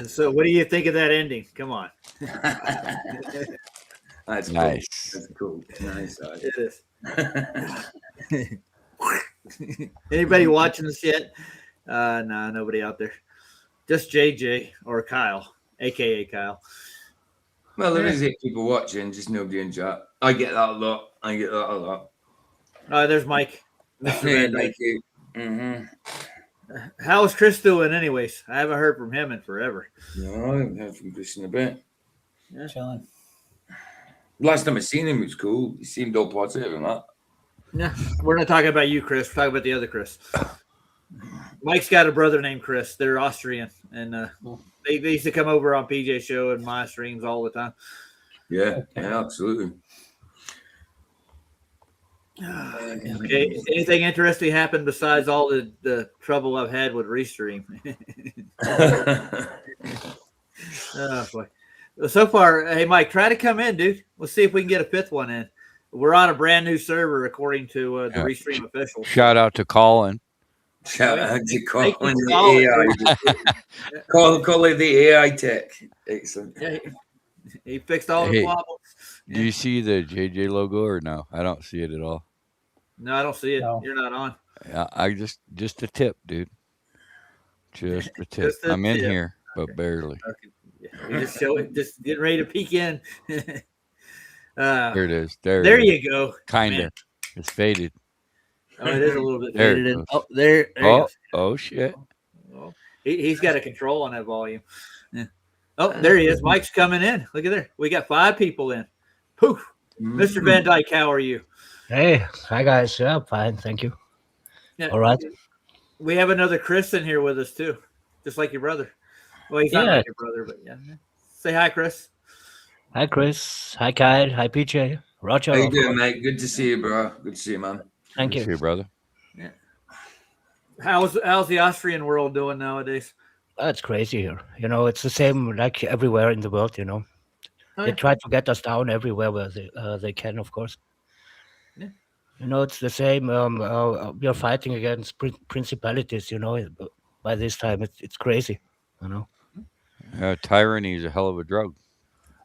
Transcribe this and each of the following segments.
So, what do you think of that ending? Come on. That's nice. Cool. That's cool. Nice. It is. Anybody watching this yet? No, nobody out there. Just JJ or Kyle, aka Kyle. Well, there is 8 people watching, just nobody in chat. I get that a lot. There's Mike. Mr. Van Dyke. Mm-hmm. How is Chris doing, anyways? I haven't heard from him in forever. No, I haven't heard from Chris in a bit. Yeah. Chilling. Last time I seen him was cool. He seemed all positive and that. Yeah, we're not talking about you, Chris. We're talking about the other Chris. Mike's got a brother named Chris. They're Austrian, and they used to come over on PJ's show and my streams all the time. Yeah, absolutely. Okay. Anything interesting happened besides all the trouble I've had with Restream? Oh boy. So far, hey Mike, try to come in, dude. Let's see if we can get a 5th one in. We're on a brand new server, according to the Restream official. Shout out to Colin. Shout out to Colin, the AI. Call it the AI tech. Excellent. Yeah, he fixed all the problems. Do you see the JJ logo or no? I don't see it at all. No, I don't see it. No. You're not on. I just a tip, dude. Just a tip. I'm in here, but barely. Okay. Yeah, we just show it. Just getting ready to peek in. There it is. There you go. Kinda. It's faded. Oh, it is a little bit There faded. Oh, there. Oh shit. Oh, he's got a control on that volume. Yeah. Oh, there he is. Mike's coming in. Look at there. We got 5 people in. Poof. Mr. Van Dyke, how are you? Hey, hi guys. Yeah, fine. Thank you. Yeah. All right. We have another Chris in here with us too, just like your brother. Well, he's not like your brother, but yeah. Say hi, Chris. Hi, Chris. Hi, Kyle. Hi, PJ. Roger. How you doing, mate? Good to see you, bro. Good to see you, man. Thank you. See you, brother. Yeah. How's the Austrian world doing nowadays? That's crazy here. You know, it's the same like everywhere in the world. You know, they try to get us down everywhere where they can, of course. Yeah. You know, it's the same. We are fighting against principalities. You know, by this time it's crazy. You know, tyranny is a hell of a drug.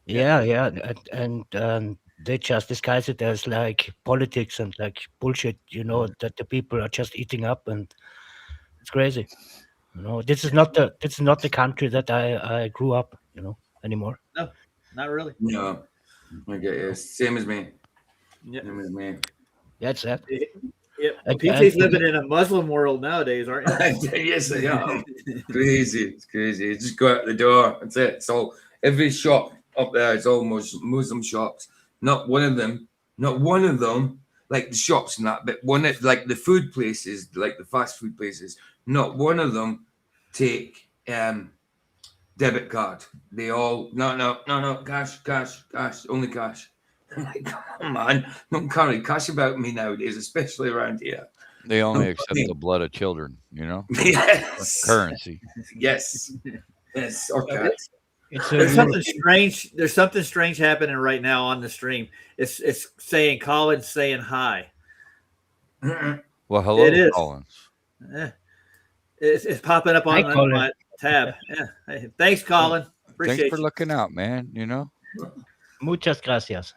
Yeah, and they just disguise it as like politics and like bullshit. You know, that the people are just eating up, and it's crazy. You know, this is not the country that I grew up. You know, anymore. No, not really. No, I get you. Same as me. Yeah. Same as me. Yeah, it's that. Yeah. PJ's living in a Muslim world nowadays, aren't you? Yes, I am. Crazy. It's crazy. You just go out the door. That's it. So every shop up there is almost Muslim shops. Not one of them, like the shops and that, but like the food places, like the fast food places, not one of them take debit card. They all no, cash, only cash. I'm like, come on, man, don't carry cash about me nowadays, especially around here. They only accept the blood of children, you know? Yes. Currency. Yes. Or cats. There's something strange happening right now on the stream. It's saying Colin's saying hi. Well, hello, it is. Collins. Yeah. It's popping up on my tab. Yeah. Hey, thanks, Colin. Appreciate Thanks for looking out, man. You know. Muchas gracias.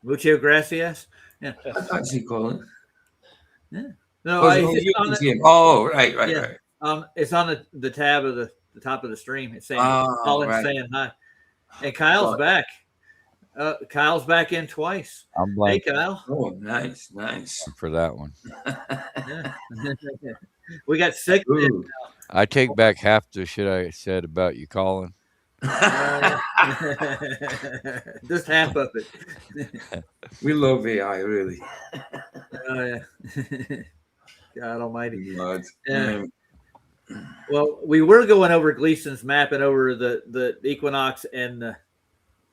Muchas gracias. Yeah. That's actually Colin. Yeah. No, right. It's on the tab of the top of the stream. It's saying Colin's saying hi. And Kyle's back. Kyle's back in twice. I'm blank. Hey, Kyle. Oh, nice. For that one. We got 6. I take back half the shit I said about you, Colin. Just half of it. We love AI, really. Yeah. God almighty. Yeah. Well, we were going over Gleason's map and over the equinox and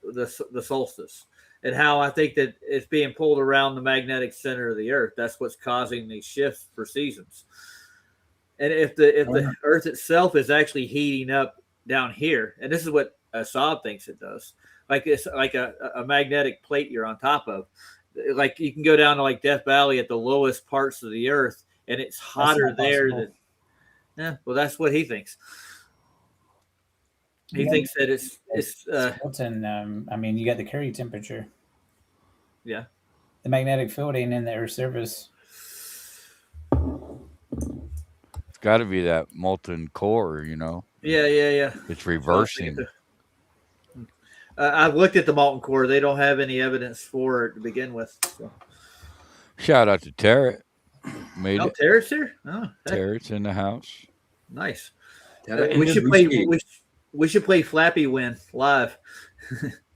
the solstice, and how I think that it's being pulled around the magnetic center of the Earth. That's what's causing these shifts for seasons. And if the Earth itself is actually heating up down here, and this is what Saab thinks it does, like it's like a magnetic plate you're on top of. Like you can go down to like Death Valley at the lowest parts of the Earth, and it's hotter there than. Yeah, well, that's what he thinks. He thinks that it's Milton, I mean, you got the Curie temperature. Yeah. The magnetic field ain't in the Earth's surface. It's got to be that molten core, you know. Yeah. It's So I was thinking reversing. I've looked at the molten core. They don't have any evidence for it to begin with. So. Shout out to Tarrant. Made it. Terrace here? Oh, heck, Tarrant's in the house. nice. Tara in We the should play. bushy. We should play Flappy Win live.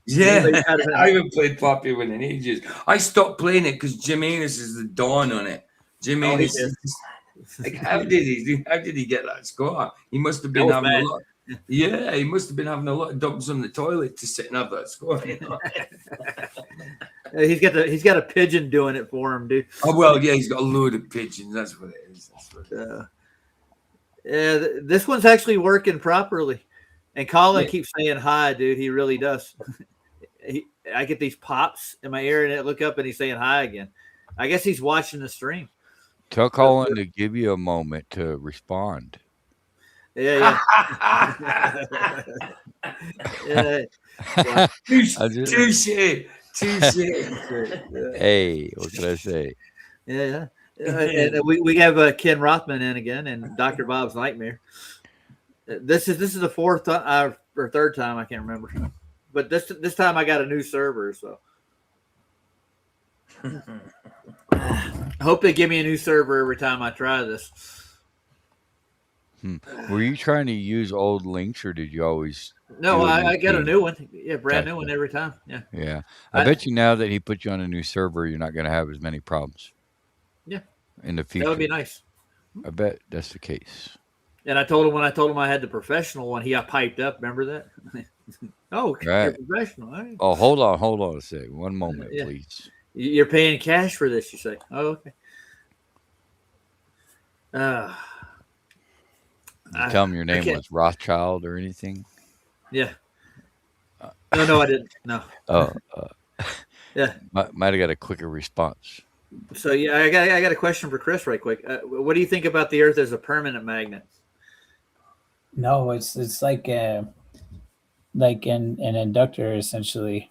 Yeah, Anybody got it? I haven't played Poppy Win in ages. I stopped playing it because Jim Anus is the dawn on it. Jim Oh, he Anus, did. like, how did he get that score? He must have been was having mad. a lot. Yeah, he must have been having a lot of dumps on the toilet to sit and have that score. You know? He's got a pigeon doing it for him, dude. Oh well, yeah, he's got a load of pigeons. That's what it is. Yeah, this one's actually working properly. And Colin Yeah. keeps saying hi, dude. He really does. I get these pops in my ear, and I look up, and he's saying hi again. I guess he's watching the stream. Tell Colin to give you a moment to respond. Yeah. Yeah. Touche. Hey, what can I say? Yeah. And we have Ken Rothman in again, and Dr. Bob's Nightmare. This is the fourth or third time, I can't remember, but this time I got a new server, so I hope they give me a new server every time I try this. Were you trying to use old links, or did you always? No, do a I new get a key? new one. Yeah, brand new Gotcha. one every time. Yeah. Yeah, I bet you now that he put you on a new server, you're not going to have as many problems. Yeah. In the future, That would be nice. I bet that's the case. And I told him when I told him I had the professional one, he got piped up. Remember that? Oh, Right. You're professional. All right. Oh, hold on a second. One moment, Yeah. please. You're paying cash for this, you say? Oh, okay. Did you tell him your name was Rothschild or anything? Yeah. No, I didn't. No. Oh, Yeah. Might have got a quicker response. So yeah, I got a question for Chris right quick. What do you think about the Earth as a permanent magnet? No, it's like an inductor essentially.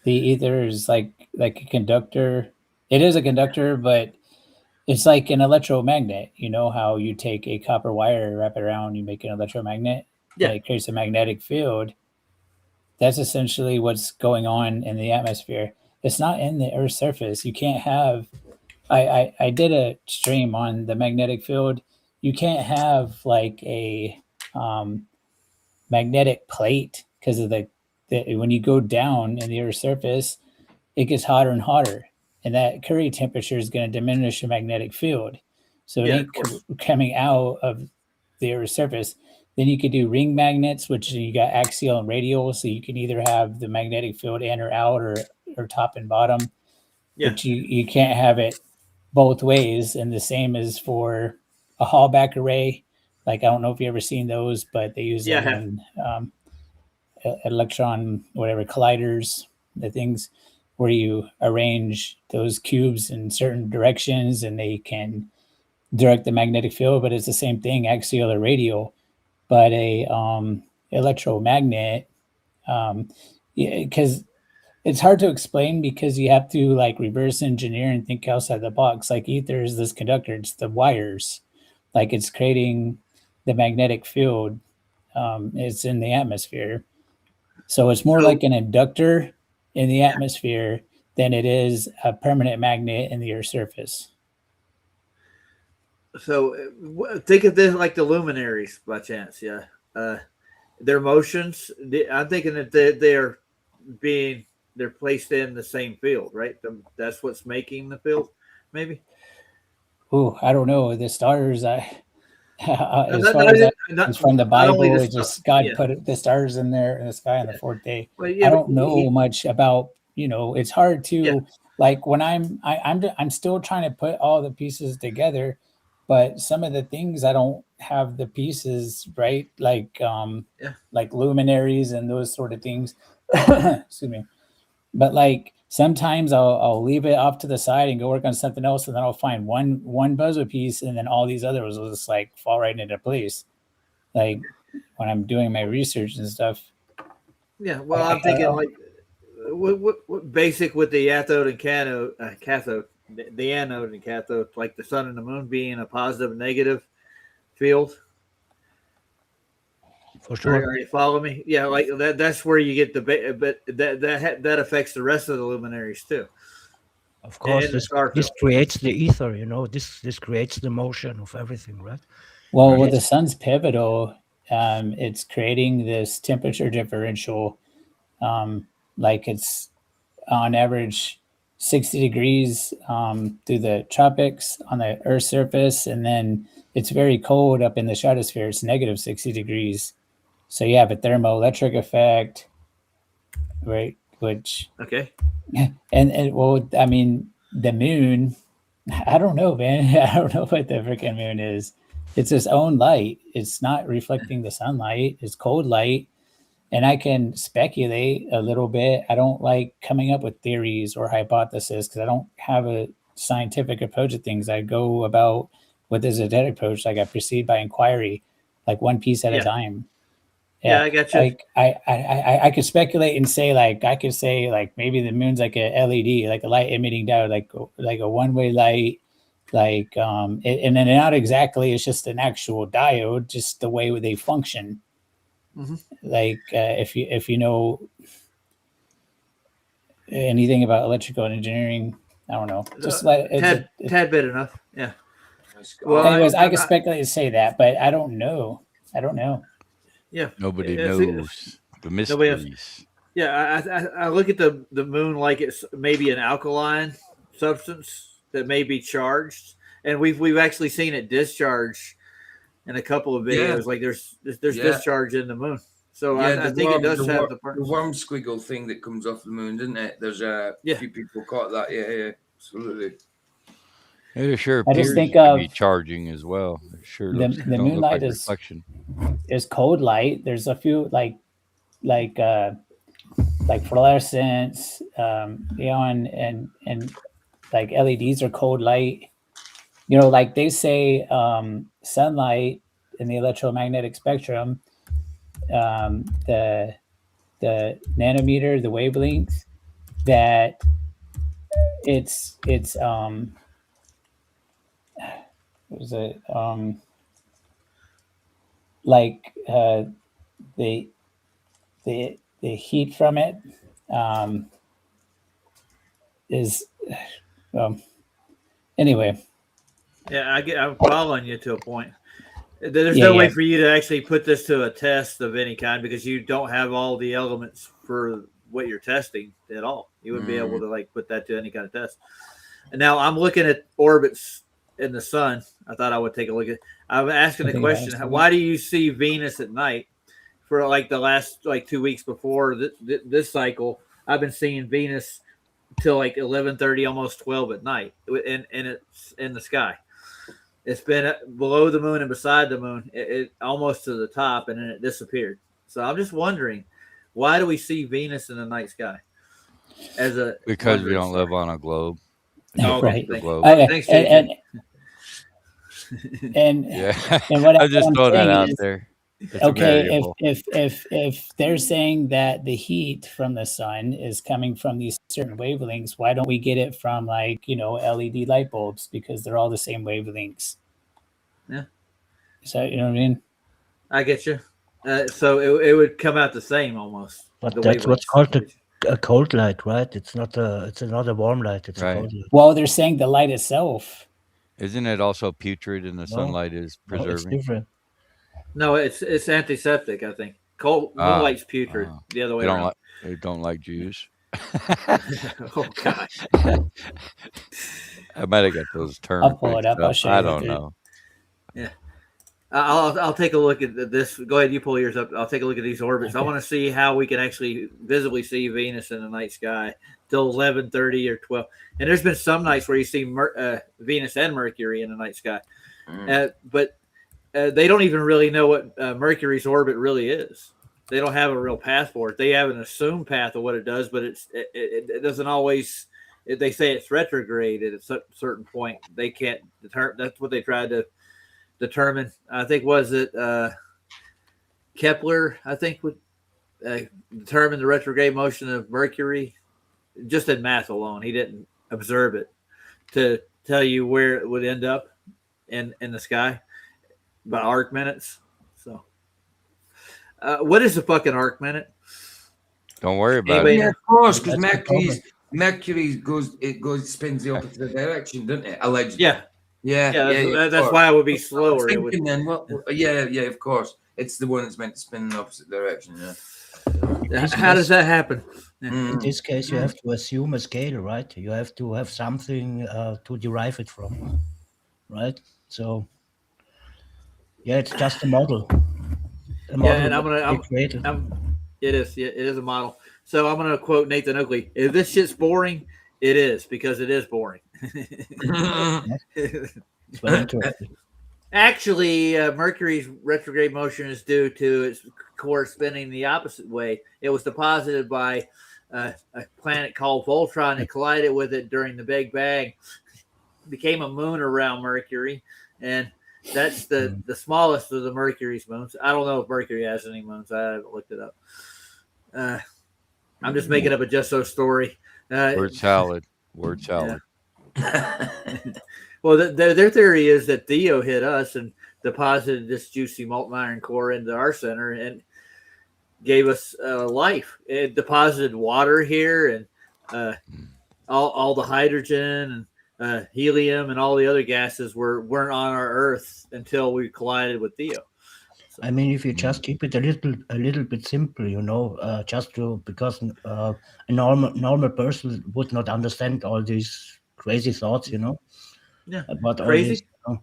The ether is like a conductor. It is a conductor, but it's like an electromagnet. You know how you take a copper wire, wrap it around, you make an electromagnet. Yeah. And it creates a magnetic field. That's essentially what's going on in the atmosphere. It's not in the Earth's surface. You can't have. I did a stream on the magnetic field. You can't have like a magnetic plate because of the when you go down in the Earth's surface, it gets hotter and hotter, and that Curie temperature is going to diminish the magnetic field. So it Yeah, ain't coming out of the Earth's surface. Then you could do ring magnets, which you got axial and radial, so you can either have the magnetic field in or out or top and bottom. Yeah. But you can't have it both ways. And the same is for a Hallback array. Like, I don't know if you ever seen those, but they use Yeah, I them in electron, whatever, colliders, the things where you arrange those cubes in certain directions and they can direct the magnetic field, but it's the same thing, axial or radial. But a electromagnet, because it's hard to explain because you have to like reverse engineer and think outside the box. Like ether is this conductor, it's the wires, like it's creating the magnetic field. It's in the atmosphere. So it's more like an inductor in the atmosphere than it is a permanent magnet in the Earth's surface. So think of this like the luminaries by chance. Yeah. Their motions, I'm thinking that they're placed in the same field, right? That's what's making the field, maybe. Oh, I don't know. The stars, it's from the not only Bible. the It just stuff, God yeah. put the stars in there in the sky on the fourth day. Well, yeah, I don't but know much about. It's hard to Yeah. like when I'm still trying to put all the pieces together, but some of the things I don't have the pieces right, like luminaries and those sort of things. Excuse me. But like sometimes I'll leave it off to the side and go work on something else, and then I'll find one puzzle piece, and then all these others will just like fall right into place. Like when I'm doing my research and stuff. Yeah, well, I'm thinking like what basic with the cathode and cathode, the anode and cathode, like the sun and the moon being a positive and negative field. For sure. Are you following me? Yeah, like that. That's where you get the but that affects the rest of the luminaries too. Of course, And the this star this field. creates the ether. You know, this creates the motion of everything, right? Well, Right. with the sun's pivotal, it's creating this temperature differential. Like it's on average 60 degrees through the tropics on the Earth's surface, and then it's very cold up in the stratosphere. It's negative 60 degrees. So you have a thermoelectric effect, right? Which Okay. and well, I mean, the moon. I don't know, man. I don't know what the freaking moon is. It's its own light. It's not reflecting the sunlight. It's cold light. And I can speculate a little bit. I don't like coming up with theories or hypotheses because I don't have a scientific approach to things. I go about with a Zodiac approach, like I proceed by inquiry, like one piece at a Yeah. time. Yeah, I got you. Like I could speculate and say like maybe the moon's like a LED, like a light emitting diode, like a one-way light, and then not exactly. It's just an actual diode, just the way they function. Mhm. Like if you know anything about electrical engineering, I don't know. Just let tad bit enough. Yeah. Well, anyways, I could speculate and say that, but I don't know. Yeah. Nobody It's- knows the nobody else- mysteries. Yeah, I look at the moon like it's maybe an alkaline substance that may be charged, and we've actually seen it discharge in a couple of videos. Yeah. Like there's Yeah. discharge in the moon, so yeah, I think it does have the part. the worm squiggle thing that comes off the moon, doesn't it? There's a Yeah. few people caught that. Yeah, absolutely. It sure I appears just think to be of charging as well. It sure the looks, don't moonlight look like is reflection. cold light. There's a few like fluorescence, and like LEDs are cold light. You know, like they say, sunlight in the electromagnetic spectrum, the nanometer, the wavelength, that it's what was it like the heat from it is anyway. Yeah, I'm following you to a point. There's no way for you to actually put this to a test of any kind because you don't have all the elements for what you're testing at all. You wouldn't be able to like put that to any kind of test. And now I'm looking at orbits in the sun. I thought I would take a look at. I'm asking the question: why do you see Venus at night? For like the last 2 weeks before this cycle, I've been seeing Venus till like 11:30, almost 12 at night, and it's in the sky. It's been below the moon and beside the moon, it almost to the top, and then it disappeared. So I'm just wondering, why do we see Venus in the night sky? Because we don't live on a globe. Oh, right. The globe. Thanks, and yeah, and what I'm just throwing that out is, there. It's okay, if they're saying that the heat from the sun is coming from these certain wavelengths, why don't we get it from LED light bulbs, because they're all the same wavelengths? Yeah. So you know what I mean? I get you. So it would come out the same almost. But that's what's called a cold light, right? It's not it's not a warm light. It's a cold light. Well, they're saying the light itself. Isn't it also putrid and the sunlight is preserving? No, it's different. No, it's antiseptic, I think. Moonlight's putrid. The other way around. They don't like Jews. Oh God! I might have got those terms. I'll pull it up. I'll show you. I don't know. Yeah, I'll take a look at this. Go ahead, you pull yours up. I'll take a look at these orbits. Okay. I want to see how we can actually visibly see Venus in the night sky till 11:30 or 12. And there's been some nights where you see Venus and Mercury in the night sky, but they don't even really know what Mercury's orbit really is. They don't have a real path for it. They have an assumed path of what it does, but it doesn't always. They say it's retrograde at a certain point. They can't determine. That's what they tried to determine. I think was it Kepler, I think, would determine the retrograde motion of Mercury just in math alone. He didn't observe it to tell you where it would end up in the sky by arc minutes. So, what is a fucking arc minute? Don't worry about Anybody it. Yeah, know? of course, because That's the problem. Mercury spins the opposite direction, doesn't it? Allegedly. Yeah, Yeah, that's, of that's course. why it would be I was slower. It would. thinking then, yeah, of course. It's the one that's meant to spin in the opposite direction, yeah. How does that happen? In this case, you have to assume a scale, right? You have to have something to derive it from, right? So, yeah, it's just a model. A model and that they created. It is a model. So I'm gonna quote Nathan Oakley: "If this shit's boring, it is because it is boring." It's very interesting. Actually, Mercury's retrograde motion is due to its core spinning the opposite way. It was deposited by a planet called Voltron. It collided with it during the Big Bang, became a moon around Mercury, and that's the smallest of the Mercury's moons. I don't know if Mercury has any moons. I haven't looked it up. I'm just making up a just so story. Word salad. Word salad. Well, their theory is that Theo hit us and deposited this juicy molten iron core into our center and gave us life. It deposited water here and all the hydrogen and helium and all the other gases weren't on our Earth until we collided with Theo. So, I mean, if you just keep it a little bit simple, you know, because a normal person would not understand all these crazy thoughts, you know. Yeah, About crazy. all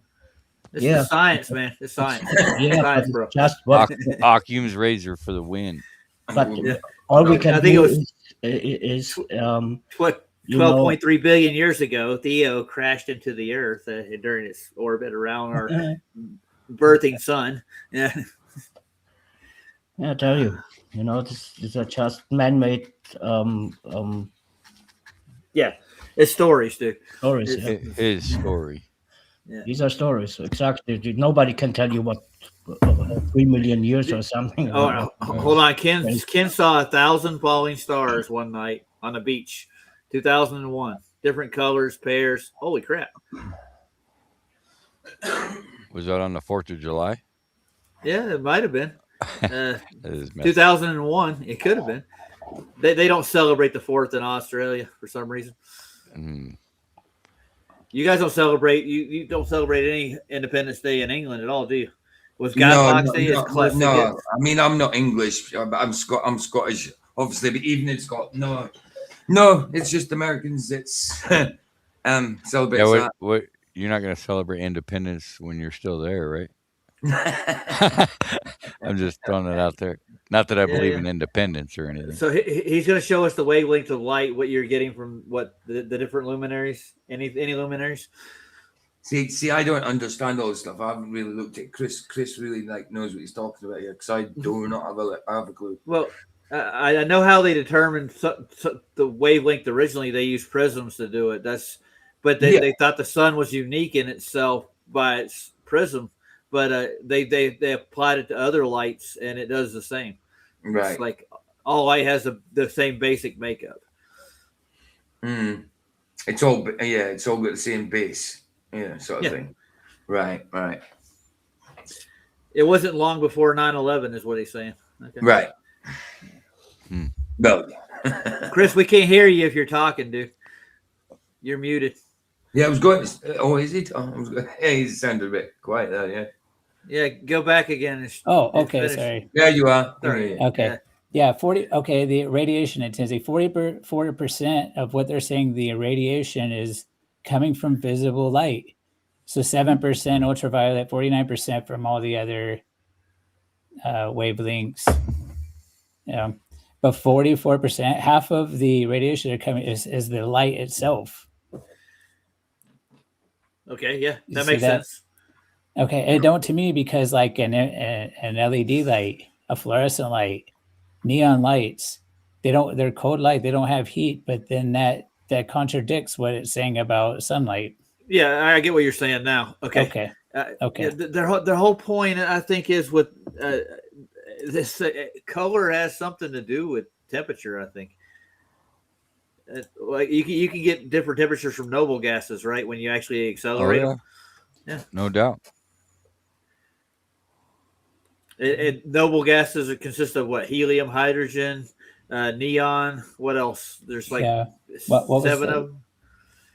this. You know? It's the science, man. It's science. Yeah, science, but bro. it's just what. Occam's razor for the win. But Yeah. all we can I think do it is What 12.3 billion years ago, Theo crashed into the Earth during its orbit around our birthing sun. Yeah, I tell you, you know, these are just man-made yeah. It's stories, dude. stories. It's- Yeah. His story. Yeah. These are stories, exactly. Nobody can tell you what 3 million years or something. Oh, no. Hold on. Ken saw 1,000 falling stars one night on the beach, 2001. Different colors, pairs. Holy crap! Was that on the 4th of July? Yeah, it might have been. That is messed 2001. It could have been. They don't celebrate the 4th in Australia for some reason. Mm. You guys don't celebrate. You don't celebrate any Independence Day in England at all, do you? Was Guy Fawkes Day as close? No, I mean I'm not English. I'm Scottish, obviously, but even in Scotland, no, it's just Americans. It's celebrate. Yeah, what? You're not going to celebrate independence when you're still there, right? I'm just throwing it out there. Not that I believe in independence or anything. So he's going to show us the wavelength of light, what you're getting from what the different luminaries. Any luminaries? See, I don't understand all this stuff. I haven't really looked at Chris. Chris really knows what he's talking about here because I do not have a clue. Well, I know how they determined the wavelength. Originally, they used prisms to do it. But they thought the sun was unique in itself by its prism. But they applied it to other lights, and it does the same. Right. It's like all light has the same basic makeup. It's all got the same base, sort of thing. Right. It wasn't long before 9/11, is what he's saying. Okay. Right. No. Chris, we can't hear you if you're talking, dude. You're muted. Yeah, I was going. Oh, is it? He sounded a bit quiet there. Yeah. Yeah, go back again. Okay, finish. sorry. Yeah, you are. Sorry. Okay. Yeah, 40. Okay, the radiation intensity, 40% of what they're saying the irradiation is coming from visible light. So 7% ultraviolet, 49% from all the other wavelengths. But 44%, half of the radiation are coming is the light itself. Okay, yeah, that So makes sense. Okay, it don't to me because like an LED light, a fluorescent light, neon lights, they're cold light, they don't have heat, but then that contradicts what it's saying about sunlight. Yeah, I get what you're saying now. Okay. Okay. Yeah, their whole point, I think, is with this color has something to do with temperature, I think. Like you can get different temperatures from noble gases, right? When you actually Oh accelerate yeah, them. Yeah. no doubt. And noble gases consist of what? Helium, hydrogen, neon. What else? There's like Yeah. What was 7 the of them.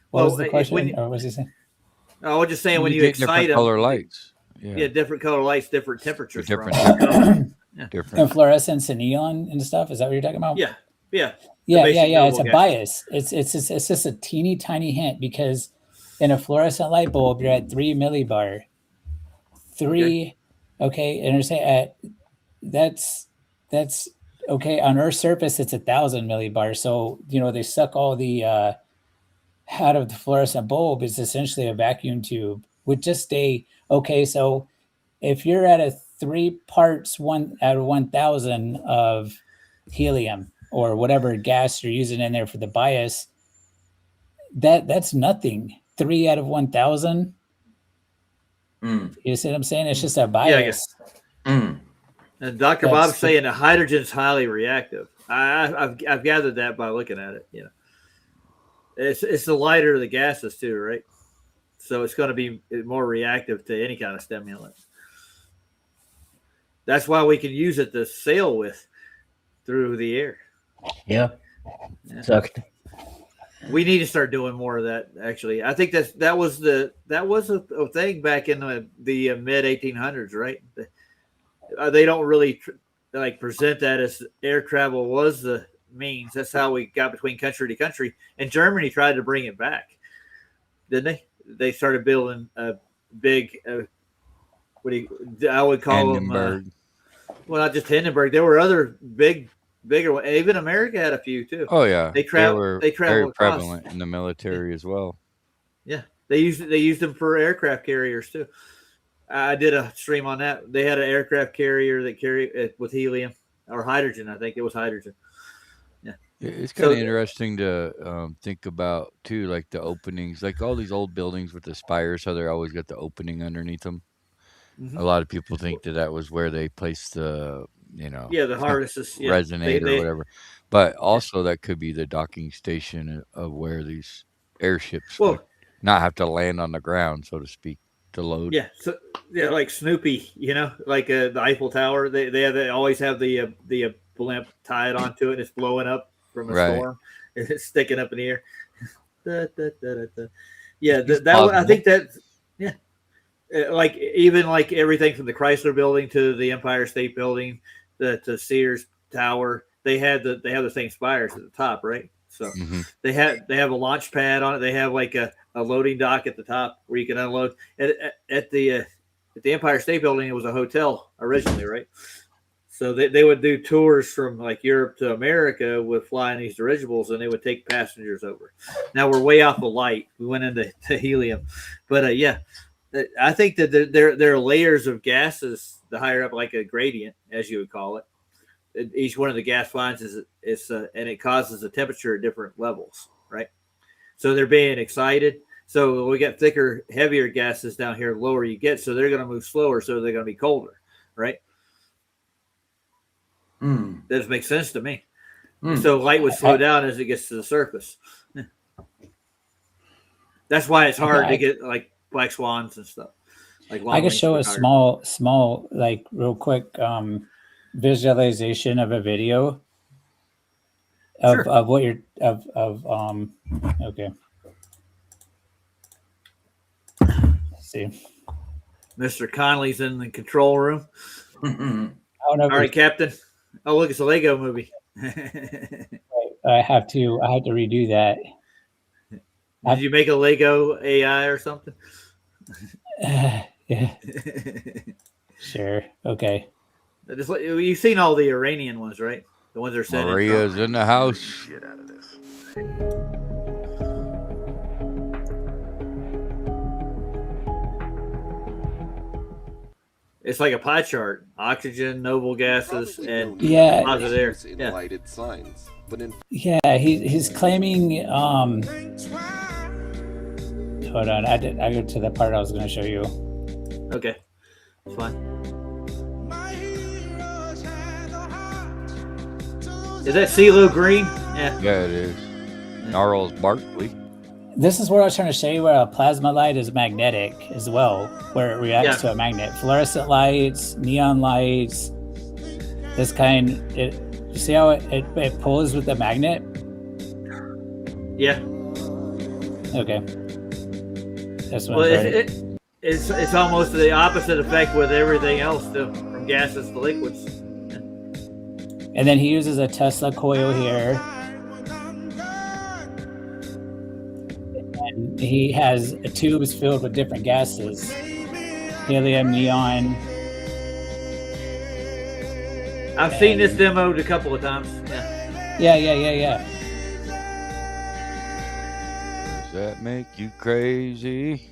what was Well, the question, or what was he saying? I was just saying when You you get excite different them, color lights. yeah, different color lights, different They're temperatures different from color. And Yeah. different. fluorescence and neon and stuff. Is that what you're talking about? Yeah, yeah, Yeah, basic yeah. It's noble a gases. bias. It's just a teeny tiny hint, because in a fluorescent light bulb, you're at 3 millibar. 3, okay, and you're saying that's okay. On Earth's surface, it's 1,000 millibar. So they suck all the out of the fluorescent bulb is essentially a vacuum tube with just okay. So if you're at a 3 parts 1 out of 1,000 of helium or whatever gas you're using in there for the bias, that's nothing. 3 out of 1,000. You see what I'm saying? It's just a bias. And Dr. Bob's saying that hydrogen's highly reactive. I've gathered that by looking at it. It's the lighter the gases too, right? So it's going to be more reactive to any kind of stimulant. That's why we can use it to sail with through the air. Yeah. Exactly. We need to start doing more of that. Actually, I think that was a thing back in the mid 1800s, right? They don't really present that as air travel was the means. That's how we got between country to country. And Germany tried to bring it back, didn't they? They started building a big, I would call Hindenburg. them. Well, not just Hindenburg. There were other bigger ones. Even America had a few too. Oh yeah, They were very prevalent in the military as well. Yeah, they used them for aircraft carriers too. I did a stream on that. They had an aircraft carrier that carried it with helium or hydrogen. I think it was hydrogen. Yeah, it's kind of interesting to think about too, like the openings, like all these old buildings with the spires, how they're always got the opening underneath them. A lot of people think that was where they placed the, the harnesses, resonate or whatever. But also that could be the docking station of where these airships would not have to land on the ground, so to speak, to load. Yeah, so like Snoopy, like the Eiffel Tower. They always have the blimp tied onto it. And it's blowing up from a storm. It's sticking up in the air. Yeah, I think that. Yeah. Like even like everything from the Chrysler Building to the Empire State Building, to Sears Tower, they have the same spires at the top, right? So they have a launch pad on it. They have like a loading dock at the top where you can unload. At the Empire State Building, it was a hotel originally, right? So they would do tours from like Europe to America with flying these dirigibles, and they would take passengers over. Now we're way off the light. We went into helium, but yeah. I think that there are layers of gases, the higher up, like a gradient, as you would call it. Each one of the gas lines and it causes the temperature at different levels, right? So they're being excited. So we got thicker, heavier gases down here, the lower you get. So they're going to move slower. So they're going to be colder, right? That does make sense to me. So light would slow down as it gets to the surface. That's why it's hard to get like black swans and stuff. Like I could show a small, like real quick visualization of a video of what you're okay. Let's see. Mr. Connolly's in the control room. All right, Captain. Oh, look, it's a Lego movie. I had to redo that. Did you make a Lego AI or something? Yeah. Sure. Okay. You've seen all the Iranian ones, right? The ones that are set Maria's in the house. Shit out of this. It's like a pie chart: oxygen, noble gases, and positive air. Yeah. Lighted signs, but he's claiming. Hold on, I go to the part I was going to show you. Okay, it's fine. Is that CeeLo green? Yeah. Yeah, it is. Gnarls Barkley. This is where I was trying to show you where a plasma light is magnetic as well, where it reacts to a magnet. Fluorescent lights, neon lights, this kind. You see how it pulls with the magnet? Yeah. Okay. That's what Well, I'm trying it's almost the opposite effect with everything else, from gases to liquids. And then he uses a Tesla coil here. And he has tubes filled with different gases. Helium, neon. I've seen this demoed a couple of times. Yeah. Does that make you crazy?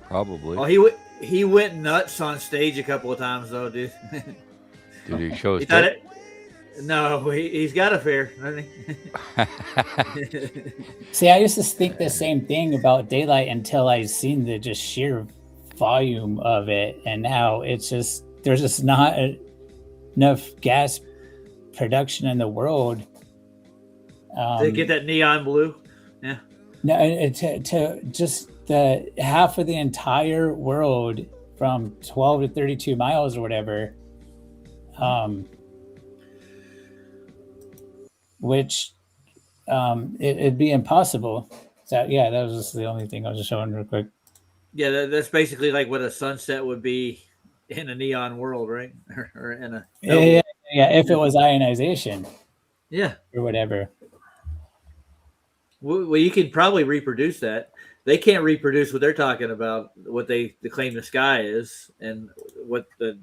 Probably. Oh, he went nuts on stage a couple of times though, dude. Did he show He us thought that? No, he's got a fear, doesn't he? See, I used to think the same thing about daylight until I seen the just sheer volume of it and how it's just there's just not enough gas production in the world. To get that neon blue. Yeah. No, to just the half of the entire world from 12 to 32 miles or whatever, which it'd be impossible. So yeah, that was just the only thing I was just showing real quick. Yeah, that's basically like what a sunset would be in a neon world, right? Or in a Yeah, if it was ionization. Yeah. Or whatever. Well, you can probably reproduce that. They can't reproduce what they're talking about, what they claim the sky is, and what the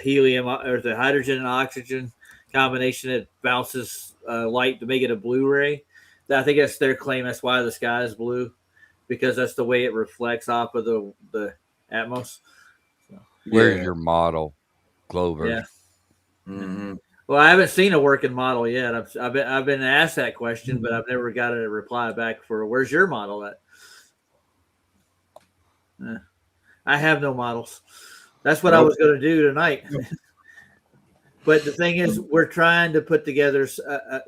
helium or the hydrogen and oxygen combination that bounces light to make it a blue ray. I think that's their claim. That's why the sky is blue, because that's the way it reflects off of the atmos. So. Where's your model, Clover? Yeah. Mm-hmm. Well, I haven't seen a working model yet. I've been asked that question, but I've never got a reply back for where's your model at. I have no models. That's what I was going to do tonight. But the thing is, we're trying to put together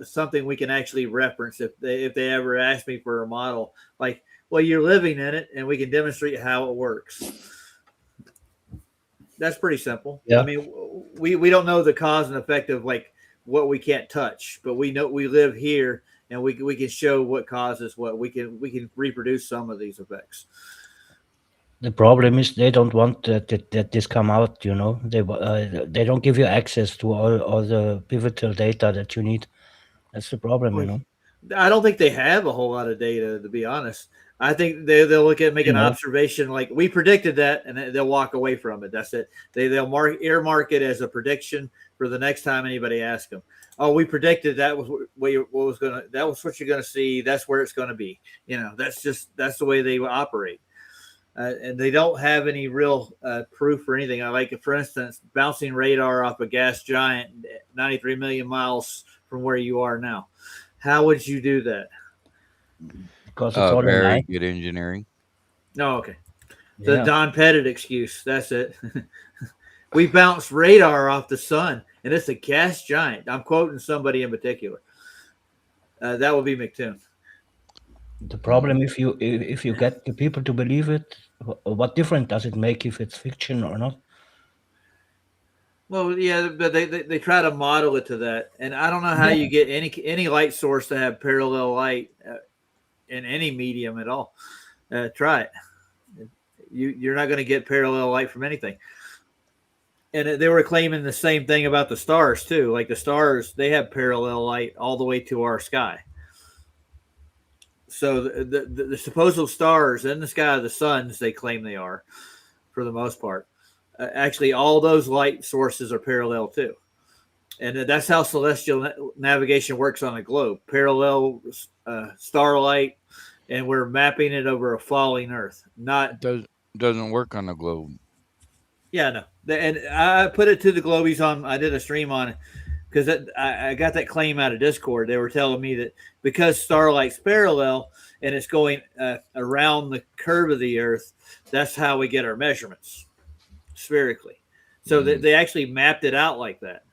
something we can actually reference if they ever ask me for a model. Like, well, you're living in it, and we can demonstrate how it works. That's pretty simple. Yeah. I mean, we don't know the cause and effect of like what we can't touch, but we know we live here, and we can show what causes what. We can reproduce some of these effects. The problem is they don't want that this come out. You know, they don't give you access to all the pivotal data that you need. That's the problem. You know. I don't think they have a whole lot of data, to be honest. I think they'll look at make an observation like we predicted that, and they'll walk away from it. That's it. They'll earmark it as a prediction for the next time anybody asks them. Oh, we predicted that was what you're gonna see. That's where it's gonna be. You know, that's the way they operate. And they don't have any real proof or anything. I like, for instance, bouncing radar off a gas giant 93 million miles from where you are now. How would you do that? Because it's all very good engineering. No, okay. The Don Pettit excuse. That's it. We bounced radar off the sun, and it's a gas giant. I'm quoting somebody in particular. That would be McToon. The problem, if you get the people to believe it, what difference does it make if it's fiction or not? Well, yeah, but they try to model it to that, and I don't know how you get any light source to have parallel light in any medium at all. Try it. You're not going to get parallel light from anything. And they were claiming the same thing about the stars too. Like the stars, they have parallel light all the way to our sky. So the supposed stars in the sky, the suns, they claim they are, for the most part. Actually, all those light sources are parallel too. And that's how celestial navigation works on a globe. Parallel starlight, and we're mapping it over a falling Earth. Doesn't work on the globe. Yeah, no. And I put it to the Globies I did a stream on it because I got that claim out of Discord. They were telling me that because starlight's parallel and it's going around the curve of the Earth, that's how we get our measurements spherically. So they actually mapped it out like that.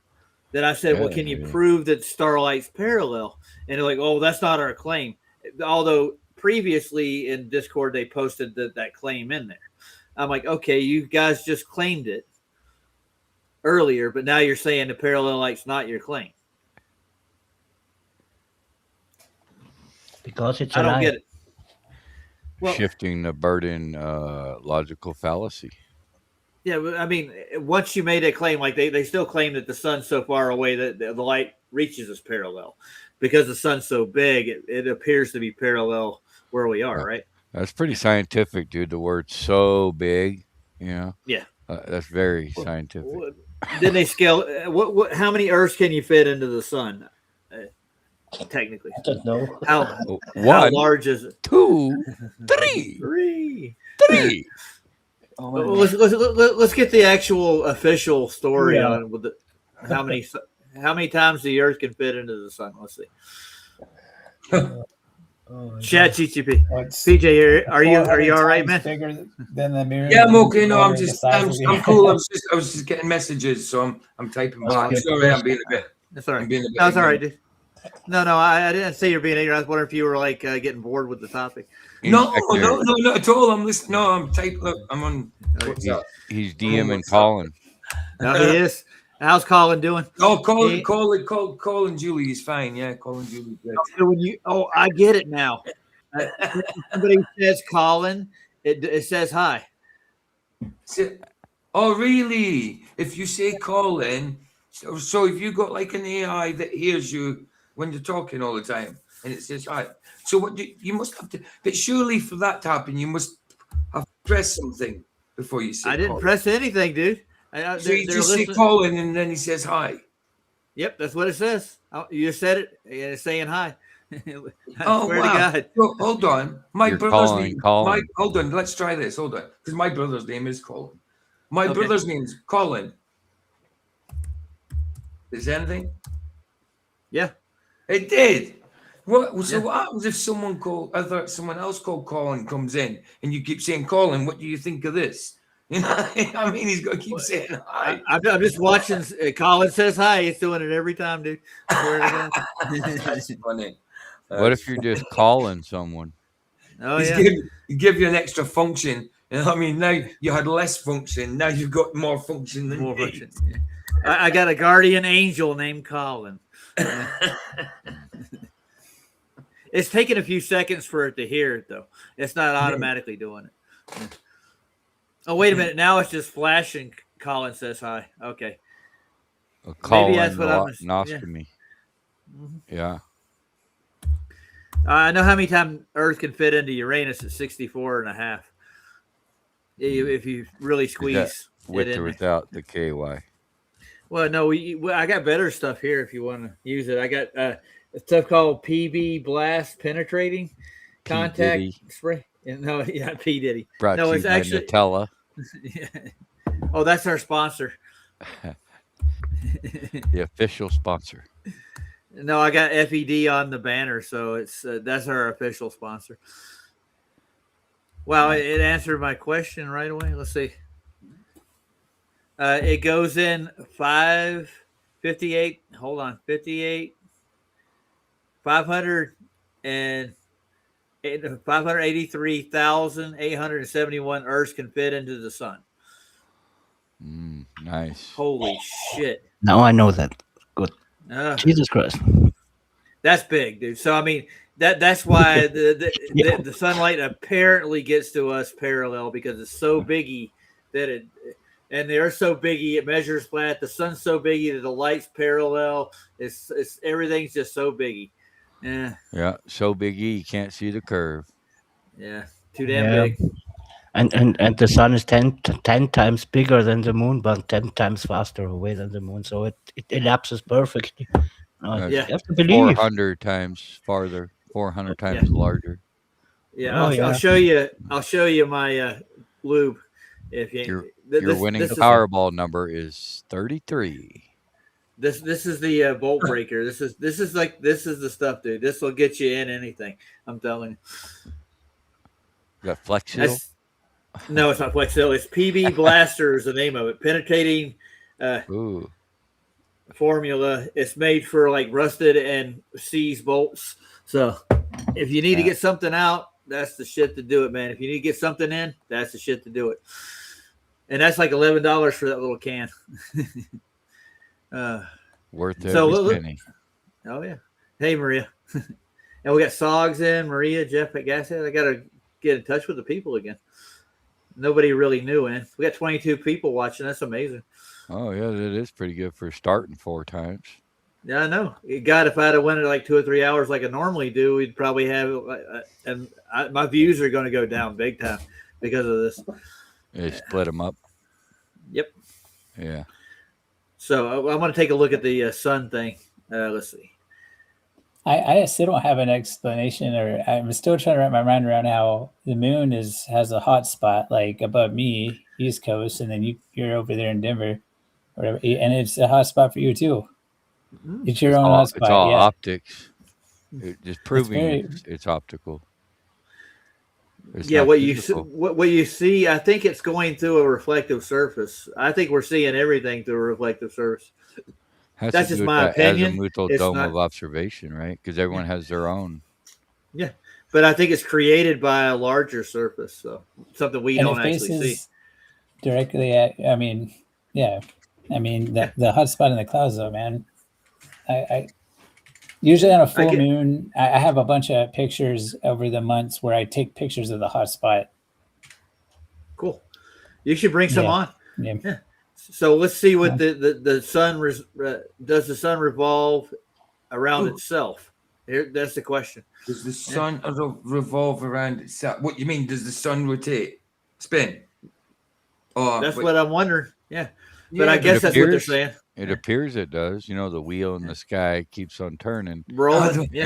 Then I said, well, can you Yeah. prove that starlight's parallel? And they're like, oh, that's not our claim. Although previously in Discord they posted that claim in there. I'm like, okay, you guys just claimed it earlier, but now you're saying the parallel light's not your claim. Because it's I a don't lie. get it. Well, Shifting the burden, logical fallacy. yeah, but I mean, once you made a claim, like they still claim that the sun's so far away that the light reaches us parallel. Because the sun's so big, it appears to be parallel where we are, right? That's pretty scientific, dude. The word "so big," you know. Yeah. That's very scientific. Then they scale. What? How many Earths can you fit into the sun? Technically, I don't know. how One, large is it? 2, 3, Three. 3. Well, let's get the actual official story Yeah. on with the, how many times the Earth can fit into the sun. Let's see. Chat GTP. PJ, are you all right, man? Bigger than the moon. Yeah, I'm okay. No, I'm The just, size I'm, of the I'm Earth. cool. I was just getting messages, so I'm typing back. Okay. Sorry, I'm being a bit. That's all right. I'm being a bit. No, it's all right, dude. No, I didn't say you're being ignorant. I was wondering if you were like getting bored with the topic. No, Inspector, not at all. I'm listening. No, I'm typing. Look, I'm on. What's up? He's DMing Colin. No, he is. How's Colin doing? Oh, Colin Julie is fine. Yeah, Colin Julie. Good. I get it now. When somebody says Colin, it says hi. Oh, really? If you say Colin, so if you got like an AI that hears you when you're talking all the time, and it says hi. So what you must have to? But surely for that to happen, you must have to press something before you say. I didn't Colin. press anything, dude. So you just say Colin, and then he says hi. Yep, that's what it says. You said it. It's saying hi. I Oh, swear wow. to God. So, hold on. My You're brother's calling name. Colin. Hold on. Let's try this. Hold on. Because my brother's name is Colin. My Okay. brother's name's Colin. Is anything? Yeah. It did. What? So Yeah. what happens if someone else called Colin comes in and you keep saying Colin? What do you think of this? You know, I mean, he's going to keep saying hi. I'm just watching. Colin says hi. He's doing it every time, dude. I swear to God. That's funny. What if you're just calling someone? Oh, yeah. He give you an extra function. You know what I mean? Now you had less function. Now you've got more function than More me. function. Yeah. I got a guardian angel named Colin. It's taking a few seconds for it to hear it, though. It's not automatically doing it. Oh, wait a minute. Now it's just flashing. Colin says hi. Okay. A Colin that's what I'm- noscopy. Yeah. I know how many times Earth can fit into Uranus at 64 and a half. If you really squeeze With it or in. without the KY. Well, no, I got better stuff here if you want to use it. I got stuff called PB Blast Penetrating Contact Diddy. Spray. No, yeah, P Diddy. Brought No, to you it's by actually Nutella. Oh, that's our sponsor. The official sponsor. No, I got FED on the banner, so it's that's our official sponsor. Wow, it answered my question right away. Let's see. It goes in 558. Hold on, 58, 500 and 583,871 Earths can fit into the sun. Nice. Holy shit! Now I know that. Good. Jesus Christ. That's big, dude. So I mean, that's why the sunlight apparently gets to us parallel because it's so biggy that it, and the Earth's so biggy it measures flat. The sun's so biggy that the light's parallel. It's everything's just so biggy. Yeah. Yeah. So biggie you can't see the curve. Yeah. Too damn big. And the sun is 10 times bigger than the moon, but 10 times faster away than the moon. So it elapses perfectly. That's Yeah. You have to believe. 400 times farther. 400 times larger. Yeah. Oh, I'll show you. I'll show you my lube. If you Your winning Powerball number is 33. This is the bolt breaker. This is the stuff, dude. This will get you in anything. I'm telling you. Got Flex Seal? No, it's not Flex Seal. It's PB Blaster is the name of it. Penetrating. Ooh. formula. It's made for like rusted and seized bolts. So if you need to get something out, that's the shit to do it, man. If you need to get something in, that's the shit to do it. And that's like $11 for that little can. Worth So every look- penny. Oh yeah. Hey Maria. And we got Sogs in, Maria, Jeff at Gashead. I gotta get in touch with the people again. Nobody really knew in. We got 22 people watching. That's amazing. Oh yeah, that is pretty good for starting 4 times. Yeah, I know. God, if I'd have went it like 2 or 3 hours like I normally do, we'd probably have. My views are going to go down big time because of this. They split them up. Yep. Yeah. So I'm going to take a look at the sun thing. Let's see. I still don't have an explanation, or I'm still trying to wrap my mind around how the moon has a hot spot like above me, East Coast, and then you're over there in Denver, whatever, and it's a hot spot for you too. It's your own hot spot. It's all yeah. optics. Just proving very- it's optical. It's Yeah, not what physical. you see, I think it's going through a reflective surface. I think we're seeing everything through a reflective surface. Has That's to just do with my that opinion. azimuthal It's dome not- of observation, right? Because everyone has their own. Yeah, but I think it's created by a larger surface, so something we And don't it actually see. faces directly at. I mean, yeah. I mean the hot spot in the clouds, though, man. I usually on a full get- moon, I have a bunch of pictures over the months where I take pictures of the hot spot. Cool. You should bring some Yeah. on. Yeah. So let's see what the sun does. The sun revolve around itself? Here, that's the question. Does the sun revolve around itself? What you mean? Does the sun rotate, spin? Oh, That's what I'm wondering. Yeah, but yeah, I guess it that's what they're appears- saying. It appears it does. You know, the wheel in the sky keeps on turning. Rolling. Yeah.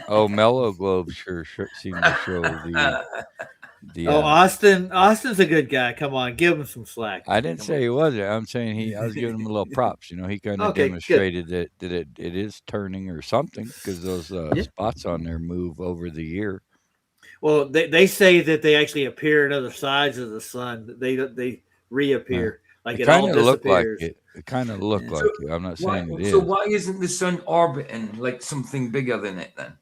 And Mellow Globe sure seemed to show the. Oh, Austin's a good guy. Come on, give him some slack. I didn't Come say he wasn't. I'm saying I was giving him a little props. You know, he kind of Okay, good. demonstrated that it is turning or something because those spots on there move over the year. Well, they say that they actually appear at other sides of the sun. They reappear. Like it all kind of look like disappears. it. It kind of look like it. I'm not saying it is. So why isn't the sun orbiting like something bigger than it then?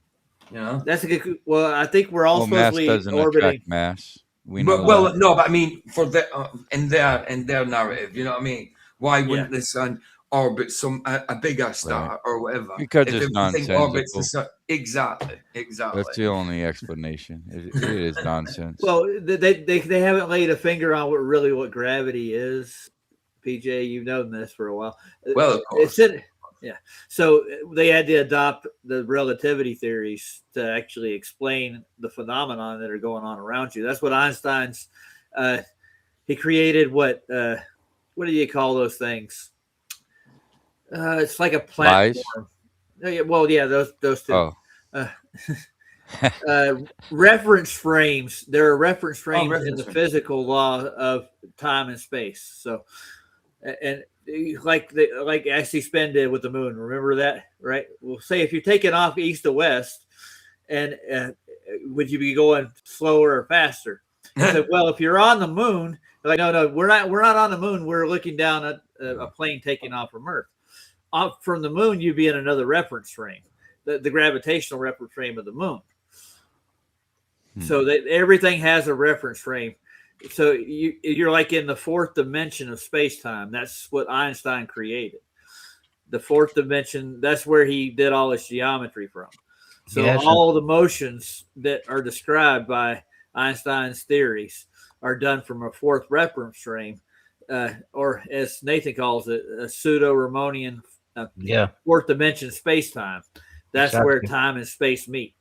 You know. That's a good. Well, I think we're all Well, mass supposedly doesn't orbiting. attract mass. We know. But no, but I mean, for the in their narrative, you know what I mean? Why wouldn't the sun orbit a bigger star or whatever? Because if it's everything orbits the nonsensical. sun, exactly. That's the only explanation. It is nonsense. Well, they haven't laid a finger on what gravity is. PJ, you've known this for a while. Well, of course. Yeah. So they had to adopt the relativity theories to actually explain the phenomenon that are going on around you. That's what Einstein's. He created what do you call those things? It's like a platform. Well, yeah, those two. Oh. Reference frames. There are reference frames in reference the frames. physical law of time and space. So, and like actually Spen did with the moon. Remember that, right? We'll say if you're taking off east to west, and would you be going slower or faster? So, well, if you're on the moon, like no, we're not on the moon. We're looking down at a plane taking off from Earth. Off from the moon, you'd be in another reference frame, the gravitational reference frame of the moon. So that everything has a reference frame. So you're like in the fourth dimension of space-time. That's what Einstein created. The fourth dimension, that's where he did all his geometry from. So all the motions that are described by Einstein's theories are done from a fourth reference frame, or as Nathan calls it, a pseudo-Ramonian fourth dimension space-time. That's where time and space meet.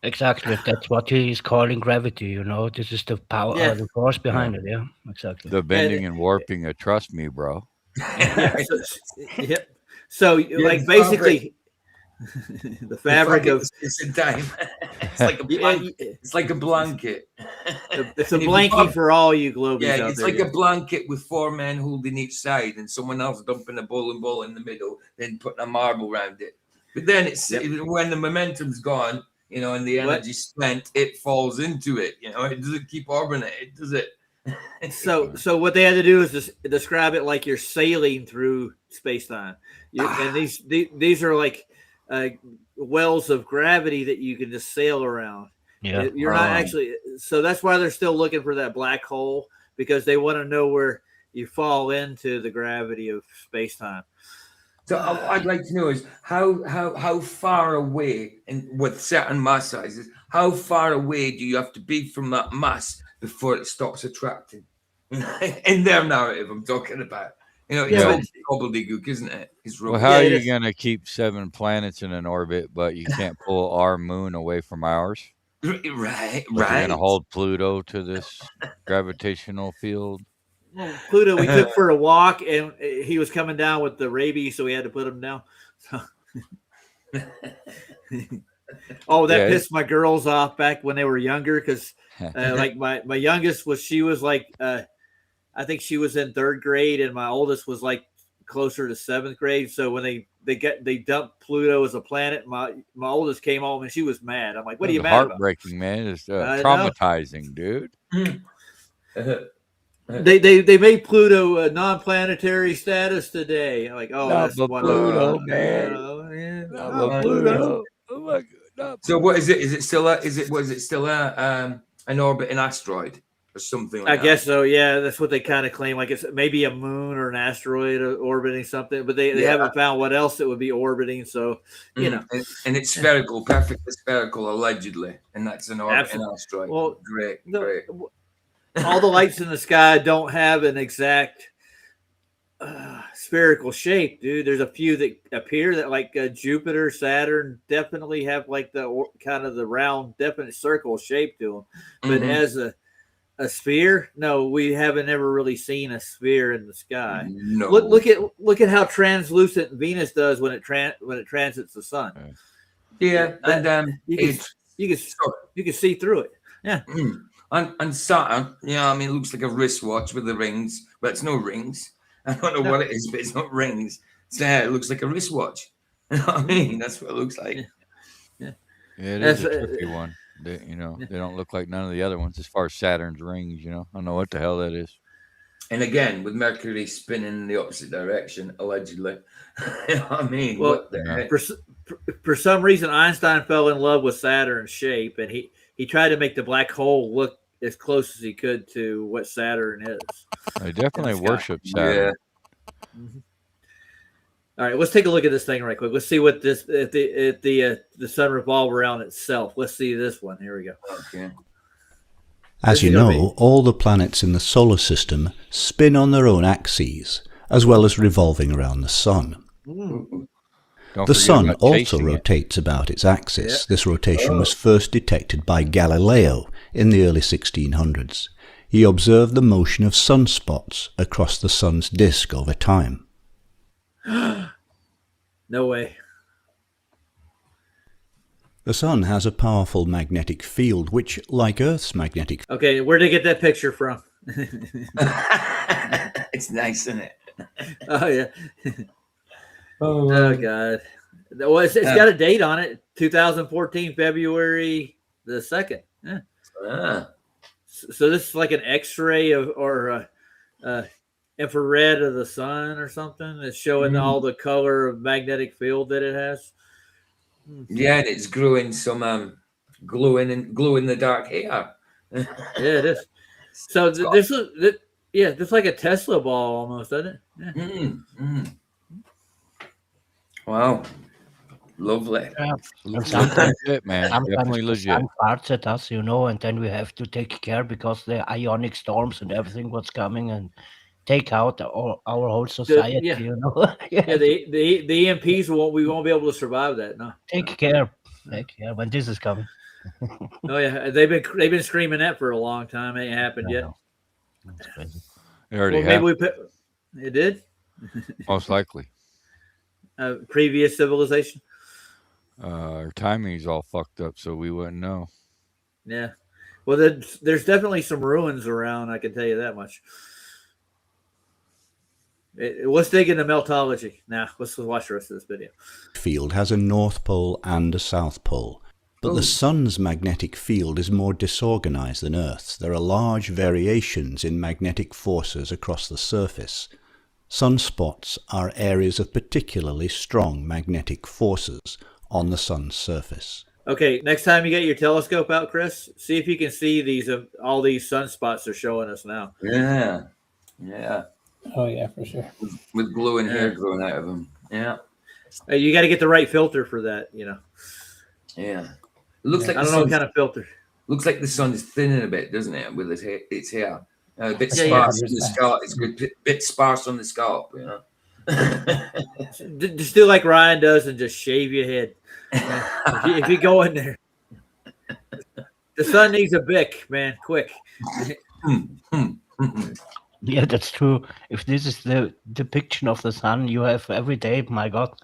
Exactly. That's what he's calling gravity, you know. This is the power, the force behind it. Yeah, exactly. The bending and warping of trust me, bro. So like basically the fabric of it's a time. It's like a blanket. It's like a blanket. It's a blankie for all you globies Yeah, out it's there. like a blanket with 4 men holding each side and someone else dumping a bowling ball in the middle, then putting a marble around it. But then when the momentum's gone, you know, and the energy spent, it falls into it. You know, it doesn't keep orbiting it, does it? So what they had to do is just describe it like you're sailing through space time. And these are like wells of gravity that you can just sail around. Yeah. You're not actually, so that's why they're still looking for that black hole, because they want to know where you fall into the gravity of space time. So I'd like to know is how far away, and with certain mass sizes, how far away do you have to be from that mass before it stops attracting? In their narrative, I'm talking about. You know, it's all gobbledygook, isn't it? It's Well, how are it you is. going to keep 7 planets in an orbit, but you can't pull our moon away from ours? Right, But you're going to right. hold Pluto to this gravitational field? Well, Pluto, we took for a walk, and he was coming down with the rabies, so we had to put him down. So. Oh, that pissed my girls off back when they were younger, because like my youngest she was like I think she was in 3rd grade, and my oldest was like closer to 7th grade. So when they dumped Pluto as a planet, my oldest came home and she was mad. I'm like, what are you mad about? Heartbreaking, man. It's traumatizing, dude. They made Pluto a non-planetary status today. I'm like, oh, that's Pluto, man. Pluto. Oh my God. So what is it? Is it still an orbiting asteroid or something like I that? guess so. Yeah, that's what they kind of claim. Like it's maybe a moon or an asteroid orbiting something, but they haven't found what else it would be orbiting. So you know, and it's spherical, perfectly spherical, allegedly, and that's an orbiting asteroid. Well, great. All the lights in the sky don't have an exact spherical shape, dude. There's a few that appear that, like Jupiter, Saturn, definitely have like the kind of the round, definite circle shape to them. But as a sphere, no, we haven't ever really seen a sphere in the sky. No. Look at how translucent Venus does when it transits the sun. Yeah, and you can see through it. Yeah. And Saturn, I mean, it looks like a wristwatch with the rings, but it's no rings. I don't know what it is, but it's not rings. It looks like a wristwatch. You know what I mean? That's what it looks like. Yeah, it is a tricky one. They don't look like none of the other ones as far as Saturn's rings. I don't know what the hell that is. And again, with Mercury spinning in the opposite direction, allegedly. You know what I mean? Well, for some reason, Einstein fell in love with Saturn's shape, and he tried to make the black hole look as close as he could to what Saturn is. I definitely worship Saturn. Yeah. All right, let's take a look at this thing right quick. Let's see what this if the sun revolves around itself. Let's see this one. Here we go. Okay. As you know, all the planets in the solar system spin on their own axes, as well as revolving around the sun. The sun also rotates about its axis. This rotation was first detected by Galileo in the early 1600s. He observed the motion of sunspots across the sun's disk over time. No way. The sun has a powerful magnetic field, which, like Earth's magnetic... Okay, where'd they get that picture from? It's nice, isn't it? Oh, yeah. Oh, God. Well, it's got a date on it, 2014, February the 2nd. Yeah. So this is like an X-ray or infrared of the sun or something. It's showing all the color of magnetic field that it has. Yeah, and it's growing some glow in the dark hair. Yeah, it is. So this is like a Tesla ball almost, doesn't it? Yeah. Wow, lovely. Yeah. Sometimes legit, man. Definitely legit. Sun farts at us, and then we have to take care because the ionic storms and everything what's coming and take out our whole society. Yeah, Yeah, the EMPs we won't be able to survive that. No. Take care when this is coming. Oh yeah, they've been screaming that for a long time. It ain't happened yet. That's crazy. It already happened. It did. Most likely. Previous civilization. Our timing's all fucked up, so we wouldn't know. Yeah. Well, there's definitely some ruins around. I can tell you that much. Let's dig into meltology. Now, let's watch the rest of this video. Field has a north pole and a south pole, but the sun's magnetic field is more disorganized than Earth's. There are large variations in magnetic forces across the surface. Sunspots are areas of particularly strong magnetic forces on the sun's surface. Okay, next time you get your telescope out, Chris, see if you can see these all these sunspots they're showing us now. Yeah. Yeah. Oh yeah, for sure. With glowing hair growing out of them. Yeah. You got to get the right filter for that, you know. Yeah. It looks like I don't know what kind of filter. Looks like the sun is thinning a bit, doesn't it? With its hair. A bit Yeah, sparse yeah. on the scalp. It's a bit sparse on the scalp, you know. Just do like Ryan does and just shave your head. If you go in there, the sun needs a bic, man, quick. Yeah, that's true. If this is the depiction of the sun you have every day, my God,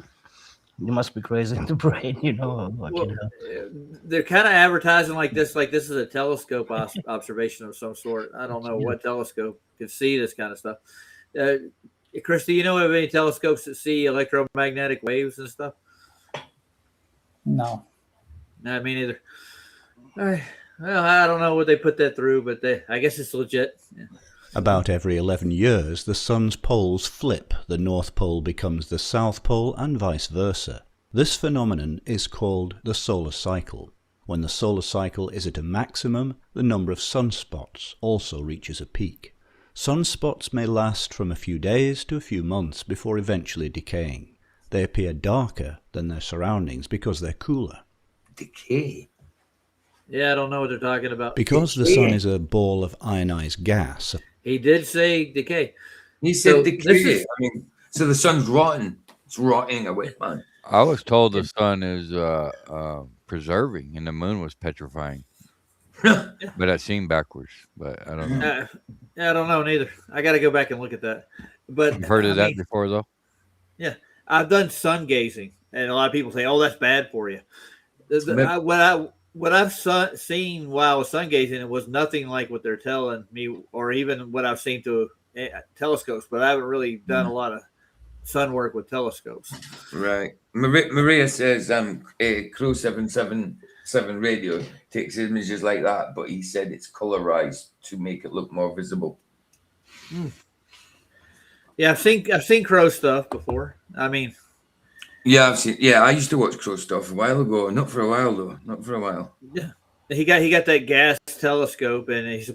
you must be crazy in the brain, you know. Well, they're kind of advertising like this is a telescope observation of some sort. I don't know what telescope can see this kind of stuff. Chris, do you know of any telescopes that see electromagnetic waves and stuff? No. No, me neither. Well, I don't know what they put that through, but I guess it's legit. Yeah. About every 11 years, the sun's poles flip. The North Pole becomes the South Pole and vice versa. This phenomenon is called the solar cycle. When the solar cycle is at a maximum, the number of sunspots also reaches a peak. Sunspots may last from a few days to a few months before eventually decaying. They appear darker than their surroundings because they're cooler. Decay? Yeah, I don't know what they're talking about. Because the sun is a ball of ionized gas. He did say decay. He said decay. I mean, so the sun's rotten. It's rotting away, man. I was told the sun is preserving and the moon was petrifying. But that seemed backwards. But I don't know. I don't know neither. I got to go back and look at that. But you've heard of that before, though? Yeah, I've done sun gazing, and a lot of people say, "Oh, that's bad for you." What I've seen while I was sun gazing, it was nothing like what they're telling me, or even what I've seen through telescopes. But I haven't really done a lot of sun work with telescopes. Right. Maria says, Crow 777 radio takes images like that, but he said it's colorized to make it look more visible. Yeah, I've seen Crow stuff before. I mean. Yeah, I've seen. Yeah, I used to watch Crow stuff a while ago. Not for a while though. Not for a while. Yeah, he got that gas telescope, and he's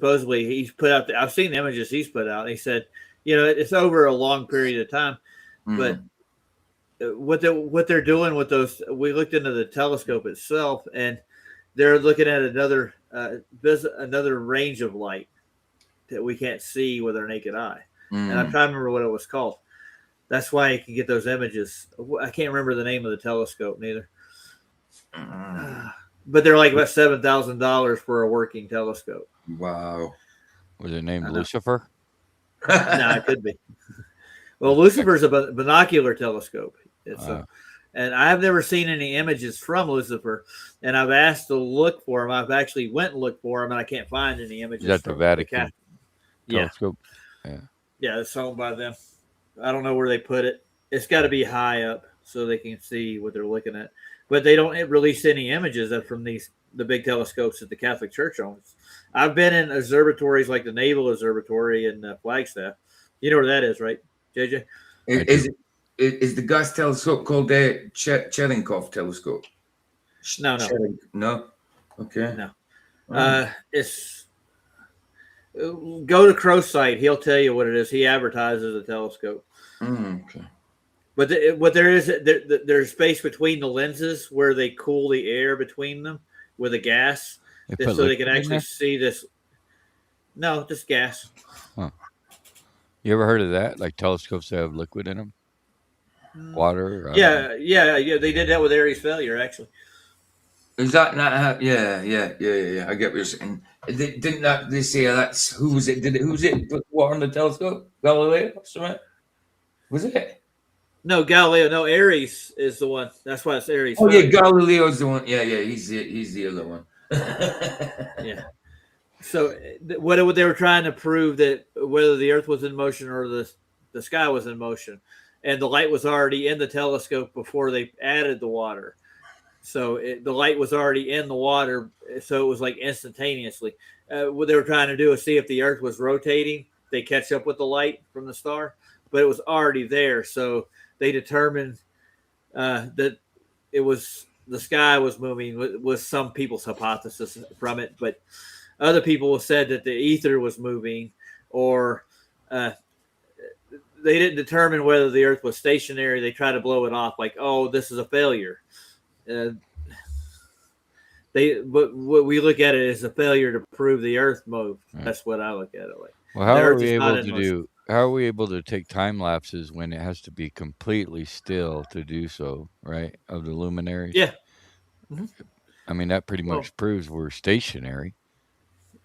put out. I've seen the images he's put out. And he said, it's over a long period of time, but what they're doing with those, we looked into the telescope itself, and they're looking at another range of light that we can't see with our naked eye, and I'm trying to remember what it was called. That's why you can get those images. I can't remember the name of the telescope neither. But they're like about $7,000 for a working telescope. Wow. Was it named Lucifer? No, it could be. Well, Lucifer's a binocular telescope. And I've never seen any images from Lucifer. And I've asked to look for them. I've actually went and looked for them, and I can't find any images. Is that the Vatican telescope? Yeah, it's owned by them. I don't know where they put it. It's got to be high up so they can see what they're looking at. But they don't release any images from the big telescopes that the Catholic Church owns. I've been in observatories like the Naval Observatory in Flagstaff. You know where that is, right, JJ? Is the gas telescope called the Cherenkov telescope? No. No? Okay. No. It's... Go to Crow's site. He'll tell you what it is. He advertises a telescope. Okay. But there's space between the lenses where they cool the air between them with a gas, so they can actually see this. No, just gas. Huh. You ever heard of that? Like telescopes that have liquid in them? Water? Yeah. They did that with Aries failure, actually. Is that not? Yeah. I get what you're saying. Didn't that they say that's who was it? Who's it put water on the telescope? Galileo, right? Was it? No, Galileo. No, Aries is the one. That's why it's Aries. Oh yeah, Galileo's the one. Yeah. He's the other one. Yeah. So what they were trying to prove that whether the Earth was in motion or the sky was in motion, and the light was already in the telescope before they added the water. So the light was already in the water, so it was like instantaneously. What they were trying to do is see if the Earth was rotating, they catch up with the light from the star. but it was already there. So they determined that it was the sky was moving, was some people's hypothesis from it, but other people said that the ether was moving, or they didn't determine whether the Earth was stationary. They tried to blow it off like, oh, this is a failure. But what we look at it as a failure to prove the Earth moved. Right. That's what I look at it like. Well, how The are Earth we is not able in to motion. do? How are we able to take time lapses when it has to be completely still to do so? Right, of the luminaries. Yeah. Mhm. I mean, that pretty Well, much proves we're stationary.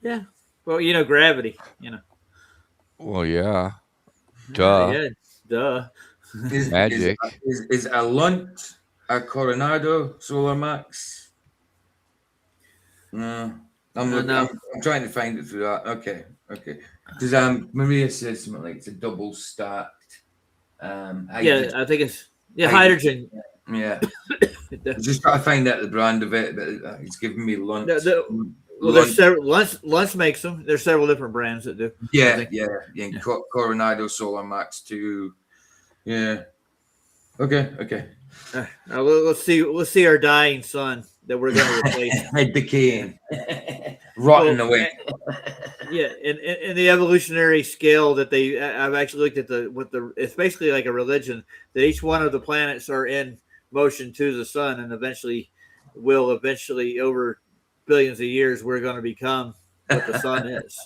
yeah. Well, gravity. Well, yeah, duh, Yeah. Duh. magic. Is a lunch a Coronado Solar Max? No, I'm No. I'm trying to find it through that. Okay. Because Maria says something like it's a double stacked. Yeah, I think it's hydrogen. Yeah. I just trying to find out the brand of it, but it's giving me lunch. Well, there's several. Lunch makes them. There's several different brands that do. Yeah. Coronado Solar Max 2. Yeah. Okay. Let's see our dying sun that we're going to replace. Decaying, rotting away. Yeah, in the evolutionary scale that I've actually looked at it's basically like a religion that each one of the planets are in motion to the sun, and eventually over billions of years we're going to become what the sun is.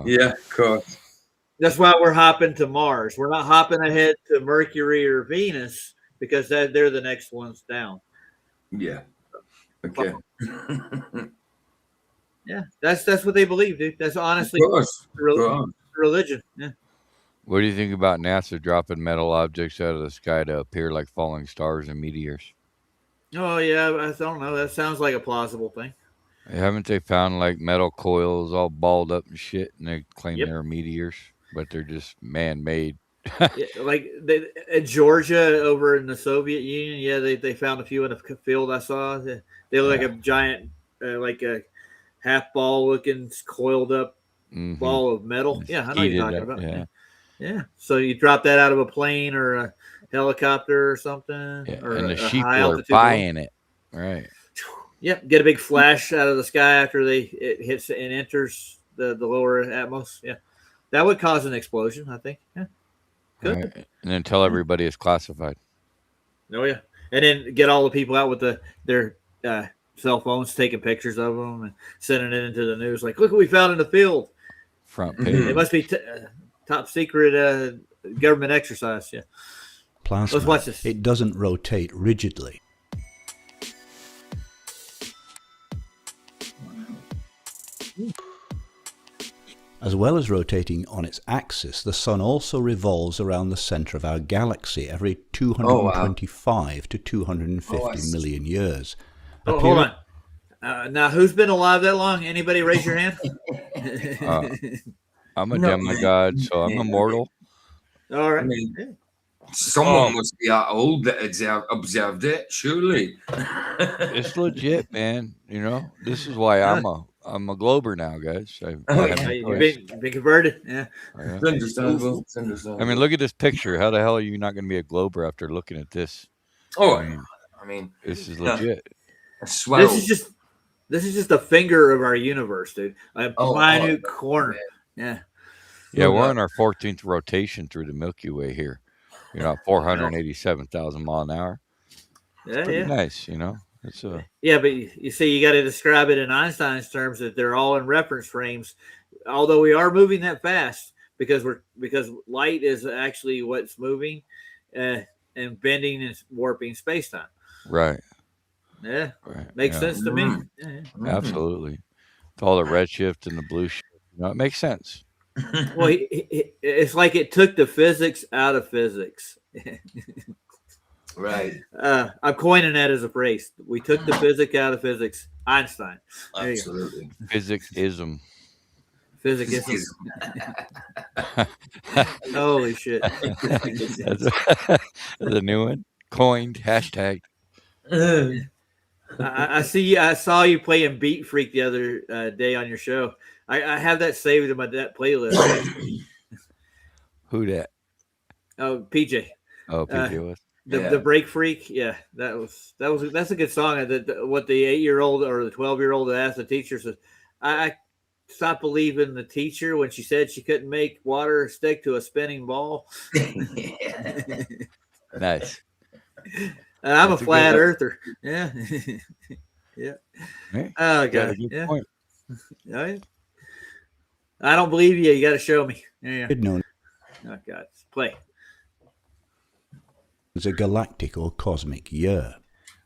Yeah, of course. That's why we're hopping to Mars. We're not hopping ahead to Mercury or Venus because they're the next ones down. Yeah. Okay. Yeah, that's what they believe, dude. That's honestly religion. Yeah. What do you think about NASA dropping metal objects out of the sky to appear like falling stars and meteors? Oh yeah, I don't know. That sounds like a plausible thing. Haven't they found like metal coils all balled up and shit, and they claim Yep. they're meteors, but they're just man-made? Yeah, like in Georgia over in the Soviet Union, yeah, they found a few in a field I saw. They look like a giant, like a half ball looking coiled up ball of metal. Yeah, I know what you're talking about. Yeah. So you drop that out of a plane or a helicopter or something, or and the a sheep high are altitude buying it, right? Yep, get a big flash out of the sky after it hits and enters the lower atmos. Yeah, that would cause an explosion, I think. Yeah. Good. Right. And then tell everybody it's classified. Oh yeah, and then get all the people out with their cell phones taking pictures of them and sending it into the news. Like, look what we found in the field. Front page. It must be top secret government exercise. Yeah. Plasma. Let's watch this. It doesn't rotate rigidly. As well as rotating on its axis, the Sun also revolves around the centre of our galaxy every 225 to 250 million years. Hold on. Now, who's been alive that long? Anybody raise your hand? I'm a demigod, so I'm immortal. All right. I mean, someone must be that old that observed it, surely. It's legit, man. This is why I'm a glober now, guys. You've been converted. Yeah. It's understandable. I mean, look at this picture. How the hell are you not going to be a glober after looking at this? I mean, this is legit. This is just a finger of our universe, dude. A minute corner. Yeah. Yeah, we're on our 14th rotation through the Milky Way here. 487,000 miles an hour. Yeah, pretty nice, It's yeah, but you see, you got to describe it in Einstein's terms that they're all in reference frames. Although we are moving that fast because light is actually what's moving and bending and warping space-time. Right. Yeah. Right. Makes sense to me. Yeah. Absolutely. With all the redshift and the blue shift, it makes sense. Well, it's like it took the physics out of physics. Right. I'm coining that as a phrase. We took the physics out of physics. Einstein. Absolutely. Physicsism. Physicsism. Holy shit. That's a new one. Coined. Hashtag. I saw you playing Beat Freak the other day on your show. I have that saved in my playlist. Who that? Oh, PJ. Oh, PJ was. The Break Freak. Yeah, that's a good song. What the 8-year-old or the 12-year-old asked the teacher says, I stopped believing the teacher when she said she couldn't make water stick to a spinning ball. Nice. I'm a flat earther. Yeah. Yeah. Hey, Oh got a God. good Yeah. point. Yeah. I don't believe you. You got to show me. Yeah. known Oh God. Play. as a galactic or cosmic year.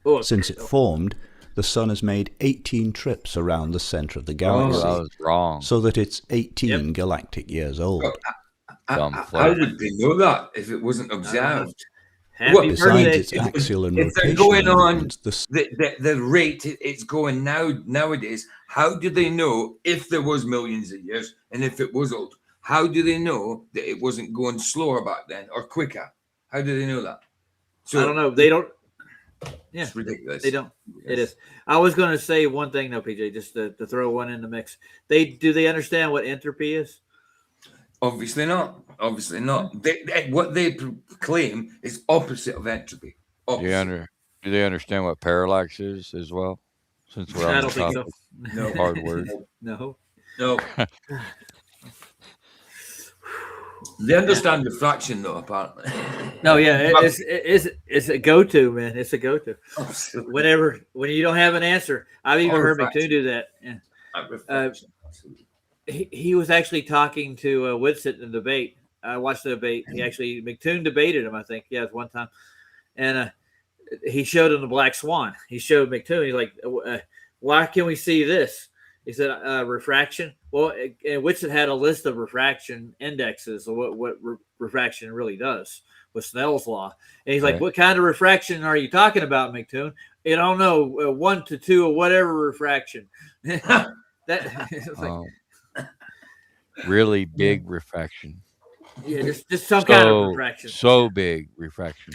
Oh, Since it formed, the sun has made 18 trips around the center of the galaxy, I was wrong. so that it's 18 galactic years old. Dumb How flirt. would they know that if it wasn't observed? Happy Besides birthday. its axial and If they're rotational going on movements, the rate it's going nowadays, how do they know if there was millions of years and if it was old? How do they know that it wasn't going slower back then or quicker? How do they know that? So I don't know. They don't. Yeah, it's ridiculous. they don't. It is. I was going to say one thing, though, PJ, just to throw one in the mix. Do they understand what entropy is? Obviously not. Obviously not. What they claim is opposite of entropy. Opposite. Do they understand what parallax is as well? Since we're on I the don't think topic. so. No. Hard word. No. No. They understand refraction, though, apparently. No, yeah, it's a go-to, man. It's a go-to. When you don't have an answer, I've even heard McToon do that. Yeah. He was actually talking to Whitsitt in the debate. I watched the debate. McToon debated him, I think. Yeah, one time, and he showed him the black swan. He showed McToon. He's like, "Why can we see this?" He said, "Refraction." Well, and Whitsitt had a list of refraction indexes of what refraction really does with Snell's law. And he's like, "What kind of refraction are you talking about, McToon?" I don't know, 1 to 2 or whatever refraction. Really big refraction. Yeah, just some kind of refraction. So big refraction.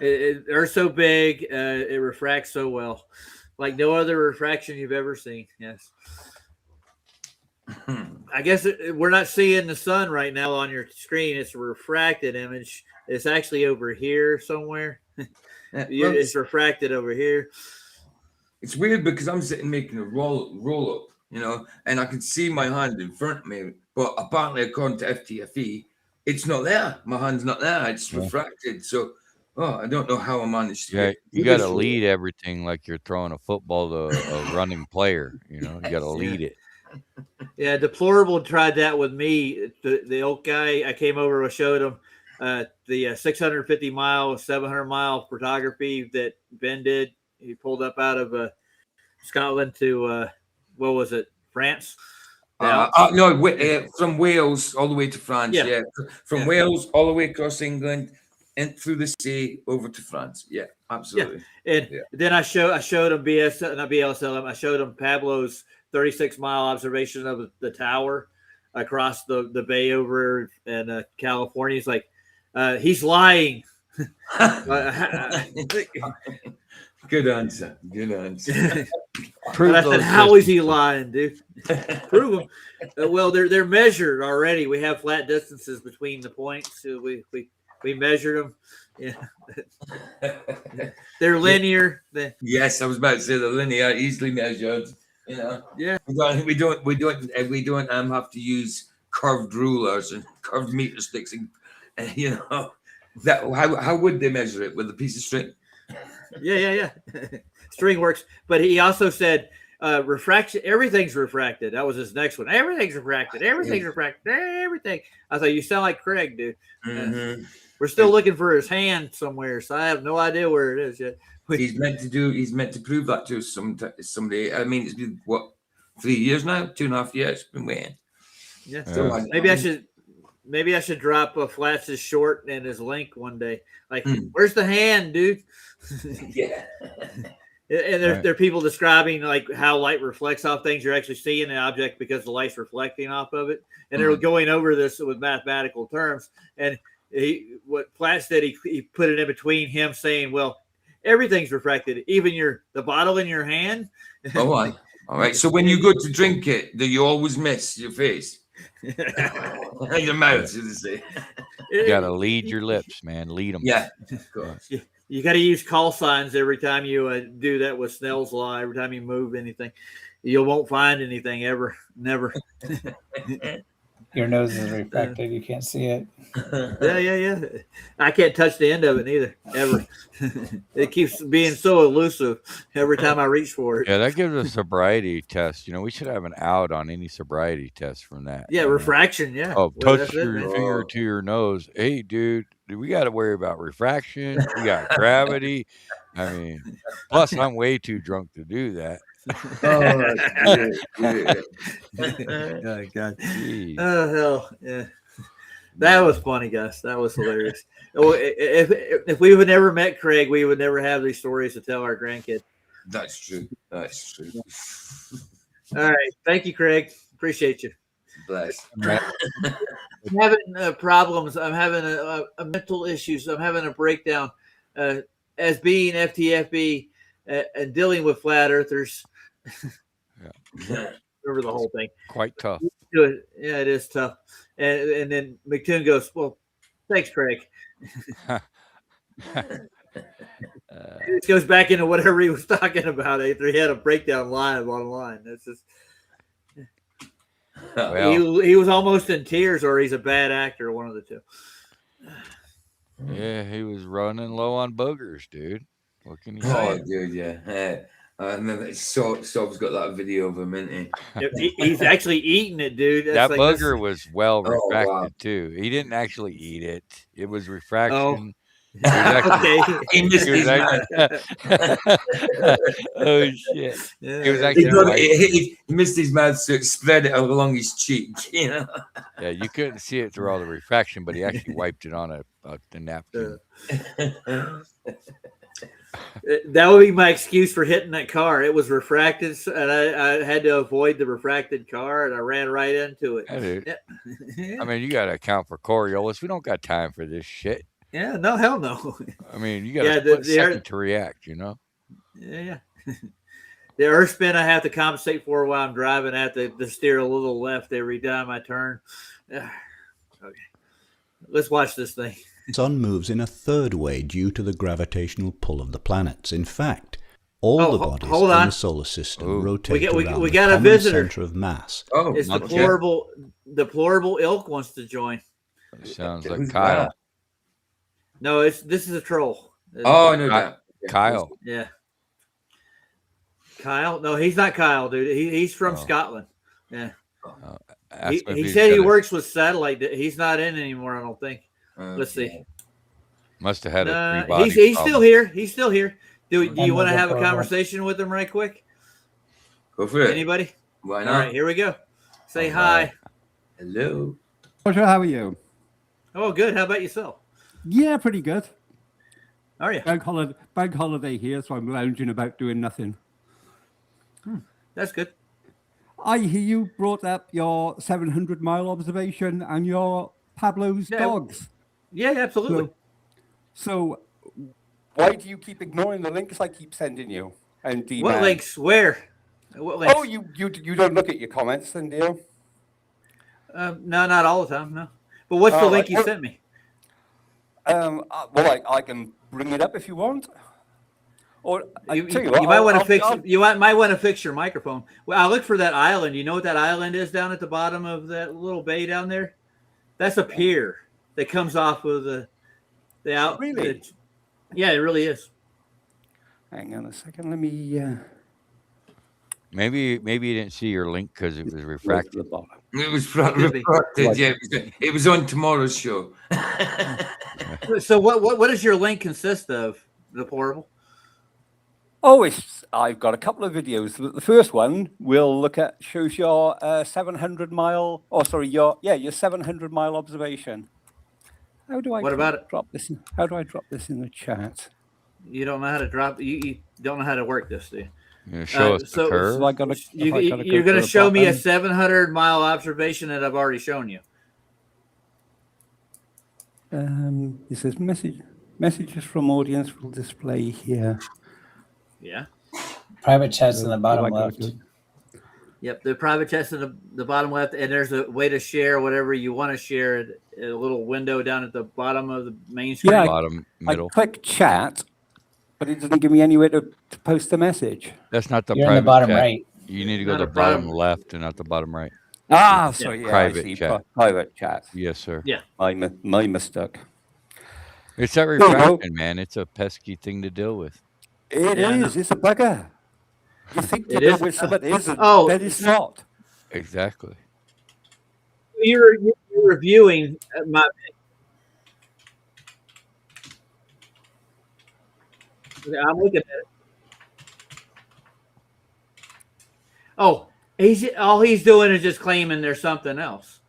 They're so big, it refracts so well, like no other refraction you've ever seen. Yes. I guess we're not seeing the sun right now on your screen. It's a refracted image. It's actually over here somewhere. It's refracted over here. It's weird because I'm sitting making a roll up, and I can see my hand in front of me. But apparently, according to FTFE, it's not there. My hand's not there. It's refracted. So, I don't know how I managed to. You got to lead everything like you're throwing a football to a running player. You got to lead it. Yeah, Deplorable tried that with me. The old guy, I came over and showed him the 650 mile, 700 mile photography that Ben did. He pulled up out of Scotland to, what was it, France? From Wales all the way to France. Yeah, from Wales all the way across England and through the sea over to France. Yeah, absolutely. Yeah. And then I showed him BLSLM. I showed him Pablo's 36-mile observation of the tower across the bay over in California. He's like, he's lying. Good answer. I said, how is he lying, dude? Prove them. Well, they're measured already. We have flat distances between the points. So we measured them. Yeah, they're linear. Yes, I was about to say they're linear, easily measured. Yeah. We don't have to use curved rulers and curved meter sticks, and that how would they measure it with a piece of string? Yeah. String works, but he also said refraction. Everything's refracted. That was his next one. Everything's refracted. Everything's refracted. Everything. I thought, you sound like Craig, dude. Mm-hmm. We're still looking for his hand somewhere, so I have no idea where it is yet. He's meant to prove that to somebody. I mean, it's been 3 years now, 2.5 years. Been waiting. Yeah. Maybe I should drop Flats's short and his link one day. Like, where's the hand, dude? Yeah. And there are people describing like how light reflects off things. You're actually seeing the object because the light's reflecting off of it. And they're going over this with mathematical terms. And what Flats did, he put it in between him saying, well, everything's refracted, even the bottle in your hand. All right. So when you go to drink it, do you always miss your face? Your mouth, should I say? You got to lead your lips, man. Lead them. Yeah, of course. You got to use call signs every time you do that with Snell's law. Every time you move anything, you won't find anything ever. Never. Your nose is refracted. You can't see it. Yeah. I can't touch the end of it either, ever. It keeps being so elusive every time I reach for it. Yeah, that gives a sobriety test. We should have an out on any sobriety test from that. Yeah, refraction. Yeah. Oh, Well, touch your finger to your nose. Hey, dude, we got to worry about refraction. We got gravity. I mean, plus I'm way too drunk to do that. Oh, God. Jeez. Oh, hell. Yeah. That was funny, Gus. That was hilarious. If we would never met Craig, we would never have these stories to tell our grandkids. That's true. That's true. All right. Thank you, Craig. Appreciate you. Bless. I'm having problems. I'm having a mental issues. I'm having a breakdown. As being FTFB and dealing with flat earthers. Over the whole thing. Quite tough. Yeah, it is tough. And then McToon goes, well, thanks, Craig. It goes back into whatever he was talking about after he had a breakdown live online. That's just he was almost in tears, or he's a bad actor, one of the two. Yeah, he was running low on boogers, dude. What can you say? Oh, dude, yeah. And then Sob's got that video of him, isn't he? He's actually eating it, dude. That booger was well refracted too. He didn't actually eat it. It was refraction. Okay. He missed his mouth. Oh shit! Yeah. He was actually he missed his mouth, so it spread it along his cheek. Yeah, you couldn't see it through all the refraction, but he actually wiped it on a napkin. That would be my excuse for hitting that car. It was refracted, and I had to avoid the refracted car, and I ran right into it. Yeah, dude. Yeah. I mean, you got to account for Coriolis. We don't got time for this shit. Yeah, no, hell no. I mean, you got a split second to react, Yeah. The earth spin I have to compensate for while I'm driving. I have to steer a little left every time I turn. Okay. Let's watch this thing. The sun moves in a third way due to the gravitational pull of the planets. In fact, all the bodies in the solar system rotate around the common center of mass. Oh, it's deplorable ilk wants to join. Sounds like Kyle. No, this is a troll. Oh, no, Kyle. Yeah. Kyle? No, he's not Kyle, dude. He's from Scotland. Yeah. He said he works with satellite. He's not in anymore, I don't think. Let's see. Must have had a three-body he's still here. He's still here. Do you want to have a conversation with him right quick? Go for it. Anybody? Why not? All right, here we go. Say hi. Hello. Roger, how are you? Oh, good. How about yourself? Yeah, pretty good. Are you? Bank holiday here, so I'm lounging about doing nothing. That's good. I hear you brought up your 700-mile observation and your Pablo's dogs. Yeah, absolutely. So why do you keep ignoring the links I keep sending you? And what links? Where? What links? Oh, you don't look at your comments, then, do you? No, not all the time. No. But what's the link you sent me? Well, I can bring it up if you want. Or you might want to fix. You might want to fix your microphone. Well, I looked for that island. You know what that island is down at the bottom of that little bay down there? That's a pier that comes off of the out. Really? Yeah, it really is. Hang on a second. Let me. Maybe you didn't see your link because it was refracted. It was refracted. Yeah, it was on tomorrow's show. So what does your link consist of? Deplorable. Oh, I've got a couple of videos. The first one shows your 700-mile. Oh, sorry, your 700-mile observation. How do I drop this? How do I drop this in the chat? You don't know how to drop. You don't know how to work this, do you? You show us the curve. So you're going to show me a 700-mile observation that I've already shown you. It says messages from audience will display here. Yeah. Private chat's in the bottom left. Yep, the private chat's in the bottom left, and there's a way to share whatever you want to share. A little window down at the bottom of the main screen. Yeah, Bottom middle. I click chat, but it doesn't give me anywhere to post a message. That's not the You're in the private bottom chat. right. You need to go Not to a the bottom bottom- left and not the bottom right. Ah, so yeah, Private I see. chat. Private chat. Yes, sir. Yeah. My mistake. It's that you go. refraction, man. It's a pesky thing to deal with. It Yeah, I is. It's a bugger. You think you It know is. where something is, and Oh. then it's not. Exactly. You're reviewing my. I'm looking at it. Oh, all he's doing is just claiming there's something else.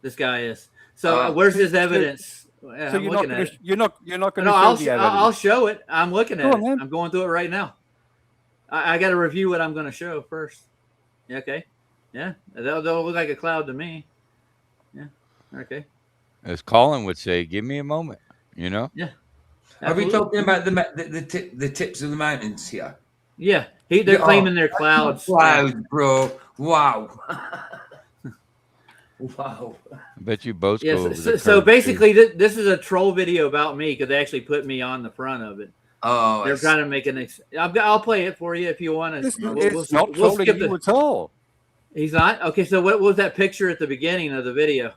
This guy is. So where's his evidence? Yeah, So I'm you're not looking gonna, at it. you're not going No, to show I'll the evidence. I'll show it. I'm looking at Go on, it. man. I'm going through it right now. I got to review what I'm going to show first. Yeah, okay. Yeah, they'll look like a cloud to me. Yeah. Okay. As Colin would say, give me a moment, you know? Yeah. Are we Absolutely. talking about the tips of the mountains here? Yeah. They're claiming they're clouds. Clouds, bro. Wow. Wow. I bet you both go Yes. over So, the so curve, basically, this is a troll video about me because they actually put me on the front of it. Oh, They're trying to make an. I'll play it for you if you want to. It's not trolling you at all. He's not. Okay. So what was that picture at the beginning of the video?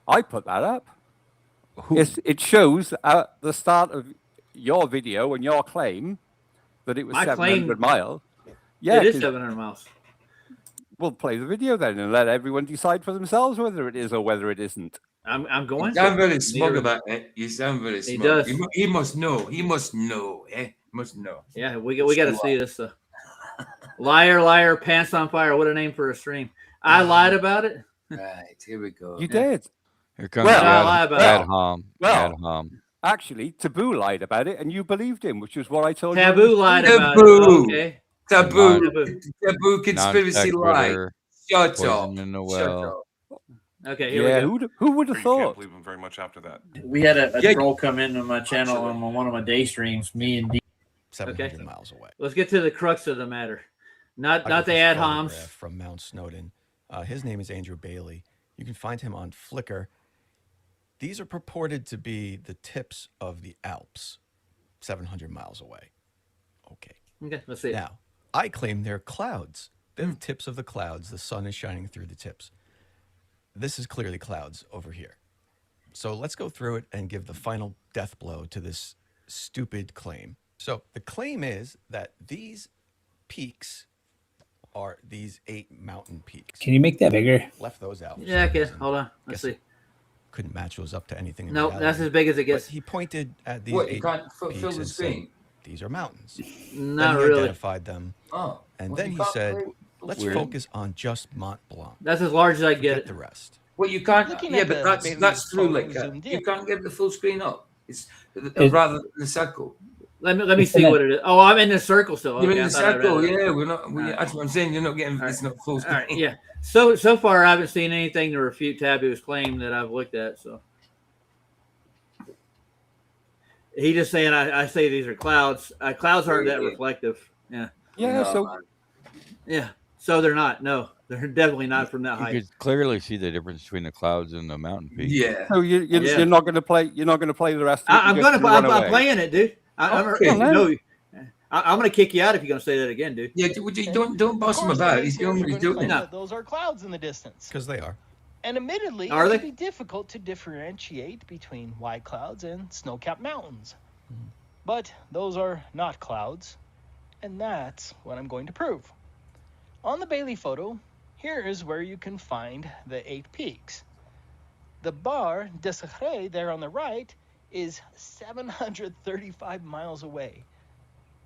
I put that up. It shows at the start of your video and your claim that it was My 700 claim- miles. Yeah, it is 'cause 700 miles. we'll play the video then and let everyone decide for themselves whether it is or whether it isn't. I'm going. You sound to. very smug about it. You sound very smug. does. He must know. He must know. Eh? Must know. Yeah, we got to see this. Liar, liar, pants on fire. What a name for a stream. I lied about it. Right. Here we go. You did. Here comes Well, I lie about Ad it. Hom. Well, Ad Hom. Actually, Taboo lied about it and you believed him, which is what I told Taboo you. lied about Taboo. it. Okay. Taboo. Taboo conspiracy lie. Non-sequitur, Shut up. poison in the Shut well. up. Okay, here Yeah, we go. who would have You can't thought? believe him very much after that. We had a Yeah. troll come into my channel on one of my day streams. Me and D 700 miles away. Let's get to the crux of the matter. I got Not the this ad photograph homs. from Mount Snowdon. His name is Andrew Bailey. You can find him on Flickr. These are purported to be the tips of the Alps, 700 miles away. Okay. Okay, let's see. Now, I claim they're clouds. They're the tips of the clouds. The sun is shining through the tips. This is clearly clouds over here. So let's go through it and give the final death blow to this stupid claim. So the claim is that these peaks are these 8 mountain peaks. Can you make that bigger? Left those out. for Yeah, some okay. reason. Hold on. Let's Guess see. Couldn't match those up to anything. In No, reality. that's as big as it But gets. he pointed at these What? 8 You can't fill peaks the and said, screen? these are mountains. Not then he really. identified them. Oh. And Well, then you he can't said, play- let's Weird. focus on just Mont Blanc. That's as large as I get Forget it. the rest. Well, you can't. Looking Yeah, at but the that's Bailey's through photo like zoomed you in. can't get the full screen up. It's It- rather than the circle. Let me It's see in what it is. Oh, I'm in the circle still. You're Okay, in I the thought I read circle. it. Yeah, we're not. Alright. That's what I'm saying. You're not getting. It's not full All screen. right, yeah. So far, I haven't seen anything to refute Taboo's claim that I've looked at. So he just saying I say these are clouds. Clouds aren't that reflective. Yeah, Yeah, No, so man. yeah. So they're not. No, they're definitely not from that You height. could clearly see the difference between the clouds and the mountain peak. Yeah. so Yeah. you're not going to play. You're not going to play the rest. Of it. I'm You're gonna. just run I'm away. playing it, dude. I'm Okay. gonna kick you out if you're gonna say that again, dude. Yeah. Don't boss him Of course, about. the He's doing what he's detours are gonna doing. claim No. that those are clouds in the distance. Because they are. And admittedly, Are it they? can be difficult to differentiate between white clouds and snow-capped mountains. But those are not clouds, and that's what I'm going to prove. On the Bailey photo, here is where you can find the 8 peaks. The Bar de Secret there on the right is 735 miles away.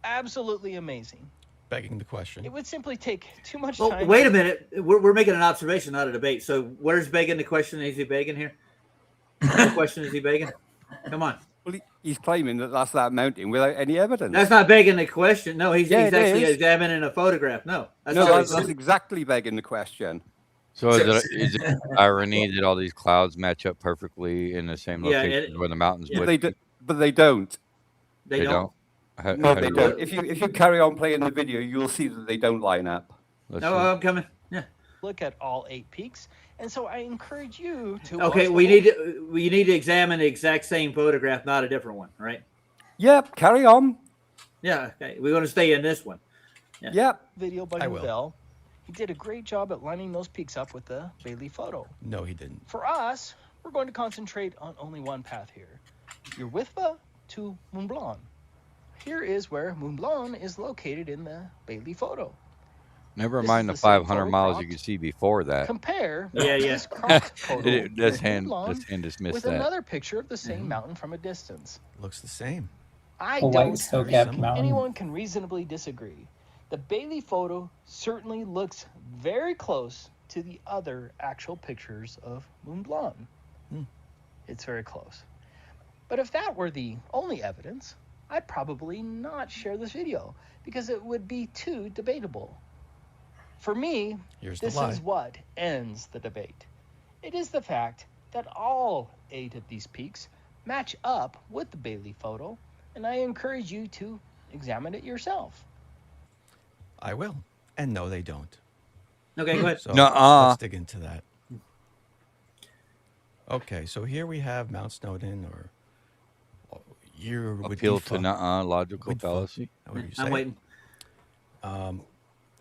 Absolutely amazing. Begging the question. It would simply take too much Well, time. wait a minute. We're making an observation, not a debate. So where's begging the question? Is he begging here? What question is he begging? Come on. Well, he's claiming that that's that mountain without any evidence. That's not begging the question. No, he's Yeah, it actually is. examining a photograph. No, that's no, not that's, that's exactly begging the question. So is it irony that all these clouds match up perfectly in the same Yeah, location where the mountains yeah. would? But they don't. They don't. No, they don't. If you carry on playing the video, you'll see that they don't line up. No, I'm coming. Yeah. Look at all 8 peaks, and so I encourage you to. Okay, we need to examine the exact same photograph, not a different one, right? Yep, carry on. Yeah, okay. We're going to stay in this one. Yeah. Yep. Video by Bell. He did a great job at lining those peaks up with the Bailey photo. No, he didn't. For us, we're going to concentrate on only one path here. Your Withba to Mont Blanc. Here is where Mont Blanc is located in the Bailey photo. Never mind the 500 miles you can see before that. Compare this cropped photo Let's with dismiss that. another picture of the same mountain from a distance. Looks the same. I don't think anyone can reasonably disagree. The Bailey photo certainly looks very close to the other actual pictures of Mont Blanc. It's very close. But if that were the only evidence, I'd probably not share this video because it would be too debatable. For me, this is what ends the debate. It is the fact that all 8 of these peaks match up with the Bailey photo, and I encourage you to examine it yourself. I will. And no, they don't. Okay, go ahead. So let's dig into that. Okay, so here we have Mount Snowdon, or appeal to logical fallacy. I'm waiting.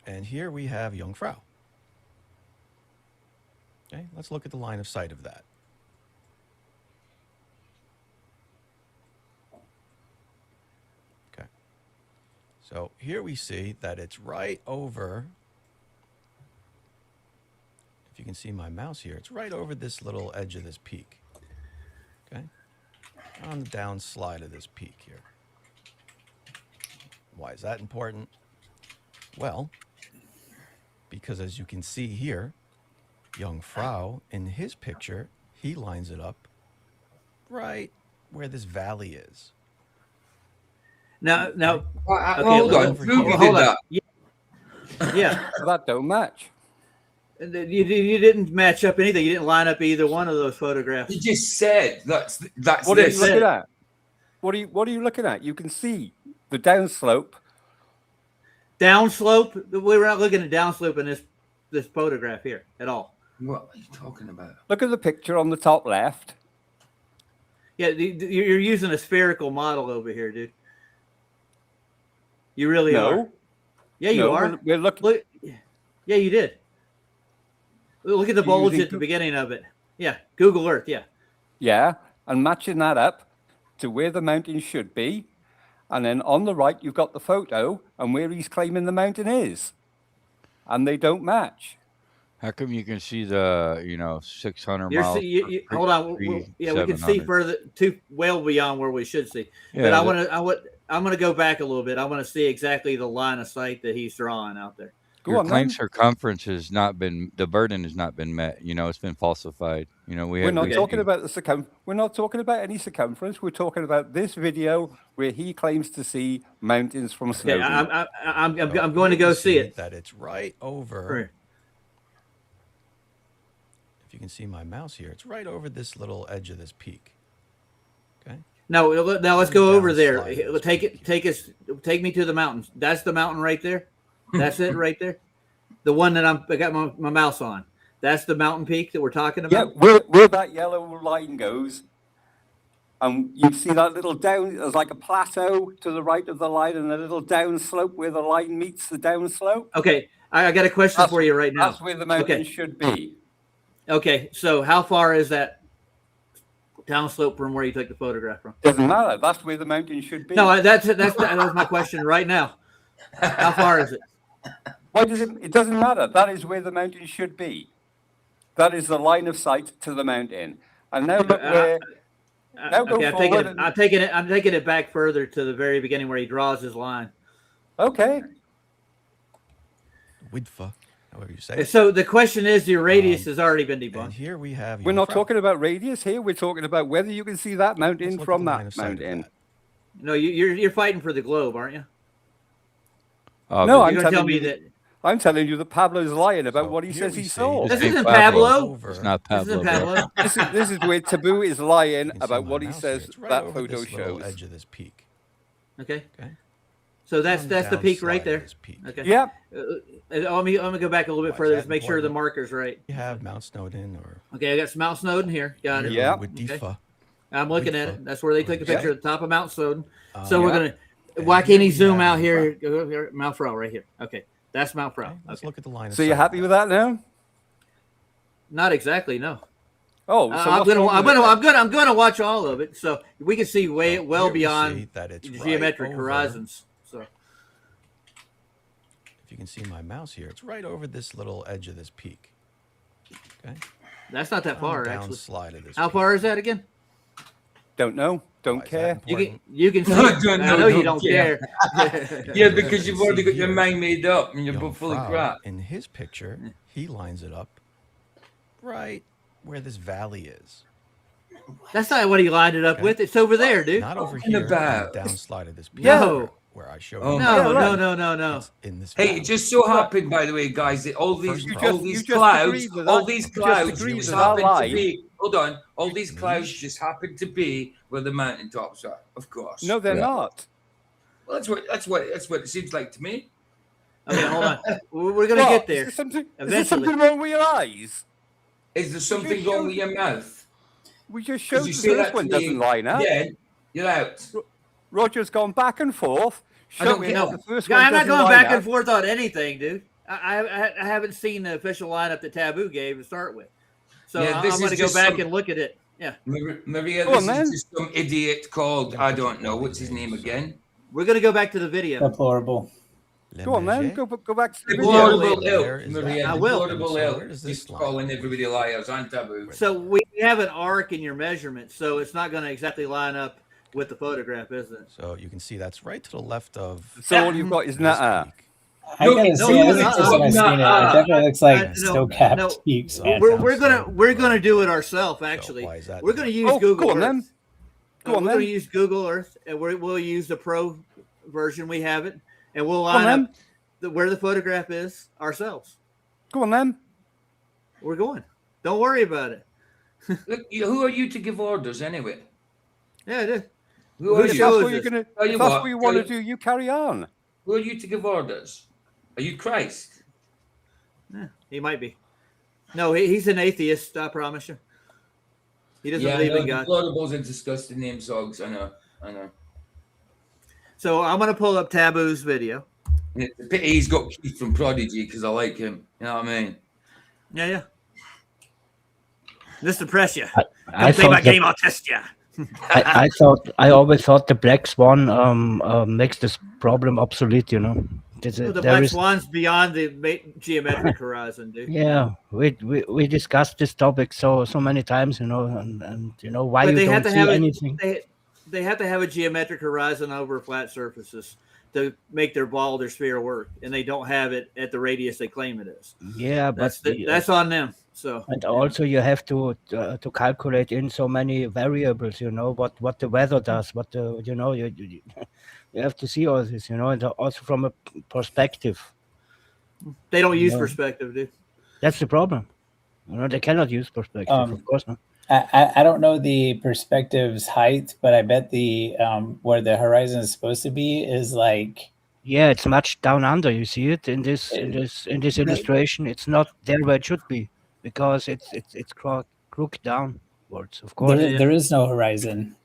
And here we have Jungfrau. Okay, let's look at the line of sight of that. Okay. So here we see that it's right over, if you can see my mouse here, it's right over this little edge of this peak. Okay. On the down slide of this peak here. Why is that important? Well, because as you can see here, Jungfrau, in his picture, he lines it up right where this valley is. Now, okay, hold on. Who did that? Yeah. That don't match. You didn't match up anything. You didn't line up either one of those photographs. You just said that's what are you looking at? What are you looking at? You can see the downslope. Downslope? We're not looking at downslope in this photograph here at all. What are you talking about? Look at the picture on the top left. Yeah, you're using a spherical model over here, dude. You really are. Yeah, you are. We're looking. Look, yeah, you did. Look at the bulge at the beginning of it. Yeah, Google Earth, yeah. Yeah, and matching that up to where the mountain should be. And then on the right, you've got the photo and where he's claiming the mountain is. And they don't match. How come you can see the, 600 miles? Hold on. Yeah, we can see further, well beyond where we should see. Yeah, but I'm going to go back a little bit. I want to see exactly the line of sight that he's drawing out there. Your claim circumference has not been, the burden has not been met. It's been falsified. We're not talking about the circumference. We're not talking about any circumference. We're talking about this video where he claims to see mountains from Snowdon. I'm going to go see it. That it's right over. If you can see my mouse here, it's right over this little edge of this peak. Okay. Now let's go over there. Take me to the mountains. That's the mountain right there. That's it right there. The one that I got my mouse on. That's the mountain peak that we're talking about. Yeah, where that yellow line goes, you see that little down. There's like a plateau to the right of the line, and a little down slope where the line meets the down slope. Okay, I got a question for you right now. That's where the mountain should be. Okay, so how far is that downslope from where you took the photograph from? Doesn't matter. That's where the mountain should be. No, that's my question right now. How far is it? Why does it? It doesn't matter. That is where the mountain should be. That is the line of sight to the mountain. And now look where. Now go forward. I'm taking it back further to the very beginning where he draws his line. Okay. Widfa, however you say it. So the question is, your radius has already been debunked. And here we have. We're not talking about radius here. We're talking about whether you can see that mountain from that mountain. No, you're fighting for the globe, aren't you? No, I'm telling you that Pablo's lying about what he says he saw. This isn't Pablo. It's not Pablo. This is where Taboo is lying about what he says right that over photo this little shows. edge of this peak. Okay. So that's the peak right downslide of there. this peak. Okay. Yep. Let me go back a little bit Why is further. that Just make sure the important? marker's right. You have Mount Snowdon or Okay, I got some Mount Snowdon here. Got it. Yeah. Wadifa. I'm looking at it. That's where they took a picture at the top of Mount Snowdon. So we're gonna. And Why here can't he we zoom have out here? Go here? Mount Frow right here. Okay, that's Mount Frow. Okay, let's look at the line of So you're sight. happy with that now? Not exactly. No. Oh, so I'm gonna watch all of it, so we can see well Here we beyond see that it's right geometric over- horizons. So If you can see my mouse here, it's right over this little edge of this peak. Okay. that's not that On far, the actually. downslide of this How peak. far is that again? Don't know. Don't Why is that care. important? You can see. No, I don't know know, you don't don't care. Yeah, because you've See already got your here, mind made up and you're Young full of Frau, crap. in his picture, he lines it up right where this valley is. That's not what he lined it up Okay. with. It's over there, dude. Not over Talking here about- on the downslide of this peak. No. Where I showed Oh you. my No, Yeah, no. It's in this Hey, valley. it just so happened, by the way, guys, that all these You clouds, agreed with all that. these You just clouds agreed just with our happen to line. be. Hold on, all these clouds just happen to be where the mountaintops are, of course. No, they're not. Well, that's what it seems like to me. Okay, hold on. We're gonna What? get there. Is there Eventually. something wrong with your eyes? Is there something wrong with your mouth? We just 'Cause showed you the say that first to one me, doesn't line up. Yeah, you're out. Roger's gone back and forth. I don't showing care. that the first Yeah, one I'm not doesn't going line back up. and forth on anything, dude. I haven't seen the official lineup that Taboo gave to start with, so Yeah, I'm this going to is go just back some- and look at it. Yeah, Maria, Go this on, then. is just some idiot called, I don't know, what's his name again? we're going to go back to the video. Deplorable. Go on, then. Go back to the video. Deplorable Where ilk, is Maria, that? I will. deplorable So ilk. where does this Just lie? calling everybody liars on Taboo. So we have an arc in your measurement, so it's not going to exactly line up with the photograph, is it? So you can see that's right to the left of So all you've got is this that. peak. I No, gotta no, say, no, I think no, just no, when I seen it, it definitely looks like no, snow-capped no. peaks. We're gonna do it ourselves. Actually, why is that we're not- going to use Oh, Google go on, Earth. then. Go on, we're going then. to use Google Earth, and we'll use the pro version. We have it, and we'll Go on, line up then. where the photograph is ourselves. Go on, then. We're going. Don't worry about it. Look, who are you to give orders anyway? Yeah, it is. Who Who are If shows you? that's what you're this? gonna, Tell you if that's what, what you tell want to you- do, you carry on. Who are you to give orders? Are you Christ? Yeah, he might be. No, he's an atheist. I promise you. He doesn't Yeah, I believe know. in God. Deplorables are disgusting name songs. I know. So I'm going to pull up Taboo's video. And it's a pity he's got Keith from Prodigy because I like him. You know what I mean? Yeah. Just to press you. I Play my thought game, I'll test you. I always thought the black swan makes this problem obsolete. You know, The there Black is- Swan's beyond the geometric horizon, dude. Yeah, we discussed this topic so many times, you know, and you know why But you they don't have to see have anything. They have to have a geometric horizon over flat surfaces to make their ball, their sphere work, and they don't have it at the radius they claim it is. Yeah, but That's on them. So and also you have to calculate in so many variables, you know, what the weather does, what the you know you have to see all this, you know, and also from a perspective. they don't use Yeah. perspective, dude. That's the problem. You know, they cannot use perspective, of course not. I don't know the perspective's height, but I bet the where the horizon is supposed to be is like Yeah, it's much down under. You see it in this illustration. It's not there where it should be because it's crooked downwards. Of course, there is no horizon.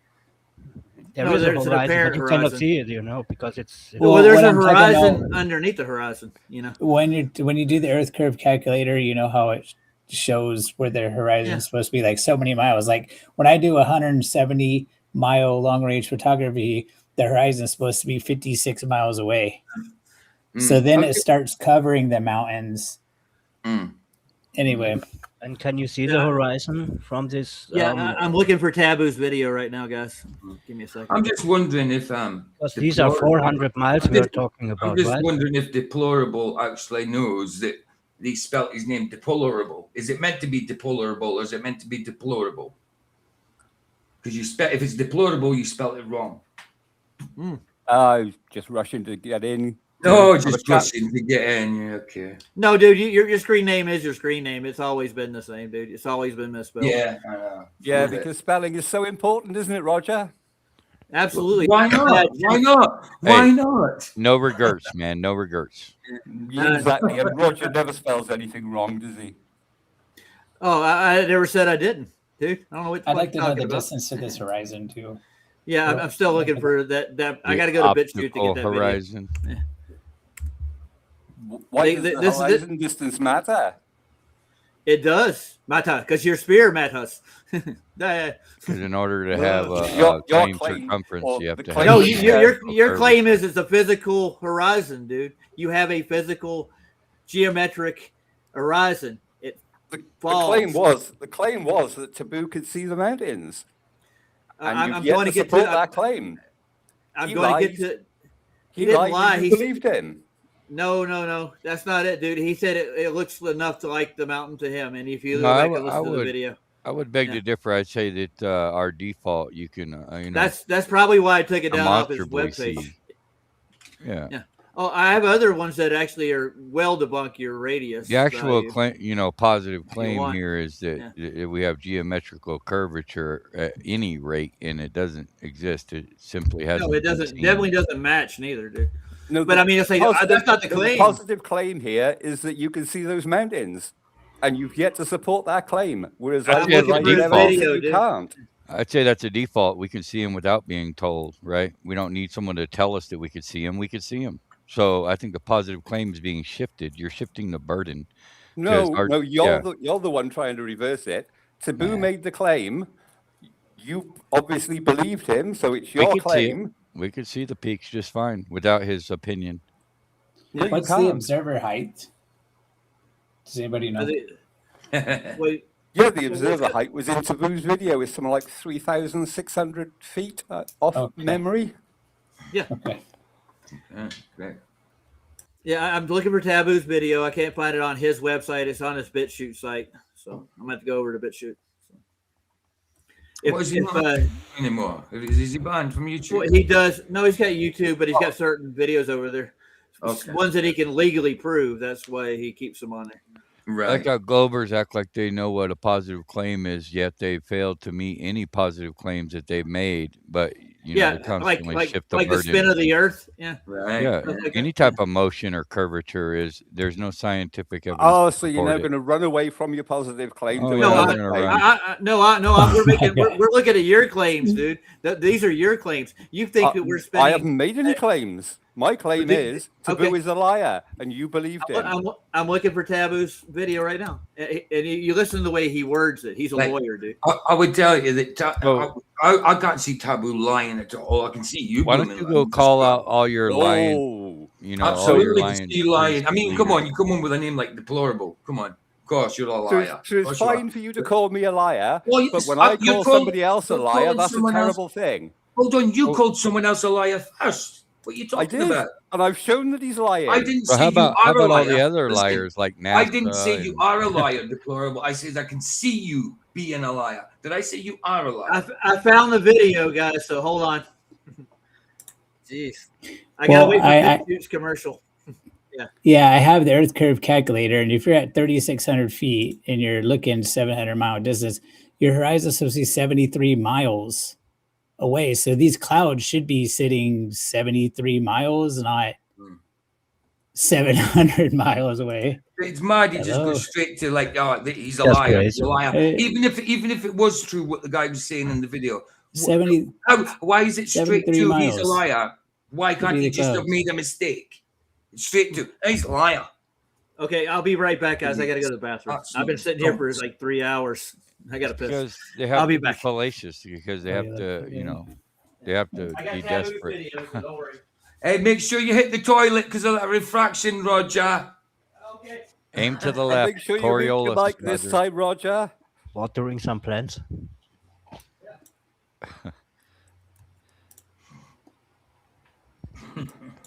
there No, is a there's an horizon, but apparent you cannot horizon. see it. You know, because it's Well, Well, there's what a I'm talking horizon about- underneath the horizon. You know. When you do the Earth curve calculator, you know how it shows where the horizon Yeah. is supposed to be like so many miles. Like when I do 170-mile long range photography, the horizon is supposed to be 56 miles away. So then it starts covering the mountains. Anyway, And can you see the horizon from this? Yeah, I'm looking for Taboo's video right now, guys. Give me a second. I'm just wondering if because these are 400 miles we are talking I'm about, just right? wondering if Deplorable actually knows that he spelt his name deplorable. Is it meant to be deplorable or is it meant to be deplorable? Because if it's deplorable, you spelt it wrong. I was just rushing to get in. No, Have a just chat. rushing to get in. Yeah, okay. No, dude, your screen name is your screen name. It's always been the same, dude. It's always been misspelled. Yeah, I know. Yeah, Love it. because spelling is so important, isn't it, Roger? Absolutely. Why not? Why not? Why Hey. not? No regrets, man. No regrets. Exactly. And Roger never spells anything wrong, does he? Oh, I never said I didn't, dude. I don't know what I'd like to you're know talking the about. distance to this horizon too. Yeah, I'm still looking for that. I got to go to BitChute to Optical get that horizon. video. Why does the horizon distance matter? It does matter because your spear matters. Because in order to have Your claim claim, circumference, or you have the to claim- have. No, a your claim is it's a physical horizon, dude. You have a physical geometric horizon. It The falls. claim was that Taboo could see the mountains. And I'm you've yet going to to get support to that claim. I'm He going to get lied. to. He didn't lied. lie. You He believed him. No. That's not it, dude. He said it looks enough to like the mountain to him. And if you No, go back and listen to the video, I would beg to differ. I'd say that our default, you can, that's probably why I took it down off his demonstrably webpage. see. Yeah. Yeah. Oh, I have other ones that actually are well debunk your radius. The actual value. claim, positive claim want. here is that we have geometrical curvature at any rate, and it doesn't exist. It simply hasn't. No, it doesn't. Definitely doesn't match neither, dude. No, but I mean, it's like that's not the claim. The positive claim here is that you can see those mountains, and you've yet to support that claim. Whereas I'm looking for his video, you dude. can't. I'd say that's a default. We can see him without being told, right? We don't need someone to tell us that we could see him. We could see him. So I think the positive claim is being shifted. You're shifting the burden. No, you're the one trying to reverse it. Taboo made the claim. You obviously believed him, so it's your claim. We could see the peaks just fine without his opinion. No, What's the observer height? Does anybody know? Wait. Yeah, the observer height was in Taboo's video. It's something like 3,600 feet off memory. Yeah. Okay. Great. Yeah, I'm looking for Taboo's video. I can't find it on his website. It's on his BitChute site. So I'm going to have to go over to BitChute. What is he not anymore? Is he banned from YouTube? Well, he does. No, he's got YouTube, but he's got certain videos over there. Okay. Ones that he can legally prove. That's why he keeps them on there. Right. Like how Globers act like they know what a positive claim is, yet they failed to meet any positive claims that they've made. But they constantly shift the burden. The spin of the Earth. Yeah. Right. Yeah. Any type of motion or curvature there's no scientific evidence. Oh, so you're now going to run away from your positive claim? Oh, to yeah, we're looking at your claims, dude. These are your claims. You think that we're spinning? I haven't made any claims. My claim is Taboo is a liar, and you believed him. I'm looking for Taboo's video right now, and you listen to the way he words it. He's a lawyer, dude. I would tell you that I can't see Taboo lying at all. I can see you. Why don't you go call out all your lying? Absolutely, all your see lying. I mean, come on, you come on with a name like Deplorable. Come on. Of course, you're a liar. So it's fine for you to call me a liar, well, but when I call somebody else a liar, that's a terrible thing. Hold on, you called someone else a liar first. What are you talking about? And I've shown that he's lying. I didn't say how about you are a liar. all the other liars like NASA? I didn't say you are a liar, Deplorable. I said I can see you being a liar. Did I say you are a liar? I found the video, guys, so hold on. Jeez. I gotta wait for BitChute's commercial. Yeah, I have the Earth curve calculator, and if you're at 3,600 feet and you're looking 700-mile distance, your horizon is supposed to be 73 miles away. So these clouds should be sitting 73 miles, not 700 miles away. It's mad. He just goes straight to he's a liar. He's a liar. Even if it was true what the guy was saying in the video. 70. Why is it straight to miles. He's a liar? Why can't he just have made a mistake? Straight to he's a liar. Okay, I'll be right back, guys. I gotta go to the bathroom. I've been sitting here for like 3 hours. I gotta piss. Because they have I'll be to back. be fallacious because they have to, they have to be desperate. Videos, so don't worry. Hey, make sure you hit the toilet because of that refraction, Roger. Okay. Aim to the left. Make sure you Coriolis, read your mic this time, Roger. Watering some plants.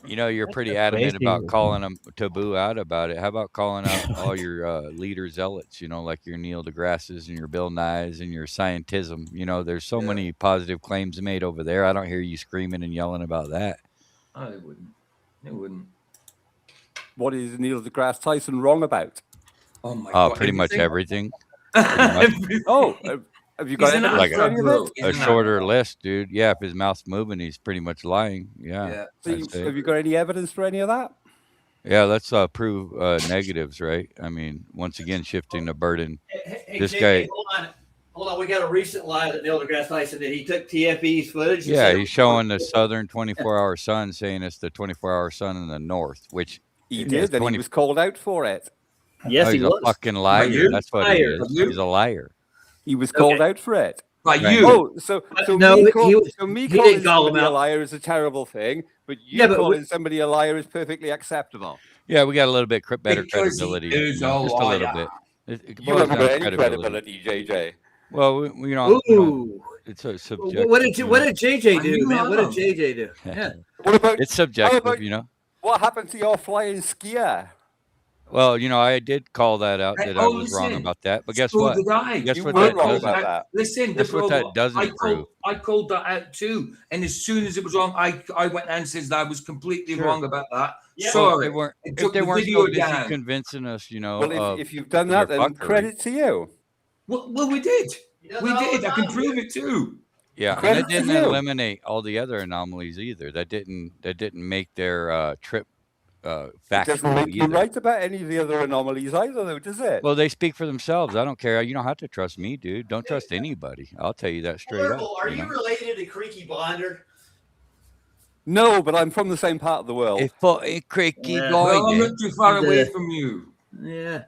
You're pretty adamant about calling them Taboo out about it. How about calling out all your leader zealots, like your Neil deGrasse's and your Bill Nye's and your scientism? There's so many positive claims made over there. I don't hear you screaming and yelling about that. Oh, they wouldn't. They wouldn't. What is Neil deGrasse Tyson wrong about? Oh, my God. Pretty much everything. Oh, Have you got He's an evidence Like for any of it? He's a an shorter actor. list, dude. Yeah, if his mouth's moving, he's pretty much lying. Yeah. So I'd say. have you got any evidence for any of that? Yeah, let's prove negatives, right? I mean, once again, shifting the burden. Hey, This JJ, guy, hold on. We got a recent lie that Neil deGrasse Tyson did. He took TFE's footage. and yeah, said it he's was showing the southern 24-hour sun, saying it's the 24-hour sun in the north, which He it did, is and he 20 was called out for it. Yes, Oh, he he's a was. fucking liar. you? That's what he Liar. is. You? He's a liar. He was called out for it. By Right. you. Oh, so no, me, he was- so me he calling didn't call him somebody a out. liar is a terrible thing, but you Yeah, but calling somebody a liar is perfectly acceptable. Yeah, we got a little bit better Because he credibility. is a just a little liar. bit. It You boils haven't down got to any credibility, JJ. Well, we don't. Ooh. It's a subjective. What did JJ do, you man? What did have. JJ do? Yeah. What about It's subjective, about- you know. what happened to your flying skier? Well, I did call that out that I was wrong listen, about that. But guess so what? did I. Guess You what were that wrong doesn't. about that. Listen, Guess what that doesn't I prove? I called that out too. And as soon as it was wrong, I went and said that I was completely Sure. wrong about that. Yeah. Well, Sorry. if took they the weren't video so busy down. convincing us, Well, if you've done of that, their then fuckery. credit to you. Well, we did. does We all the did. I can time, prove dude. it too. Yeah, and Credit that to didn't you. eliminate all the other anomalies either. That didn't make their trip It doesn't factual make you either. right about any of the other anomalies either, though, does it? Well, they speak for themselves. I don't care. You don't have to trust me, dude. Don't trust anybody. I'll tell you that straight up. Orville, are you know? related to Creaky Blinder? No, but I'm from the same part of the world. A fucking creaky Yeah. Well, I'm boy. not too far away The- from you. Yeah.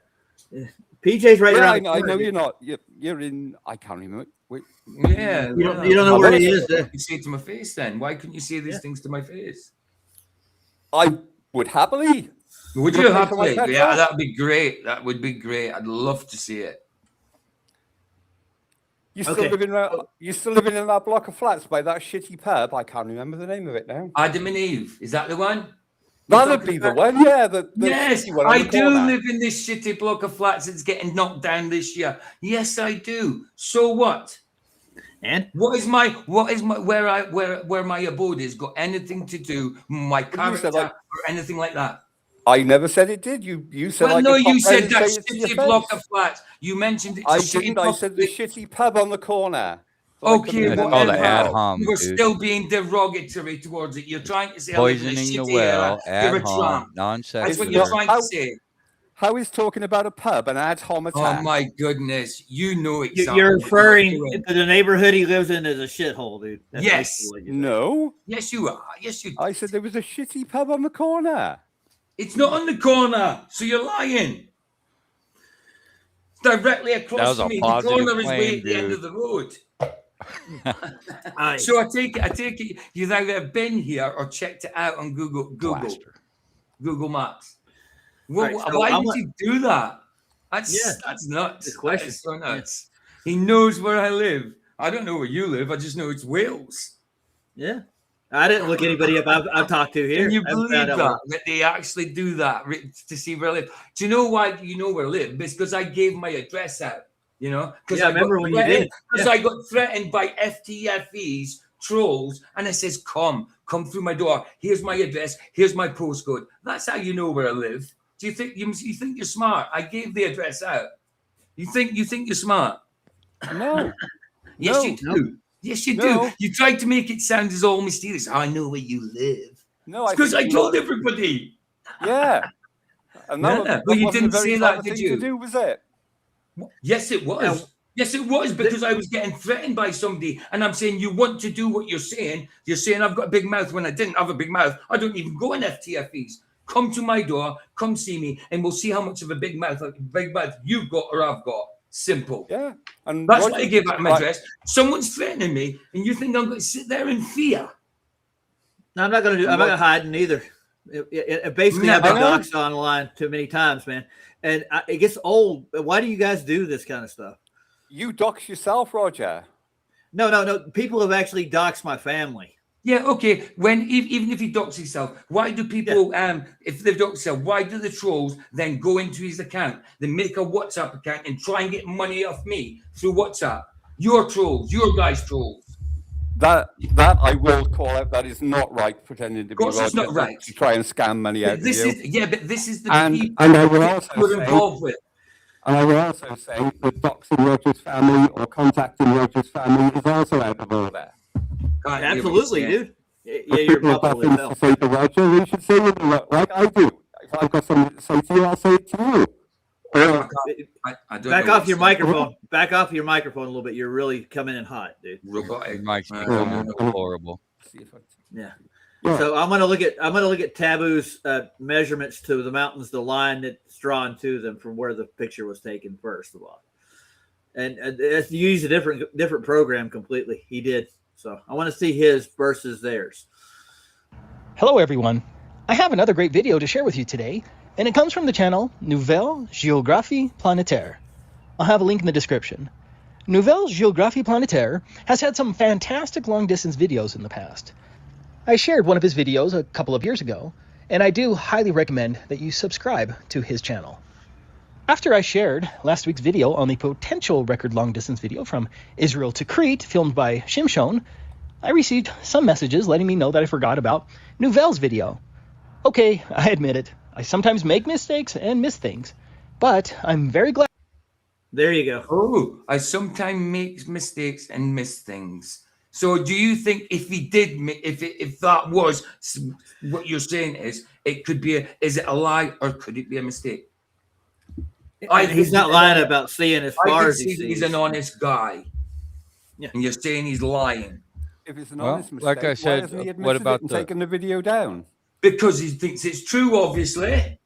PJ's right Yeah, around. I the know corner. you're not. You're in. I can't remember. Wait, Yeah. You don't know where he is. You say it to my face then. Why couldn't you say these Yeah. things to my face? I would happily. Would Would you I pay have for my to? petrol? Yeah, that'd be great. That would be great. I'd love to see it. You still Okay. living? You still living in that block of flats by that shitty pub? I can't remember the name of it now. Adam and Eve. Is that the one? That'd be the one. Yeah, the Yes, shitty one on I the do corner. live in this shitty block of flats that's getting knocked down this year. Yes, I do. So what? And What is my where my abode is got anything to do with my you character said, like- or anything like that? I never said it did. You said. Well, I no, could pop you round said and that say it to your shitty block face. of flats. You mentioned it's I a shitty didn't. I block said of the flats. shitty pub on the corner. Okay, That's whatever. called an ad hom, You were dude. still being derogatory towards it. You're trying to say I live in a Poisoning the shitty well, area. You're ad a hom, tramp. non That's what sequitur. you're trying to How- say. How is talking about a pub an ad hom Oh attack? my goodness, you know exactly. you're what referring doing. to the neighborhood he lives in as a shithole, dude. That's Yes. basically what you're saying. No, Yes, you are. Yes, you. I said there was a shitty pub on the corner. It's not on the corner, so you're lying. It's directly That across was from a me. The positive corner is way claim, at the end dude. of the road. Aye. So I take it you've either been here or checked it out on Google Maps. Right, so Why I'm would you do that? That's nuts. Good question. That is so nuts. He knows where I live. I don't know where you live. I just know it's Wales. Yeah. I didn't look anybody up I've talked to here. Can you I haven't believe found out that? That they actually do that to see where I live? Do you know why you know where I live? Because I gave my address out. You know? Because Yeah, I remember when you did. Because I got threatened by FTFEs, trolls, and it says, come through my door. Here's my address. Here's my postcode. That's how you know where I live. Do you think you think you're smart? I gave the address out. You think you're smart? No. Yes, No. you do. Yes, you No. do. You tried to make it sound as all mysterious. I know where you live. No, Because I think told everybody. Yeah. And that, Yeah, was, but you wasn't didn't a very say that, clever did thing you? To do, was it? Yes, it was. Yeah. Yes, it was because I was getting threatened by somebody. And I'm saying, you want to do what you're saying. You're saying I've got a big mouth when I didn't have a big mouth. I don't even go in FTFEs. Come to my door, come see me, and we'll see how much of a big mouth you've got or I've got. Simple. Yeah. And That's Roger- why I gave out my right. address. Someone's threatening me, and you think I'm going to sit there in fear? No, I'm not going to do. I'm not going to hide neither. Basically, I've been doxxed online too many times, man, and it gets old. Why do you guys do this kind of stuff? You dox yourself, Roger. No. People have actually doxed my family. Yeah, okay. Even if he docks himself, why do people if they've doxed himself, why do the trolls then go into his account, then make a WhatsApp account and try and get money off me through WhatsApp? Your trolls, your guys' trolls. That I will call out. That is not right. Pretending to be Of course Roger it's not right. to try and scam money out This of you. is but this is the And people I will also you're say, involved with. And I would also say that doxing Roger's family or contacting Roger's family is also out of order. Absolutely, dude. Yeah, you're If bubbling things yourself. to say to Roger, you should say it like I do. If I've got something to say to you, I'll say it to you. I don't Back know off what your to say. microphone. Back off your microphone a little bit. You're really coming in hot, dude. Robotic. Your mic's becoming horrible. Yeah. So I'm gonna look at Taboo's measurements to the mountains, the line that's drawn to them from where the picture was taken. First of all, and it's used a different program completely. He did. So I want to see his versus theirs. Hello everyone. I have another great video to share with you today, and it comes from the channel Nouvelle Géographie Planetaire. I'll have a link in the description. Nouvelle Géographie Planetaire has had some fantastic long-distance videos in the past. I shared one of his videos a couple of years ago, and I do highly recommend that you subscribe to his channel. After I shared last week's video on the potential record long-distance video from Israel to Crete, filmed by Shimshon, I received some messages letting me know that I forgot about Nouvelle's video. Okay, I admit it. I sometimes make mistakes and miss things, but I'm very glad. There you go. Oh, I sometimes make mistakes and miss things. So, do you think if he did, if that was what you're saying, it could be is it a lie or could it be a mistake? He's not lying about seeing as far as he sees. He's an honest guy. Yeah. And you're saying he's lying. If it's an honest mistake, like I said, why hasn't he admitted what about it and taken the video down? Because he thinks it's true, obviously.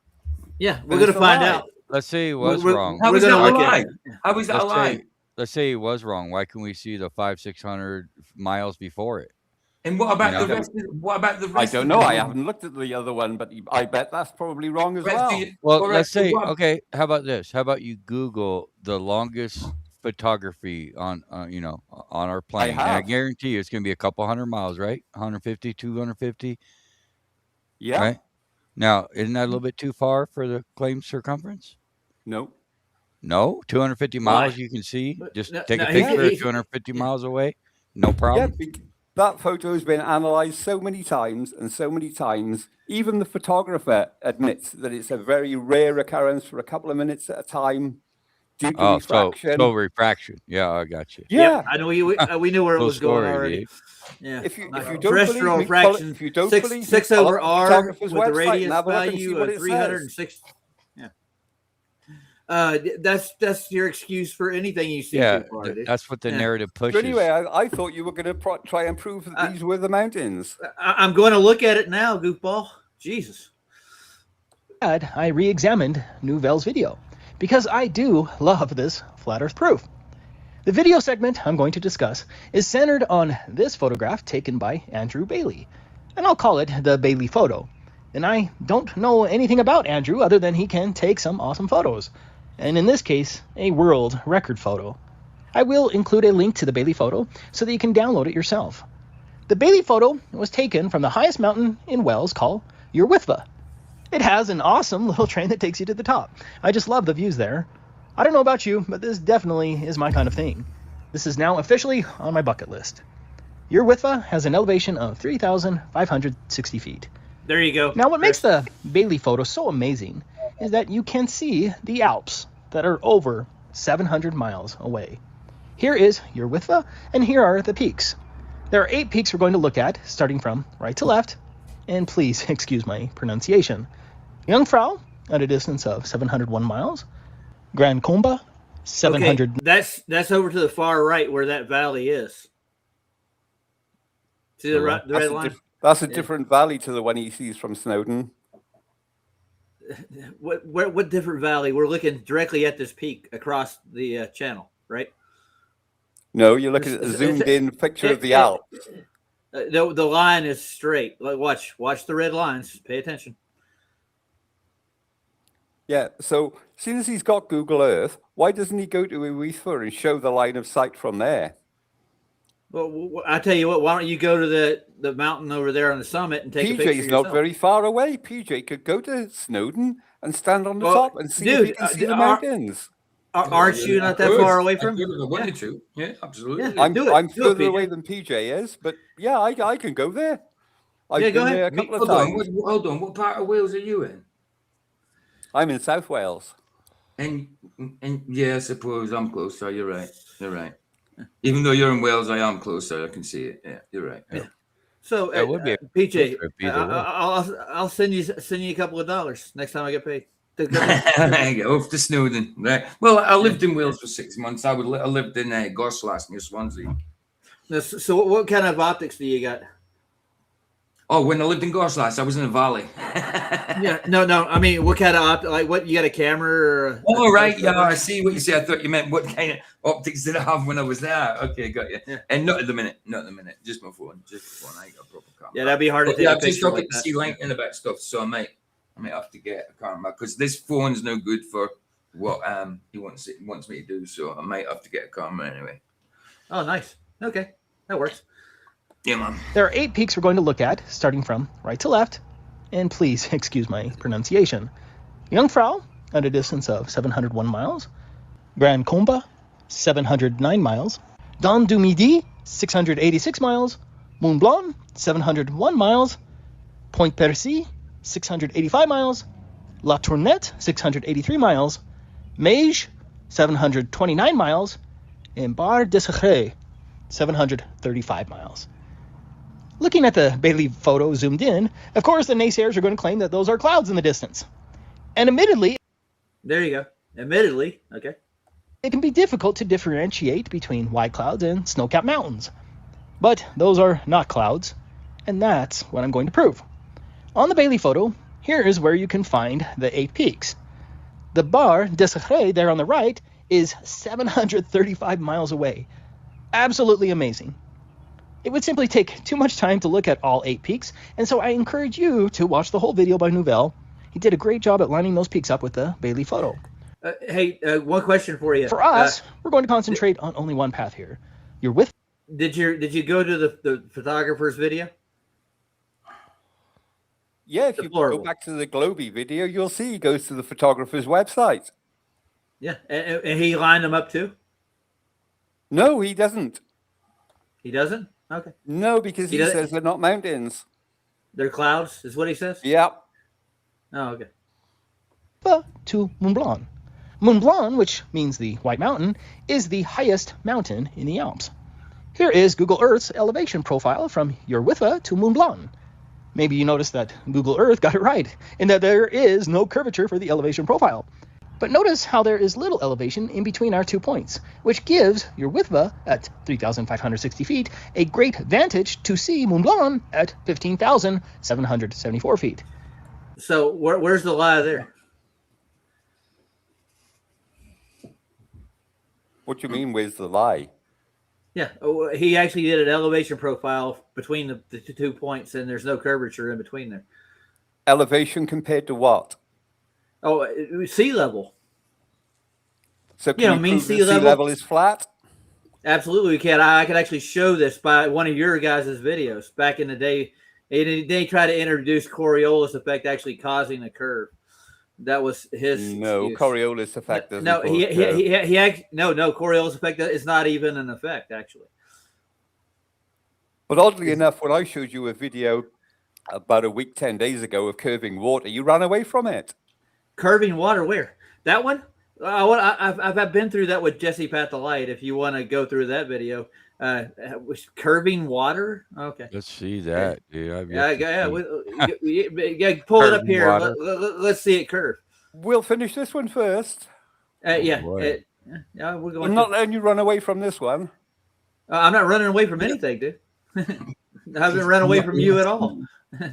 Yeah, we're going to find out. Let's say he was wrong. How is that a lie? How is that a lie? Let's say he was wrong. Why can we see the 500-600 miles before it? And what about the rest? What about the rest? I don't know. I haven't looked at the other one, but I bet that's probably wrong as well. Well, let's say, okay, how about this? How about you Google the longest photography on our plane? And I guarantee you it's going to be a couple hundred miles, right? 150, 250. Yeah. Right? Now, isn't that a little bit too far for the claimed circumference? No. No? 250 miles you can see? Just take a picture of 250 miles away? No problem? Yeah, that photo has been analyzed so many times and so many times. Even the photographer admits that it's a very rare occurrence for a couple of minutes at a time due to refraction. So refraction. Yeah, I got you. Yeah. I know we knew where it was going already. Yeah. If you don't terrestrial believe refraction, if you don't 6 over R with a radius value of 306. Yeah. That's your excuse for anything you see. Yeah, too far, that's what the narrative pushes. So anyway, I thought you were going to try and prove that these were the mountains. I'm going to look at it now, goofball. Jesus. I re-examined Nouvelle's video because I do love this flat Earth proof. The video segment I'm going to discuss is centered on this photograph taken by Andrew Bailey, and I'll call it the Bailey photo. And I don't know anything about Andrew other than he can take some awesome photos, and in this case, a world record photo. I will include a link to the Bailey photo so that you can download it yourself. The Bailey photo was taken from the highest mountain in Wales called Yrwithfa. It has an awesome little train that takes you to the top. I just love the views there. I don't know about you, but this definitely is my kind of thing. This is now officially on my bucket list. Yrwithfa has an elevation of 3,560 feet. There you go. Now, what makes the Bailey photo so amazing is that you can see the Alps that are over 700 miles away. Here is Yrwithfa, and here are the peaks. There are 8 peaks we're going to look at, starting from right to left, and please excuse my pronunciation. Jungfrau, at a distance of 701 miles. Grand Comba, 700. Okay, that's over to the far right where that valley is. See the red line? That's a different valley to the one he sees from Snowdon. What different valley? We're looking directly at this peak across the channel, right? No, you're looking at a zoomed-in picture of the Alps. The line is straight. Watch the red lines. Pay attention. Yeah, so seeing as he's got Google Earth, why doesn't he go to Yrwithfa and show the line of sight from there? Well, I tell you what, why don't you go to the mountain over there on the summit and take a picture PJ's not very far away. PJ could go to Snowdon and stand on the top and see if he can see the mountains. Aren't you not that far away from? I wanted to. Yeah, absolutely. Yeah, I'm further away than PJ is, but yeah, I can go there. I've been there a couple of times. Hold on. What part of Wales are you in? I'm in South Wales. And yeah, I suppose I'm closer. You're right. You're right. Even though you're in Wales, I am closer. I can see it. Yeah, you're right. Yeah. So That would be a PJ, trip either way. I'll send you a couple of dollars next time I get paid. There you go. Off to Snowdon. Right. Well, I lived in Wales for 6 months. I lived in Gorslas near Swansea. So what kind of optics do you got? Oh, when I lived in Gorslas, I was in a valley. Yeah, no. I mean, what kind of like what you got a camera? Or oh, right. Yeah, I see what you say. I thought you meant what kind of optics did I have when I was there. Okay, got you. Yeah. And not at the minute. Not at the minute. Just my phone. I ain't got a proper camera. Yeah, that'd be hard to take. Yeah, a I'm just picture looking like to see lightning about stuff, so I might have to get a camera because this phone's no good for what he wants me to do. So I might have to get a camera anyway. Oh, nice. Okay, that works. Yeah, man. There are 8 peaks we're going to look at, starting from right to left. And please excuse my pronunciation. Jungfrau, at a distance of 701 miles. Grand Combe, 709 miles. Dent du Midi, 686 miles. Mont Blanc, 701 miles. Point Percy, 685 miles. La Tournette, 683 miles. Meige, 729 miles. And Bar des Secrets, 735 miles. Looking at the Bailey photo zoomed in, of course the naysayers are going to claim that those are clouds in the distance. And admittedly, there you go. Admittedly, okay. It can be difficult to differentiate between white clouds and snow-capped mountains. But those are not clouds, and that's what I'm going to prove. On the Bailey photo, here is where you can find the 8 peaks. The Bar des Secrets there on the right is 735 miles away. Absolutely amazing. It would simply take too much time to look at all 8 peaks, and so I encourage you to watch the whole video by Nouvelle. He did a great job at lining those peaks up with the Bailey photo. Hey, one question for you. For us, we're going to concentrate on only one path here. You're with. Did you go to the photographer's video? Yeah, if you go back to the Globy video, you'll see he goes to the photographer's website. Yeah, and he lined them up too? No, he doesn't. He doesn't? Okay. No, because he says they're not mountains. They're clouds, is what he says? Yeah. Oh, okay. To Mont Blanc. Mont Blanc, which means the White Mountain, is the highest mountain in the Alps. Here is Google Earth's elevation profile from Urwitha to Mont Blanc. Maybe you noticed that Google Earth got it right, in that there is no curvature for the elevation profile. But notice how there is little elevation in between our 2 points, which gives Urwitha at 3,560 feet a great vantage to see Mont Blanc at 15,774 feet. So where's the lie there? What do you mean, where's the lie? Yeah, he actually did an elevation profile between the 2 points, and there's no curvature in between there. Elevation compared to what? Oh, sea level. So can you prove sea level is flat? Absolutely, we can. I could actually show this by one of your guys' videos back in the day. They try to introduce Coriolis effect actually causing a curve. That was his. No, excuse. Coriolis effect doesn't. No, no, Coriolis effect is not even an effect actually. But oddly enough, when I showed you a video about a week, 10 days ago of curving water, you ran away from it. Curving water, where? That one? I've been through that with Jesse Pathelite. If you want to go through that video, curving water. Okay, let's see that, dude. Yeah. Pull it up here. Let's see it curve. We'll finish this one first. Yeah, we're going. I'm not letting you run away from this one. I'm not running away from anything, dude. I haven't run away from you at all.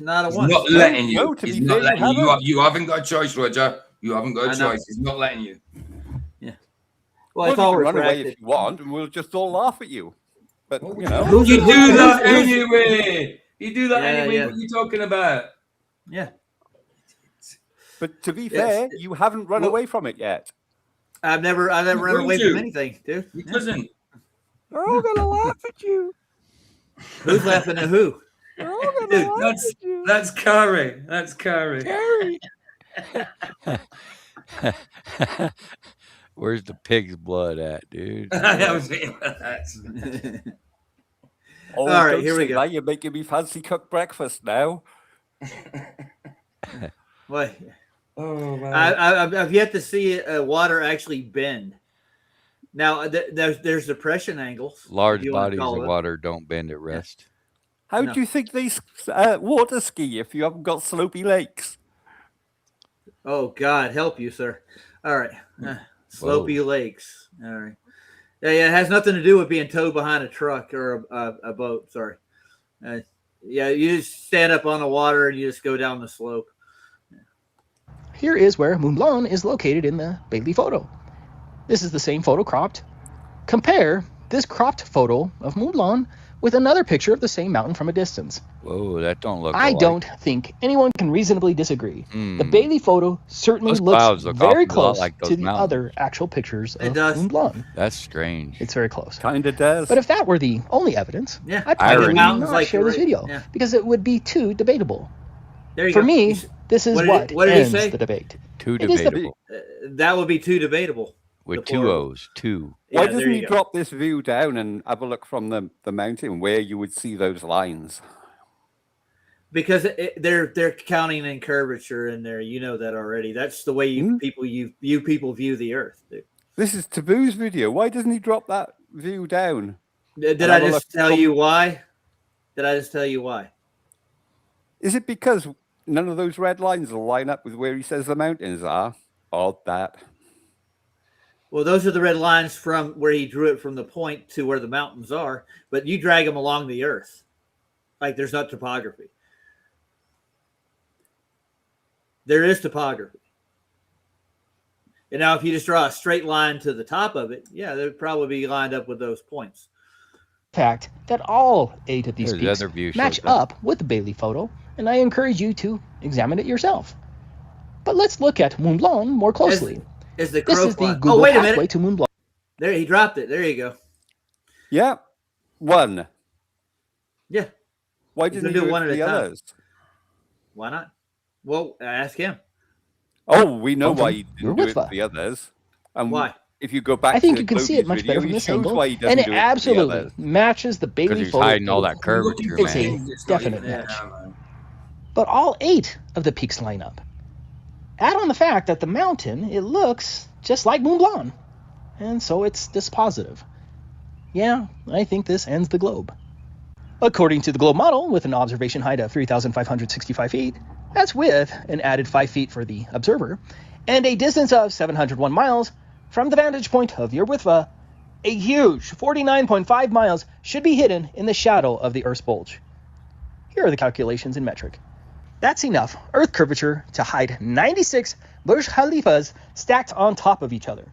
Not a one. Not letting you. No, he's not letting you. You haven't got a choice, Roger. You haven't got a choice. He's not letting you. Yeah. Well, it's all run away if you want, and we'll just all laugh at you. But you know, you do that anyway. You do that anyway. Yeah. What are you talking about? Yeah. But to be fair, you haven't run away from it yet. I've never run away from anything, dude. He doesn't. They're all gonna laugh at you. Who's laughing at who? They're all gonna laugh at you. That's Carrie. That's Carrie. Where's the pig's blood at, dude? I was thinking about that. All right, here we go. Now you're making me fancy cook breakfast now. What? Oh, wow. I've yet to see water actually bend. Now there's depression angles. Large bodies of water don't bend at rest. How do you think they water ski if you haven't got slopey lakes? Oh, God, help you, sir. All right. Slopey lakes. All right. Yeah, it has nothing to do with being towed behind a truck or a boat. Sorry. Yeah, you just stand up on the water and you just go down the slope. Here is where Mont Blanc is located in the Bailey photo. This is the same photo cropped. Compare this cropped photo of Mont Blanc with another picture of the same mountain from a distance. Whoa, that don't look I alike. don't think anyone can reasonably disagree. The Bailey photo certainly Those looks clouds look very awfully lot close like those to the mountains. other actual pictures It of does. Mont Blanc. That's strange. It's very close. Kind of does. But if that were the only evidence, Yeah, I'd probably irony. Mountains not like share this right- video yeah. because it would be too debatable. There you For go. me, this is what did he ends say? the debate. Too It is the- debatable. That would be too debatable. With two Deplorable. O's. Two. Why Yeah, there doesn't you he go. drop this view down and have a look from the mountain where you would see those lines? Because they're counting in curvature in there. You know that already. That's the way people view the Earth. Dude. This is Taboo's video. Why doesn't he drop that view down? Did And I have a just look tell from- you why? Did I just tell you why? Is it because none of those red lines will line up with where he says the mountains are? Odd that. Well, those are the red lines from where he drew it from the point to where the mountains are, but you drag them along the Earth. Like there's not topography. There is topography. And now if you just draw a straight line to the top of it, yeah, they'd probably be lined up with those points. Fact that all 8 of these There's the peaks other view match shows that. up with the Bailey photo, and I encourage you to examine it yourself. But let's look at Mont Blanc more closely. As the This crow is the flies. Google Oh, wait a pathway minute. to Mont Blanc. There, he dropped it. There you go. Yeah. One. Yeah. Why He's didn't gonna he do one at the a time. others? Why not? Well, ask him. Oh, we know Mountain, why he you're didn't do it with for the others. And Why? If you go back I think to you can see it Globey's much video, better from he this shows angle, why he doesn't and it do it for the absolutely others. matches the Because Bailey he's photo. hiding all too. that curvature, It's a man. definite match. But all 8 of the peaks line up. Add on the fact that the mountain, it looks just like Mont Blanc, and so it's dispositive. Yeah, I think this ends the globe. According to the globe model, with an observation height of 3,565 feet, that's with an added 5 feet for the observer, and a distance of 701 miles from the vantage point of your Witwa, a huge 49.5 miles should be hidden in the shadow of the Earth's bulge. Here are the calculations in metric. That's enough Earth curvature to hide 96 Burj Khalifas stacked on top of each other.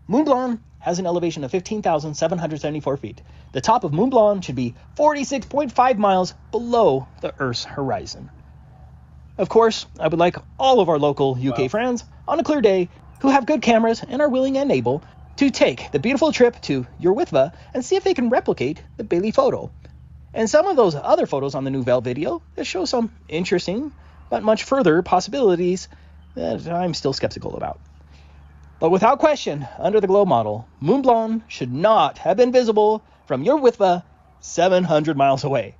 Mont Blanc has an elevation of 15,774 feet. The top of Mont Blanc should be 46.5 miles below the Earth's horizon. Of course, I would like all of our local UK friends on a clear day who have good cameras and are willing and able to take the beautiful trip to your Witwa and see if they can replicate the Bailey photo. And some of those other photos on the Nouvelle video that show some interesting but much further possibilities that I'm still skeptical about. But without question, under the globe model, Mont Blanc should not have been visible from your Witwa 700 miles away.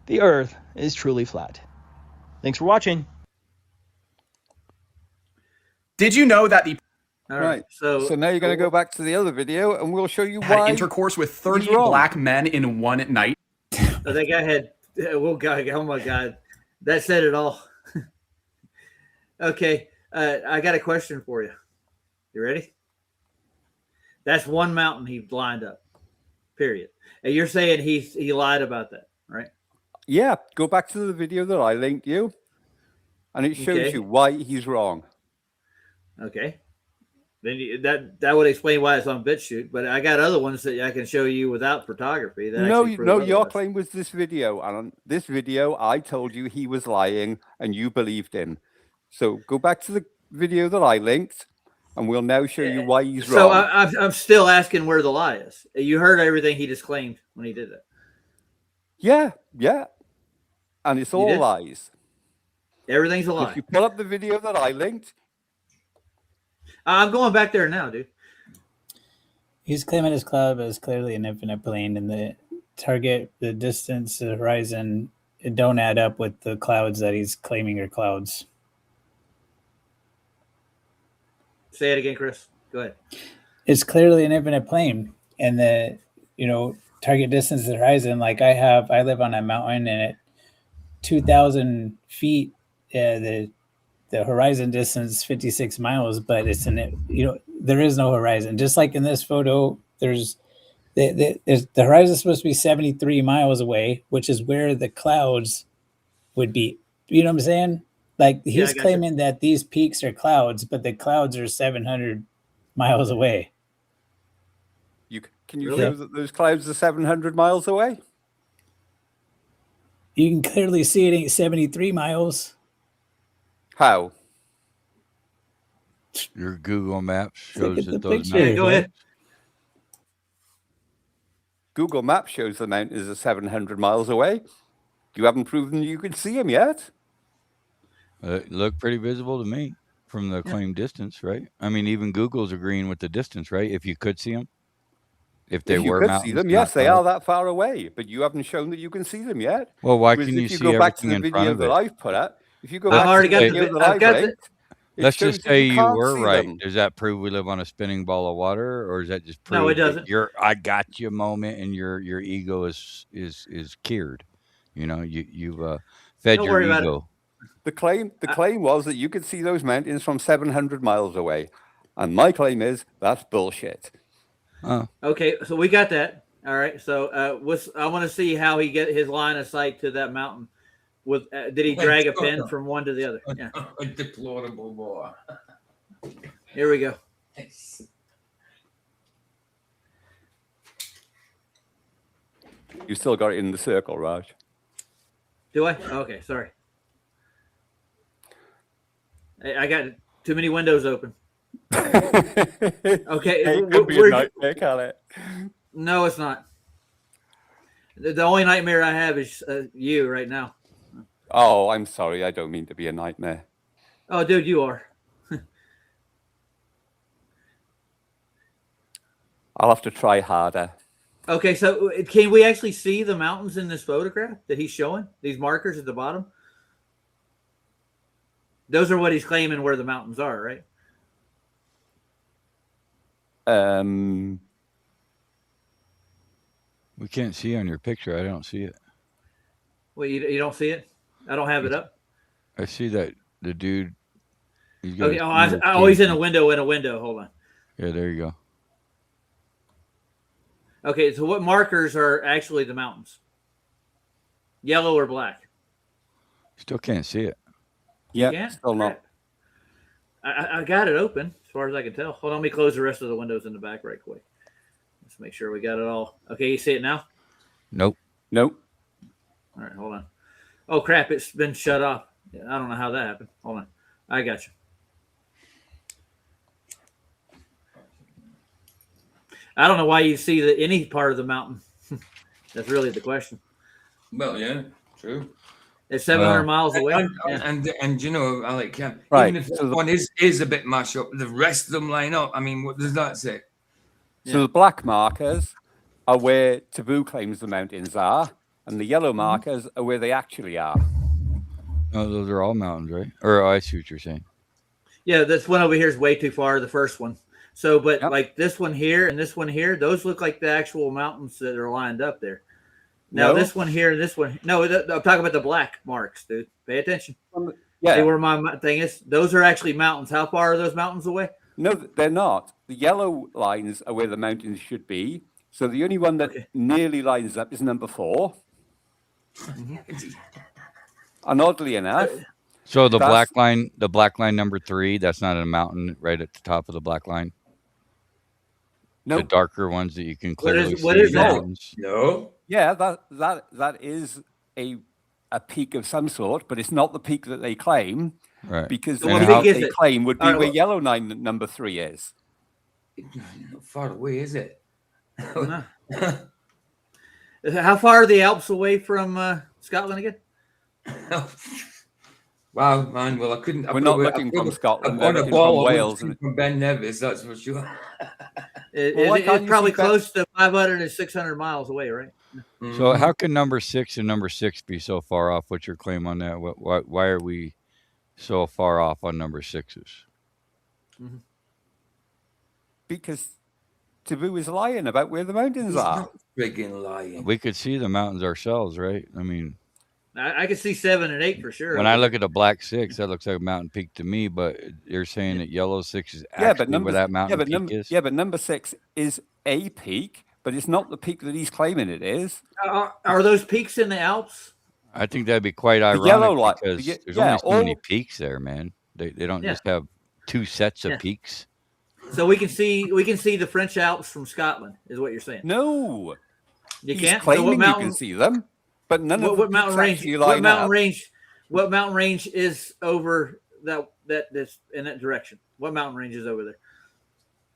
The Earth is truly flat. Thanks for watching. Did you know that the All right. So now you're going to go back to the other video, and we'll show you had why intercourse with he's 30 wrong. black men in one night? I think I had. Oh God! Oh my God! That said it all. Okay, I got a question for you. You ready? That's one mountain he lined up. Period. And you're saying he lied about that, right? Yeah, go back to the video that I linked you, and it shows Okay. you why he's wrong. Okay. Then that would explain why it's on BitChute. But I got other ones that I can show you without photography. That No, actually prove no, your otherwise. claim was this video, and on this video, I told you he was lying, and you believed him. So go back to the video that I linked, and we'll now show you why he's So wrong. I'm still asking where the lie is. You heard everything he disclaimed when he did that. Yeah, and it's all did? lies. Everything's a If lie. you pull up the video that I linked, I'm going back there now, dude. He's claiming his cloud, but it's clearly an infinite plane, and the target, the distance, the horizon, it don't add up with the clouds that he's claiming are clouds. Say it again, Chris. Go ahead. It's clearly an infinite plane, and the target distance to the horizon. Like I live on a mountain, and at 2,000 feet, the horizon distance is 56 miles, but it's there is no horizon. Just like in this photo, there's the horizon is supposed to be 73 miles away, which is where the clouds would be. You know what I'm saying? Like he's claiming that these peaks are clouds, but the clouds are 700 miles away. Can you show that those clouds are 700 miles away? You can clearly see it ain't 73 miles. How? Your Google Maps shows that those picture. mountains. Go ahead. Google Maps shows the mountains are 700 miles away. You haven't proven you can see them yet. Look pretty visible to me from the claimed distance, right? I mean, even Google's agreeing with the distance, right? If you could see them, if they were mountains, see them, yes, they are that far away. But you haven't shown that you can see them yet. Well, why can you see go back to everything the in front video of that it? I've put up, if you go I've back already to the got video the- that I've got linked, it Let's shows just that say you you can't were see right. them. Does that prove we live on a spinning ball of water, or does that just prove No, it that doesn't. your "I got you" moment and your ego is cured? You've fed Don't your worry about ego. The claim was that you could see those mountains from 700 miles away, and my claim is that's bullshit. Okay, so we got that. All right. So I want to see how he get his line of sight to that mountain. With did he drag a pin from one to the other? Yeah. A deplorable boy. Here we go. You still got it in the circle, Raj. Do I? Okay, sorry. I got too many windows open. Okay, It could be a nightmare, can't it? No, it's not. The only nightmare I have is you right now. Oh, I'm sorry. I don't mean to be a nightmare. Oh, dude, you are. I'll have to try harder. Okay, so can we actually see the mountains in this photograph that he's showing? These markers at the bottom? Those are what he's claiming where the mountains are, right? We can't see on your picture. I don't see it. Well, you don't see it? I don't have it up. I see that the dude. Okay, I always in a window. Hold on. Yeah, there you go. Okay, so what markers are actually the mountains? Yellow or black? Still can't see it. Yeah, still not. I got it open as far as I can tell. Hold on, let me close the rest of the windows in the back right quick. Let's make sure we got it all. Okay, you see it now? Nope. Nope. All right, hold on. Oh, crap, it's been shut off. I don't know how that happened. Hold on. I got you. I don't know why you see any part of the mountain. That's really the question. Well, yeah, true. It's 700 miles away. And you know, Alec, Right. even if so one is a bit mashed up, the rest of them line up. I mean, what does that say? So the black markers are where Taboo claims the mountains are, and the yellow markers are where they actually are. No, those are all mountains, right? Or I see what you're saying. Yeah, this one over here is way too far, the first one. So, but like this one here and this one here, those look like the actual mountains that are lined up there. Now, this one here and this one. No, I'm talking about the black marks, dude. Pay attention. Yeah. See where my thing is? Those are actually mountains. How far are those mountains away? No, they're not. The yellow lines are where the mountains should be. So the only one that nearly lines up is number 4. And oddly enough, so the black line number 3, that's not a mountain right at the top of the black line. No, the darker ones that you can clearly see. What is that? mountains. No. Yeah, that is a peak of some sort, but it's not the peak that they claim. Right. Because So the what peak peak is they it? claim would be All right, where well- yellow line number 3 is. Not far away, is it? No. How far are the Alps away from Scotland again? Wow, man. Well, I couldn't. We're not looking from Scotland. I've We're won a looking ball from Wales. from Ben Nevis, that's for sure. Why can't It's you probably see that? close to 500 to 600 miles away, right? So how can number 6 and number 6 be so far off? What's your claim on that? Why are we so far off on number 6s? because Taboo is lying about where the mountains He's are. not friggin' lying. We could see the mountains ourselves, right? I mean, I can see 7 and 8 for sure. when I look at a black 6, that looks like a mountain peak to me. But you're saying that yellow 6 is actually where that mountain peak is? Yeah, but number 6 is a peak, but it's not the peak that he's claiming it is. Are those peaks in the Alps? I think that'd be quite ironic yellow light- because the- there's yeah, only so many all- peaks there, man. They don't Yeah. just have 2 sets of Yeah. peaks. So we can see the French Alps from Scotland, is what you're saying? No, You he's can't. claiming what you mountain? can see them, but none of What the mountain peaks range? actually What line mountain up. range? What mountain range is over that's in that direction? What mountain range is over there?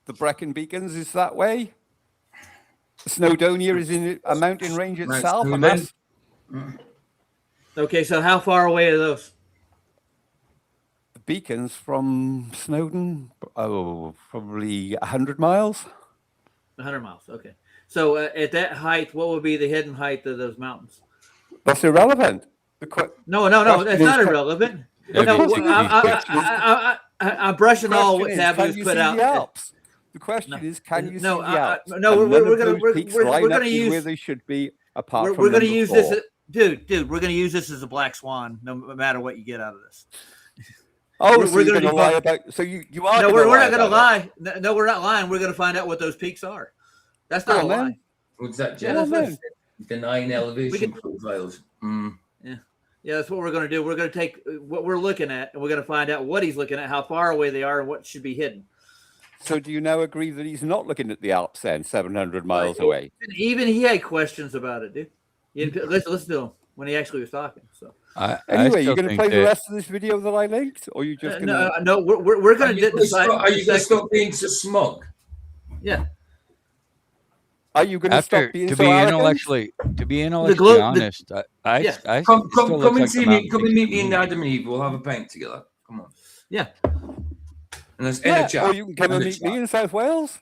The Brecon Beacons is that way. Snowdonia is in a mountain range Mount itself, and Snowdon. that's Okay, so how far away are those? the beacons from Snowdon. Oh, probably 100 miles. 100 miles. Okay. So at that height, what would be the hidden height of those mountains? That's irrelevant. No, that's not irrelevant. That'd No, be 60 I'm brushing all what Taboo's can you put see out. the Alps? The question is, can you No, see the Alps? no, And we're none of gonna- those we're- peaks we're- line we're up gonna with use- where they should be. Apart from We're going to number use 4. this, dude. We're going to use this as a black swan, no matter what you get out of this. Oh, we're so you're gonna going to lie debunk- about? So you are? No, gonna we're lie not going to about lie. No, we're not lying. We're going to find out what those peaks are. That's not a Go on, lie. then. What's that, Yeah, Jeff? that's what- Denying elevation can- profiles. Yeah, that's what we're going to do. We're going to take what we're looking at, and we're going to find out what he's looking at, how far away they are, and what should be hidden. So do you now agree that he's not looking at the Alps then, 700 miles away? Even he had questions about it, dude. Listen to him when he actually was talking. So Anyway, you're going to play the rest of this video that I linked, or you just going to? no, we're going to decide. Are you going to stop being so smug? Yeah. Are you going to After stop being to so be arrogant? intellectually honest, I Come still look and like see the me. mountain Come and peaks meet to me in me. Adam and Eve. We'll have a pint together. Come on. Yeah. And there's Yeah, a chat. or you can come and meet me in South Wales.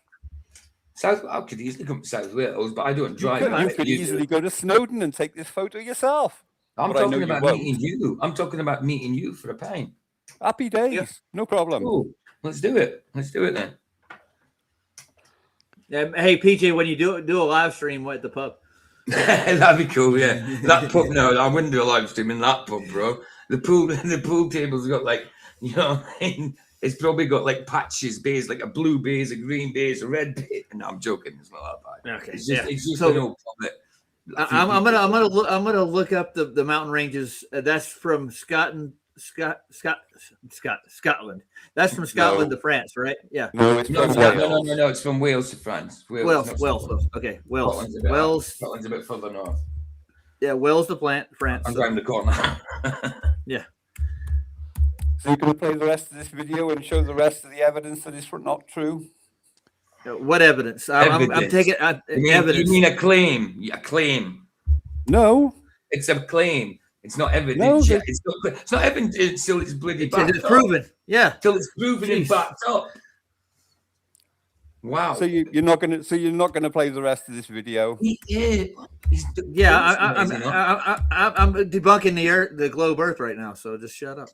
I could easily come to South Wales, but I don't drive. You could easily go to Snowdon and take this photo yourself. I'm But I know talking you about won't. meeting you. I'm talking about meeting you for a pint. Happy days, no problem. Cool. Let's do it. Let's do it then. Hey, PJ, when you do a live stream at the pub. That'd be cool, yeah. That pub, no, I wouldn't do a live stream in that pub, bro. The pool table's got like, you know what I mean? It's probably got like patches, bays, like a blue base, a green base, a red base. No, I'm joking. It's not that bad. Okay, It's just So, an old pub that I'm gonna look up the mountain ranges. That's from Scotland. That's from Scotland to France, right? Yeah. No, it's No, from no, Wales. it's from Wales to France. Wales. not Okay, Scotland. Wales. Scotland's a bit further north. Yeah, Wales to France. I'm So, round the corner. yeah. So you're going to play the rest of this video and show the rest of the evidence that it's not true? What evidence? I'm Evidence. taking evidence. You mean a claim? A claim. No. It's a claim. It's not No, evidence yet. but- It's not evidence until it's bloody Till backed it's up. proven. Yeah. Till it's proven and Jeez. backed up. Wow. So you're not going to play the rest of this video? Yeah, I'm debunking the globe Earth right now. So just shut up.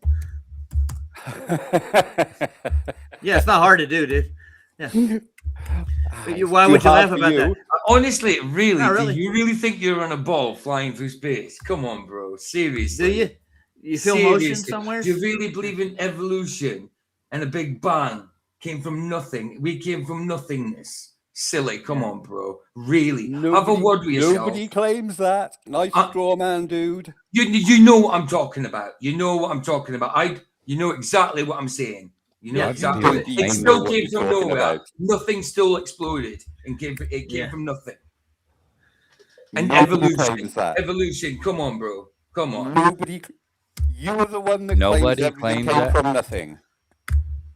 Yeah, it's not hard to do, dude. Yeah. Why would you laugh about that? Honestly, really, Not really. do you really think you're on a ball flying through space? Come on, bro. Seriously. Do you? You feel motion Seriously. somewhere? Do you really believe in evolution and a big bang came from nothing? We came from nothingness. Silly. Come on, bro. Really? Have a word with yourself. Nobody claims that. Nice straw man, dude. You know what I'm talking about. You know what I'm talking about. You know exactly what I'm saying. You know Yeah, exactly. you do It know still what came you're from talking nowhere. about. Nothing still exploded and came from nothing. And Nobody evolution. claims that. Evolution. Come on, bro. Come on. Nobody. You are the one that Nobody claims everything claims came that? from nothing.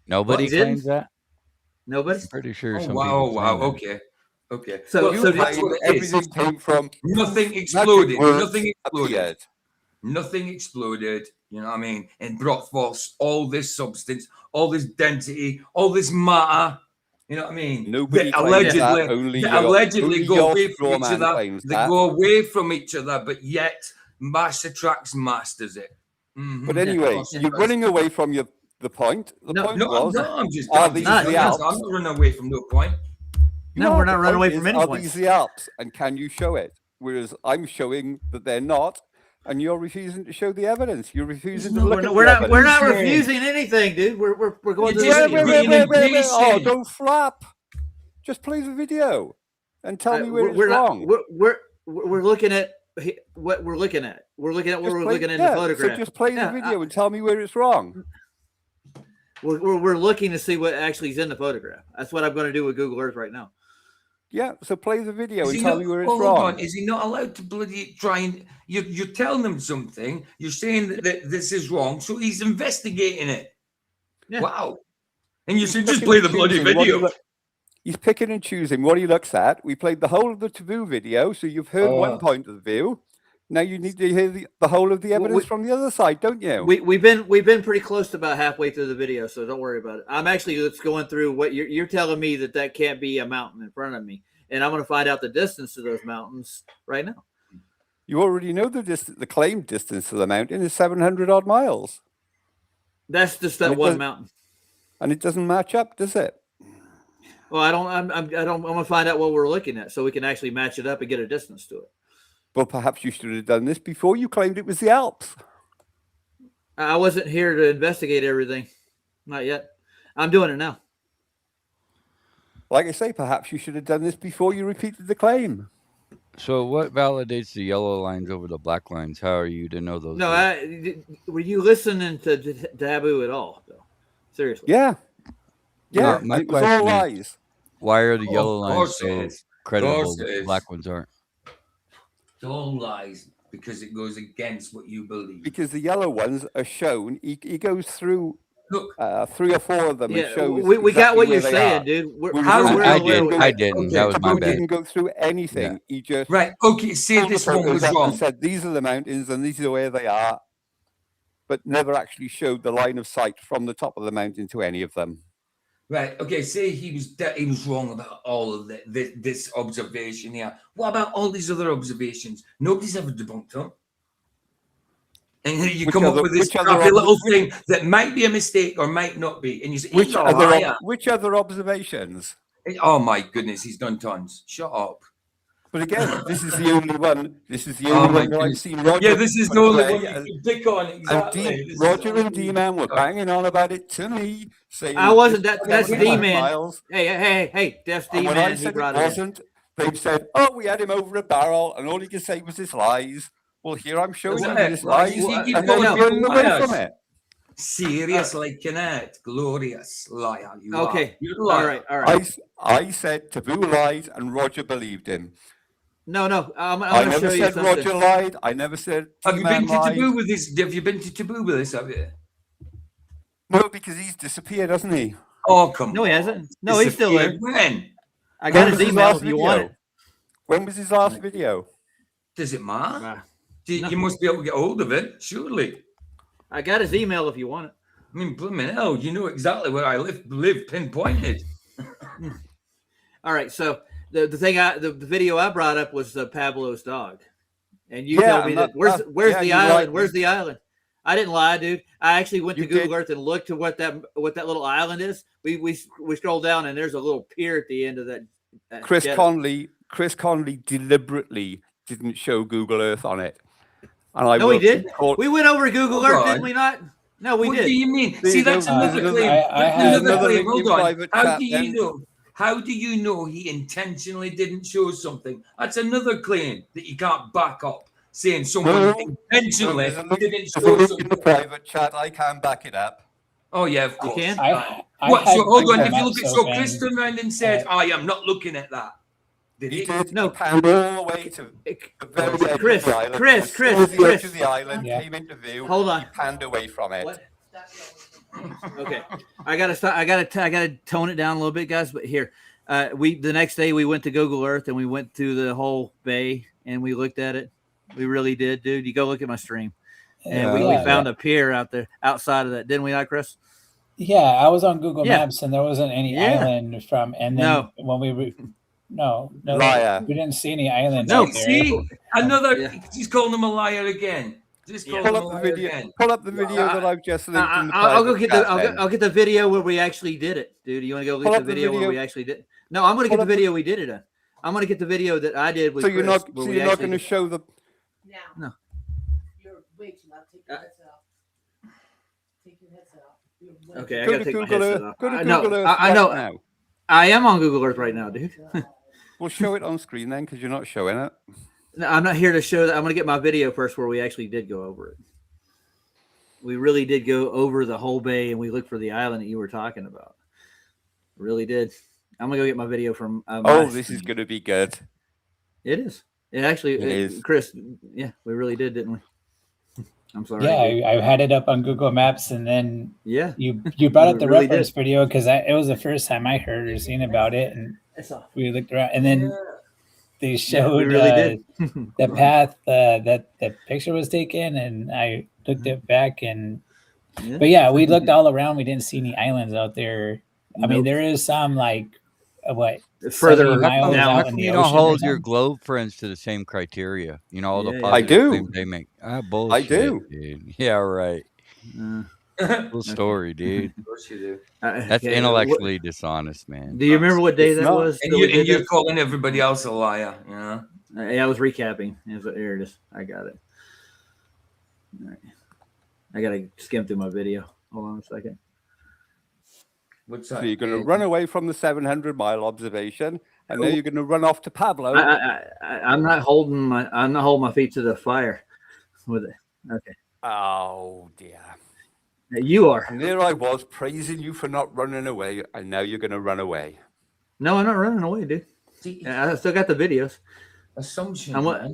Nobody What, didn't? claims that. Nobody? Pretty sure. Oh, some wow. people Wow. claim that. Okay. So- Well, so that's what it is. Everything came from Nothing exploded. words Nothing exploded. appeared. Nothing exploded. You know what I mean? And brought forth all this substance, all this density, all this matter. You know what I mean? Nobody that claims that. Only allegedly your, go only away your from straw each man other. claims They that. go away from each other, but yet mass attracts masters it. Mhm. But anyway, Yeah. you're running away from the the point. The point was, I'm just are these not, the no. Alps? I'm not running away from no point. No, we're not running away Is, from any are point. these the Alps? And can you show it? Whereas I'm showing that they're not, and you're refusing to show the evidence. You're refusing to look at the evidence. We're not refusing anything, dude. We're going to the video. Oh, don't flap. Just play the video and tell me where it's wrong. We're looking at what we're looking at. We're looking at what we're looking at in the photograph. So just play the video and tell me where it's wrong. We're looking to see what actually is in the photograph. That's what I'm going to do with Google Earth right now. Yeah, so play the video and tell me where it's wrong. Hold on, is he not allowed to bloody try and... You're telling him something, you're saying that this is wrong, so he's investigating it. Yeah. Wow. And you should just play the bloody video. He's picking and choosing what he looks at. We played the whole of the taboo video, so you've heard one point of view. Now you need to hear the whole of the evidence from the other side, don't you? We've been pretty close to about halfway through the video, so don't worry about it. I'm actually just going through what you're telling me that can't be a mountain in front of me, and I'm going to find out the distance to those mountains right now. You already know the distance. The claimed distance to the mountain is 700 odd miles. That's just that one mountain, and it doesn't match up, does it? Well, I'm going to find out what we're looking at so we can actually match it up and get a distance to it. Well, perhaps you should have done this before you claimed it was the Alps. I wasn't here to investigate everything. Not yet. I'm doing it now. Like I say, perhaps you should have done this before you repeated the claim. So what validates the yellow lines over the black lines? How are you to know those? No, were you listening to Taboo at all, though? Seriously? Yeah. Yeah, my it was all lies. Why are the yellow lines so credible, but the black ones aren't? It's all lies because it goes against what you believe. Because the yellow ones are shown. He goes through 3 or 4 of them. Yeah, and shows we got what you're saying, are. dude. I didn't. That was my bad. He didn't go through anything. Yeah. He just Okay, say this one was wrong. And said these are the mountains and these are where they are, but never actually showed the line of sight from the top of the mountain to any of them. Right. Okay. Say he was wrong about all of this observation here. What about all these other observations? Nobody's ever debunked them. And then you come up with this crappy little thing that might be a mistake or might not be, and you say, which other observations? Oh my goodness, he's done tons. Shut up. But again, this is the only one. This is the only one that I've seen. Roger, yeah, this is the only one you can pick on. Exactly. Roger and D-Man were banging on about it to me, saying I wasn't. That's D-Man. Hey, that's D-Man. When I said it wasn't, they've said, "Oh, we had him over a barrel, and all he could say was his lies." Well, here I'm showing you his lies, and then running away from it. Serious like Kenneth, glorious liar. Okay, all right. I said Taboo lied, and Roger believed him. No, I never said Roger lied. I never said. Have you been to Taboo with this? Have you been to Taboo with this? Have you? No, because he's disappeared, hasn't he? Oh, come on. No, he hasn't. No, he's still there. When? I got his email if you want it. When was his last video? Does it matter? You must be able to get hold of it, surely. I got his email if you want it. I mean, blooming hell, you know exactly where I live pinpointed. All right, so the video I brought up was Pablo's dog, and you told me that where's the island? Where's the island? I didn't lie, dude. I actually went to Google Earth and looked to what that little island is. We scrolled down and there's a little pier at the end of that. Chris Conley deliberately didn't show Google Earth on it. And no, he did. We went over Google Earth, didn't we not? No, we did. What do you mean? See, that's another claim. Another claim. Hold on. How do you know? How do you know he intentionally didn't show something? That's another claim that you can't back up, saying someone intentionally didn't show something. In the private chat, I can back it up. Oh, yeah, of course. You can? So hold on. If you look at Chris turned around and said, I am not looking at that. Did he? No. Panned all the way to the very edge of the island. Chris. The island came into view. Hold on. He panned away from it. What? Okay, I gotta tone it down a little bit, guys. But here, the next day we went to Google Earth and we went through the whole bay and we looked at it. We really did, dude. You go look at my stream, and we found a pier out there outside of that, didn't we, not Chris? Yeah, I was on Google Maps and there wasn't any island from. And then when we liar. We didn't see any islands. No, out there. see another. He's calling him a liar again. Just Yeah. call Pull them up the away video. again. Pull up the video that I've just linked in the I'll go private get chat, I'll get the video where we actually did it, dude. You want to go Pull get up the the video where video. we actually did? No, I'm going to get the video we did it in. I'm going to get the video that I did with So Chris. you're not. where So we you're not actually going to did- show the. No. You're way too loud. Take your headset off. Take your headset off. You're way Okay, I Go got to to take my Google headset Earth. off. Go to I Google know. Earth I right know. now. I am on Google Earth right now, dude. We'll show it on screen then, because you're not showing it. No, I'm not here to show that. I'm going to get my video first where we actually did go over it. We really did go over the whole bay, and we looked for the island that you were talking about. Really did. I'm going to go get my video from Oh, this is going to be good. It is. It actually It is. Chris, yeah, we really did, didn't we? I'm sorry. Yeah, I had it up on Google Maps, and then Yeah, you brought up We the really reference did. video because it was the first time I heard or seen about it, and we looked around, and then they showed we really did. the path that the picture was taken, and I looked it back, and Yeah. but yeah, we looked all around. We didn't see any islands out there. I mean, Nope. there is some like what Further 70 miles down. How out come in the you don't ocean or hold your something? globe friends to the same criteria? You know, all the Yeah, yeah. positive I do. claims they make. Bullshit, do. dude. Yeah, right. Cool story, dude. Of course you do. That's Okay, intellectually dishonest, man. Do you remember what day It's that not. was? And that we did you're this? calling everybody else a liar, you know? Yeah, I was recapping. Here it is. I got it. All right. I gotta skim through my video. Hold on a second. What's So that? you're going to run away from the 700-mile observation, and then you're going to run off to Pablo. I'm not holding my feet to the fire with it. Okay. Oh dear. You are. And there I was praising you for not running away, and now you're going to run away. No, I'm not running away, dude. See, I still got the videos. assumption. I'm what? man.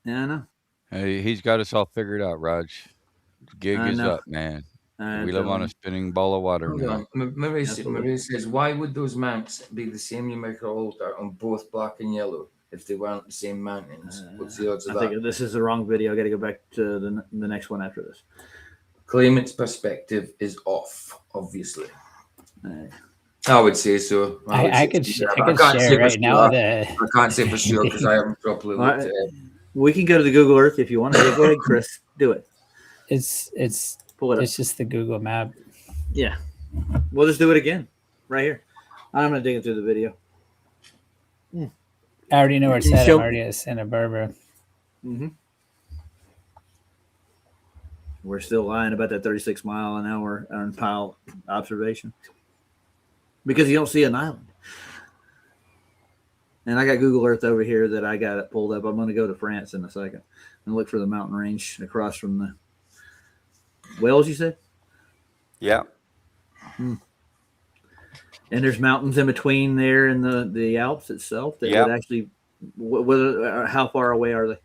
Yeah, I know. Hey, he's got us all figured out, Raj. The gig I is know. up, man. I We live on a spinning ball of water Hold now. on. Marie Absolutely. says, why would those maps be the same numerical order on both black and yellow if they weren't the same mountains? What's the odds of I that? think this is the wrong video. I got to go back to the next one after this. Claimant's perspective is off, obviously. Uh, I would say so. I could say I so. could can't say share for right now sure. the I can't say for sure because I haven't properly All looked right. at it. we can go to the Google Earth if you want to. Go ahead, Chris. Do it. it's Pull it up. it's just the Google map. Yeah. We'll just do it again right here. I'm going to dig into the video. I already know where it's You at. show- I'm already at Santa Barbara. Mm-hmm. We're still lying about that 36 mile an hour on pile observation because you don't see an island. And I got Google Earth over here that I got it pulled up. I'm going to go to France in a second and look for the mountain range across from the Wales, you said? Yeah. And there's mountains in between there in the Alps itself that Yeah. would actually, whether how far away are they?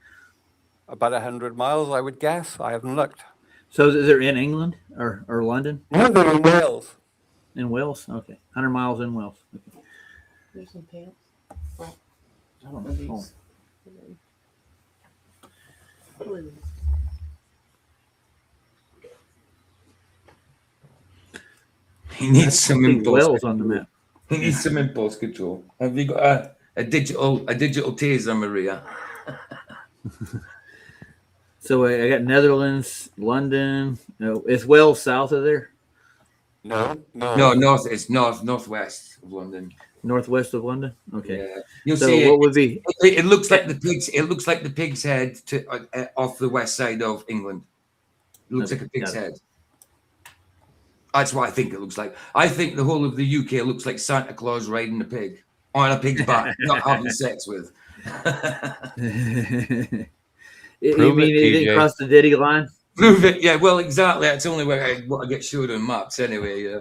About 100 miles, I would guess. I haven't looked. So they're in England or London? No, they're in Wales. In Wales? Okay. 100 miles in Wales. Okay. There's some pants. I don't know. Blue. He needs some impulse. Wales on the map. He needs some impulse control. Have you got a digital taser, Maria? So I got Netherlands, London. No, is Wales south of there? No. No, northwest of London. Northwest of London? Okay. Yeah. You'll So see what would be? it looks like the pigs. It looks like the pig's head off the west side of England. It looks Okay, like a pig's got it. head. That's what I think it looks like. I think the whole of the UK looks like Santa Claus riding a pig on a pig's back, not having sex with. You Prove mean it, it didn't TJ. cross the Diddy line? Prove it. Yeah, well, exactly. That's only where I get showed on maps anyway. Yeah.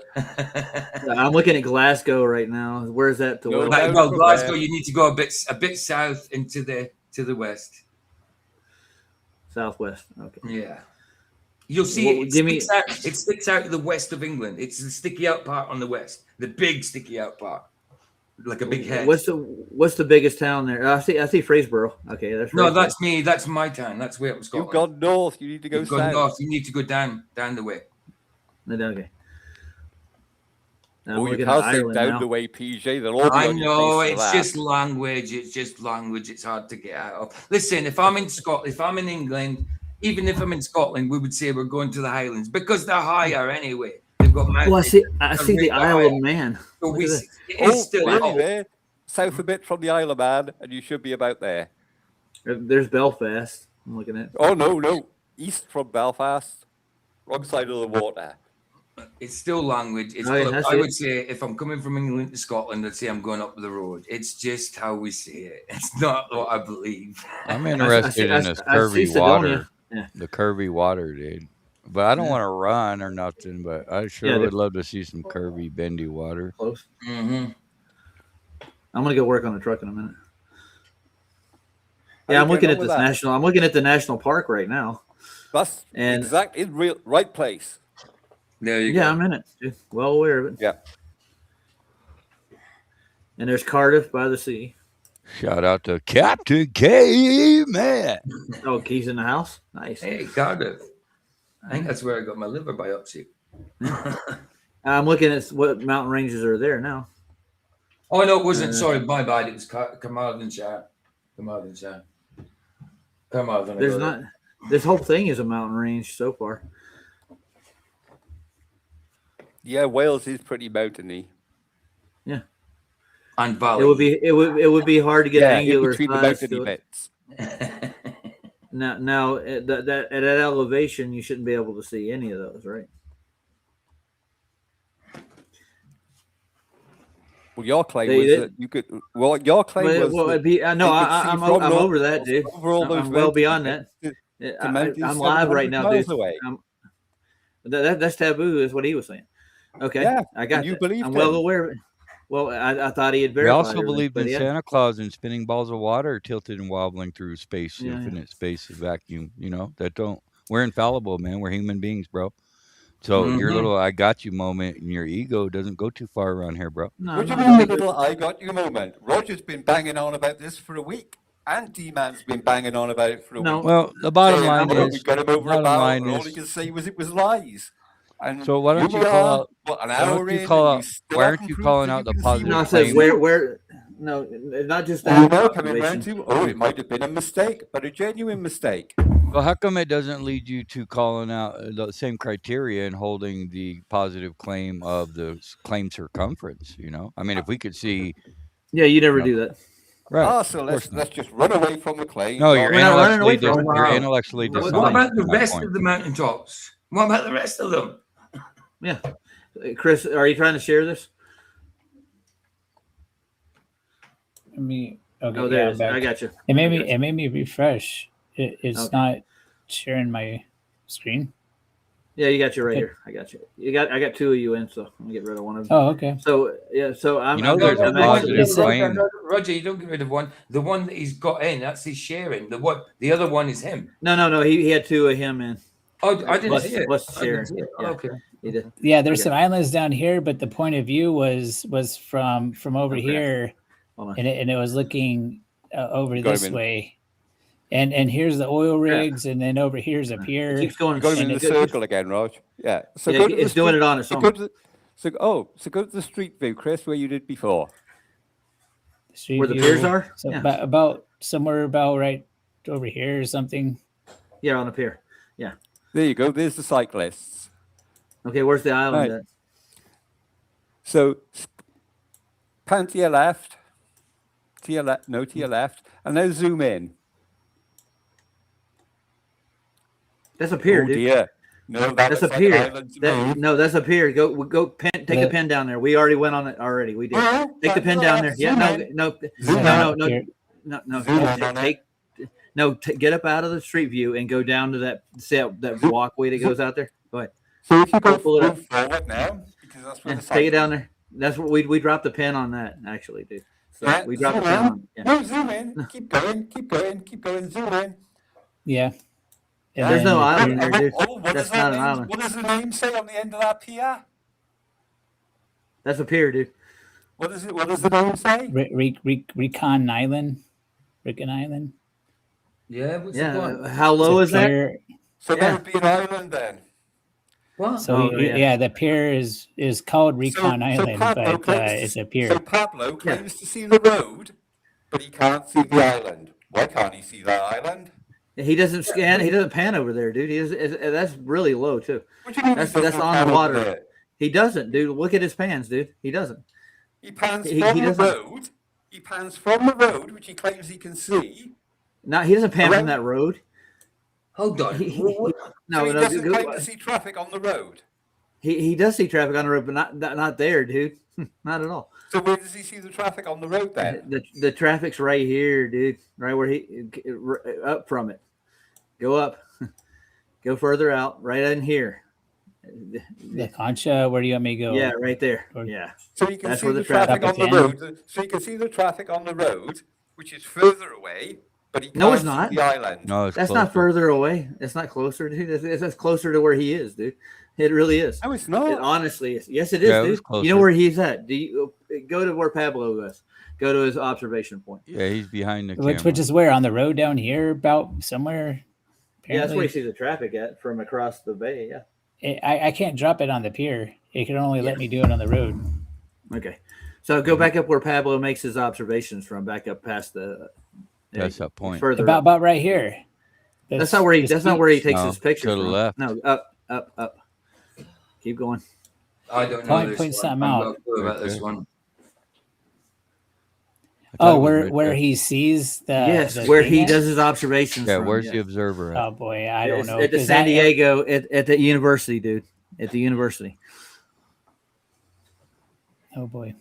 I'm looking at Glasgow right now. Where's that to No, Wales? Right, no, well, no, Glasgow, no. you need to go a bit south into the west. Southwest. Okay. Yeah. You'll see Well, it sticks out to the west of England. It's the sticky out part on the west, the big sticky out part, like a big head. What's the biggest town there? I see Fraserburgh. Okay, that's No, Fraserburgh. that's me. That's my town. That's where it was You've Scotland. gone north. You need to go You've gone south. north. You need to go down the way. Okay. Now I'm Oh, you looking at can't say Ireland down now. the way, PJ. They'll all be I on your know face for it's that. just language. It's just language. It's hard to get out of. Listen, if I'm in Scotland, if I'm in England, even if I'm in Scotland, we would say we're going to the Highlands because they're higher anyway. They've got mountains. Well, I see the Isle of Man. So Look we at see, this. it is still we're up. anywhere south a bit from the Isle of Man, and you should be about there. There's Belfast. I'm looking at. Oh no, east from Belfast, wrong side of the water. It's still language. It's Oh, yeah, still, I see I it. would say if I'm coming from England to Scotland, I'd say I'm going up the road. It's just how we say it. It's not what I believe. I'm interested in this I see curvy Sidonia. water. Yeah. The curvy water, dude. But I don't want to run or nothing. But I sure Yeah, would love to see some curvy, bendy water. Close. Mm-hmm. I'm gonna go work on the truck in a minute. How Yeah, you I'm looking getting at on with this that? national. I'm looking at the national park right now. That's And- exactly real right place. There you Yeah, go. I'm in it. Dude. Well aware of it. Yeah. And there's Cardiff by the sea. Shout out to Captain K, man. Oh, Keys in the house. Nice. Hey, Cardiff. I think that's where I got my liver biopsy. I'm looking at what mountain ranges are there now. Oh, no, it wasn't. Sorry, my bad. It was Carmarthenshire. Carmarthenshire. Carmarthen. There's not. This whole thing is a mountain range so far. Yeah, Wales is pretty mountainy. Yeah. And valley. It would be hard to get Yeah, in angular between the size mountainy to it. bits. Now at that elevation, you shouldn't be able to see any of those, right? Well, your claim They was did- that you could. Well, your claim was. Well, that it'd be. No, you could see I'm from North over that, Wales dude. over all those I'm well beyond mountains that. to mountains I'm live right 700 now, miles dude. away. That's taboo, is what he was saying. Okay, Yeah, I got and you that. believed I'm well him. aware of it. Well, I thought he had We verified. also everything, believed but in he had- Santa Claus and spinning balls of water tilted and wobbling through space, Yeah, yeah. infinite space vacuum. You know, that don't. We're infallible, man. We're human beings, bro. So your little "I got you" moment and your ego doesn't go too far around here, bro. No, What do you no, mean, little I got you moment? Roger's been banging on about this for a week, and D-Man's been banging on about it for a No. week. Well, the bottom Saying, line "Oh, is, we got him over a bottom barrel, line and all he is, could say was it was lies. And so why don't here you we call are, out? what, an Why hour don't you in, call and out? still Why aren't haven't you proved calling that out you the can see positive No, I the said claim? where. No, not just Well, that now coming round observation. to, oh, it might have been a mistake, but a genuine mistake. Well, how come it doesn't lead you to calling out the same criteria and holding the positive claim of the claim circumference? You know, I mean, if we could see, Yeah, you never No. do that. right? Ah, so of course let's just run away from the claim. No, rather you're We're not running away intellectually from it. you're Wow. intellectually What What dishonest. about the is my rest point. of the mountaintops? What about the rest of them? Yeah, Chris, are you trying to share this? Let me. Okay, Oh, there yeah, it I'm is. back. I got you. It made I me. got you. It made me refresh. It's Okay. not sharing my screen. Yeah, you got you right Okay. here. I got you. I got two of you in, so I'm gonna get rid of one of them. Oh, okay. So yeah, so I'm. You know, I'm, there's a I'm actually. positive claim. Roger, you don't get rid of one. The one that he's got in, that's his sharing. The other one is him. No. He had two of him in. Oh, I didn't Plus- see it. plus I didn't sharing. see it. Yeah. Okay. He did. Yeah, there's Okay. some islands down here, but the point of view was from over Okay. here, Hold on. and it was looking over Got him this in. way. And here's the oil rigs, and then over here's a It pier. keeps going. You got him in And the it keeps- circle again, Raj. Yeah. So Yeah, go to the it's doing street- it on its so own. go to the, so go to the street view, Chris, where you did before. Street Where the view. piers are? So Yeah. about somewhere about right over here or something. Yeah, on the pier. Yeah. There you go. There's the cyclists. Okay, where's the island Right. at? So pan to your left, to your left, no, to your left, and now zoom in. That's a pier, Oh dude. dear. No, That's a like pier. island to move. No, that's a pier. Go pen. Take Yeah. a pen down there. We already went on it already. We did. Well, Take the pen down there. Yeah. zoom No. in. No. Zoom No. in. No. Here. No. Zoom in on Take. No. Get up out of the street view and go down to that walkway that goes out there. Go ahead. So if you go Pull it up. move forward now, because that's where Yeah, the take it down cyclists- there. That's what we dropped the pen on that actually, dude. So Yeah, we dropped the zoom pen in. on. Yeah. No, zoom in. Keep going. Keep going. Keep going. Zoom in. Yeah. And There's then no the island pier- there, dude. Oh, what That's does not that an name? island. What does the name say on the end of that pier? That's a pier, dude. What is it? What does the name say? Recon Island. Rickon Island. Yeah. What's the Yeah. point? How low It's is a that? pier. So Yeah. that would be an island then. What? So Oh, yeah. yeah. The pier is called Recon Island, Pablo but claims it's to- a pier. So Pablo claims to see the road, but he can't see the island. Why can't he see that island? He doesn't scan. He doesn't pan over there, dude. That's really low too. What do you mean he That's doesn't on pan the over water. there? He doesn't, dude. Look at his pans, dude. He doesn't. He pans He from the doesn't. road. He pans from the road, which he claims he can see. No, he doesn't pan Around- from that road. Hold on. So he doesn't claim to see traffic on the road. He does see traffic on the road, but not there, dude. Not at all. So where does he see the traffic on the road then? The traffic's right here, dude. Right where up from it. Go up. Go further out. Right in here. The Concha, where do you want me to go? Yeah, right there. Or- Yeah. So you can That's see where the the traffic on the traffic road. So you can see the traffic on the road, which is further away, but he can't No, it's see not. the island. No, it's That's closer. not further away. It's not closer, dude. It's closer to where he is, dude. It really is. No, it's not. It honestly is. Yes, it is, Yeah, it was dude. You know closer. where he's at. Do you go to where Pablo is? Go to his observation point. Yeah, he's behind the camera. which is where on the road down here, about somewhere. Yeah, that's where you Apparently, see the traffic at from across the bay. Yeah. I can't drop it on the pier. It can only let me do it on the road. Okay. So go back up where Pablo makes his observations from. Back up past the. That's that point. Further. About right here. That's not where he. That's not where he takes No, his pictures to the from. left. No, up. Keep going. I don't know Point this one. something I'm out. not sure about this Okay. one. I thought Oh, it was right where there. he sees the Yes, the where thing he at? does his observations. Yeah, from, where's yes. the observer at? Oh boy, I don't It's know. at the 'cause San Diego at the university, dude. At the university. Oh boy.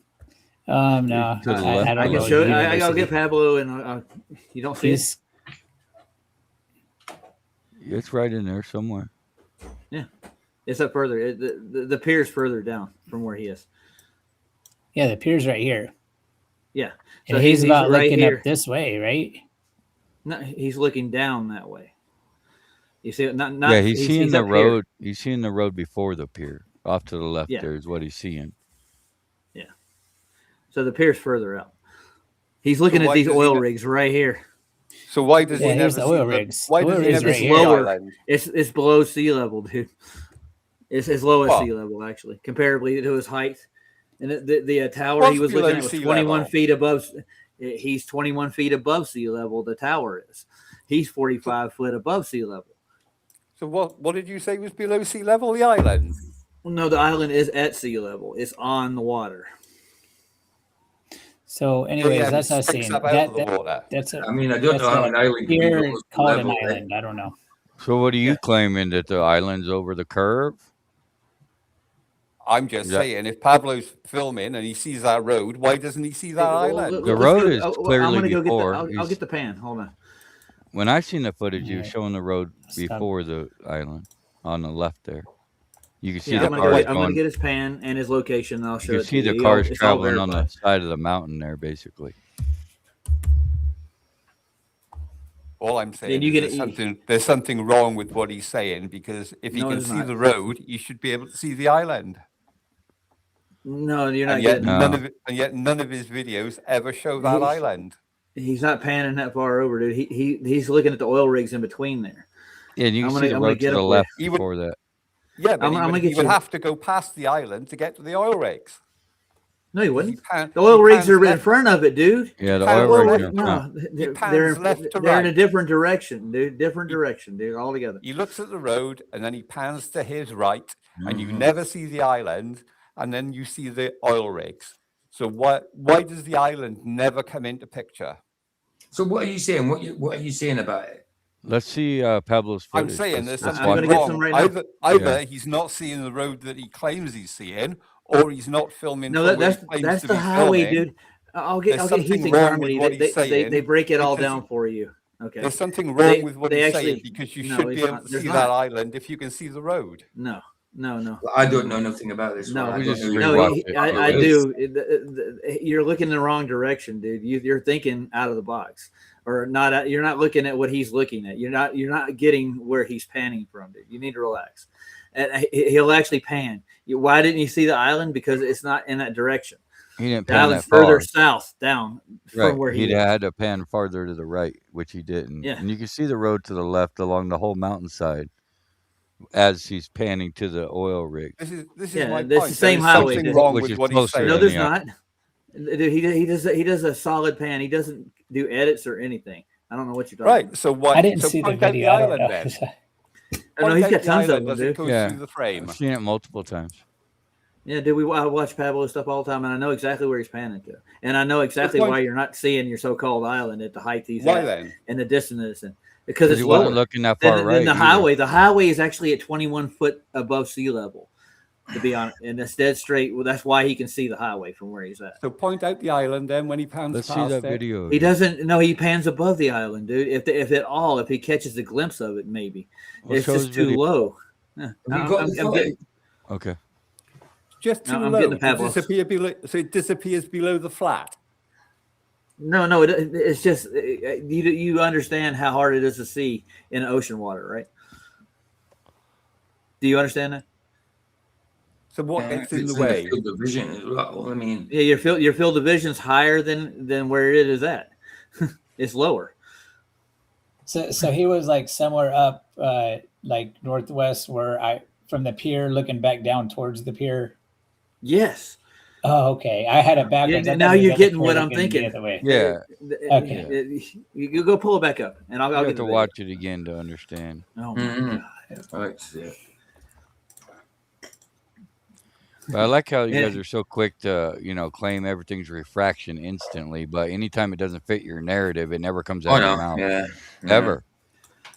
No, To the left I I don't can know. show. the I'll university. get Pablo, and you don't see it. He's It's right in there somewhere. It's up further. The pier's further down from where he is. yeah, the pier's right here, Yeah. and he's about right looking here. up this way, right? No, he's looking down that way. You see it? Not. Yeah, he's seeing the up here. road. He's seeing the road before the pier. Off to the left Yeah. there is what he's seeing. So the pier's further out. He's looking So at why these does he oil not- rigs right here. So why does Yeah, he never here's the see oil rigs. Why The does oil he rigs never right see here. the Lower. island? It's below sea level, dude. It's as low as Well- sea level, actually, comparably to his height. And the tower What's he was below looking at was sea 21 level? feet above. He's 21 feet above sea level. The tower is. He's 45 foot above sea level. So what did you say was below sea level? The island. Well, no, the island is at sea level. It's on the water. So, anyways, yeah, that's it us sticks saying up out that, of the water. that's a I mean, I don't that's know how a an island can be pier below sea called an level, right? island. I don't know. So what are you Yeah. claiming that the island's over the curve? I'm just Yeah. saying, if Pablo's filming and he sees that road, why doesn't he see that Well, island? The let's road go- is I'm clearly gonna go before. Get I'll He's- get the pan. Hold on. When I seen the footage, you Yeah. was showing the road Stop. before the island on the left there. You can see Yeah, the I'm gonna, cars I'm gonna going. get his pan and his location. And I'll show You it can see to the you. cars It's all traveling on the verified. side of the mountain there, basically. All I'm saying Then you is get- there's something wrong with what he's saying, because if he No, can there's see not. the road, he should be able to see the island. No, you're not And yet, getting. none of his videos ever show that He- island. He's not panning that far over, dude. He's looking at the oil rigs in between there. Yeah, and you I'm can gonna- see the I'm gonna road get to the up there. left He would- before that. Yeah, but I'm gonna he get would you- have to go past the island to get to the oil rigs. No, he He wouldn't. pan- The oil he rigs pans are in left- front of it, dude. Yeah, the pans oil left- rigs are in No, front. they're, pans left to they're in a right. different direction, dude. Different direction, dude. Altogether. He looks at the road and then he pans to his right, and you Mhm. never see the island, and then you see the oil rigs. So why does the island never come into picture? So what are you saying? What are you saying about it? Let's see Pablo's I'm footage. saying there's Let's something I'm gonna get wrong. some right now. Either he's not seeing the road that he claims he's seeing, or he's not filming. No, from where he that's claims to the be highway, filming. dude. I'll get There's Heath something and wrong with Harmony. what he's They saying, break it all because down for you. Okay. There's something wrong They- with what they he's actually- saying, because you no, should it's be able not. to There's see not. that island if you can see the road. No. Well, I don't know nothing about this. No, one. I we don't just know rewatched No, anything it. about I it. do. You're looking in the wrong direction, dude. You're thinking out of the box, or not. You're not looking at what he's looking at. You're not getting where he's panning from, dude. You need to relax. And he'll actually pan. Why didn't you see the island? Because it's not in that direction. He didn't The pan island's that far. further south down from Right. where He'd he is. had to pan farther to the right, which he didn't. Yeah. And you can see the road to the left along the whole mountainside as he's panning to the oil rig. This is Yeah, my this point. is the same There's highway, something dude. wrong Which with is what he's closer saying. No, than there's the not. Dude, he does a solid pan. He doesn't do edits or anything. I don't know what you're talking Right. about. So what? I didn't so see the point out video. I don't island know. then. Oh, no, Point he's out got the tons of island them, as it dude. goes Yeah. through the frame. I've seen it multiple times. Yeah, dude, I watch Pablo stuff all the time, and I know exactly where he's panning to, and I know exactly point- why you're not seeing your so-called island at the height he's Why at then? and the distance, and because it's He wasn't lower looking that far than right. the either. highway. The highway is actually at 21 foot above sea level, to be honest, and it's dead straight. Well, that's why he can see the highway from where he's at. So point out the island then when he pans Let's see past that it. video. He again. doesn't. No, he pans above the island, dude. If at all, if he catches a glimpse of it, maybe Well, it's show just his too video. low. Yeah, Have you got the I'm footage? getting. Okay. Just too No, I'm low getting the to Pablos. disappear below. So it disappears below the flat. No, it's just you understand how hard it is to see in ocean water, right? Do you understand that? So what gets in It's the way? field of vision as well. I mean, Yeah, your field of vision's higher than where it is at. It's lower. So he was like somewhere up, like northwest, from the pier, looking back down towards the pier. Yes. Oh, okay. I had it backwards. Yeah, I now thought he was you're at the getting pier what I'm looking thinking. The other way. Yeah. Okay. You go pull it back up, and I'll You get have the to video. watch it again to understand. Oh my god. right, yeah. But I like how you Yeah. guys are so quick to, claim everything's refraction instantly. But anytime it doesn't fit your narrative, it never comes out Oh of your no, mouth. yeah, Ever.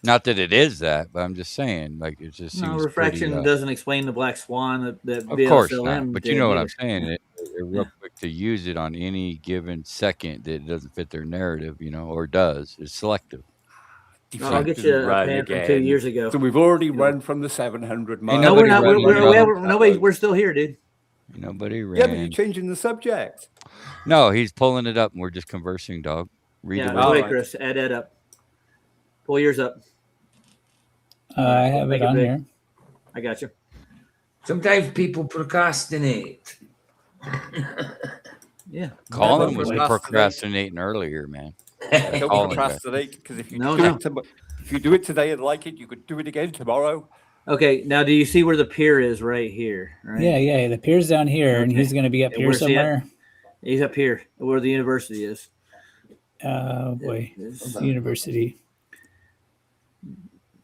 Not that it is that, but I'm just saying, like, it just No, seems refraction pretty, doesnm explain the black swan that of course not. BLSLM But you did know what either. I'm saying. They're real quick to use it on any given second that it doesn't fit their narrative, or does. It's selective. I'll get you a Run pan from 2 again. years ago. So we've already run from the 700 miles. No, we're nobody not. ran We're from still here, dude. Nobody ran. Yeah, but you're changing the subject. No, he's pulling it up, and we're just conversing, dog. Read Yeah, the go video. ahead, Chris. Add that up. Pull yours up. I have Make it on big. here. I got you. Sometimes people procrastinate. Yeah. Colin was Procrastinate. procrastinating earlier, man. Don't Colin, procrastinate, because if you No, do no. it if you do it today and like it, you could do it again tomorrow. Okay. Now, do you see where the pier is right here? Right? Yeah. The pier's down here, and Okay. he's going to be up And here where's he at? somewhere. He's up here where the university is. Oh boy, It's- university.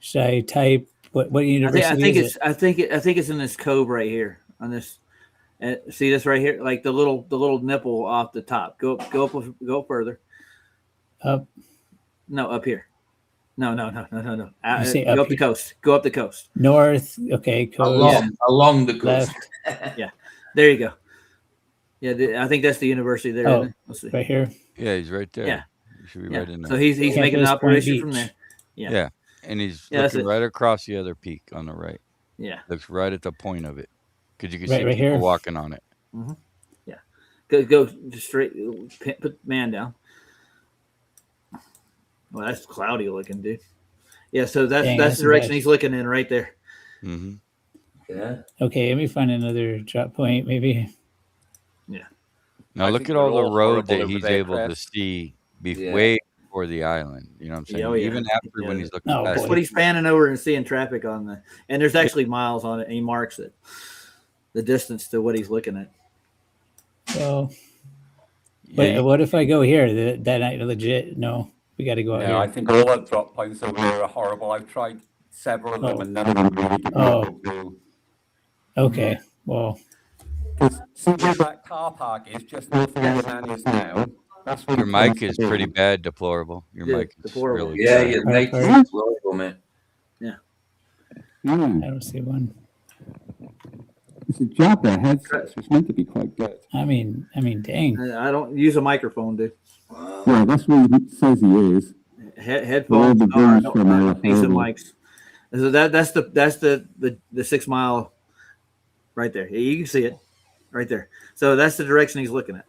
Should I type what I university think is it's. it? I think it's in this cove right here on this. See this right here, like the little nipple off the top. Go up further. Up. No, up here. No. You say Go up up the coast. Go up the coast. North. Okay, coast. Along the coast. Left. Yeah, there you go. Yeah, I think that's the university there. Oh, isn't it? Let's see. right here. Yeah, he's right there. Yeah. You should be Yeah. right in there. So he's making an Campus Point operation from Beach. there. Yeah. Yeah, and he's Yeah, that's looking it. right across the other peak on the right. Yeah. Looks right at the point of it, because you can Right- see right people here? walking on it. Yeah. Go straight. Put man down. Well, that's cloudy looking, dude. Yeah. So that's Dang, that's that's the direction bad. he's looking in right there. Mm-hmm. Yeah. Okay, let me find another drop point, maybe. Now I look think at all we're the all road horrible that over he's there, able to Chris. see Yeah. way before the island. You know what I'm saying? Yeah, oh, yeah. Even after when Yeah. he's looking Oh, past That's boy. what he's panning over and seeing traffic on the. And there's actually miles on it, and he marks it. The distance to what he's looking at. So, Yeah, but what if I go here? That ain't legit. No, we got to go out No, I here. think all the drop points over here are horrible. I've tried several of them, Oh. and none of them really give me Oh. a good view. Okay, well, Because see where that car park is, just north of where the man is now. That's where your the mic place is to pretty be. bad, deplorable. Your Yeah, mic is deplorable. really Yeah, bad. your mic Alright. is horrible, man. I don't see one. It's a Jabra headset, so it's meant to be quite good. I mean, dang. I don't use a microphone, dude. Yeah, that's what he says he is. Headphones the are booms from our decent horrible. mics. So that's the 6 mile right there. You can see it right there. So that's the direction he's looking at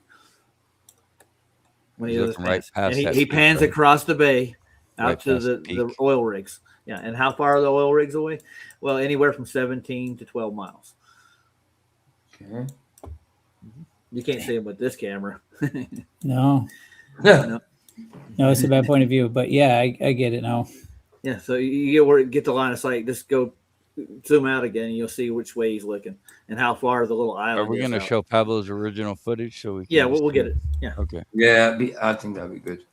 when he He's does looking right pans. past And that he peak pans right- across the bay out right to past the the peak. oil rigs. Yeah, and how far are the oil rigs away? Well, anywhere from 17 to 12 miles. Okay. You can't see them with this camera. No, No. no, it's a bad point of view. But yeah, I get it now. Yeah, so you get the line of sight. Just go zoom out again, and you'll see which way he's looking and how far the little island Are we is going to out. show Pablo's original footage so we can? Yeah, just we'll see get it. Yeah. Okay. Yeah, I think that'd be good.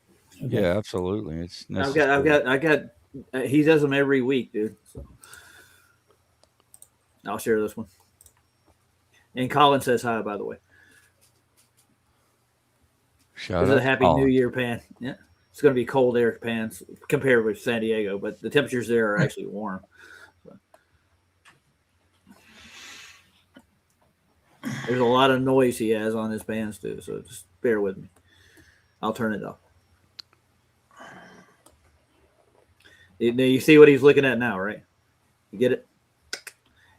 Okay. Yeah, absolutely. It's I've necessary. got. He does them every week, dude. So I'll share this one. And Colin says hi, by the way. Shout This is out a to Happy New Colin. Year pan. Yeah, it's going to be cold air pans compared with San Diego, but the temperatures there are actually warm. So. There's a lot of noise he has on his pans too, so just bear with me. I'll turn it off. You see what he's looking at now, right? You get it?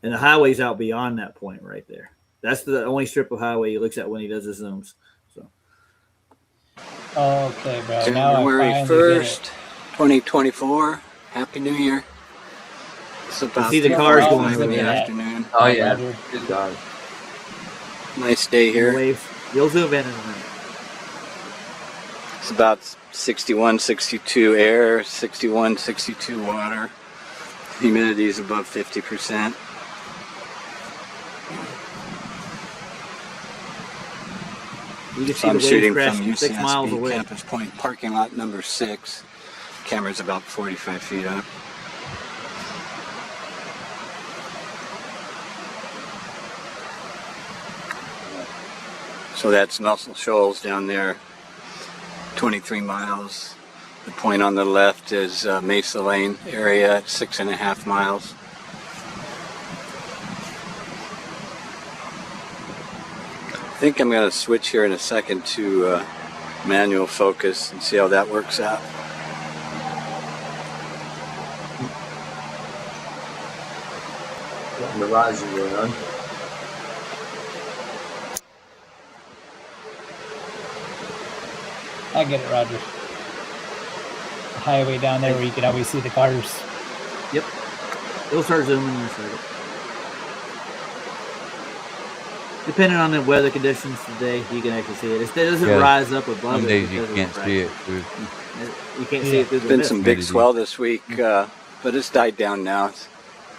And the highway's out beyond that point right there. That's the only strip of highway he looks at when he does his zooms. So. Okay, bro. Now January I finally get 1st, 2024. Happy New Year. It's about see the cars 3:45 going in over the there. afternoon. Oh yeah, Roger. good God. Nice day The here. waves. You'll zoom in a minute. It's about 61, 62 air, 61, 62 water. Humidity is above 50%. You can So see I'm the waves shooting crash from 6 miles UCSB away. Campus Point, parking lot number 6. Camera's about 45 feet up. So that's Muscle Shoals down there, 23 miles. The point on the left is Mesa Lane area at 6.5 miles. I think I'm going to switch here in a second to manual focus and see how that works out. What mirage you were on? I get it, Roger. The highway down there where you can always see the cars. Yep. It'll start zooming in a second. Depending on the weather conditions today, you can actually see it. It doesn't rise up above Some it. days you because of can't the see it. refraction. You can't see it through the Been mist. some big swell this week, but it's died down now.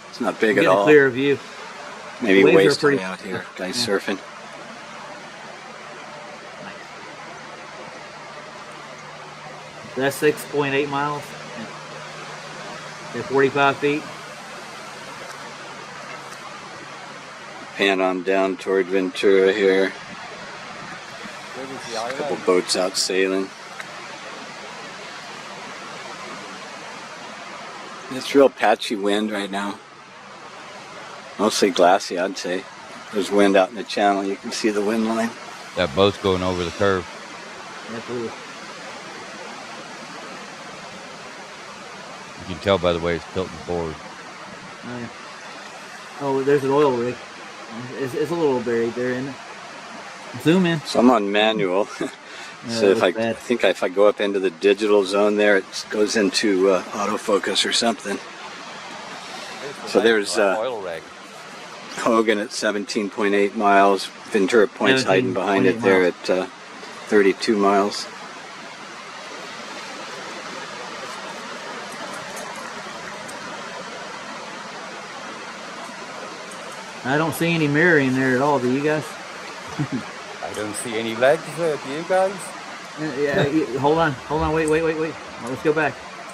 It's not big You at get a all. clearer view. Maybe The waves are waist high pretty- out here, guys Yeah. surfing. That's 6.8 miles. They're 45 feet. Pan on down toward Ventura here. A couple boats out sailing. It's real patchy wind right now. Mostly glassy, I'd say. There's wind out in the channel. You can see the wind line. That boat's going over the curve. Absolutely. You can tell by the way it's tilting forward. Oh, yeah. Oh, there's an oil rig. It's a little buried there, isn't it? Zoom in. So I'm on manual. So it looks I think if I go up into the digital zone there, it goes into autofocus or something. So there's oil rig. Hogan at 17.8 miles. Ventura Point's hiding behind it there at 32 miles. I don't see any mirroring there at all. Do you guys? I don't see any legs there. Do you guys? Hold on. Wait. Well, let's go back.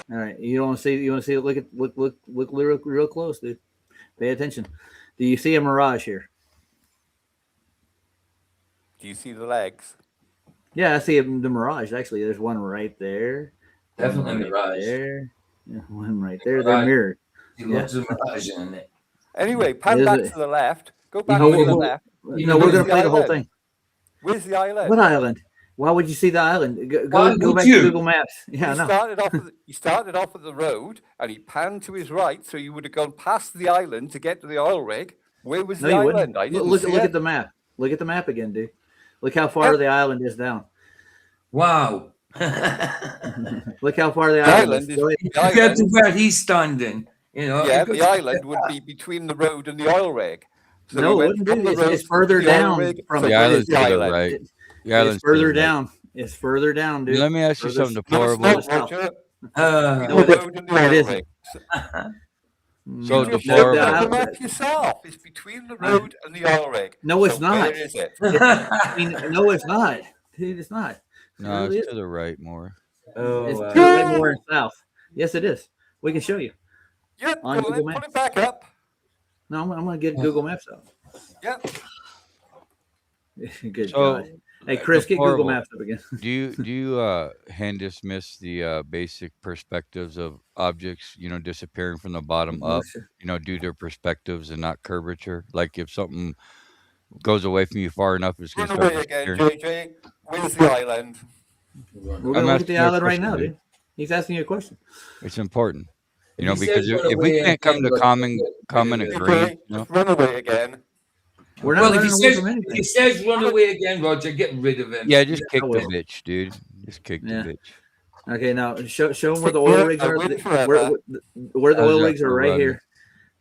All right. You want to see? Look real close, dude. Pay attention. Do you see a mirage here? Do you see the legs? Yeah, I see the mirage. Actually, there's one right there. Definitely one mirage. There. Yeah, one right there. They're mirrored. He loves a mirage in it. Anyway, pan Is back it- to the left. Go back No, to the left. No, we're going to play the whole thing. Where's the island? What island? Why would you see the island? Why Go would back you? to Google Maps. Yeah, no. He started off at the road and he panned to his right, so you would have gone past the island to get to the oil rig. Where was No, the you island? wouldn't. I didn't Look see at it. the map. Look at the map again, dude. Look how far the island is down. Wow. Look how far the island is. Compared to where he's standing, you know. Yeah, because- the island would be between the road and the oil rig. So No, we it went wouldn't from be. the road It's further to the oil down rig, from so The where's island's the to the island? right. The It's island's to the further right. down. It's further down, dude. Let me ask you Further- something No, it's deplorable. not, Roger. No, Between the road and the it oil isn't. rig. So You just deplorable. looked at the map yourself. It's between the road and the oil rig. No, it's So not. Where is it? No, it's not. Dude, it's not. No, Really it's is. to the right more. Oh, It's wow. way more south. Yes, it is. We can show you. Yep, On go Google on, Maps. put it back up. No, I'm going to get Google Maps out. Yep. Good So, God. Hey, Chris, get Google deplorable. Maps up again. Do you hand dismiss the basic perspectives of objects, disappearing from the bottom up, due to perspectives and not curvature? Like if something goes away from you far enough, it's going to Run start away again, disappearing. JJ. Where's the island? We're I'm going to look at asking the you a island right question, now, dude. dude. He's asking you a question. It's important, If he because says run if we away can't come again, to Roger, common get rid of it. agreement, Just run away again. We're not Well, if running he away says from if anything. he says run away again, Roger, get rid of him. yeah, just kick I the will. bitch, dude. Just kick the Yeah. bitch. Okay, now show them where the oil rigs are. Where the How's oil that rigs are for right running? here.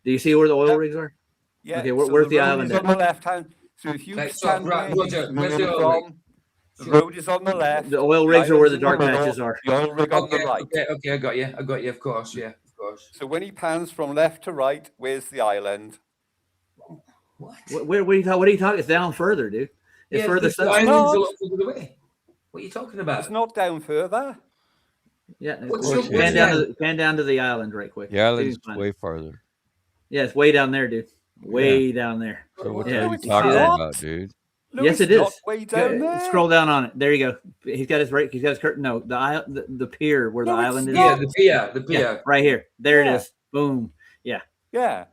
Do you see where the oil rigs are? Yeah. Okay, so where's the the road island is at? on the left hand. So if you Right, so, stand right, where he's Roger, where's the running oil rig? from, the road is on the left. The oil rigs are where island's the in dark middle, patches are. The oil rig on the Okay, right. okay, I got you, of course, yeah, of course. So when he pans from left to right, where's the island? What? What are you talking? It's down further, dude. It's Yeah, further the south. island's a lot further away. What are you talking about? It's not down further. Yeah, pan down to the island right quick. The island's way farther. Yeah, it's way down there, dude. Way down there. So what Yeah, are you you see talking that? about, dude? No, Yes, it's it not is. way down there. Scroll down on it. There you go. He's got his right. He's got his curtain. No, the pier where the island is. Yeah, the pier. Yeah, right here. There Yeah. it is. Boom. Yeah. Yeah.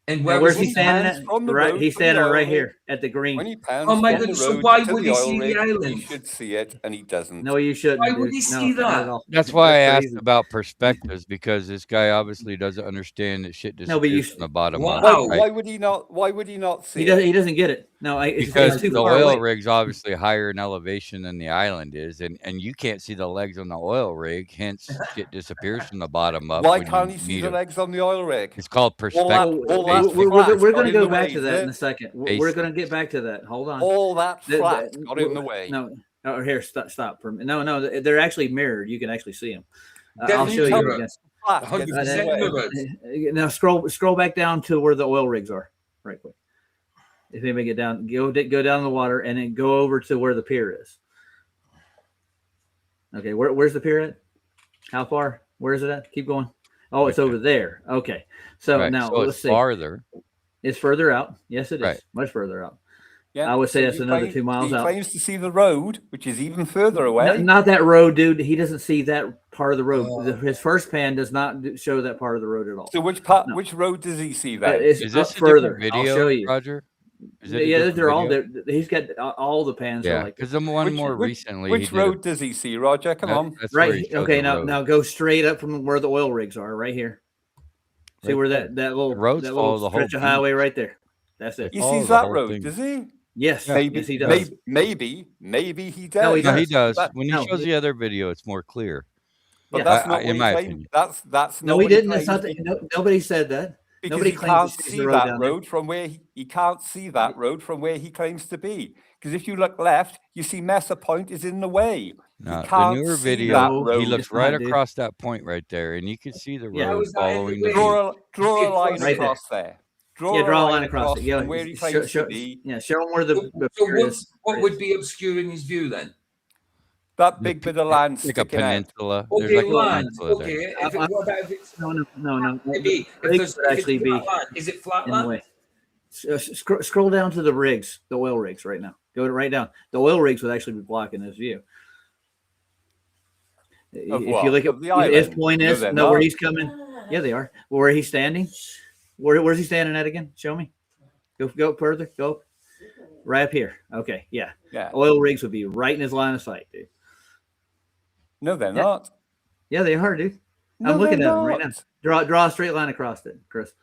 And Now, where where's was he standing at? From the Right. road He's to the standing oil right rig. here at the green. When he pans Oh my from God, the so road why to would the he oil see the rig, island? he should see it, and he doesn't. No, you shouldn't. Why would dude. he No, see not at that? all. That's why I asked crazy. about perspectives, because this guy obviously doesn't understand that shit No, but you disappears from the bottom Wow. up. Right? Why would he not? Why would he not see He it? he doesn't get it. No, it's Because too the far oil away. rig's obviously higher in elevation than the island is, and you can't see the legs on the oil rig. Hence, shit disappears from the bottom up. Why when can't you he see need the 'em. legs on the oil rig? It's called All perspective. that, all that We're flat's going got to in go the back way, to that in a is it? second. We're going to get back to that. Hold on. All that The- flat's the- got in the way. No, here, stop. No, they're actually mirrored. You can actually see them. I'll Definitely show you mirrored. again. Flat 100% gets in the way. mirrored. Now scroll back down to where the oil rigs are, right quick. If anybody get down, go down in the water and then go over to where the pier is. Okay, where's the pier at? How far? Where is it at? Keep going. Oh, it's over there. Okay, so Right, now so let's it's see. farther. It's further out. Yes, it is. Right. Much further out. Yeah, I would say so that's he another claims- 2 miles he out. claims to see the road, which is even further away. No, not that road, dude. He doesn't see that part of the road. His first pan does not show that part of the road at all. So which part? No. Which road does he see then? It's Is up this a further. different I'll video, show you. Roger? Is it a Yeah, different they're all video? there. He's got all the pans. Yeah, are like because the one Which- more which- recently. Which he did a- road does he see, Roger? Come that- on. That's where he right. showed Okay, the road. now go straight up from where the oil rigs are, right here. See Right where there. that little The roads that follow little the whole stretch of highway right there. That's it. He follow sees the that whole road, thing. does he? Yes, Maybe, yes, he does. maybe he does. No, he No, he does. does. But- When he no, shows the other video, it's more clear. But Yeah. that's not in what he my claimed. opinion. That's No, not he what he didn't. That's claims. not. Nobody said that. Because Nobody he claims can't he sees see the road that down there. road from where he can't see that road from where he claims to be. Because if you look left, you see Messer Point is in the way. No, You the can't newer see video, that No, he road. looks it's right not, dude. across that point right there, and you can see the Yeah. road How is that in the following the way? beach. Draw a line Right there. across there. Yeah, draw a line across it. Yeah, from where he show, claims show, to be. yeah, show him where the So pier is. what would be obscuring his view then? That big bit of land Like a sticking out. peninsula. There's Okay, like a land. peninsula there. Okay, what about if it's No. maybe The rigs would actually be land? Is it flat in the land? way. Scroll down to the rigs, the oil rigs right now. Go right down. The oil rigs would actually be blocking this view. Of If what? you look at Of the his island? point No, is they're where not. he's coming. Yeah, they are. Where he's standing. Where's he standing at again? Show me. Go further. Go right up here. Okay, yeah. Yeah. Oil rigs would be right in his line of sight, dude. No, they're Yeah. not. Yeah, they are, dude. No, I'm looking they're at them right now. not. Draw a straight line across it, Chris.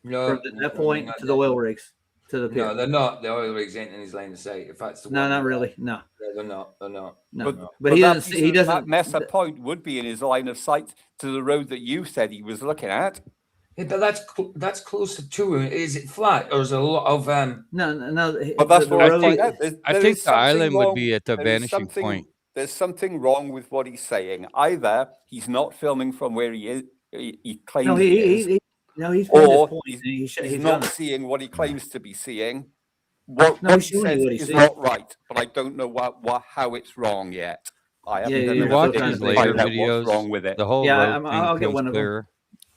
No, From that point to the oil rigs to the pier. No, they're not. The oil rigs ain't in his line of sight. If that's the No, one. not really. No, They're not. They're not. no. No. But he that doesn't. piece He of- doesn't. That Messer Point would be in his line of sight to the road that you said he was looking at. Yeah, but that's closer to him. Is it flat or is there a lot of No. But that's the what I road- think. I think the island would be at the there is vanishing something- point. There's something wrong with what he's saying. Either he's not filming from where he is, he claims No, he is, he's putting his or point. he's, He's he's done not it. seeing what he claims to be seeing. What No, he he's showing you says what he is sees. not right, but I don't know how it's wrong yet. I haven't Yeah, done you're enough still to trying to find later figure out what's videos, wrong with it. the whole Yeah, road thing I'll get comes one of them. clearer.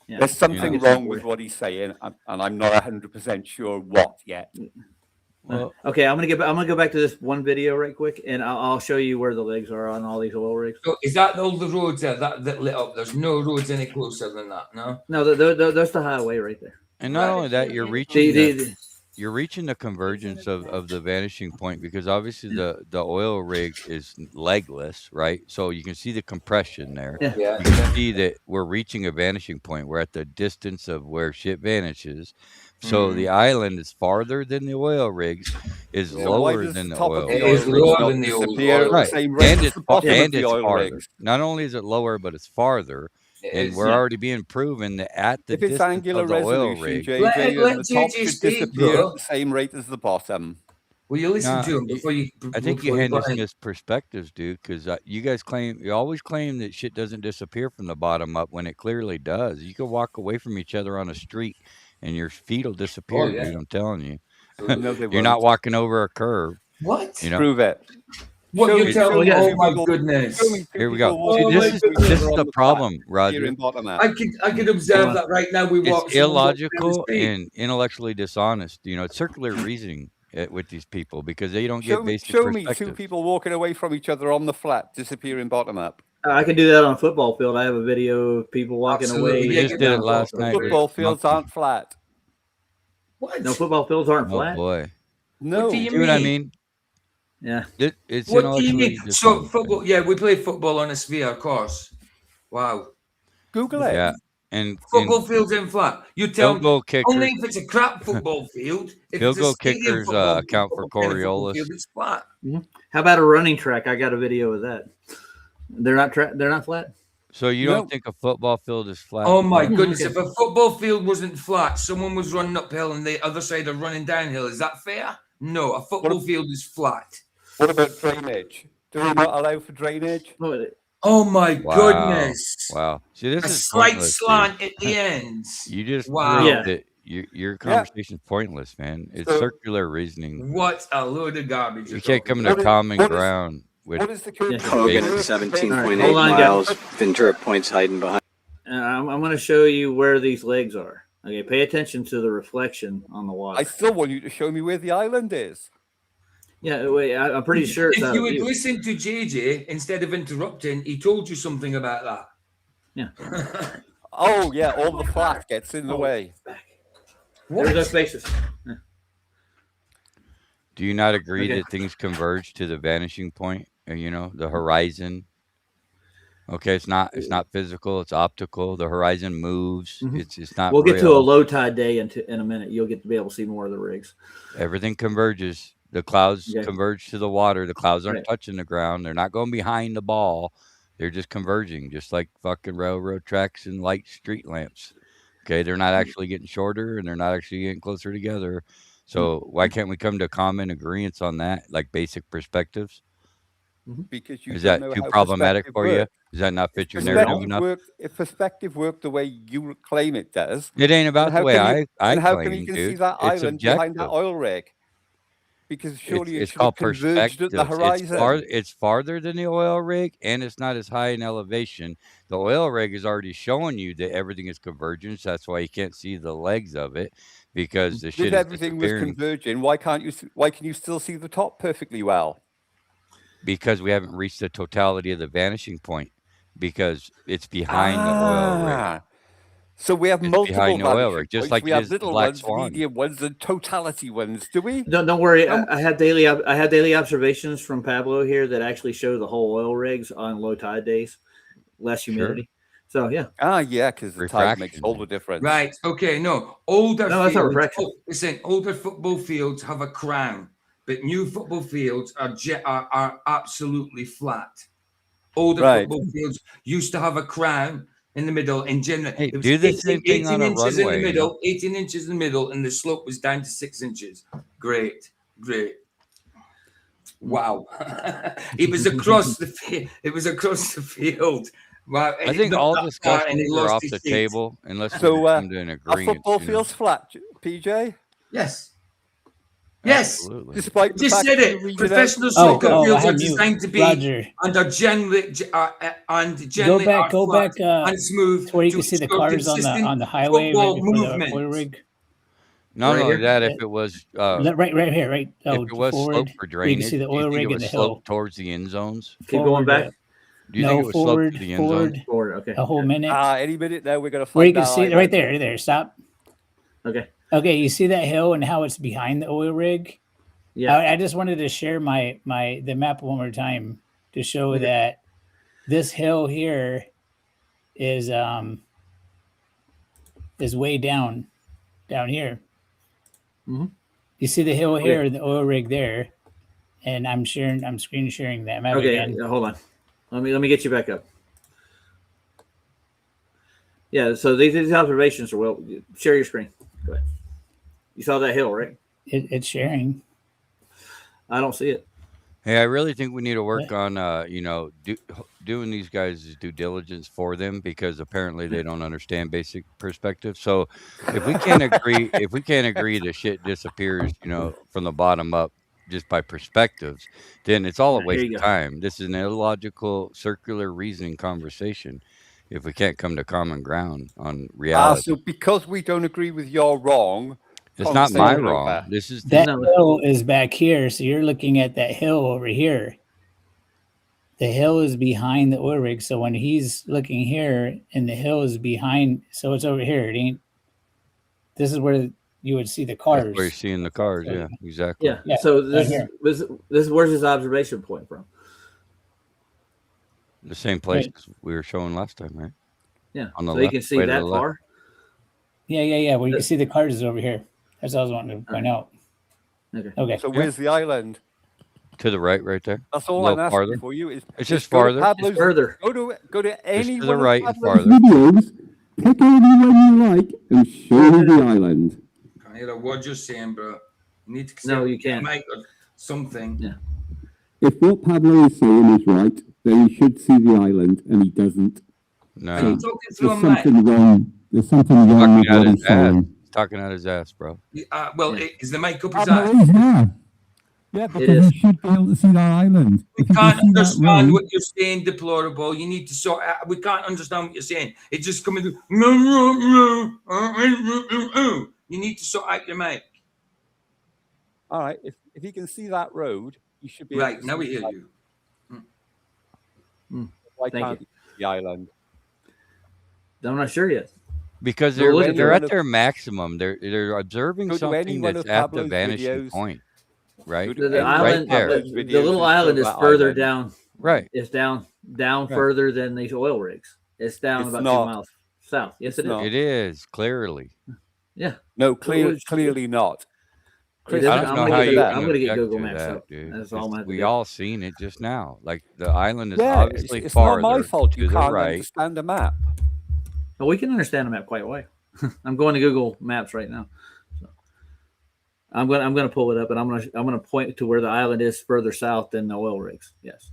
Yeah, There's I'll something get some wrong for with you. what he's saying, and I'm not 100% sure what yet. Well, Okay, I'm gonna go back to this one video right quick, and I'll show you where the legs are on all these oil rigs. So is that all the roads there that lit up? There's no roads any closer than that, no? No, that's the highway right there. and not only that, you're reaching you're reaching the convergence of the vanishing point, because obviously the oil rig is legless, right? So you can see the compression there. Yeah. Yeah. You can see that we're reaching a vanishing point. We're at the distance of where shit vanishes. So the island is farther than the oil rigs, is So why lower does than the the top oil of rigs. the oil rigs not disappear at the same rate And as it's the bottom and of the it's oil farther. rigs? Not only is it lower, but it's farther. And we're already being proven that at the If it's distance angular of the oil resolution, rig. JJ, Let then the top JJ should speak, disappear bro. at the same rate as the bottom. Will you listen Nah, to him before you? I think you before hand butt this in? missed perspectives, dude, because you guys you always claim that shit doesn't disappear from the bottom up when it clearly does. You can walk away from each other on a street and your feet will disappear, yeah. dude. I'm telling you. No, they You're not won't. walking over a curve. What? You know? Prove it. What Show you me- tell show me? me Oh two my people- goodness! show me two Here we people go. walking See, Oh this my is goodness. this is on the the problem, flat, Roger. here in bottom up. I could observe that right now. We walk. It's illogical and intellectually dishonest. You know, it's circular reasoning with these people because they don't Show get me, basic show me two perspective. people walking away from each other on the flat, disappearing bottom up. I can do that on a football field. I have a video of people walking Absolutely. away. We just did it last night. with Football fields Monkey. aren't flat. What? No, football fields aren't Oh flat. boy. No. What do you See what I mean? mean? Yeah. It's What do you intellectually mean? So dishonest. football? Yeah, we play football on a sphere, of course. Wow. Google it. Yeah. And Football fields in flat. You tell field me goal kickers. only if it's a crap football field. If Field it's a goal stadium kickers football account for kind of football Coriolis. field, it's flat. How about a running track? I got a video of that. They're not flat. So you don't think a football field is flat? Oh my Roger? goodness! If a football field wasn't flat, someone was running uphill and the other side are running downhill. Is that fair? No, a football field is flat. What about drainage? Do we not allow for drainage? Oh my Wow. goodness! Wow. See, this A is slight pointless, slant dude. at the ends. You just Wow. proved Yeah. that your conversation's pointless, man. It's So- circular reasoning. What a load of garbage! You you're can't talking come to about. common ground with What is the curvature? Hogan basic- at 17.8 Hold on, miles. Ventura Point's hiding behind. I'm going to show you where these legs are. Okay, pay attention to the reflection on the water. I still want you to show me where the island is. Yeah, wait, I'm pretty sure it's If out you of would view. listen to JJ instead of interrupting, he told you something about that. Yeah. Oh yeah, all the flat gets in the way. There's no spaces. Yeah. Do you not agree Okay. that things converge to the vanishing point? You know, the horizon. Okay, it's not physical, it's optical. The horizon moves. Mhm. It's not We'll get to a real. low tide day in a minute. You'll get to be able to see more of the rigs. Everything converges. The clouds Okay. converge to the water. The clouds aren't Right. touching the ground. They're not going behind the ball. They're just converging, just like fucking railroad tracks and light street lamps. Okay, they're not actually getting shorter and they're not actually getting closer together. So why can't we come to common agreements on that, like basic perspectives? Because you Is don't that know too how problematic perspective for you? works. Does that not fit your Perspective narrative enough? if perspective worked the way you claim it does, It ain't then about how the way can you, I then how come claim, you can see dude. that It's island behind that objective. oil rig? Because surely it It's should have called converged at the perspectives. horizon. It's farther than the oil rig, and it's not as high in elevation. The oil rig is already showing you that everything is convergence. That's why you can't see the legs of it because the shit If is everything was disappearing converging, why can you still see the top perfectly well? because we haven't reached the totality of the vanishing point because it's behind the oil rig. Ah. So we have It's multiple behind the oil vanishing rig, just points. like We it have is the little Black ones, Swan. medium ones, and totality ones. Do we? Don't worry. I have daily observations from Pablo here that actually show the whole oil rigs on low tide days, less humidity. So yeah. Ah, yeah, because the tide makes Refraction. all the difference. Right. Okay. No. Older No, that's not fields. refraction. Oh, listen. Older football fields have a crown, but new football fields are absolutely flat. Older Right. football fields used to have a crown in the middle. In general, Hey, it was do the same thing 18 on a inches in runway. the You middle, know? 18 inches in the middle, and the slope was down to 6 inches. Great. Wow. It was across the field. Wow. I think Not all that far, and discussions he are lost off his the seat. table unless we So, come to an a agreement. football You know? field's flat, PJ? Yes. Yes. Absolutely. Despite I the just fact said that you it. read it Professional out. soccer I fields are had mute. designed to be Roger. under generally Go back flat and smooth to where you to can see the ensure cars on consistent the highway right football before the movement. oil rig. Not Right only here? that, if it was Right here, right. if Oh, it was forward. sloped for Where you can drainage, see the do you oil think it rig and was the hill. sloped towards the end zones? Keep going Forward, back. Do you think no, it was sloped forward, to the end zones? Forward. Okay. a whole minute. Any minute now, we're going to Where find you can that see it island. right there, right there. Stop. Okay. Okay, you see that hill and how it's behind the oil rig? Yeah. I just wanted to share the map one more time to show Okay. that this hill here is way down here. Mhm. You see the hill Okay. here and the oil rig there, and I'm screen sharing that map Okay. again. Hold on. Let me get you back up. Yeah. So these observations are well. Share your screen. Go ahead. You saw that hill, right? It's sharing. I don't see it. Hey, I really think we need to work on, doing these guys' due diligence for them because apparently they don't understand basic perspective. So if we can't agree, the shit disappears, from the bottom up just by perspectives, then it's all a Here waste you of go. time. This is an illogical, circular reasoning conversation if we can't come to common ground on reality. So because we don't agree with you're wrong, It's not my conversation wrong. over. This is That hill is back here, so you're looking at that hill over here. The hill is behind the oil rig, so when he's looking here and the hill is behind, so it's over here. It ain't. This is where you would see the that's where you're cars. seeing the cars. Yeah, exactly. Yeah. So right this is where's his observation point from? The same place we were showing last time, right? Yeah. On the So left, you can see way to that the left. far. Yeah. Where you can see the cars is over here. That's what I was wanting to point out. Okay. So where's the island? To the right there. That's A all little I'm asking farther. for you. It's just go to farther. Pablo's- It's further. Go to any to the one right of and Pablo's farther. videos. Pick any one you like and show me the island. Can't hear what you're saying, bro. You need to No, you can't. make something. Yeah. If what Pablo is saying is right, then he should see the island, and he doesn't. No. Are you talking through There's a mic? something wrong. There's something wrong with Talking out what his he's ass. saying. He's talking out his ass, bro. Is the mic up his Pablo ass? is, yeah, It because is. he should be able to see that island. We If he can't can see that understand road, what you're saying, deplorable. You need to sort out. We can't understand what you're saying. It's just coming through. You need to sort out your mic. All right. If he can see that road, you should be Right, able to now see we hear that. you. Why Thank can't you. he see the island? I'm not sure yet. Because No, they're look at they're the- at their maximum. They're observing Go to any something one that's of at the Pablo's vanishing videos. point, right? Go to The any one island, of Pablo's the videos little and island show is that further island. down. Right. It's down Right. further than these oil rigs. It's down It's about not. 2 miles south. Yes, It's it is. not. It is clearly. Yeah. No, was- clearly not. Chris, I I'm don't know gonna how get you I'm can gonna get object Google to Maps that, up. dude. That's all I'm gonna have to We do. all seen it just now. Like the island is Yeah, obviously it's not my farther fault you to the can't right. understand a map. But we can understand the map quite well. I'm going to Google Maps right now. So I'm gonna pull it up, and I'm gonna point to where the island is further south than the oil rigs. Yes.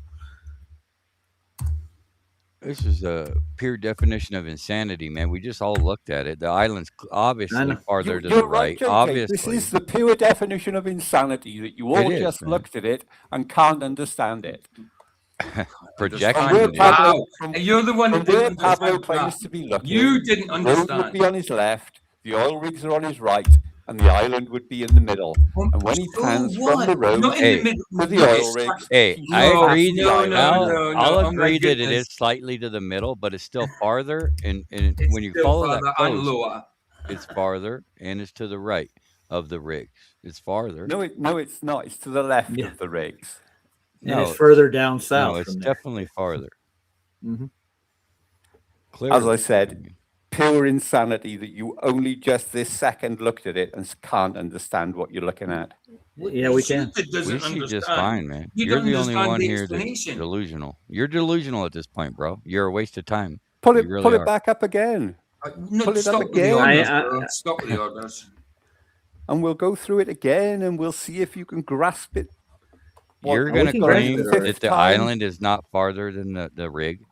This is a pure definition of insanity, man. We just all looked at it. The island's obviously know. farther to You're the right, right. JJ. Obviously. This is the pure definition of insanity that you all It is, just man. looked at it and can't understand it. Projection. From where dude. Pablo- Wow. And you're the one From that didn't where Pablo understand claims that. to be looking, You didn't the road would understand. be on his left, the oil rigs are on his right, and the island would be in the middle. And when he So pans from what? the road Not in Hey. the middle. to the Look, oil it's rigs, like- Hey, he I No, agree. no, that, no, I'll, no, no. I'll Oh my agree that it goodness. is slightly to the middle, but it's still farther. And It's when you still follow farther that and coast, lower. it's farther and it's to the right of the rigs. It's farther. No, it's not. It's to the left Yeah. of the rigs. And it's further down south. No, it's from there. definitely farther. Mhm. Clearly. As I said, pure insanity that you only just this second looked at it and can't understand what you're looking at. Yeah, we can. That doesn't We see just understand. fine, man. You You're don't the only understand one the here that's explanation. delusional. You're delusional at this point, bro. You're a waste of time. Pull You it, really pull are. it back up again, No, Pull it up stop with the again. orders, I- bro. Stop with the orders. and we'll go through it again, and we'll see if you can grasp it. What, You're we going to can grasp claim it already. that the island is not farther than the rig?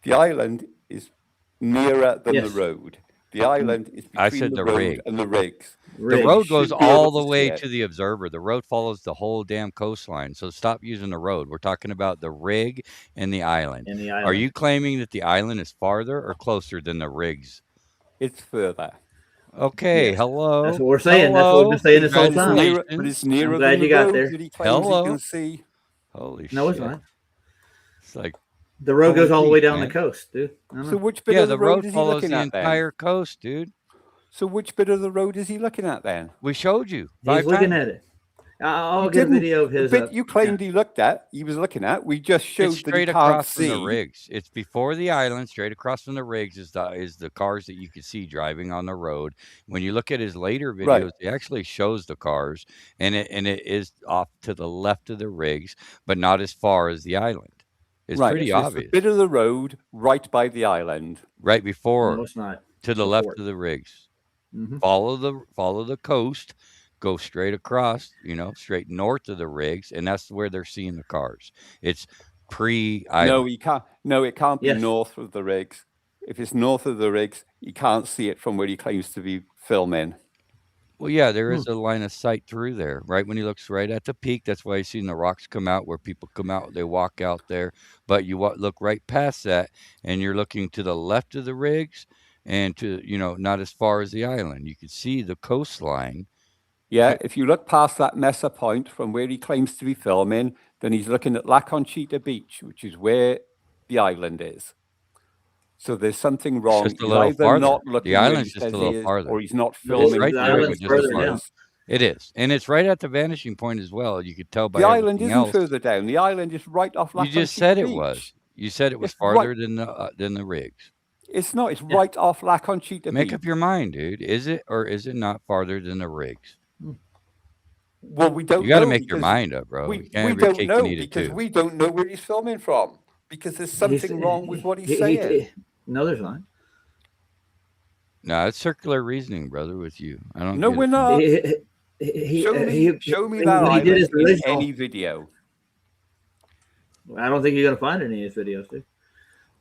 The island is nearer than Yes. the road. The island is I between said the the road rig. and the rigs. The road goes should be able all to the see way it. to the observer. The road follows the whole damn coastline. So stop using the road. We're talking about the rig and the island. And the Are island. you claiming that the island is farther or closer than the rigs? It's further. Okay, Yes. hello. That's what we're saying. That's what we've been saying this whole time. But it's I'm nearer glad than the you got road there. that he claims he can see. Holy No, shit. it's not. It's like The road goes all the way down the man. coast, dude. I don't So know. which bit Yeah, of the road is he follows looking the at then? entire coast, dude. So which bit of the road is he looking at then? We showed you He's 5 looking times. at it. I'll You get a didn't. video of his. The bit you claimed he looked at, he was looking at. We just showed It's that he straight can't across from the see. rigs. It's before the island, straight across from the rigs is the cars that you could see driving on the road. When you look at his later videos, Right. he actually shows the cars, and it is off to the left of the rigs, but not as far as the island. It's Right. pretty So it's obvious. the bit of the road right by the island. Right before, No, it's not. to the Before left it. of the rigs. Mhm. Follow the coast, go straight across, straight north of the rigs, and that's where they're seeing the cars. It's pre-island. No, he can't. No, it can't be Yes. north of the rigs. If it's north of the rigs, you can't see it from where he claims to be filming. Well, yeah, there is a line of sight through there, right? When he looks right at the peak, that's why he's seen the rocks come out where people come out, they walk out there. But you look right past that, and you're looking to the left of the rigs and to, not as far as the island. You can see the coastline. Yeah, if you look past that Mesa Point from where he claims to be filming, then he's looking at La Conchita Beach, which is where the island is. So there's something wrong. Just a He's little either farther. not looking The where he island's just says a he little is, farther. or he's not It's filming right the there, way but he just as says he far. is. It is, and it's right at the vanishing point as well. You could tell by The island everything isn't else. further down. The island is right off La You just Conchita said it Beach. was. You said it was It's farther right. than the rigs. It's not. It's right off La Conchita Make Beach. up your mind, dude. Is it or is it not farther than the rigs? Well, we don't You got to know make your because mind up, bro. You we can't have your don't cake know and eat it because too. we don't know where he's filming from because there's something wrong with what he's saying. No, there's not. No, it's circular reasoning, brother. With you, I don't. No, get we're it. not. He- Show me when that he did his island in original- any video. I don't think you're gonna find any of his videos, dude.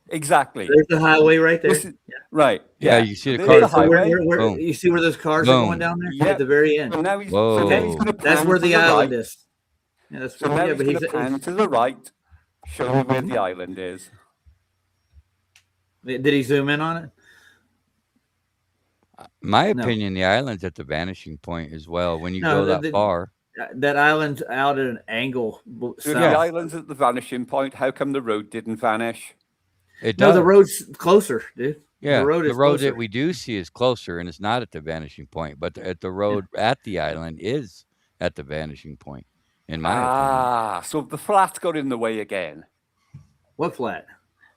Exactly. There's the highway right there. This is- Right. Yeah, you see the There's cars. the highway. Boom. You see where those cars are going down there at the very end. So now he's, Whoa. so now he's going to pan That's where to the the island right. is. Yeah, that's So now yeah, he's but going to pan to the right, show me where the island is. Did he zoom in on it? My No. opinion, the island's at the vanishing point as well. When you No, go that far, that island's out at an angle. So if south. the island's at the vanishing point, how come the road didn't vanish? it No, does. the road's closer, dude. Yeah, the road is that closer. we do see is closer, and it's not at the vanishing point, but at the road at the island is at the vanishing point, in my opinion. Ah, so the flat got in the way again. What flat?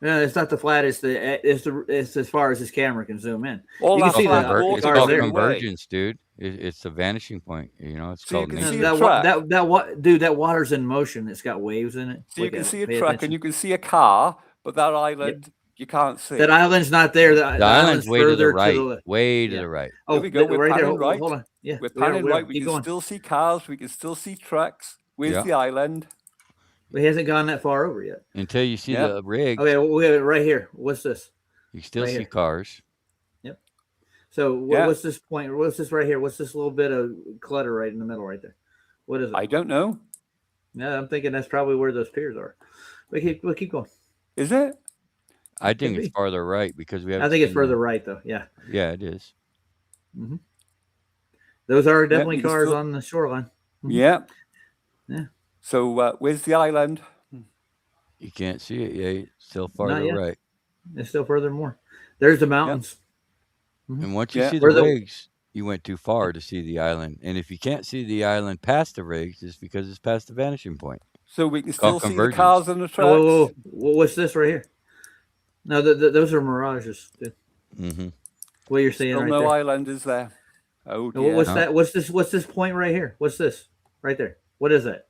No, it's not the flat. It's as far as his camera can zoom in. All you can that see flat the water It's cars called there. convergence, dude. It's the vanishing point. It's So you called can nature. see that, a track. dude, that water's in motion. It's got waves in it. So you Look can at see it. a Pay truck attention. and you can see a car, but that island you can't see. That island's not there. The island's way to the further right. left. Way to Yeah. the right. There we go. We're right there. panning right. Hold on. Yeah, We're panning right. We keep can going. still see cars. We can still see trucks. Where's Yeah. the island? He hasn't gone that far over yet. Until you see Yeah. the rig, Okay, we have it right here. What's this? you still right see here. cars. Yep. So Yeah. what's this point? What's this right here? What's this little bit of clutter right in the middle right there? What is it? I don't know. Yeah, I'm thinking that's probably where those piers are. We'll keep going. Is it? I think Could it's be. farther right because we have. I think it's further right though. Yeah. Yeah, it is. Mm-hmm. Those are definitely you can cars still- on the shoreline. Yeah. Yeah. So where's the island? You can't see it yet. It's still Not farther yet. right. It's still further more. There's the mountains. And once you Yeah. see the Where the- rigs, you went too far to see the island. And if you can't see the island past the rigs, it's because it's past the vanishing point. So we can called still see the convergence. cars and the trucks. Oh, what's this right here? No, those are mirages. Dude. Mm-hmm. What you're seeing Still right no there. island is there. Oh Now, dear. what's that? What's this point right here? What's this right there? What is that?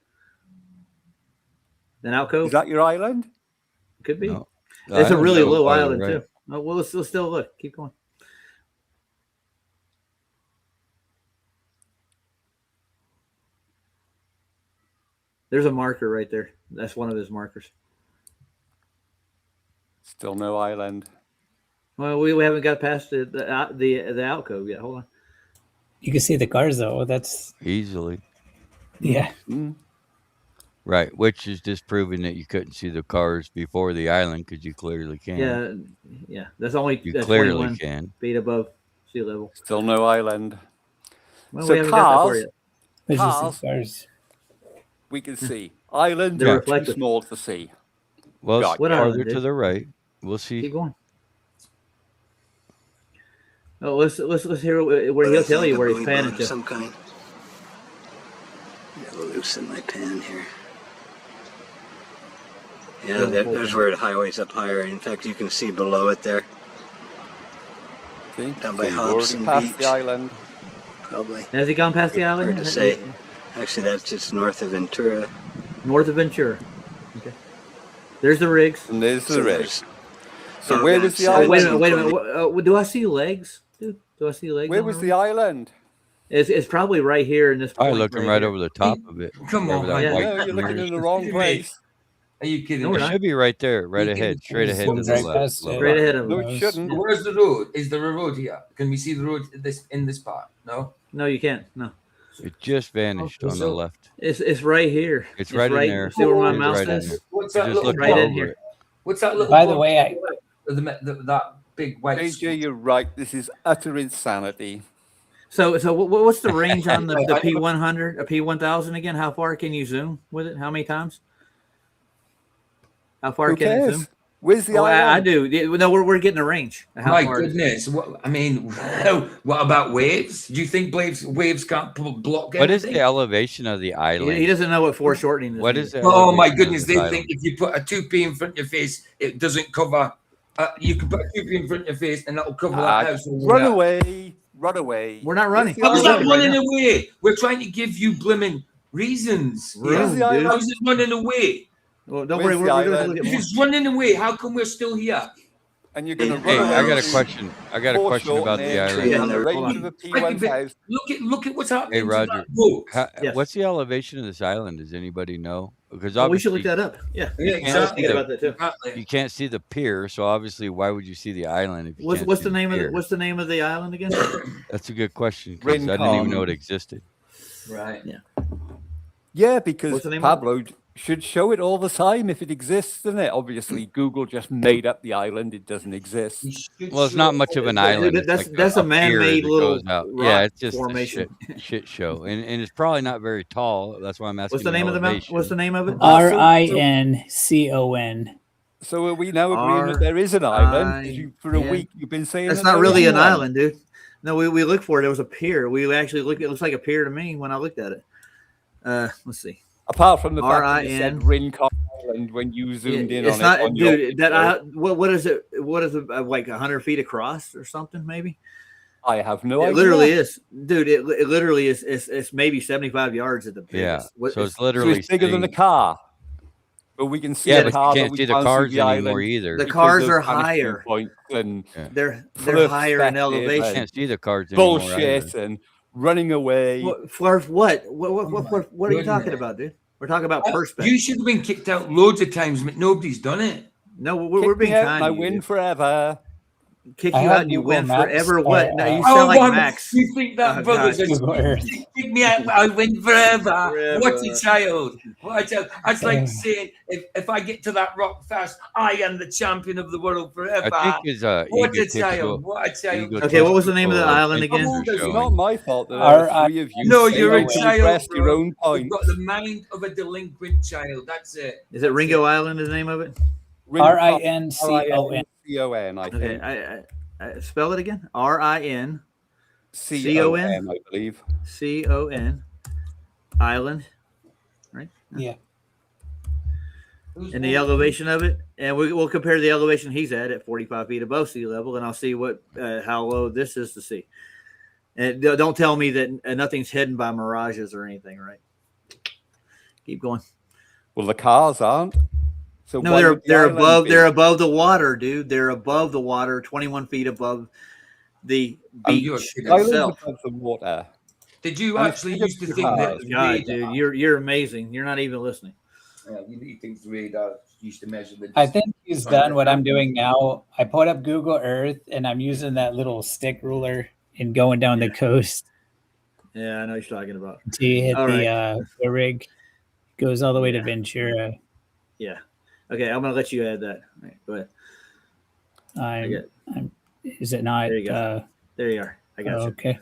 An alcove? Is that your island? Could be. No. The It's a island's really still low farther island right. too. Oh, well, let's still look. Keep going. There's a marker right there. That's one of his markers. Still no island. Well, we haven't got past the alcove yet. Hold on. You can see the cars though. That's easily. Yeah. Right, which is just proving that you couldn't see the cars before the island because you clearly can. Yeah. That's only You that's clearly 21 can. feet above sea level. Still no island. Well, So we haven't got that far cars, yet. There's just cars, cars. we can see. Islands They're are too reflective. small to see. Well, it's What farther island, to dude? the right. We'll see. Keep going. Oh, let's hear where he'll tell you where he's panning to. Some kind. Gotta loosen my pan here. Yeah, there's where the highway's up higher. In fact, you can see below it there. See? Down by So you've already Hobson passed Beach. the island. Probably. Has he gone past the island? Hard to say. Actually, that's just north of Ventura. North of Ventura. Okay. There's the rigs. And there's the So rigs. there's- So where was the Oh, island? wait a minute. Do I see legs, dude? Do I see legs? Where on was the the island? It's probably right here in this point. I'm looking right here. over the top of it. Come wherever on, that man. white No, you're looking thing in is. the wrong place. Are you kidding No, me? we're It not. should be right there, right ahead, straight ahead to Zoomed the right left. past it. Straight ahead of No, him. it shouldn't. Where's the road? Is there a road here? Can we see the road in this part? No. No, you can't. No, It just vanished on the left. it's right here. It's right in there. See where my It's mouse right in is? there. What's You that just little look right all in over here. it. What's that little? By the way, that big white. AJ, you're right. This is utter insanity. So what's the range on the P100, a P1000 again? How far can you zoom with it? How many times? How far Who can it cares? zoom? Where's the Oh, island? I do. No, we're getting a range. How My far is it? goodness! What I mean, what about waves? Do you think waves can't block What is anything? the elevation of the island? He doesn't know what foreshortening is. What is the Oh my elevation of goodness! this They island? think if you put a 2p in front of your face, it doesn't cover. You can put a 2p in front of your face, and that'll cover that house. over Run there. away. Run away. We're not running. How's We're that looking right running now. away? We're trying to give you blimmin' reasons. Room, the dude. island? How's it running away? Well, don't Where's worry. the We're going to island? look at If more. it's running away, how come we're still here? And you're going to Hey, run away. I got a question. I got a question about the island. Yeah, On the there- range of a P1000. Look at what's happening. Hey, to Roger. that boat. Yes. What's the elevation of this island? Does anybody know? Because Oh, we should look obviously that up. Yeah. Yeah, I was exactly. thinking about that too. Exactly. you can't see the pier, so obviously, why would you see the island if you What's can't what's see the name of pier? what's the name of the island again? That's a good question because I didn't even Rincon. know it existed. Right. Yeah, because What's the name of it? Pablo should show it all the time if it exists, doesn't it? Obviously, Google just made up the island. It doesn't exist. Well, it's not much of an island. It's That's- like that's a pier man-made that little goes out. rock Yeah, it's just formation. a shit show, and it's probably not very tall. That's why I'm asking. What's the name of the mountain? What's the name of it? RINCON. So are we now agreeing that there is an island? 'Cause for a R-I-N. week you've been saying That's that not there really isn't an one. island, dude. No, we looked for it. There was a pier. We actually looked. It looks like a pier to me when I looked at it. Let's see. Apart from the fact that you R-I-N. said Rincon Island when you zoomed in It's on not, it. On your dude. What is it? What is it? Like 100 feet across or something? Maybe. I have no It idea. literally is, dude. It literally is. It's maybe 75 yards at the biggest. Yeah, so it's So literally it's bigger than a saying- car. But we can see Yeah, a but car, you can't we see the can't cars the anymore island either. The because cars of are vanishing higher. points and They're higher in perspective elevation. You can't see the cars anymore. bullshit and running away. For what? What are you talking about, dude? We're talking about perspective. You should have been kicked out loads of times, but nobody's done it. No, we're Kick being me out kind. and I to you, win dude. forever. Kick I you have out and you Google win Maps, forever. What? No, you oh, sound like man, Max. You think that Oh, brothers God. Google Earth. kick me out? I win forever. Forever. What a child! What a child! That's like saying if I get to that rock fast, I am the champion of the world forever. I think his What a egotistical- child! What a child! Okay, what was the name of the island again? It's Showing. not my fault that there are three of you. No, you're a saying to child, impress your bro. own point. You've got the mind of a delinquent child. That's it. Is it Ringo Island? Is the name of it? RINCON. C-O-N, I think. Okay, I spell it again. RINCON C-O-N, I believe. Island, right? Yeah. And the elevation of it, and we'll compare the elevation he's at 45 feet above sea level, and I'll see what how low this is to see. And don't tell me that nothing's hidden by mirages or anything, right? Keep going. Well, the cars aren't. So No, why would the they're island above be? they're above the water, dude. They're above the water, 21 feet above the you're beach kidding. Island's itself. above the water. Did you And actually it's used to bigger think that? cars. God, dude, you're amazing. You're not even listening. You think radar used to measure the? I think he's done what I'm doing now. I put up Google Earth and I'm using that little stick ruler and going down the coast. Yeah, I know what you're talking about. Until you hit All right. the rig, goes all the way to Yeah. Ventura. Yeah. Okay, I'm gonna let you add that. All right, go ahead. Is it not? There you go. There you are. I got you. Okay.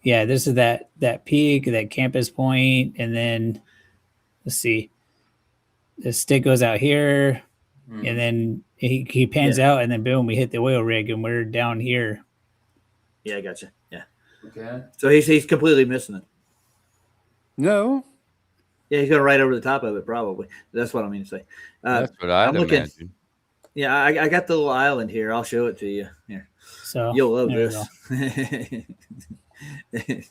Yeah, this is that peak, that campus point, and then let's see. The stick goes out here, and then he pans out, and then boom, we hit the oil rig, and we're down here. Yeah, I got you. Yeah. Okay. So he's completely missing it. No. Yeah, he's going right over the top of it, probably. That's what I mean to say. That's what I'd imagine. Yeah, I got the little island here. I'll show it to you. Here. So you'll love this. It's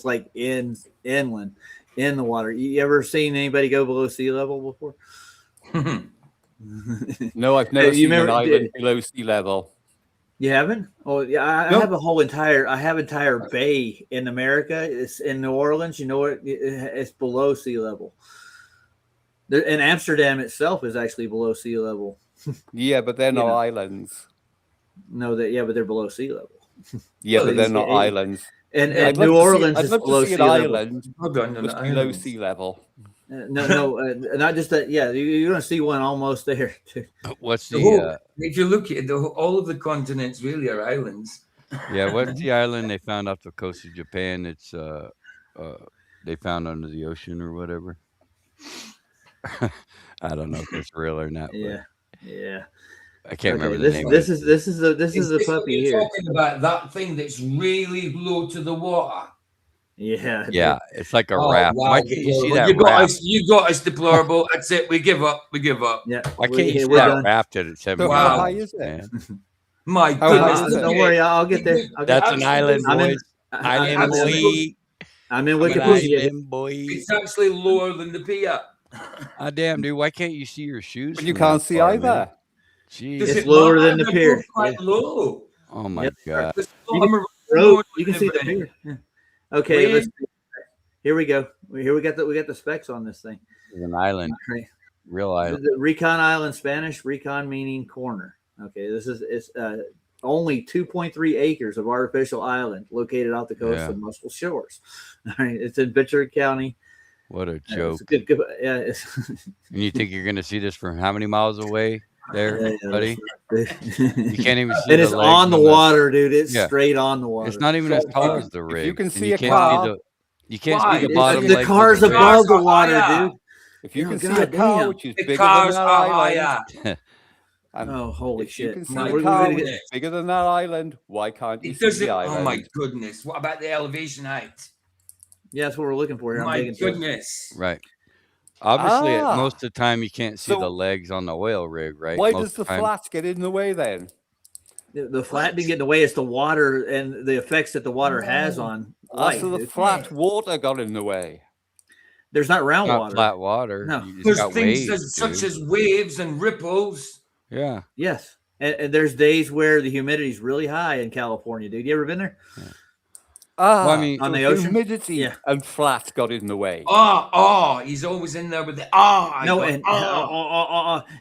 like inland in the water. You ever seen anybody go below sea level before? No, I've never seen an island below sea level. You haven't? Oh, yeah. I have a whole entire bay in America. It's in New Orleans. You know what? It's below sea level. And Amsterdam itself is actually below sea level. Yeah, but they're not islands. No, but they're below sea level. Yeah, but they're not islands. And New Orleans is below sea level. Island below sea level. No, not just that. Yeah, you're going to see one almost there. What's the? If you look at all of the continents, really are islands. Yeah, what's the island they found off the coast of Japan? It's they found under the ocean or whatever. I don't know if it's real or not. Yeah, yeah. I can't remember the name. This is the puppy here. Talking about that thing that's really low to the water. Yeah, yeah, it's like a raft. Wow, Why can't you see that raft? You got us deplorable. That's it. We give up. Yeah. Why can't you see that raft at 7 How miles? high is it? My goodness. Don't worry, I'll get there. That's an island, boys. Island boy. I'm in Wikipedia. Boy. It's actually lower than the pier. Ah, damn, dude. Why can't you see your shoes? You can't see either. Jeez. It's lower than the pier. Quite low. Oh my god. You can see the pier. Yeah. Okay, let's see. Here we go. Here we got the specs on this thing. It's an island. Okay. Real island. The Recon Island, Spanish, Recon meaning corner. Okay, it's only 2.3 acres of artificial island located off the coast of Muscle Shores. All right, it's in Ventura County. What a joke. Good, and you think you're going to see this from how many miles away there, buddy? You can't even see and it's on the water, dude. It's straight on the water. It's not even as tall as the rig. If you can see you a can't car. You can't see the bottom. The car's above the water, dude. If you can see a car which is bigger than that island. Oh, holy shit. You can see a car which is bigger than that island. Why can't you see the island? Oh my goodness. What about the elevation height? Yeah, that's what we're looking for here. My goodness. Right. Obviously, most of the time you can't see the legs on the oil rig, right? Why does the flat get in the way then? The flat didn't get in the way. It's the water and the effects that the water has on light. So the flat water got in the way. There's not round water. Flat water. No. There's things such as waves and ripples. Yeah. Yes. And there's days where the humidity is really high in California, dude. You ever been there? Yeah. Well, I mean, on the ocean, humidity and flat got in the way. He's always in there with the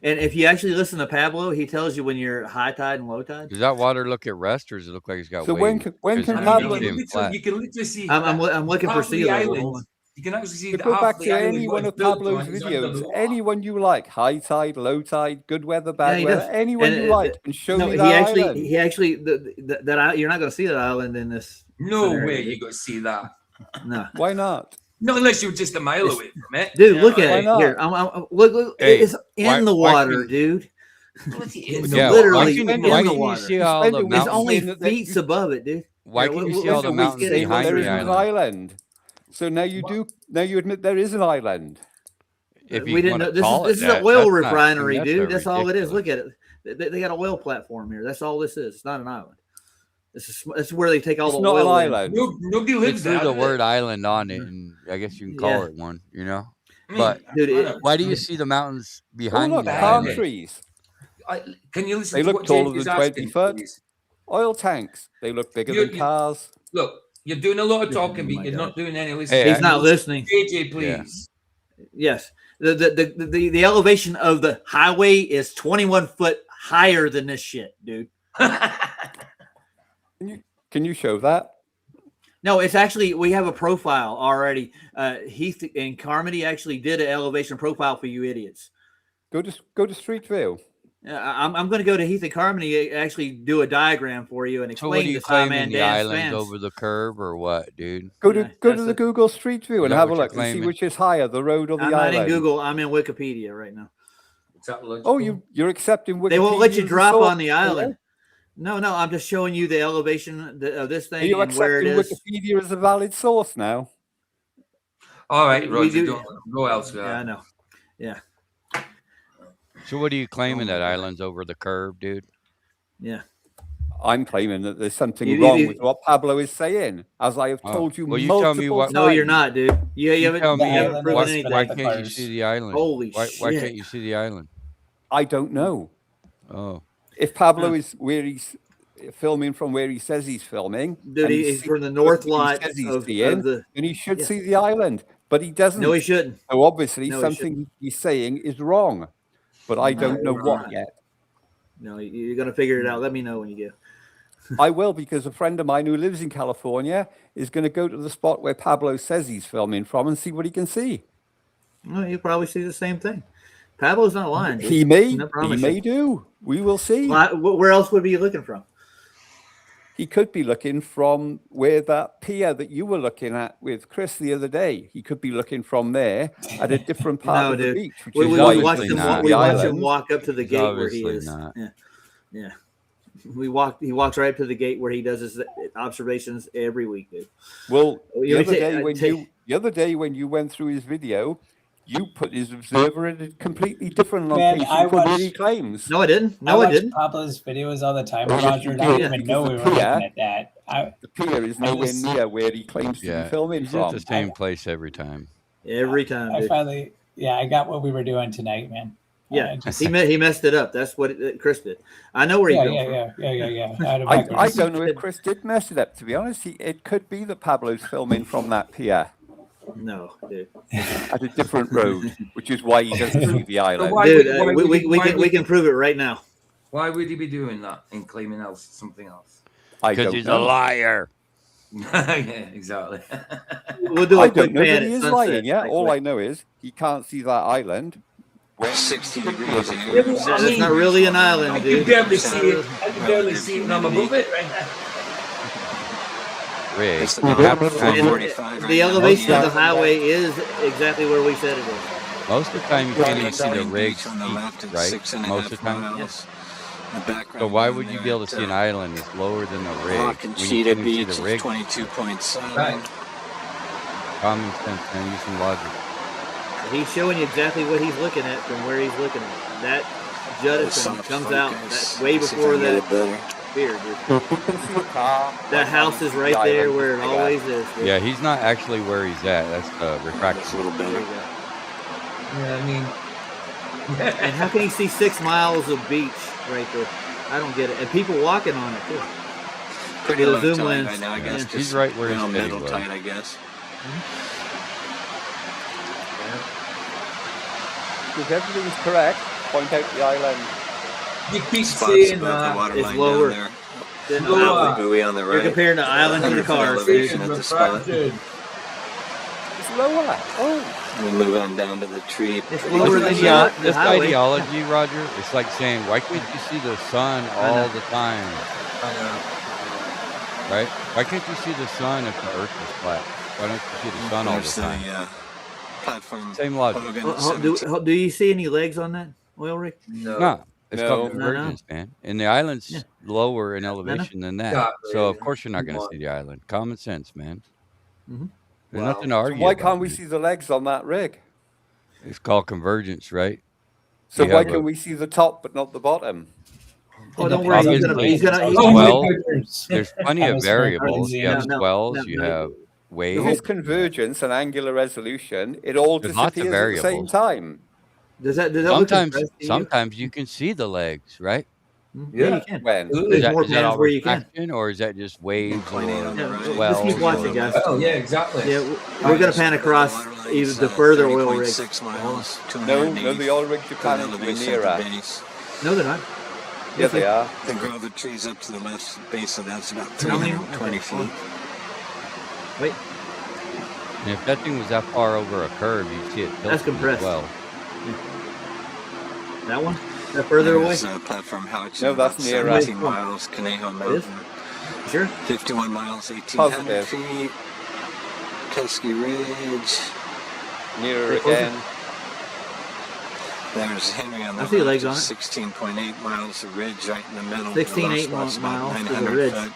and if you actually listen to Pablo, he tells you when you're high tide and low tide. Does that water look at rest, or does it look like it's got? So waves? when can Pablo? You can literally see. I'm looking for sea level. You can actually see. Go back to any one of Pablo's videos, anyone you like, high tide, low tide, good weather, bad weather, anyone you like, and show me that island. He actually that you're not going to see that island in this. No way you got to see that. No. Why not? Not unless you're just a mile away from it. Dude, look at it here. Look, Hey, it's in the water, dude. It's literally in the water. See all the it's only feet above it, dude. Why can you see all the mountains behind there the is an island? island. So now you admit there is an island. If we didn't know this is an oil refinery, dude. That's all it is. Look at it. They got an oil platform here. That's all this is. It's not an island. This is where they take all the oil. It's not an island. Nobody lives there. There's the word island on it, and I guess you can call it one. You know, but dude, why do you see the mountains behind look, the palm island? trees. Can you listen? They to look what taller James than is 20 asking, foot. please? Oil tanks. They look bigger than cars. Look, you're doing a lot of talking, but you're not doing any listening. Hey, he's not listening. JJ, please. Yes. The elevation of the highway is 21 foot higher than this shit, dude. Can you show that? No, it's actually we have a profile already. Heath and Carmody actually did an elevation profile for you idiots. Go to Street View. I'm going to go to Heath and Carmody, actually do a diagram for you and So what explain are you this claiming? The Dan islands spans. over the curb or what, dude? Go to the Google Street View Is and that have a what you're look and see claiming? which is higher, the road or the I'm island. not in Google. I'm in Wikipedia right now. Oh, you're accepting Wikipedia? They won't let you as a drop source, on the island. No, I'm just showing you the elevation of this Are thing you and where it accepting is. Wikipedia as a valid source now? All right, We Roger, do- don't go elsewhere. Yeah, I know. Yeah, So what are you claiming that island's over the curb, dude? yeah. I'm claiming that there's something You- wrong you- with what Pablo is saying, as I have told you Well, you multiple tell me what- times. No, you're not, dude. You haven't, tell me you haven't proven why, anything. why can't you see the island? Holy why shit. can't you see the island? I don't know. Oh, If Pablo is where he's filming from where he says he's filming, Dude, and he's sees from the what north he lot says he's of seeing, the. then he should Yeah. see the island, but he doesn't. No, he shouldn't. So obviously No, he something he's saying is wrong, but I don't know what yet. No, you're gonna figure it out. Let me know when you go. I will, because a friend of mine who lives in California is going to go to the spot where Pablo says he's filming from and see what he can see. Well, you probably see the same thing. Pablo's not lying. dude. He may, I he promise may you. do. We will see. Where else would he be looking from? He could be looking from where that pier that you were looking at with Chris the other day. He could be looking from there at a different part No, of the dude. beach, which We is why he's watched doesn't him. see not. the We watched him island. walk up to the He's gate where he obviously is. not. Yeah. He walks right up to the gate where he does his observations every week, dude. Well, You the other day when you went through his video, you put his observer in a completely different Man, location I from where watched- he claims. No, I didn't. I watch Pablo's videos all the time, Roger, and I didn't even know we were looking at that. The pier is nowhere near where he claims to Yeah, be filming he's at from. the same place every time. Every time. I dude. finally, I got what we were doing tonight, man. Yeah, he messed it up. That's what Chris did. I know where he comes from. Yeah. I don't know if Chris did mess it up. To be honest, it could be that Pablo's filming from that pier No, dude. at a different road, which is why he doesn't see the island. Dude, we can prove it right now. Why would he be doing that and claiming else something else? Because he's a liar. Yeah, exactly. We'll do I a quick don't know pan that at he is sunset. lying. Yeah, all I know is he can't see that island. 60 degrees. It's not really an island, I dude. can barely see it. I can barely see it, and I'm above it right now. Rig. It's You have to about find- 445 The right now. elevation of the highway is exactly where we said it is. Most of the time, you can't even see the Planetary rig beach on the left feet, at right? 6.5 Most of the time. miles. The background So why down would you there be able at, to see an island that's lower than the rig? Rock and when you Cheetah can't even see Beach the is rig? 22.7. Right. Common sense, man. Use some logic. He's showing you exactly what he's looking at from where he's looking at. That Judison comes out that way before that beer, dude. That house is right there where it always is. Dude. Yeah, he's not actually where he's at. That's refraction. A little better. Yeah, I mean. And how can he see 6 miles of beach right there? I don't get it. And people walking on it too. Pretty The low zoom tide lens. right now, I guess. Yeah. He's right where he said he middle was. tide, I guess. If everything's correct, point out the island. You keep Spots saying above the that. water It's line lower. down there. Than Lower. the The island. buoy on the right. You're comparing the island to the 100 foot cars, dude. elevation at the spot. Refraction. It's lower. Oh, We move on down to the tree. It's pretty lower much. than the This highway. ideology, Roger, it's like saying, why can't you see the sun all the time? I know. Right? Why can't you see the sun if the earth is flat? Why don't you see the sun all the There's time? the platform. Same logic. Hogan at Do you see any legs on that oil rig? No, it's No. called convergence, man. And the island's lower in elevation than that. Exactly. So, of course, you're not going to see the island. Common sense, man. Mhm. There's Wow. nothing to so argue why about, can't we man. see the legs on that rig? It's called convergence, right? So You why have a- can we see the top but not the bottom? Oh, don't worry. He's gonna. He's Oh, my Well, goodness. there's plenty of Atmospheric variables. You have frequency. No, swells, no, you no. have If waves. it's convergence and angular resolution, it all There's lots of disappears at the same variables. time. Does that look Sometimes, impressive to you? sometimes you can see the legs, right? Yeah, you can. When? There's more Is that pans all where you can. refraction, or is that just waves or Just keep swells? watching, guys. Oh, yeah, exactly. Yeah, we're gonna pan across even the further oil rig. 6 miles. No, the oil rig Japan is nearer. No, they're not. Yeah, they are. The grove of trees up to the left base of that's about How many? 320 feet. Wait. And if that thing was that far over a curve, you'd see it tilting That's compressed. as well. That one? That further away? There's platform Houch. No, that's near 17 miles, Conejo Mountain. Sure. 51 miles, 1,800 Positive. feet. Pesky Ridge. Nearer Hey, closer. again. There's Henry on the I see left, legs on it. 16.8 miles of ridge right in the middle. 16.8 The last spot's about miles to the 900 ridge. foot.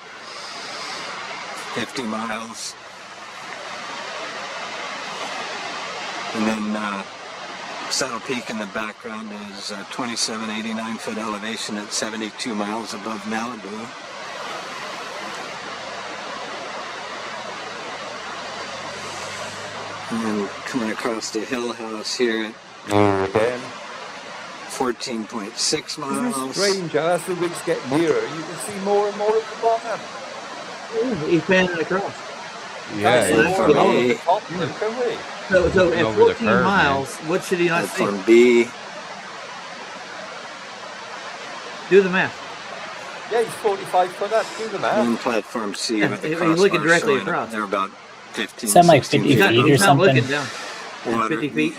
50 miles. And then Saddle Peak in the background is 2789 foot elevation at 72 miles above Malibu. And then coming across the hill house here at Again. 14.6 miles. Strange, as the rigs get nearer, you can see more and more of the bottom. Ooh, he's panning across. Yeah, Platform it's B. Can we? So at over the 14 curve, miles, what should he not see? Platform B. Do the math. Yeah, he's 45 foot up. Do the math. And platform C Yeah, with the he's crossbar looking directly showing across. They're about 15, Something like 16 50 He's not, feet or he's not something. looking down. Water, 50 feet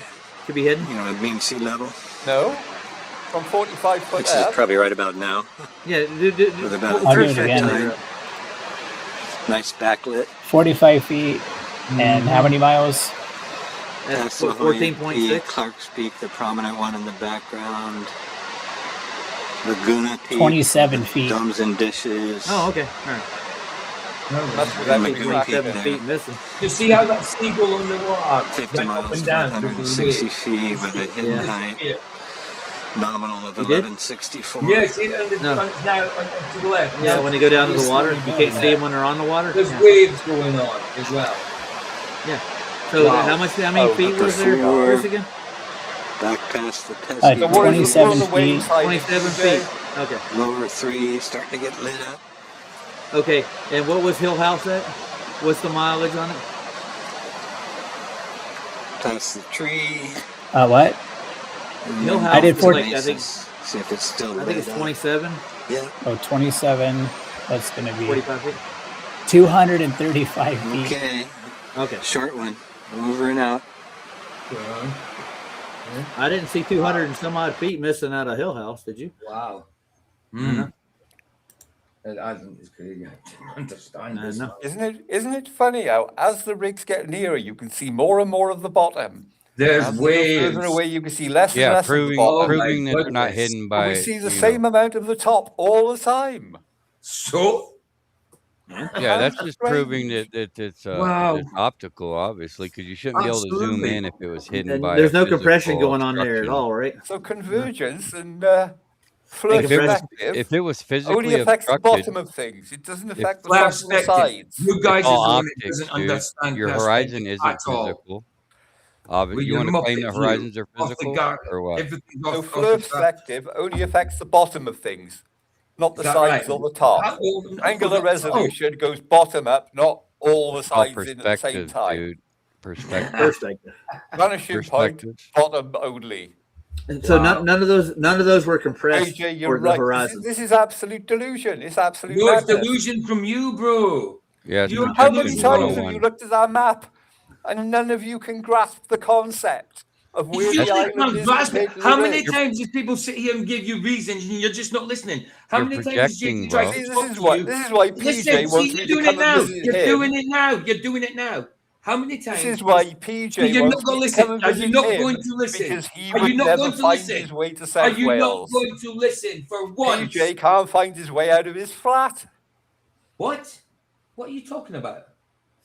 could be hidden. you know, at mean sea level, No. From 45 foot which is up. probably right about now. Yeah, With about I'll do a it 30 again. time. Nice backlit. 45 feet and how many miles? That's That's La Jolla Peak, 14.6. Clark's Peak, the prominent one in the background. Laguna Peak. 27 feet. Domes and Dishes. Oh, okay. All right. That's what And that Laguna means. Peak 7 there. feet missing. You see how that seagull on the water 50 went up miles, and down? 160 feet with a hidden Yeah. height. Nominal of You did? 1164. Yeah, see it on the No. front now to the left. Yeah, Now, when they go down to the you water, see you can't see them when they're on the water. There's Yeah. waves going on as well. Yeah. So Wow. how many feet was there? Before- Chris, again? Back past the Pesky. So what is the 27 other way feet. side, 27 PJ? feet. Okay. Lower 3 starting to get lit up. Okay. And what was Hill House at? What's the mileage on it? Past the tree. What? And Hill then House I did is 40 like, I think See if it's still lit it's up. 27, Yeah. Oh, 27. That's going to be 45 feet. 235 feet. Okay. Okay. Short one. Over and out. I didn't see 200 and some odd feet missing out of Hill House. Did you? Wow. Mhm. I think it's crazy. I don't understand I this. know. Isn't it funny how as the rigs get nearer, you can see more and more of the bottom. There's As they go waves. further away, you can see less and Yeah, less of the proving bottom. proving that they're not goodness. hidden But by. we see the you same amount of the top all the time. So, Yeah, How that's just strange. proving that it's Wow. it's optical, obviously, because you shouldn't be able to zoom Absolutely. in if it was hidden And by. there's a no compression physical going on there at obstruction. all, right? So convergence and Hey, If it was perspective if it was only physically affects the obstructed, bottom of things. It doesn't affect the Flash top and the perspective. sides. You guys it's are all the one that optics, doesn't dude. understand Your perspective horizon isn't at all. physical. With You your want to claim Muppet that view horizons are off the physical, gar- or what? everything's So off flow the perspective only affects the bottom of things, not the Is that sides right? or the top. How- oh, Angular oh, resolution goes bottom up, not all the It's all sides in at the same perspective, time. dude. Perspective. Perspective. Vanishing point, Perspectives. bottom only. And so Wow. none of those were compressed AJ, for you're the right. horizon. This is absolute delusion. It's absolute No, it's madness. delusion from you, bro. Yeah, it's You're How many projection delusional. times have you 101. looked at our map and none of you can grasp the concept of where You the just island can't is grasp it. compared to How the many ridge? times did people sit here and give you reasons and you're just not listening? How You're many times did projecting, JP try bro. to See, talk this is to why you? this is why Listen, PJ wants see, me you're to doing come it now. and visit You're him. doing it now. You're doing it now. How many times? This is why But PJ you're wants not going me to to come listen. and Are visit you not him going to listen? because he Are would you not never going to find listen? his way to Are South you not Wales. going to listen for once? PJ can't find his way out of his flat. What? What are you talking about?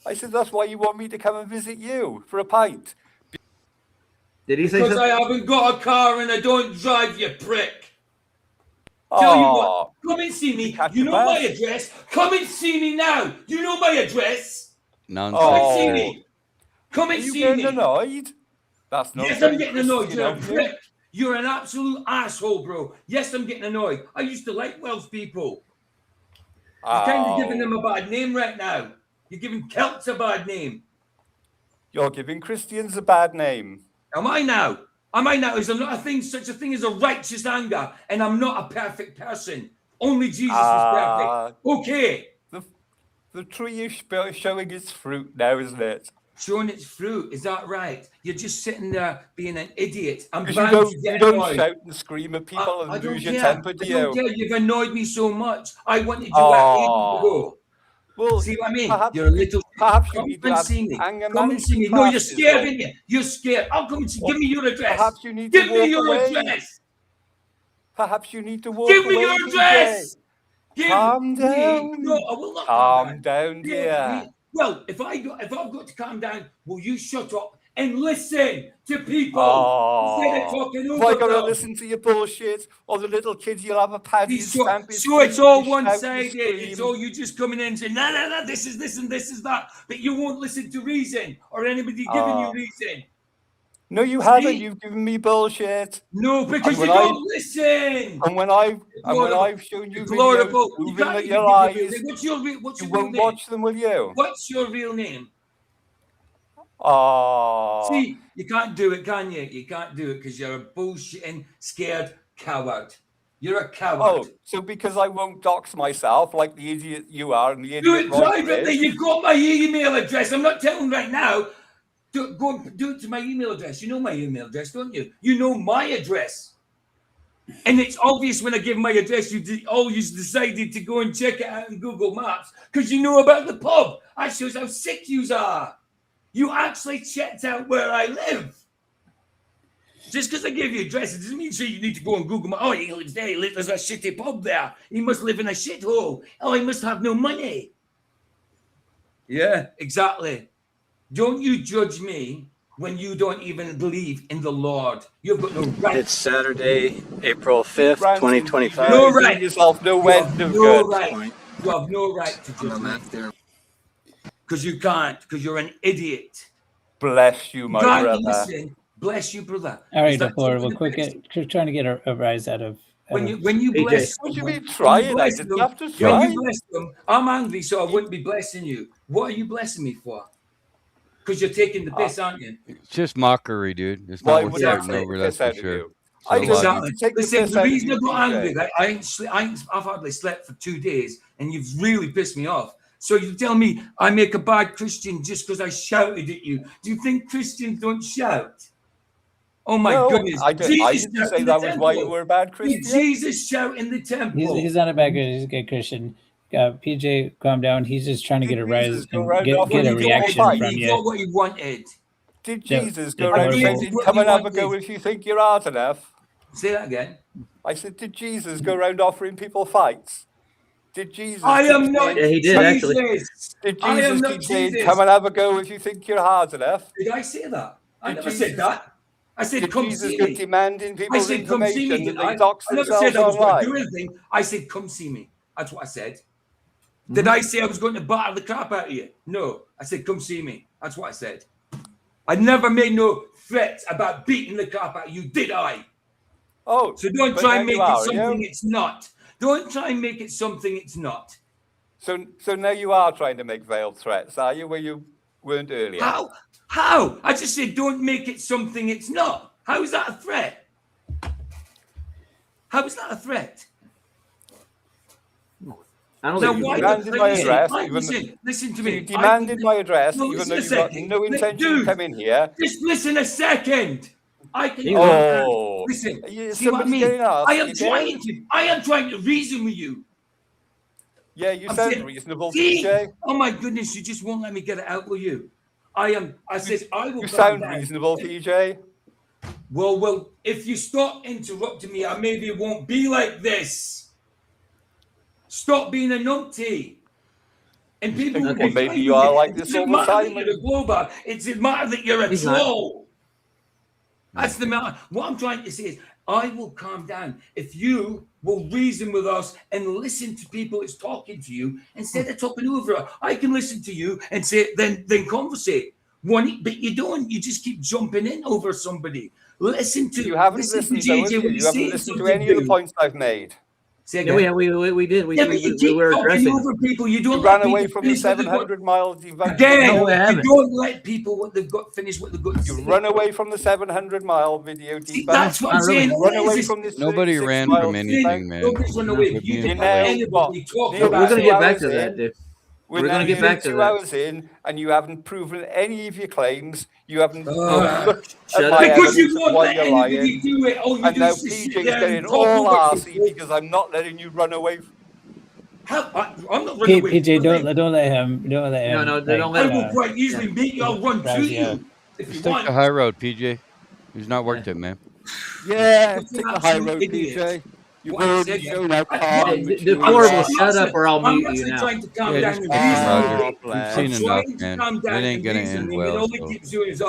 I said, that's why you want me to come and visit you for a pint. Did he say Because something? I haven't got a car and I don't drive, you prick. Tell you what, come and see me. catch You a know my bus. address. Come and see me now. You know my address. Nonsense. Come and see Oh, me. Come are and you see getting me. annoyed? That's not Yes, very I'm getting annoyed. Christian You're a of you. prick. You're an absolute asshole, bro. Yes, I'm getting annoyed. I used to like Welsh people. You're kind of giving them a bad name right now. You're giving Celts a bad name. You're giving Christians a bad name. Am I now? Am I now? Is there not such a thing as a righteous anger? And I'm not a perfect person. Only Jesus was perfect. Okay. The The tree is showing its fruit now, isn't it? Showing its fruit, is that right? You're just sitting there being an idiot. I'm Because bound to get you don't annoyed. shout and scream at people I and don't lose your care. temper, do I don't you? care. You've annoyed me so much. I wanted you back ages ago. Well, see what I mean? perhaps You're a little. perhaps you Come need to and have see me. anger Come and see me. management No, you're classes, scared, though. aren't you? You're scared. I'll come and see. Give me your address. Perhaps you need Give to me walk your away. address. Perhaps you need to walk Give away. me your address. Give Calm me. down. No, I will not Calm down, Give dear. me- Well, if I've got to calm down, will you shut up and listen to people instead of talking Have I over got to them? listen to your bullshit? Or the little kids, you'll have a paddy and So, stamp his so it's feet all and shout and one-sided. scream. It's all you just coming in and saying, no, this is this and this is that. But you won't listen to reason or anybody giving you reason. No, you haven't. You've given me bullshit. No, because And you when don't listen. And when I've shown you videos You proving can't that even your give me a real lies, name. What's you your real won't name? watch them, will you? What's your real name? Oh. See, you can't do it, can you? You can't do it because you're a bullshitting, scared coward. You're a coward. Oh, so because I won't dox myself like the idiot you are and the Do idiot it Roger privately. is. You've got my email address. I'm not telling right now. Go and do it to my email address. You know my email address, don't you? You know my address. And it's obvious when I give my address, you decided to go and check it out in Google Maps because you know about the pub. That shows how sick you are. You actually checked out where I live. Just because I gave you address, it doesn't mean you need to go on Google Maps. Oh, he lives there. There's a shitty pub there. He must live in a shithole. Oh, he must have no money. Yeah, exactly. Don't you judge me when you don't even believe in the Lord. You've got no right. It's Saturday, April 5th, 2025. No right. Yourself no right. Point. You have no right to judge me. There. Because you can't, because you're an idiot. Bless you, my brother. Listen. Bless you, brother. All right, Detours, we'll trying to get a rise out of. When you bless, what do you mean trying? I didn't have to try. When you bless them, I'm angry, so I wouldn't be blessing you. What are you blessing me for? Because you're taking the piss, aren't you? It's just mockery, dude. It's Why not worth would I fighting take over, the that's piss for out of sure. you? So I a lot just of- need to take the Listen, piss the out of reason you, I got angry, TJ. I've hardly slept for 2 days, and you've really pissed me off. So you tell me I make a bad Christian just because I shouted at you. Do you think Christians don't shout? Oh my goodness. I didn't say that was why you were a bad Christian. Did Jesus shout in the temple? He's not a bad guy. He's a good Christian. PJ, calm down. He's just trying to get a rise and get a reaction from He you. got what he wanted. Did Jesus go around saying, come and have a go if you think you're hard enough? Say that again. I said, did Jesus go around offering people fights? Did Jesus? I am not. Yeah, he did actually. Did I am Jesus not keep saying, Jesus. come and have a go if you think you're hard enough? Did I say that? I Did never Jesus- said that. I said, Did come Jesus see go me. demanding I people's said, come see me. information Did that I? they dox I never themselves said I was going online? to do anything. I said, come see me. That's what I said. Did I say I was going to batter the crap out of you? No. I said, come see me. That's what I said. I never made no threats about beating the crap out of you, did I? Oh, so don't but try now and make you it are, something you? it's not. Don't try and make it something it's not. So now you are trying to make veiled threats, are you, where you weren't earlier? How? How? I just said don't make it something it's not. How is that a threat? How is that a threat? I don't So think you why demanded the- my listen, address, I- even listen to so me. you demanded my address, No, even though listen you a got second. no intention to Dude, come in here. Just listen a second. I can. Oh, listen. Is See what I somebody mean? getting asked I am again? trying to. I am trying to reason with you. Yeah, you I'm sound saying- reasonable, See? TJ. Oh my goodness! You just won't let me get it out with you. I am. I said I will. You calm sound down. reasonable, TJ. Well, if you stop interrupting me, I maybe won't be like this. Stop being a numpty. And people will Well, be maybe fighting you are me. like It this doesn't all the matter time. that you're a glober. It's a matter that you're a He's not. troll. That's the matter. What I'm trying to say is, I will calm down if you will reason with us and listen to people that's talking to you instead of talking over her. I can listen to you and say, then conversate. But you don't. You just keep jumping in over somebody. Listen to. You haven't listen listened, to though, have JJ you? when You he's haven't saying listened to something, any of the dude. points I've made. Say Yeah, again. we did. Yeah, but you We keep were talking addressing. over people. You don't You let ran people away from the finish what they've got. 700 miles. You've Again, No, I you haven't. don't let people what they've got finish what they've got to You say. run away from the 700-mile video See, debunk. that's what I'm Not really. saying. You run away This- from this Nobody 36 ran mile from debunk. anything, man. Nobody's run away. We're You being didn't polite. let anybody talk Neil, We're about gonna it. get back hours to that, in. dude. We're going to get back to 2 that. hours in, and you haven't proven any of your claims. You haven't looked shut at up. my Because you evidence of won't why let you're anybody lying. do it. All you And do now is just sit PJ's there getting and talk all over arsey people. because I'm not letting you run away. I'm not running away. PJ, don't let him. Don't let him. No, don't let I him. will quite easily make y'all run through you if you Just take want. the high road, PJ. He's not worth it, man. Yeah, What's take an the high absolute road, idiot? PJ. You've What I already said, yeah. shown how I- calm what- and Hey, mature you Deplorable, are. shut up or I'll I'm mute you actually now. trying to calm Yeah, down just and keep reason him, Oh, with Roger. you. We've bless. I'm seen enough, trying to man. calm It down ain't and gonna reason end with you, and well. all he So. keeps doing is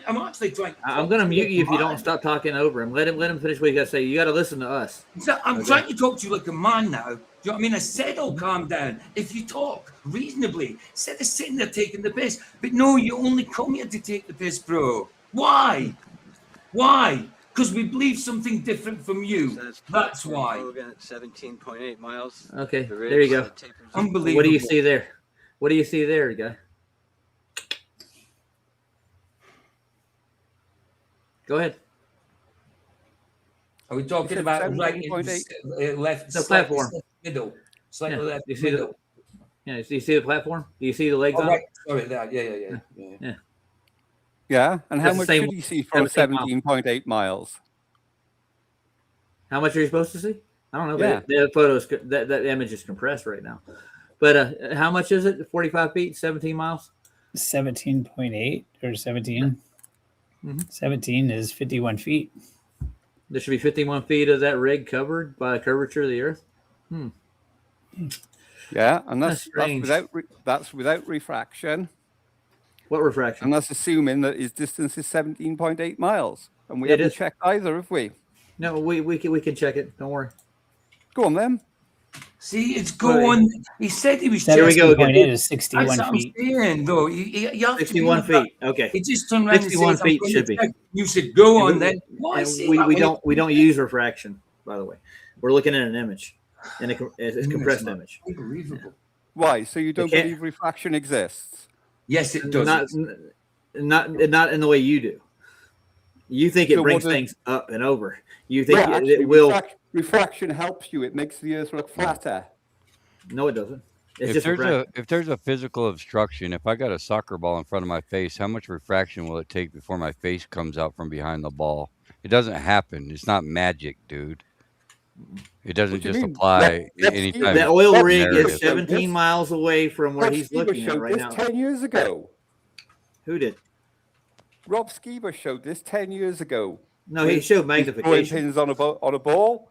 I'm actually trying. To I'm talk going to to mute you if you like a don't man. stop talking over him. Let him finish what you got to say. You got to listen to us. I'm trying to talk to you like a man now. Do you know what I mean? I said, "Oh, calm down." If you talk reasonably, instead of sitting there taking the piss. But no, you only come here to take the piss, bro. Why? Why? Because we believe something different from you. That's why. 17.8 miles. Okay, The there you go. tapers Unbelievable. What do you see there? What do you see there, guy? Go ahead. Are we talking said about right 17.8? left, The slightly platform. middle, slightly Yeah. left You see middle? do you see the platform? Do you see the legs Oh, on right. it? Sorry, that. Yeah. Yeah, and how That's the much same should you see from 17 17.8 miles? How much are you supposed to see? I don't know, Yeah. but the photos that image is compressed right now. But how much is it? 45 feet, 17 miles? 17.8 or 17. Mhm. 17 is 51 feet. There should be 51 feet of that rig covered by a curvature of the earth. Yeah, and that's strange. without refraction. What refraction? And that's assuming that his distance is 17.8 miles. And we It haven't is. checked either, have we? No, we can check it. Don't worry. Go on then. See, it's going. He said he was. Here we go again. 17.8 is 61 That's what I'm feet. saying, though. You have to 61 be like feet. Okay. He just turned around and 61 says, "I'm feet going should to be. check." You said, "Go And on then." Why and say we that when don't use refraction, by the way. We're looking at an image, and it's a compressed image. Unbelievable. Why? So you don't can't- believe refraction exists? Yes, it does. Not in the way you do. You think it So brings what does- things up and over. You think Yeah, it actually, will. refraction helps you. It makes the Earth look flatter. No, it doesn't. It's If just refraction. if there's a physical obstruction, if I got a soccer ball in front of my face, how much refraction will it take before my face comes out from behind the ball? It doesn't happen. It's not magic, dude. It doesn't What do you just mean? apply Let's anytime. The it's oil a rig narrative. is 17 miles away from where Rob he's Skiba looking at showed right this now. 10 years ago. Who did? Rob Skiba showed this 10 years ago. No, he showed magnification. Throwing pins on a ball.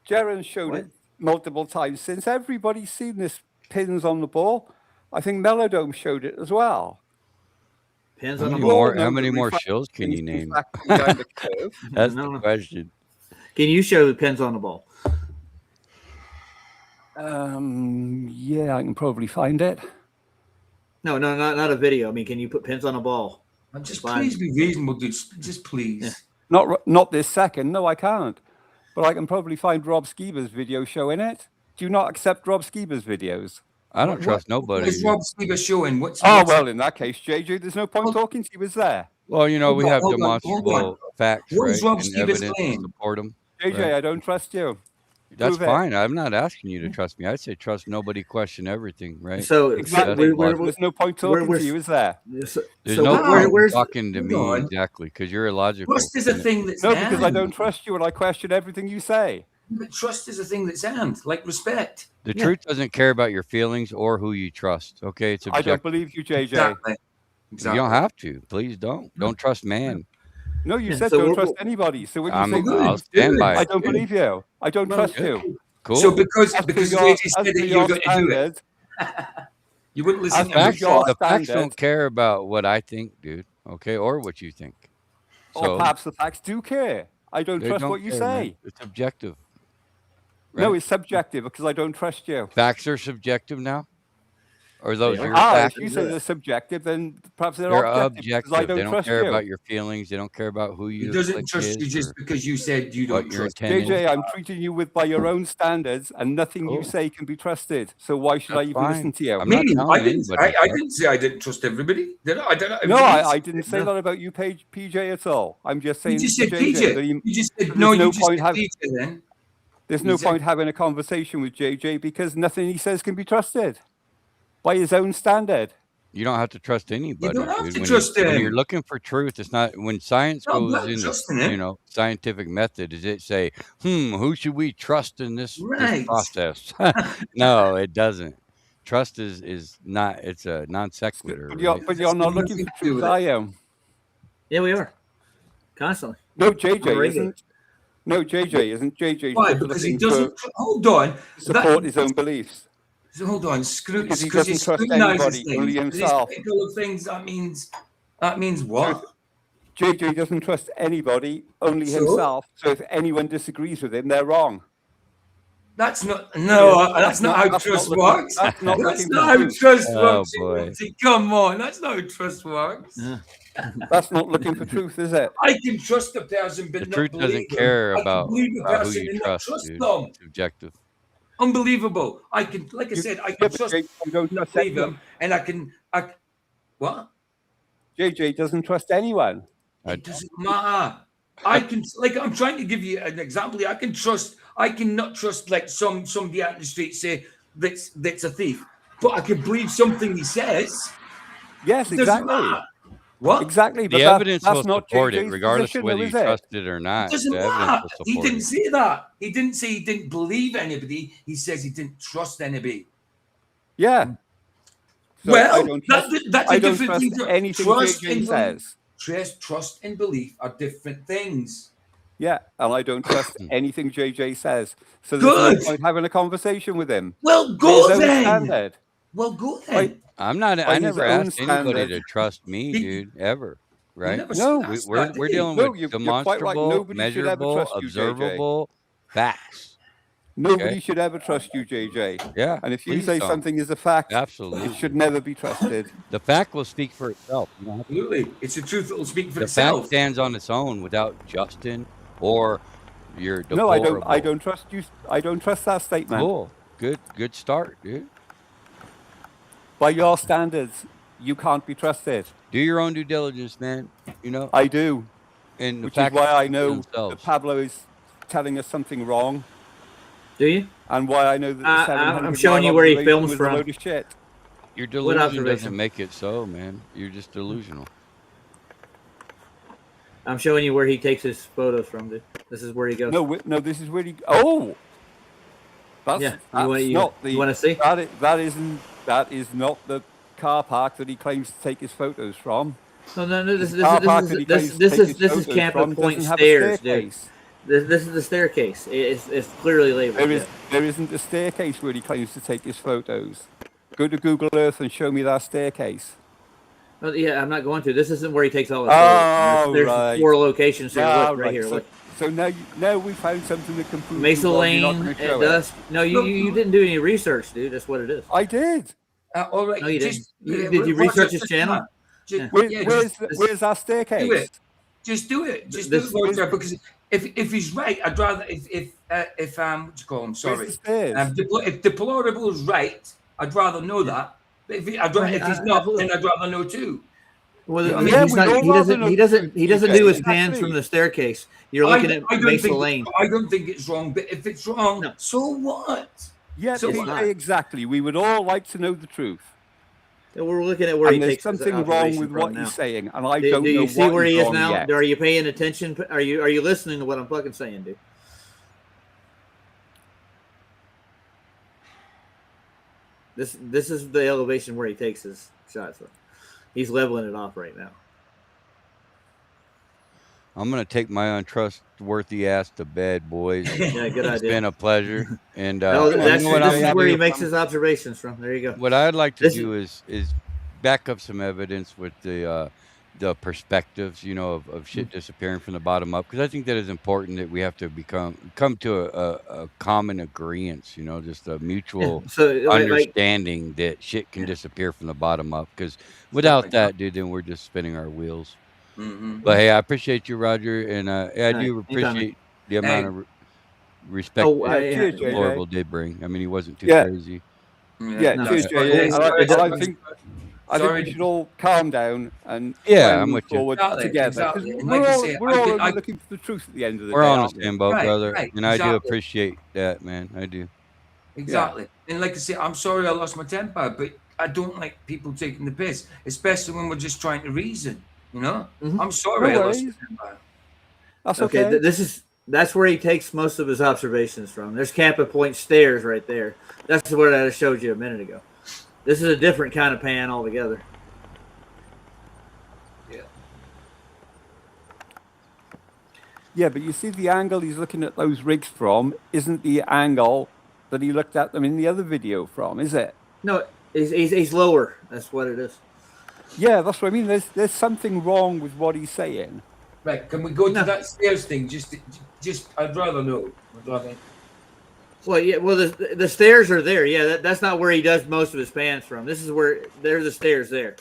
Jaron showed What? it multiple times since. Everybody's seen this pins on the ball. I think Melodome showed it as well. Pins How on the many ball. more? No, How many the more refraction shows can you is name? refracting behind the curve. That's No, the no. question. Can you show the pins on the ball? Yeah, I can probably find it. No, not a video. I mean, can you put pins on a ball? Just Fine. please be reasonable, dude. Just please. Not this second. No, I can't. But I can probably find Rob Skiba's video showing it. Do you not accept Rob Skiba's videos? I don't trust nobody. What is Rob Skiba showing? What's well, in that case, JJ, there's no point talking. He was there. Well, you know, Hold we on, have hold on, demonstrable hold on. facts, What right? is Rob And Skiba evidence to saying? support them. JJ, Right. I don't trust you. That's Prove it. fine. I'm not asking you to trust me. I'd say trust nobody, question everything, right? So Exactly. we're- There's no point talking to you, is there? So, There's so no where- point where's talking to hold me on. exactly because you're illogical. Trust is a thing that's No, because I earned. don't trust you and I question everything you say. But trust is a thing that's earned, like respect. The truth doesn't care about your feelings or who you trust. Okay, it's I objective. don't believe you, JJ. Exactly. You don't have to. Please don't. Don't trust man. No, you Yeah, said so don't we're- trust anybody. So when you I'm, say I'll stand by I it. don't believe you. I don't Well, trust good. you. Cool. So because As per JJ your- said as per that your you're going to do it, standards, you wouldn't listen as to per me. your the facts don't standards, care about what I think, dude. Okay, or what you think. or perhaps the facts do care. I don't they trust don't what you care, man. say. It's objective. No, Right? it's subjective because I don't trust you. Facts are subjective now, or those They your are. facts? If you say they're subjective, then perhaps they're They're objective because I objective. They don't don't trust care you. about your feelings. They don't care about who He you doesn't click trust you is just or because you said you what don't your trust. intent is. JJ, I'm treating you by your own standards, and nothing you Cool. say can be trusted. So why should I That's even fine. listen to you? I'm not Me? telling I didn't. anybody. I didn't say I didn't trust everybody. Did I? No, I didn't say that about you, PJ, at all. I'm just You saying just to said JJ PJ. that You just said there's no. no You just point said having- PJ then. There's no point having a conversation with JJ because nothing he says can be trusted by his own standard. You don't have to trust anybody. You don't have to when trust him. When you're looking for truth, it's not when science goes into scientific method. Does it say, who should we trust in this process? No, it doesn't. Trust is not. It's a non sequitur. But you're not looking for truth, are you? Yeah, we are constantly. No, JJ isn't. No, JJ isn't. JJ. Why? Because he doesn't. Hold on. Support his own beliefs. So hold on, because he doesn't trust anybody, only himself. Things, that means what? JJ doesn't trust anybody, only himself. So if anyone disagrees with him, they're wrong. That's not that's not how trust works. That's not how trust works. Boy. Come on, that's not how trust works. That's not looking for truth, is it? I can trust a person, but the truth doesn't care about who you trust. Dude. It's objective. Unbelievable. I can, like I said, I can trust believe him, and what? JJ doesn't trust anyone. It doesn't matter. I can, like, I'm trying to give you an example. I cannot trust like somebody out in the street say that's a thief, but I can believe something he says. Yes, exactly. What? Exactly. But the evidence will support it, regardless of whether you trust it or not. It doesn't matter. He didn't say that. He didn't say he didn't believe anybody. He says he didn't trust anybody. Yeah. So well, that's a different thing. Anything JJ says. Trust and belief are different things. Yeah, and I don't trust anything JJ says. So there's no point having a conversation with him. Well, go then. Well, go then. I never asked anybody to trust me, dude, ever. Right? No, we're dealing with demonstrable, measurable, observable facts. Nobody should ever trust you, JJ. Yeah. And if you say something is a fact, absolutely, it should never be trusted. The fact will speak for itself. Absolutely, it's the truth that will speak for itself. The fact stands on its own without Justin or your. No, I don't trust you. I don't trust that statement. Cool. Good start, dude. By your standards, you can't be trusted. Do your own due diligence, man. You know. I do. And which is why I know that Pablo is telling us something wrong. Do you? And why I know that the 700 I'm showing you where he films from. A load of shit. Your delusion doesn't make it so, man. You're just delusional. I'm showing you where he takes his photos from, dude. This is where he goes. No, this is where he. Oh. That's, yeah. You want to see? That is not the car park that he claims to take his photos from. No. This is Campo Point stairs, dude. This is the staircase. It's clearly labeled. There isn't a staircase where he claims to take his photos. Go to Google Earth and show me that staircase. Well, yeah, I'm not going to. This isn't where he takes all his photos. There's 4 locations here. Look, right here. Look. So now we found something that can prove Mesa Lane at dusk. No, you didn't do any research, dude. That's what it is. I did. All right. No, you didn't. Did you research his channel? Where's our staircase? Do it. Just do it. Just do it. Because if he's right, I'd rather if what you call him? Sorry. If deplorable is right, I'd rather know that. But if he's not, then I'd rather know too. Well, I mean, he doesn't do his hands from the staircase. You're looking at Mesa Lane. I don't think it's wrong, but if it's wrong, so what? Yeah, exactly. We would all like to know the truth. And we're looking at where he takes something wrong with what he's saying, and I don't know. Do you see where he is now? Yet. Are you paying attention? Are you listening to what I'm fucking saying, dude? This is the elevation where he takes his shots from. He's leveling it off right now. I'm gonna take my untrustworthy ass to bed, boys. Yeah, good idea. It's been a pleasure. And this is where he makes his observations from. There you go. What I'd like to do is back up some evidence with the perspectives, of shit disappearing from the bottom up, because I think that is important that we have to come to a common agreement, just a mutual understanding that shit can disappear from the bottom up. Because without that, dude, then we're just spinning our wheels. Mm-hmm. But hey, I appreciate you, Roger, and I do appreciate the amount of respect that Orville did bring. I mean, he wasn't too crazy. Yeah, cheers, JJ. I think we should all calm down and Yeah, try and I'm move with you. forward Exactly, together. 'Cause exactly. And we're like I all, say, we're all only looking for the truth at the end of the We're day, on the aren't we? same boat, Right, brother. right, And I do exactly. appreciate that, man. I do. Exactly. And like I say, I'm sorry I lost my temper, but I don't like people taking the piss, especially when we're just trying to reason, you know? I'm sorry I lost my temper. That's Okay, okay. that's where he takes most of his observations from. There's Kappa Point stairs right there. That's what I showed you a minute ago. This is a different kind of pan altogether. Yeah. Yeah, but you see the angle he's looking at those rigs from isn't the angle that he looked at them in the other video from, is it? No, he's lower. That's what it is. Yeah, that's what I mean. There's something wrong with what he's saying. Right, can we go to that stairs thing? Just I'd rather know. Well, yeah. Well, the stairs are there. Yeah, that's not where he does most of his pans from. This is where there's the stairs there.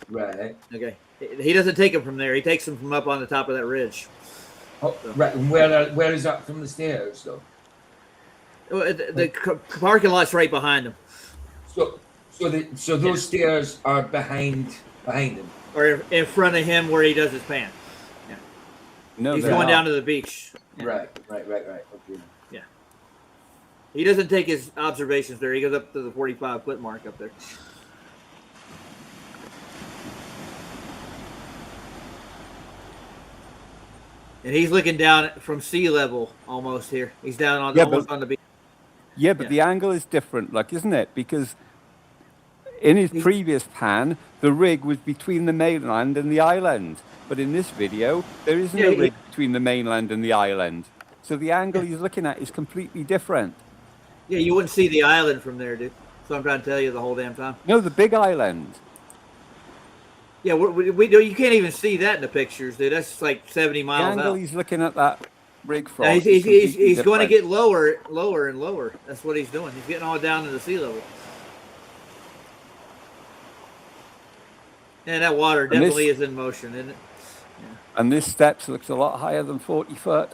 Right. Okay. He doesn't take them from there. He takes them from up on the top of that ridge. Oh, right. And where is that from the stairs, though? The parking lot's right behind him. So those stairs are behind him, or in front of him where he does his pan. Yeah. No, he's going down to the beach. Yeah. Right. Okay. Yeah. He doesn't take his observations there. He goes up to the 45-foot mark up there. And he's looking down from sea level almost here. He's down on almost on the beach. Yeah, but the angle is different, like, isn't it? Because in his previous pan, the rig was between the mainland and the island. But in this video, there isn't a rig between the mainland and the island. So the angle he's looking at is completely different. Yeah, you wouldn't see the island from there, dude. So I'm trying to tell you the whole damn time. No, the big island. Yeah, you can't even see that in the pictures, dude. That's like 70 miles The angle out. he's looking at that rig from. Yeah, he's going to get lower and lower. That's what he's doing. He's getting all down to the sea level. And that water definitely is in motion, isn't it? Yeah. And this steps looks a lot higher than 40 foot.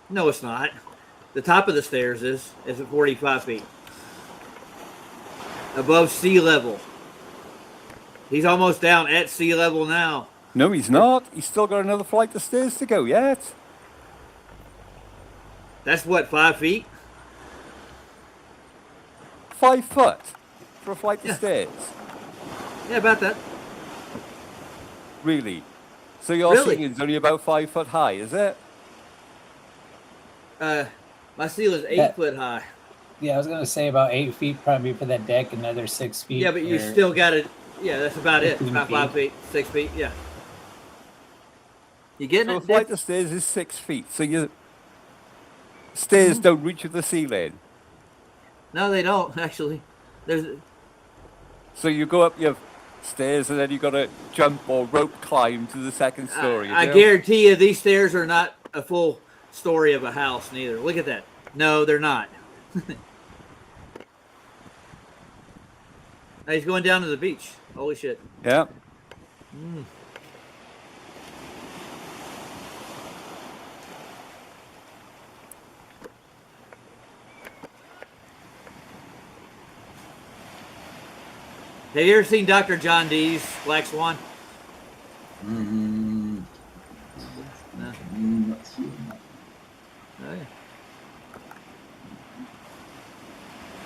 No, it's not. The top of the stairs is at 45 feet. Above sea level. He's almost down at sea level now. No, he's not. He's still got another flight of stairs to go yet. That's what, 5 feet? 5 foot for a flight of stairs. Yeah, about that. Really? So your ceiling's only about 5 foot high, is it? My ceiling's 8 foot high. Yeah, I was gonna say about 8 feet probably for that deck, another 6 feet. Yeah, but you for- still got it. Yeah, that's about it. 15 About 5 feet, 6 feet. Yeah. You getting So it? a flight of stairs is 6 feet. So your stairs don't reach to the ceiling. No, they don't actually. So you go up your stairs and then you got to jump or rope climb to the second story. I guarantee you, these stairs are not a full story of a house. Neither. Look at that. No, they're not. Now he's going down to the beach. Holy shit. Yeah. Have you ever seen Dr. John Dee's Black Swan? Mm-hmm. No. Oh, yeah.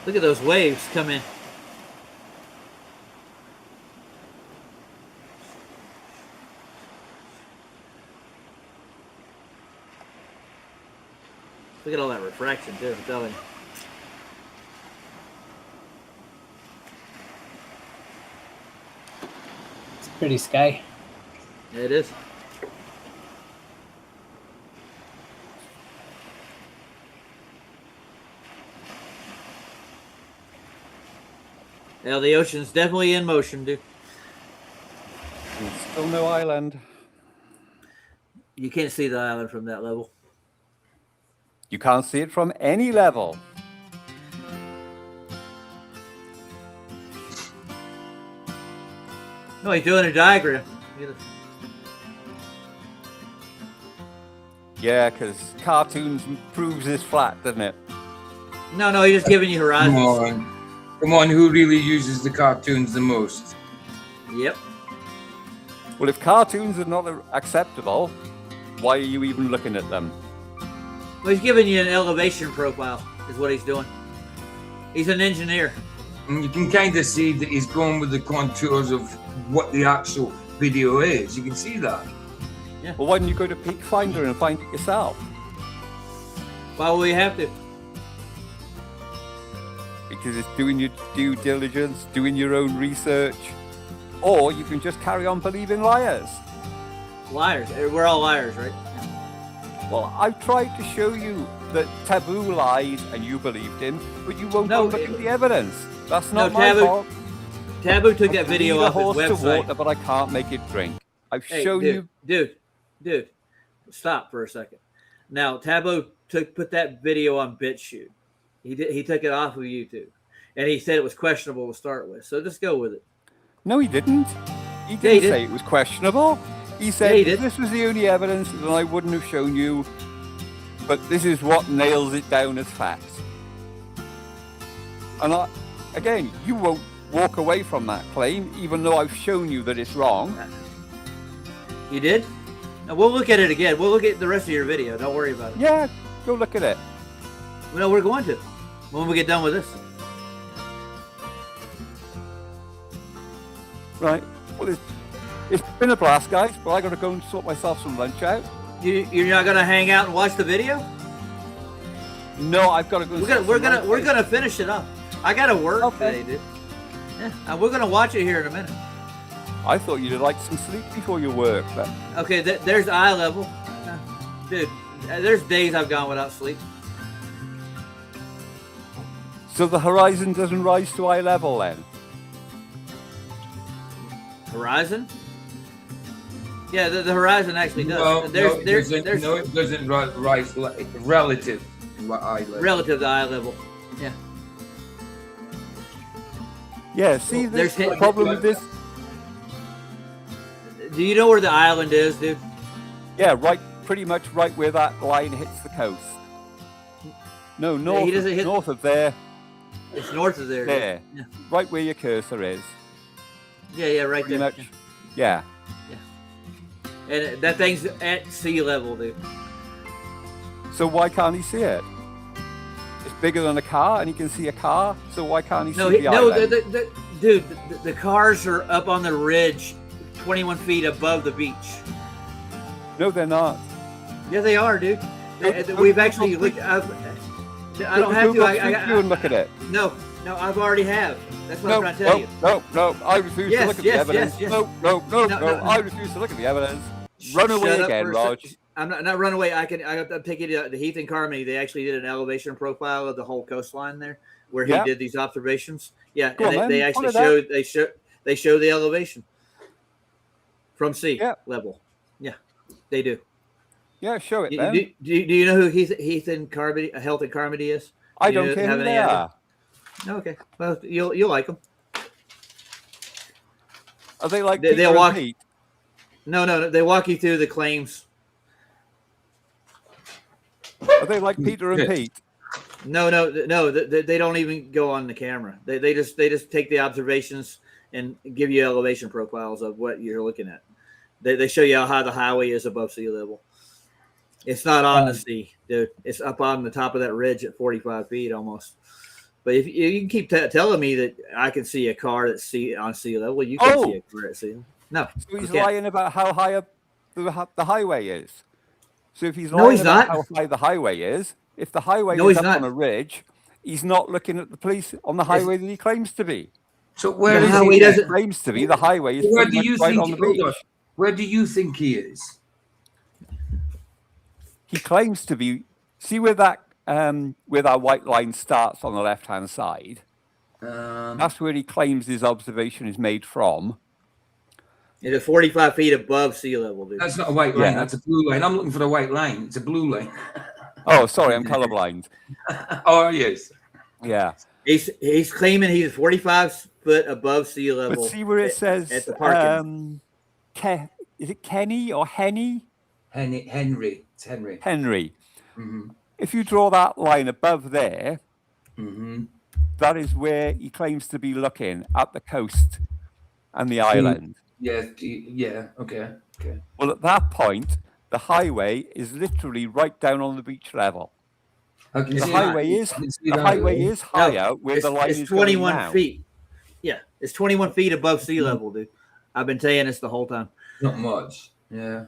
Look at those waves come in. Look at all that refraction too, I'm telling you. It's a pretty sky. Yeah, it is. Well, the ocean's definitely in motion, dude. There's still no island. You can't see the island from that level. You can't see it from any level. No, he's doing a diagram. Yeah, because cartoons proves it's flat, doesn't it? No, he's just giving you horizons. Come on, who really uses the cartoons the most? Yep. Well, if cartoons are not acceptable, why are you even looking at them? Well, he's giving you an elevation profile, is what he's doing. He's an engineer. And you can kind of see that he's going with the contours of what the actual video is. You can see that. Yeah. Well, why don't you go to Peak Finder and find it yourself? Why will we have to? Because it's doing your due diligence, doing your own research. Or you can just carry on believing liars. Liars. We're all liars, right? Well, I've tried to show you that Taboo lied and you believed him, but you won't go look at the evidence. That's not my fault. Taboo took that video off his horse website. To water, but I can't make it drink. I've shown you. Dude, stop for a second. Now, Taboo put that video on BitChute. He took it off of YouTube, and he said it was questionable to start with. So just go with it. No, he didn't. He didn't say it was questionable. He said he did. If this was the only evidence, then I wouldn't have shown you. But this is what nails it down as fact. And again, you won't walk away from that claim, even though I've shown you that it's wrong. You did? Now, we'll look at it again. We'll look at the rest of your video. Don't worry about it. Yeah, go look at it. No, we're going to when we get done with this. Right. Well, it's been a blast, guys, but I got to go and sort myself some lunch out. You're not going to hang out and watch the video? No, I've got to go. We're gonna finish it up. I got to work today, dude. Yeah, we're gonna watch it here in a minute. I thought you'd like some sleep before your work. But... Okay, there's eye level, dude. There's days I've gone without sleep. So the horizon doesn't rise to eye level then? Horizon? Yeah, the horizon actually does. No, there's it doesn't rise relative to eye level. Relative to eye level. Yeah. Yeah, see, there's the problem with this. Do you know where the island is, dude? Yeah, pretty much right where that line hits the coast. No, north of there. It's north of there. There, yeah. Right where your cursor is. Yeah, right pretty there. Much. Yeah. And that thing's at sea level, dude. So why can't he see it? It's bigger than a car, and he can see a car. So why can't he see the island? Dude, the cars are up on the ridge, 21 feet above the beach. No, they're not. Yeah, they are, dude. We've actually looked. I don't have to. I look at it. No, I've already have. That's what I'm trying to tell you. No, I refuse to look at the evidence. No, I refuse to look at the evidence. Run away again, Raj. I'm not run away. I'm taking you to Heath and Carmody. They actually did an elevation profile of the whole coastline there, where he did these observations. Yeah, and they actually show the elevation from sea level. Yeah, they do. Yeah, show it. Do you know who Heath and Carmody, Health and Carmody is? I don't care who they are. Okay, well you'll like them. Are they like they'll walk? Pete? No, they walk you through the claims. Are they like Peter and Pete? No, they don't even go on the camera. They just take the observations and give you elevation profiles of what you're looking at. They show you how high the highway is above sea level. It's not on the sea, dude. It's up on the top of that ridge at 45 feet almost. But if you can keep telling me that I can see a car that's on sea level, you can see a car at sea level. No. So he's lying about how high up the highway is. So if he's lying about how high the highway is, if the highway is up on a ridge, he's not looking at the police on the highway that he claims to be. So where he claims to be, the highway is where do you right think on the beach. Where do you think he is? He claims to be. See where that white line starts on the left-hand side. That's where he claims his observation is made from. It's 45 feet above sea level, dude. That's not a white line. That's a blue line. I'm looking for the white line. It's a blue line. Oh, sorry, I'm colorblind. Oh, yes. Yeah. He's claiming he's 45 foot above sea level. But see where it says at the parking. Is it Kenny or Henny? Henry. It's Henry. Henry. Mm-hmm. If you draw that line above there, that is where he claims to be looking at the coast and the island. Yeah. Okay. Well, at that point, the highway is literally right down on the beach level. The highway is high out where the line is 21 going now. feet. Yeah, it's 21 feet above sea level, dude. I've been saying this the whole time. Not much. Yeah.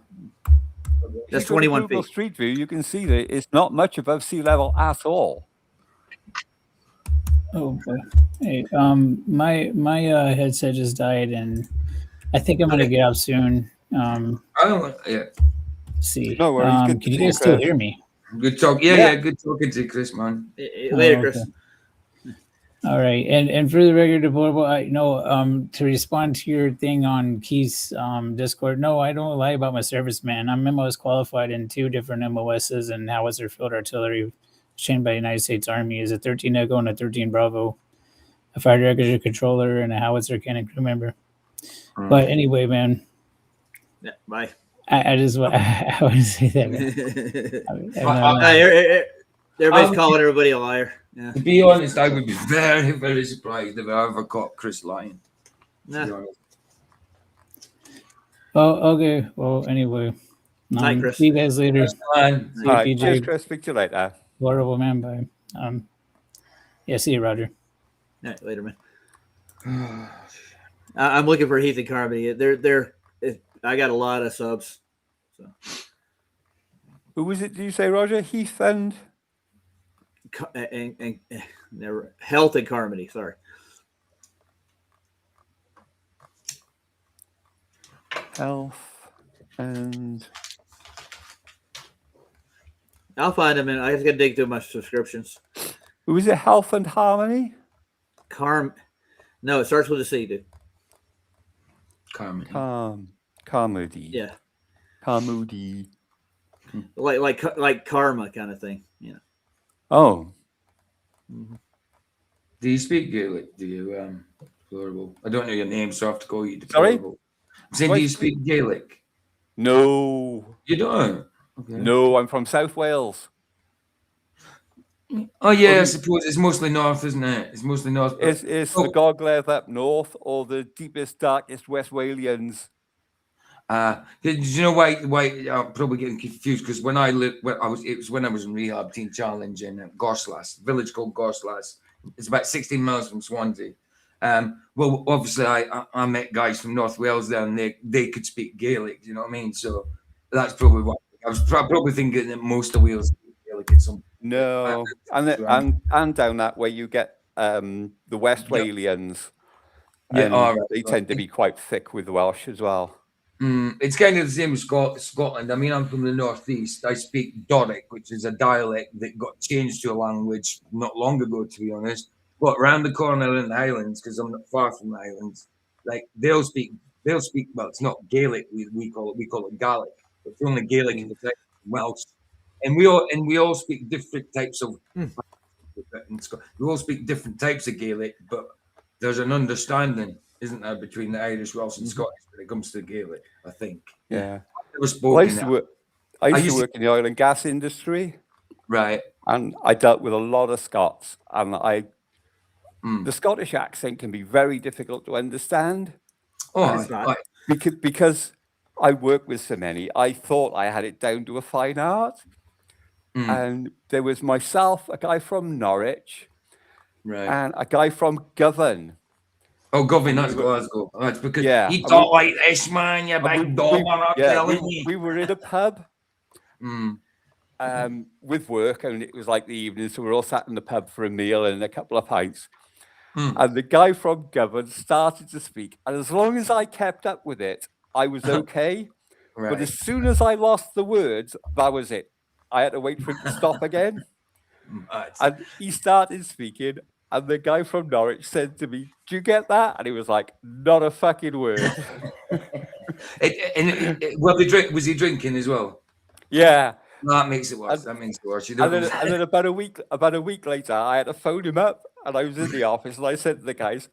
That's If you go to 21 Google feet. Street View, you can see that it's not much above sea level at all. Oh boy. Hey, my headset just died, and I think I'm gonna get out soon. See. No worries. Good Can to you see guys you, still Chris. hear me? Good talk. Yeah. Good talking to you, Chris, man. Later, Oh, Chris. okay. All right, and for the record, to respond to your thing on Keith's Discord, no, I don't lie about my service, man. I'm MOS qualified in 2 different MOSs and howitzer field artillery trained by the United States Army is a 13 Echo and a 13 Bravo, a fire director controller, and a howitzer cannon crew member. But anyway, man. Yeah, bye. I just want to say that, man. Everybody's calling everybody a liar. Yeah. To be honest, I would be very, very surprised if I ever caught Chris lying. Nah. Oh, okay. Well, anyway. Night, Chris. See you guys later. All right, cheers, Chris. Speak to you later. Horrible man, bye. Yeah, see you, Roger. All right, later, man. I'm looking for Heath and Carmody. I got a lot of subs. So. Who was it? Did you say, Roger? Heath and Health and Carmody. Sorry. Health and. I'll find them, and I just got to dig through my subscriptions. Who is it? Health and Harmony. No, it starts with a C, dude. Carmody. Carmody. Yeah. Carmody. Like karma kind of thing. Yeah. Oh. Mm-hmm. Do you speak Gaelic? Do you, Plural? I don't know your name, so I have to call you Sorry? Plural. I'm saying, do you speak Gaelic? No. You don't? Okay. No, I'm from South Wales. Oh, yeah, I suppose it's mostly north, isn't it? It's mostly north. It's the Gogledd up north or the deepest, darkest West Walians. Did you know why I'm probably getting confused? Because when I was in rehab Teen Challenge in Gorslas, village called Gorslas. It's about 16 miles from Swansea. Well, obviously I met guys from North Wales there, and they could speak Gaelic. You know what I mean? So that's probably why I was probably thinking that most of Wales speak Gaelic at some. No, and down that way you get the West Walians. Yeah, they tend to be quite thick with Welsh as well. It's kind of the same as Scotland. I mean, I'm from the northeast. I speak Doric, which is a dialect that got changed to a language not long ago, to be honest. But around the corner in the Highlands, because I'm not far from the Highlands, like they'll speak. Well, it's not Gaelic. We call it Gaelic. It's only Gaelic in the Welsh, and we all speak different types of. We all speak different types of Gaelic, but there's an understanding, isn't there, between the Irish, Welsh, and Scottish when it comes to Gaelic, I think. Yeah. I used to work in the oil and gas industry. Right. And I dealt with a lot of Scots. And the Scottish accent can be very difficult to understand. Because I work with so many, I thought I had it down to a fine art. And there was myself, a guy from Norwich, and a guy from Govan. Oh, Govan, that's Glasgow. That's because you talk like this, man. You big dog. We were in a pub with work, and it was like the evening, so we were all sat in the pub for a meal and a couple of pints. And the guy from Govan started to speak, and as long as I kept up with it, I was okay. But as soon as I lost the words, that was it. I had to wait for him to stop again. And he started speaking, and the guy from Norwich said to me, "Do you get that?" And he was like, "Not a fucking word." Was he drinking as well? Yeah. No, that makes it worse. And then about a week later, I had to phone him up, and I was in the office, and I said to the guys,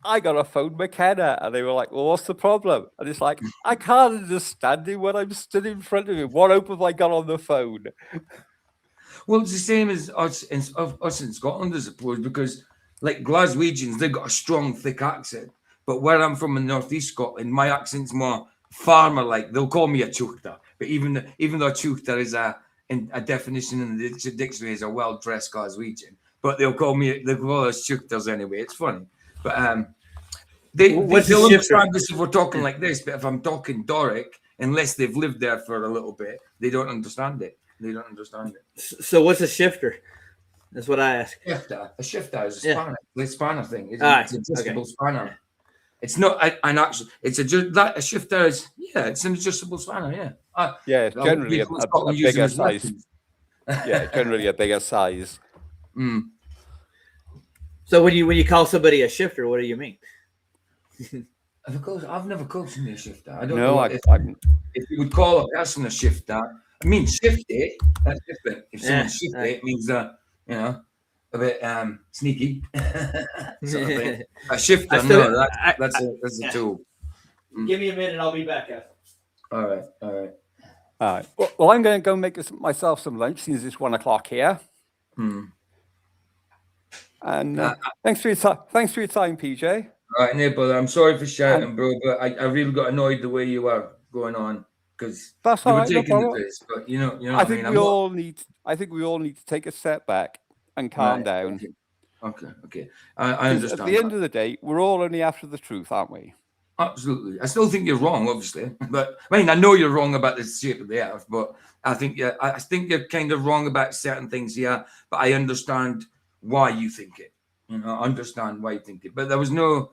"I got to phone McKenna," and they were like, "Well, what's the problem?" And it's like, I can't understand him when I'm stood in front of him. What hope have I got on the phone? Well, it's the same as us in Scotland, I suppose, because like Glaswegians, they've got a strong, thick accent. But where I'm from in northeast Scotland, my accent's more farmer-like. They'll call me a chuchter, but even though chuchter is a definition in the dictionary is a well-dressed Glaswegian, but they'll call us chuchters anyway. It's funny, but they'll understand this if we're talking like this. But if I'm talking Doric, unless they've lived there for a little bit, they don't understand it. So what's a shifter? That's what I ask. A shifter is a spanner. The spanner thing. It's an adjustable spanner. It's not an actual. It's a shifter is it's an adjustable spanner. It's generally a bigger size. Generally a bigger size. So when you call somebody a shifter, what do you mean? I've never called somebody a shifter. I don't know if you would call a person a shifter. I mean, shifty. That's different. If someone's shifty, it means a bit sneaky. Sort of thing. A shifter, that's a tool. Give me a minute, I'll be back. All right. Well, I'm going to go make myself some lunch since it's 1 o'clock here. And thanks for your time, PJ. All right, brother. I'm sorry for shouting, bro, but I really got annoyed the way you were going on because that's you all were right, taking no the piss. But you know, I think we all need to take a step back and calm down. Okay. I understand. At the end of the day, we're all only after the truth, aren't we? Absolutely. I still think you're wrong, obviously, but I mean, I know you're wrong about the shape of the Earth, but I think you're kind of wrong about certain things here. But I understand why you think it. I understand why you think it. But there was no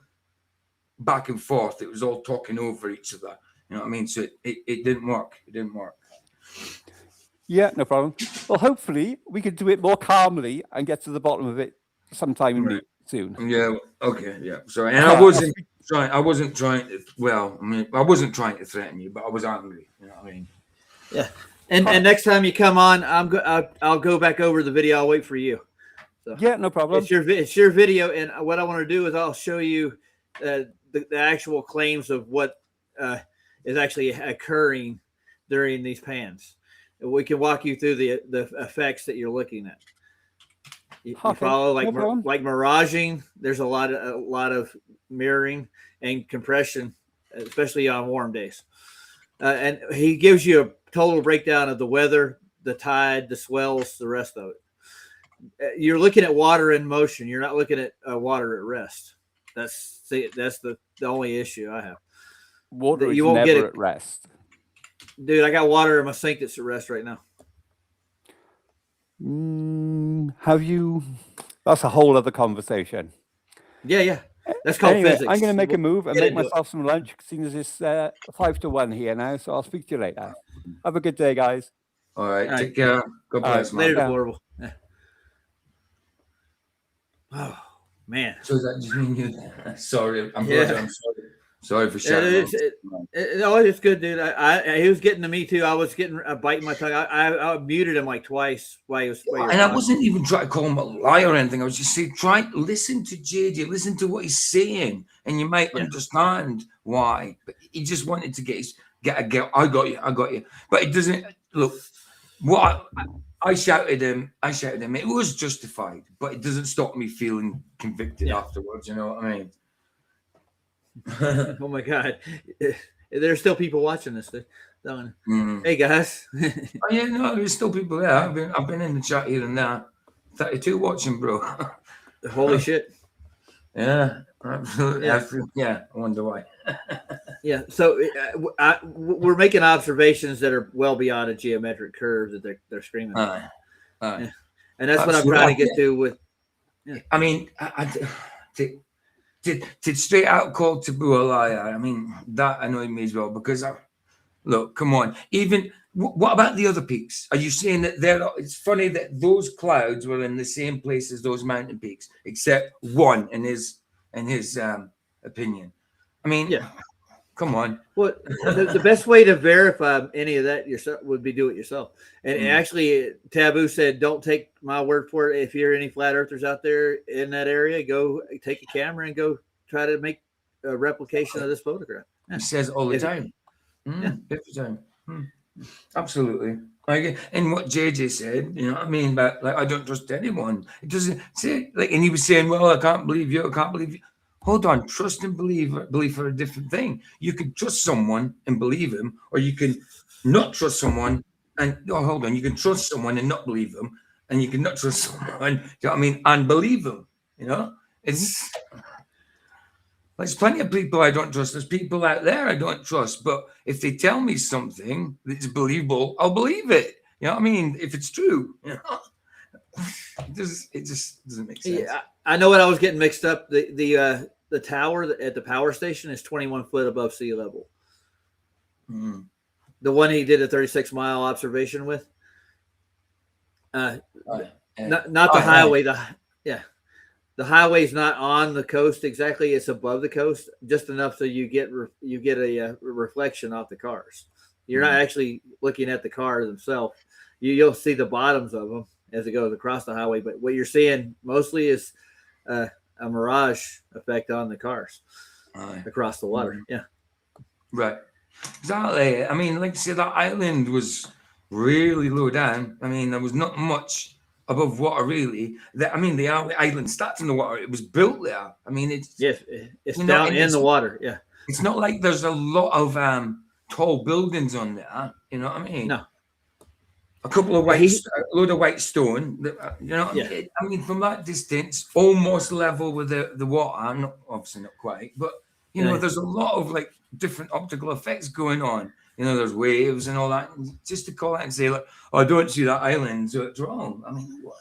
back and forth. It was all talking over each other. You know what I mean? So it didn't work. Yeah, no problem. Well, hopefully we can do it more calmly and get to the bottom of it sometime soon. Yeah. Okay. Yeah. Sorry. And I wasn't trying to. Well, I mean, I wasn't trying to threaten you, but I was angry. You know what I mean? Yeah. And next time you come on, I'll go back over the video. I'll wait for you. So yeah, no problem. It's your video, and what I want to do is I'll show you the actual claims of what is actually occurring during these pans. We can walk you through the effects that you're looking at. You follow like miraging. There's a lot of mirroring and compression, especially on warm days. And he gives you a total breakdown of the weather, the tide, the swells, the rest of it. You're looking at water in motion. You're not looking at water at rest. That's the only issue I have. Water is never at rest. Dude, I got water in my sink that's at rest right now. Have you? That's a whole other conversation. Yeah. That's called physics. I'm going to make a move and make myself some lunch, seeing as it's 5-1 here now. So I'll speak to you later. Have a good day, guys. All right. Take care. God bless, man. Later, horrible. Oh man. So that just mean you? Sorry, I'm sorry. Sorry for shouting. It's good, dude. He was getting to me too. I was getting biting my tongue. I muted him like twice while he was. And I wasn't even trying to call him a liar or anything. I was just saying, listen to JJ, listen to what he's saying, and you might understand why. But he just wanted to get. I got you. But it doesn't look. What I shouted him. It was justified, but it doesn't stop me feeling convicted afterwards. You know what I mean? Oh my God, there's still people watching this. Hey guys. There's still people there. I've been in the chat here and there. 32 watching, bro. Holy shit. Yeah, absolutely. I wonder why. Yeah, so we're making observations that are well beyond a geometric curve that they're screaming. Yeah. And that's what I'm trying to get to with. Yeah. I mean, to straight out call Taboo a liar, I mean, that annoyed me as well because, look, come on. Even, what about the other peaks? Are you saying that it's funny that those clouds were in the same place as those mountain peaks, except one in his opinion? I mean, come on. Well, the best way to verify any of that yourself would be do it yourself. And actually, Taboo said, don't take my word for it. If you're any flat earthers out there in that area, go take a camera and go try to make a replication of this photograph. He says all the time. Every time. Absolutely. And what JJ said, you know what I mean? But like, I don't trust anyone. It doesn't say, like, and he was saying, well, I can't believe you. hold on, trust and belief are a different thing. You can trust someone and believe him, or you can not trust someone and hold on, you can trust someone and not believe them, and you can not trust someone, you know what I mean, and believe them. You know, it's there's plenty of people I don't trust. There's people out there I don't trust, but if they tell me something that's believable, I'll believe it. You know what I mean? If it's true, you know, it just doesn't make sense. Yeah, I know what I was getting mixed up. The tower at the power station is 21 foot above sea level. Mm. The one he did a 36-mile observation with. Not the highway. The highway's not on the coast exactly. It's above the coast, just enough so you get a reflection off the cars. You're not actually looking at the cars themselves. You'll see the bottoms of them as it goes across the highway. But what you're seeing mostly is a mirage effect on the cars across the water. Yeah. Right. Exactly. I mean, like I said, that island was really low down. I mean, there was not much above water, really. I mean, the island starts in the water. It was built there. I mean, it's down in the water. Yeah. It's not like there's a lot of tall buildings on there. You know what I mean? No. A couple of a load of white stone. You know what I mean? I mean, from that distance, almost level with the water. Not obviously not quite, but you know, there's a lot of like different optical effects going on. You know, there's waves and all that. And just to call out and say, like, oh, I don't see that island, so it's wrong. I mean, what?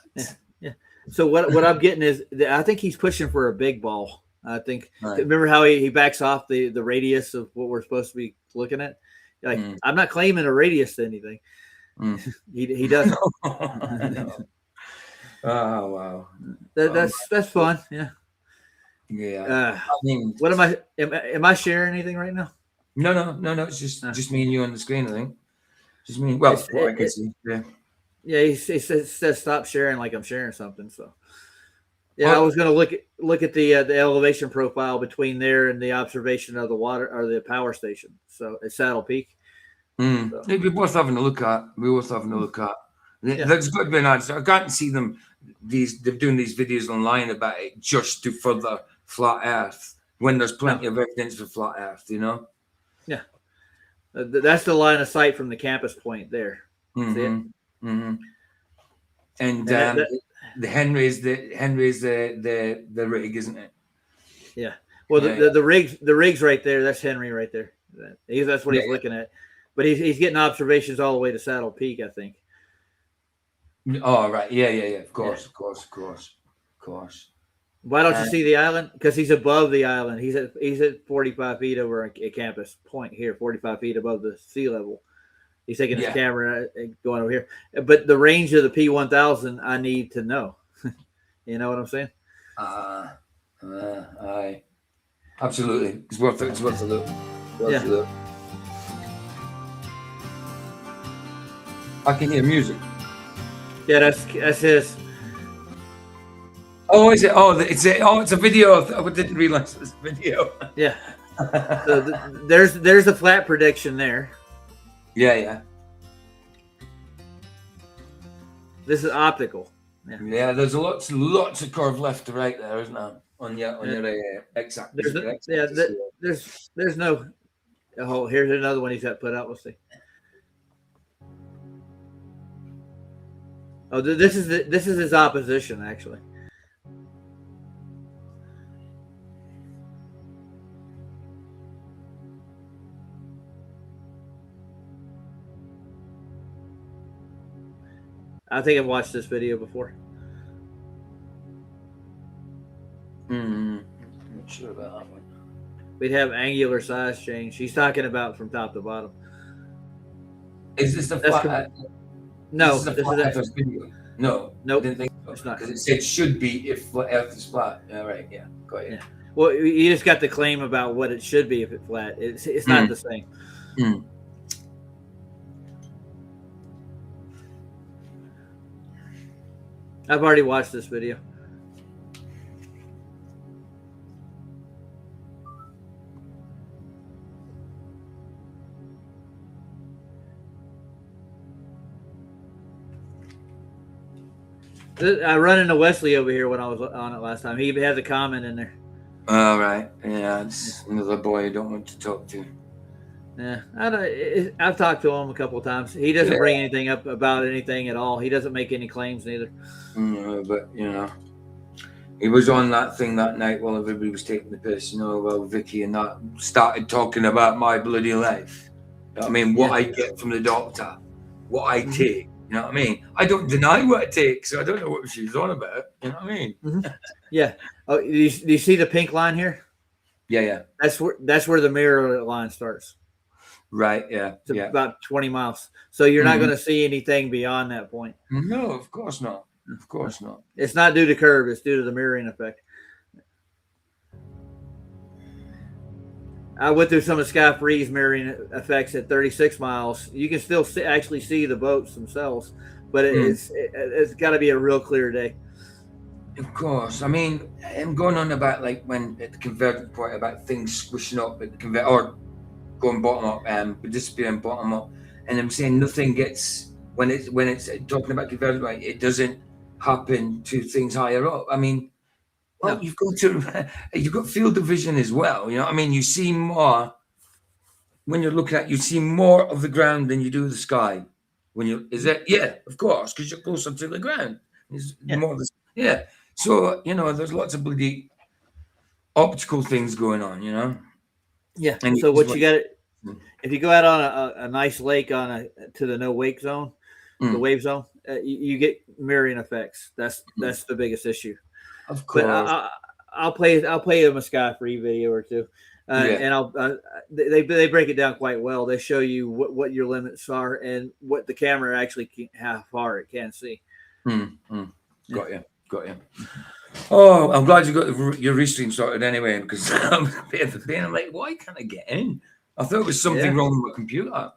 Yeah. So what I'm getting is I think he's pushing for a big ball. I think remember how he backs off the radius of what we're supposed to be looking at. Like I'm not claiming a radius to anything. He doesn't. Oh wow. That's fun. Yeah. Yeah. I mean, what am I sharing anything right now? No. It's just me and you on the screen, I think. Just me. Well, what I can see. Yeah. Yeah, he says stop sharing like I'm sharing something. So yeah, I was going to look at the elevation profile between there and the observation of the water or the power station. So at Saddle Peak. So. We're both having a look at. There's got to be an answer. I can't see them. They're doing these videos online about it just to further flat Earth when there's plenty of evidence for flat Earth. You know. Yeah, that's the line of sight from the campus point there. And the Henry's the rig, isn't it? Yeah. Well, the rig's right there. That's Henry right there. That's what he's looking at. But he's getting observations all the way to Saddle Peak, I think. Oh, right. Yeah. Of course. Why don't you see the island? Because he's above the island. He's at 45 feet over a campus point here, 45 feet above the sea level. He's taking his camera and going over here. But the range of the P1000, I need to know. You know what I'm saying? Aye. Absolutely. It's worth a look. I can hear music. Yeah, that's his. Oh, is it? Oh, it's a video. I didn't realize it was a video. Yeah. So there's the flat prediction there. Yeah. This is optical. Yeah, there's lots of curve left to right there, isn't there? On your x-axis. There's no. Oh, here's another one he's got put out. We'll see. Oh, this is his opposition actually. I think I've watched this video before. Not sure about that one. We'd have angular size change. He's talking about from top to bottom. Is this the flat? No, this is video. No, nope. I didn't think so. It's not. Because it said should be if Earth is flat. All right, yeah, go ahead. Yeah. Well, you just got the claim about what it should be if it's flat. It's not the same. I've already watched this video. I run into Wesley over here when I was on it last time. He has a comment in there. All right. Yeah, it's another boy I don't want to talk to. Yeah, I don't. I've talked to him a couple of times. He doesn't bring anything up about anything at all. He doesn't make any claims neither. But he was on that thing that night while everybody was taking the piss. Well, Vicky and that started talking about my bloody life. You know what I mean? What I get from the doctor, what I take. You know what I mean? I don't deny what I take, so I don't know what she's on about. You know what I mean? Yeah. Oh, do you see the pink line here? Yeah. That's where the mirror line starts. Right. Yeah. It's about 20 miles. So you're not going to see anything beyond that point. No, of course not. Of course not. It's not due to curve. It's due to the mirroring effect. I went through some of Sky Free's mirroring effects at 36 miles. You can still actually see the boats themselves, but it's got to be a real clear day. Of course. I mean, I'm going on about like when at the convergence point about things squishing up at the convert or going bottom up, disappearing bottom up, and I'm saying nothing gets when it's talking about convergence point, it doesn't happen to things higher up. I mean, well, you've got field of vision as well. You know what I mean? You see more when you're looking at. You see more of the ground than you do the sky. When you of course, because you're closer to the ground. More of the, So there's lots of bloody optical things going on. Yeah. And so what you got? If you go out on a nice lake to the no wake zone, the wave zone, you get mirroring effects. That's the biggest issue. Of course. But I'll play them a Sky Free video or two, and they break it down quite well. They show you what your limits are and what the camera actually how far it can see. Got you. Oh, I'm glad you got your restream sorted anyway, because I'm a bit of a pain. I'm like, why can't I get in? I thought it was something wrong with my computer.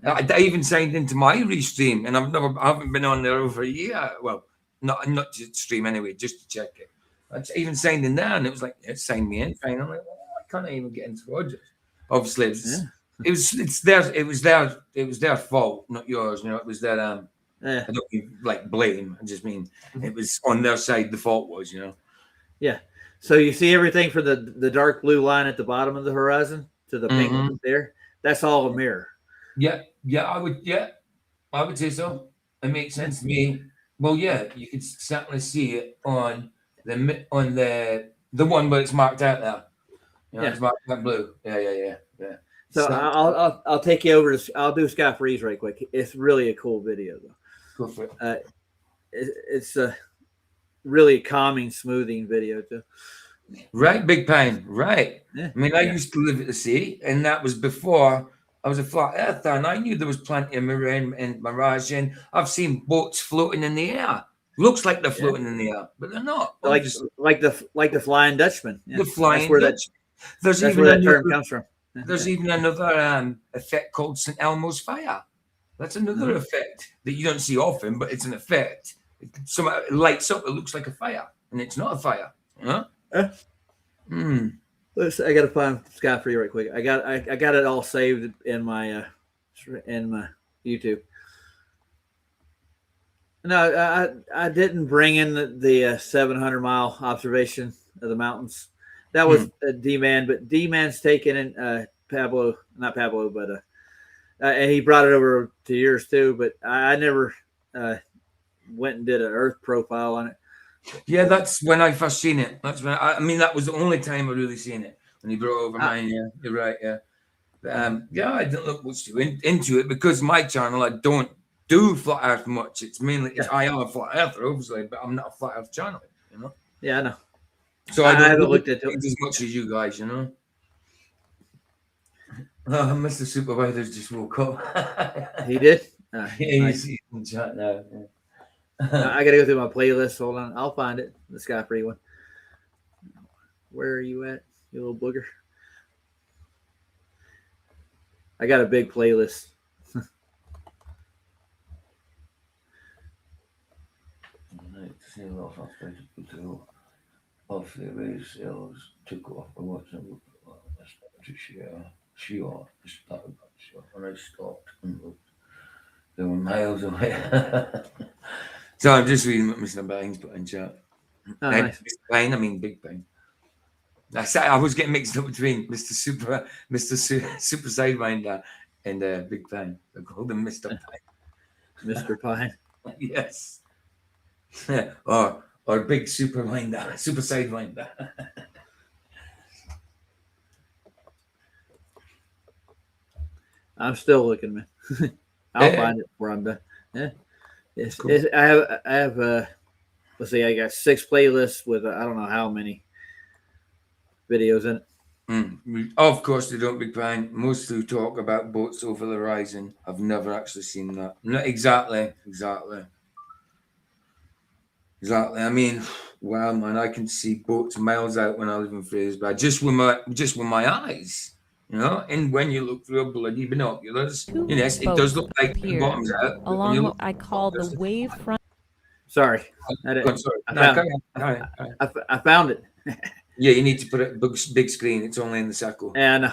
I even signed into my restream, and I haven't been on there over a year. Well, not to stream anyway, just to check it. I even signed in there, and it was like, it signed me in. Fine. I'm like, well, why can't I even get into Rogers? Obviously, it was their fault, not yours. You know, it was their I don't mean like blame. I just mean it was on their side. The fault was, you know. Yeah. So you see everything from the dark blue line at the bottom of the horizon to the pink there. That's all a mirror. Yeah. I would say so. It makes sense to me. Well, yeah, you could certainly see it on the one where it's marked out there. You know, it's marked out blue. Yeah. So I'll take you over to. I'll do Sky Freeze right quick. It's really a cool video though. Go for it. It's a really calming, smoothing video too. Right, Big Pine. Right. Yeah. I mean, I used to live at the sea, and that was before I was a flat earther, and I knew there was plenty of mirror and mirage. And I've seen boats floating in the air. Looks like they're floating in the air, but they're not. Like the Flying Dutchman. Yeah. The Flying Dutchman. That's where that term comes from. There's even another effect called St. Elmo's fire. That's another effect that you don't see often, but it's an effect. It lights up. It looks like a fire, and it's not a fire. Huh? Listen, I got to find Sky Free right quick. I got it all saved in my YouTube. No, I didn't bring in the 700-mile observation of the mountains. That was D-Man, but D-Man's taken in not Pablo, but and he brought it over to yours too. But I never went and did an Earth profile on it. Yeah, that's when I first seen it. That's when that was the only time I really seen it, when he brought over mine. Yeah, you're right. Yeah, I didn't look much into it because my channel, I don't do flat Earth much. It's mainly I am a flat Earther, obviously, but I'm not a flat Earth channel. You know. Yeah, I know. So I haven't looked at it as much as you guys. You know. Oh, Mr. Supervisor's just woke up. He did. He's in chat now. Yeah. I gotta go through my playlist. Hold on, I'll find it. The Sky Free one. Where are you at, you little booger? I got a big playlist. Off the race sales took off. I watched them to share. And I stopped and looked. They were miles away. So I'm just reading what Mr. Bangs put in chat. Nice. Big Bang, I mean Big Bang. I was getting mixed up between Mr. Super Sidewinder and Big Pine. I called him Mr. Pine. Mr. Pine. Yes. or Big Super Sidewinder. I'm still looking, man. I'll find it before I'm done. Yeah. Cool. I have let's see, I got 6 playlists with I don't know how many videos in it. Of course, they don't be crying. Most who talk about boats over the horizon have never actually seen that. No, exactly. I mean, wow, man, I can see boats miles out when I live in Fraserburgh, just with my eyes, you know. And when you look through a bloody binoculars, yes, it does look like the bottom's out. Along what I call the wave front. Sorry, I found it. Yeah, you need to put it big screen. It's only in the circle. Yeah, I know.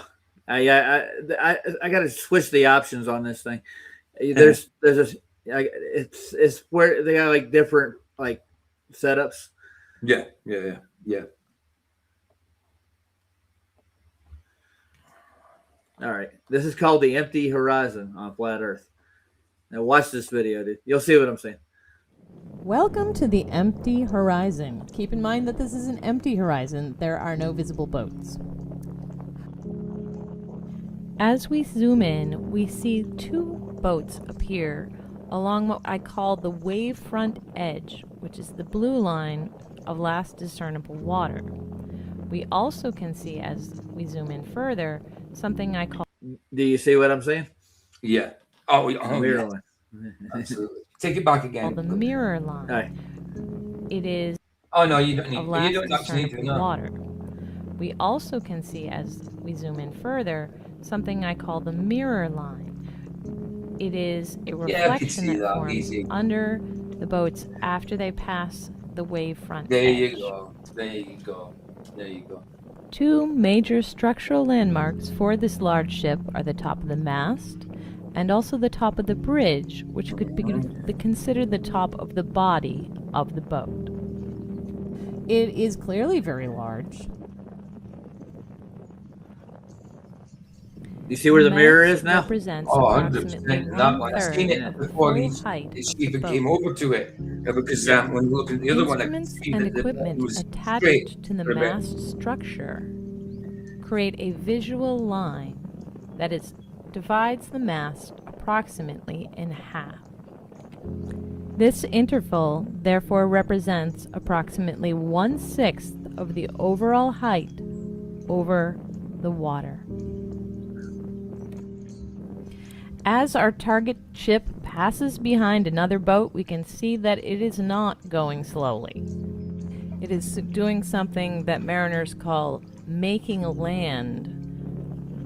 I got to switch the options on this thing. There's it's where they got like different like setups. Yeah. All right, this is called the empty horizon on flat Earth. Now watch this video, dude. You'll see what I'm saying. Welcome to the empty horizon. Keep in mind that this is an empty horizon. There are no visible boats. As we zoom in, we see 2 boats appear along what I call the wavefront edge, which is the blue line of last discernible water. We also can see, as we zoom in further, something I call... Do you see what I'm saying? Yeah. Oh, mirror yeah. line. Absolutely. Take it back again. The mirror line. Right. It is... Oh, no, you don't need last you don't actually need to know. Water. We also can see, as we zoom in further, something I call the mirror line. It is a reflection that forms under the boats after they pass the wavefront edge. There you go. 2 major structural landmarks for this large ship are the top of the mast and also the top of the bridge, which could be considered the top of the body of the boat. It is clearly very large. You see where the mirror is now? Represents 100%. That one. I've seen it before the even came over to it. Because when we look at the other one, I can see and that equipment it was attached to the mast structure create a visual line that divides the mast approximately in half. This interval therefore represents approximately 1/6 of the overall height over the water. As our target ship passes behind another boat, we can see that it is not going slowly. It is doing something that mariners call making a land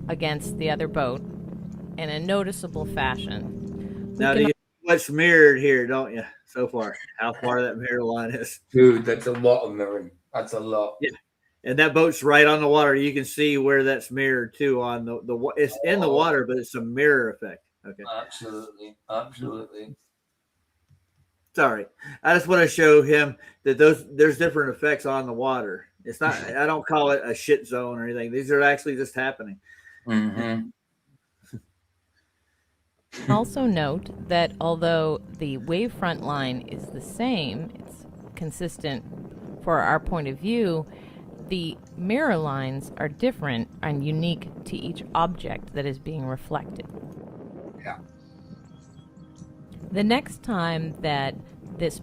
against the other boat in a noticeable fashion. Now, do you see what's mirrored here, don't you, so far? How far that mirror line is? Dude, that's a lot of mirroring. That's a lot. Yeah. And that boat's right on the water. You can see where that's mirrored too on the it's in the water, but it's a mirror effect. Okay. Absolutely. Sorry. I just want to show him that there's different effects on the water. It's not, I don't call it a shit zone or anything. These are actually just happening. Mm-hmm. Also note that although the wavefront line is the same, it's consistent for our point of view, the mirror lines are different and unique to each object that is being reflected. Yeah. The next time that this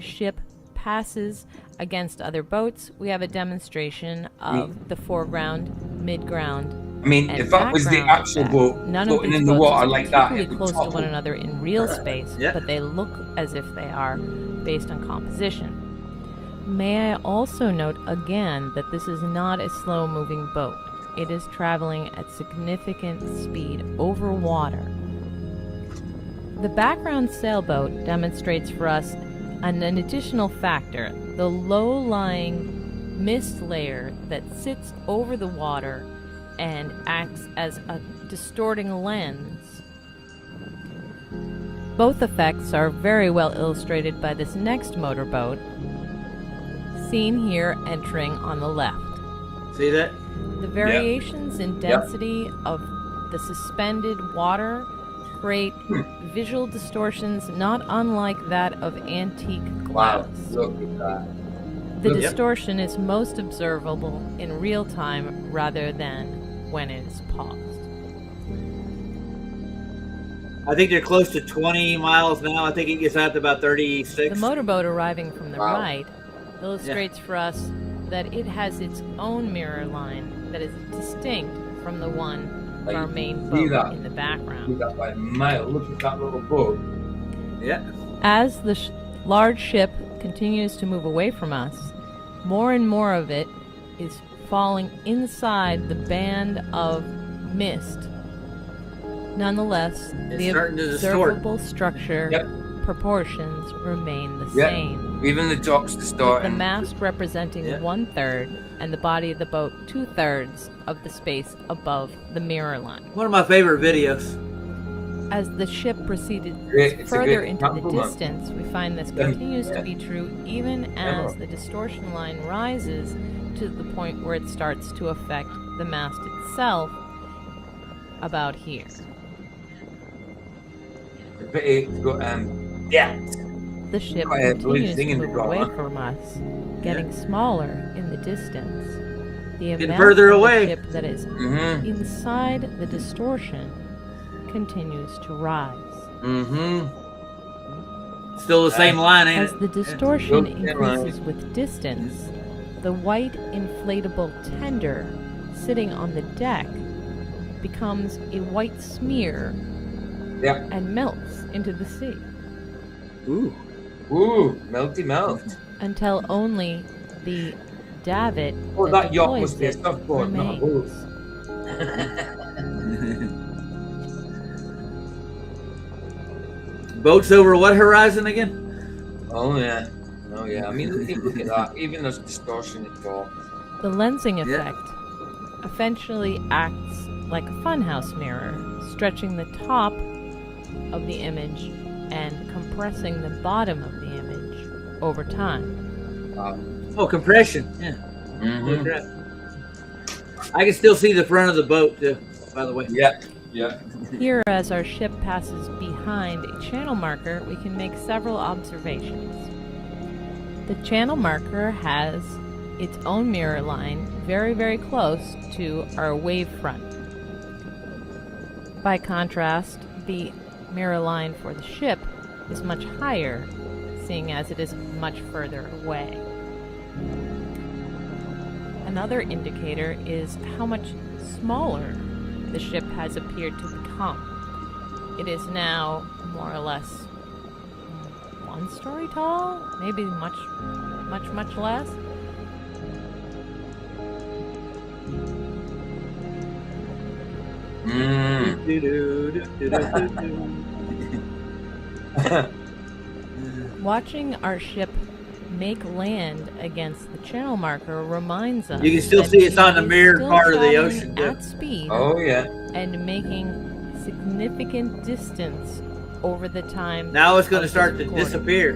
ship passes against other boats, we have a demonstration of the foreground, midground, I mean, if that was the actual boat floating in the water like that, it would close to one another in real space, but they look as if they are based on composition. May I also note again that this is not a slow-moving boat. It is traveling at significant speed over water. The background sailboat demonstrates for us an additional factor, the low-lying mist layer that sits over the water and acts as a distorting lens. Both effects are very well illustrated by this next motorboat, seen here entering on the left. See that? The variations in density of the suspended water create visual distortions not unlike that of antique glass. Wow, look at that. The distortion is most observable in real time rather than when it is paused. I think they're close to 20 miles now. I think it gets out to about 36. The motorboat arriving from the right illustrates for us that it has its own mirror line that is distinct from the one of our main boat in the background. See that by a mile. Look at that little boat. Yeah. As the large ship continues to move away from us, more and more of it is falling inside the band of mist. Nonetheless, the observable structure proportions remain the same. Even the top's distorting. With the mast representing 1/3 and the body of the boat 2/3 of the space above the mirror line. One of my favorite videos. As the ship proceeded further into the distance, we find this continues to be true even as the distortion line rises to the point where it starts to affect the mast itself about here. It's got depth. The ship continues to move away from us, getting smaller in the distance. The amount further of away. the ship that is inside the distortion continues to rise. Still the same line, ain't As it? the distortion increases with distance, the white inflatable tender sitting on the deck becomes a white smear and melts into the sea. Ooh, melty melt. Until only the davit that yacht deploys must be a it surfboard, not a boat. Boats over what horizon again? Oh yeah. I mean, look at that. Even there's distortion at all. The lensing effect eventually acts like a funhouse mirror, stretching the top of the image and compressing the bottom of the image over time. Oh, compression. Yeah. I can still see the front of the boat too, by the way. Yeah. Here, as our ship passes behind a channel marker, we can make several observations. The channel marker has its own mirror line very, very close to our wave front. By contrast, the mirror line for the ship is much higher, seeing as it is much further away. Another indicator is how much smaller the ship has appeared to become. It is now more or less 1 story tall, maybe much less. Watching our ship make land against the channel marker reminds us you can still see it's on the mirrored part of the ocean at speed. Oh yeah. And making significant distance over the time. Now it's going to start to disappear.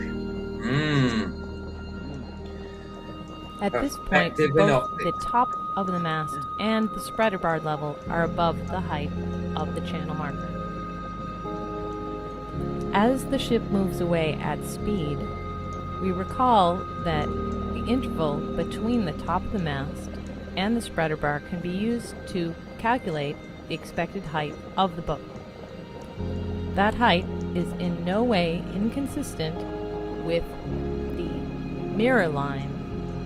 At this point, both the top of the mast and the spreader bar level are above the height of the channel marker. As the ship moves away at speed, we recall that the interval between the top of the mast and the spreader bar can be used to calculate the expected height of the boat. That height is in no way inconsistent with the mirror line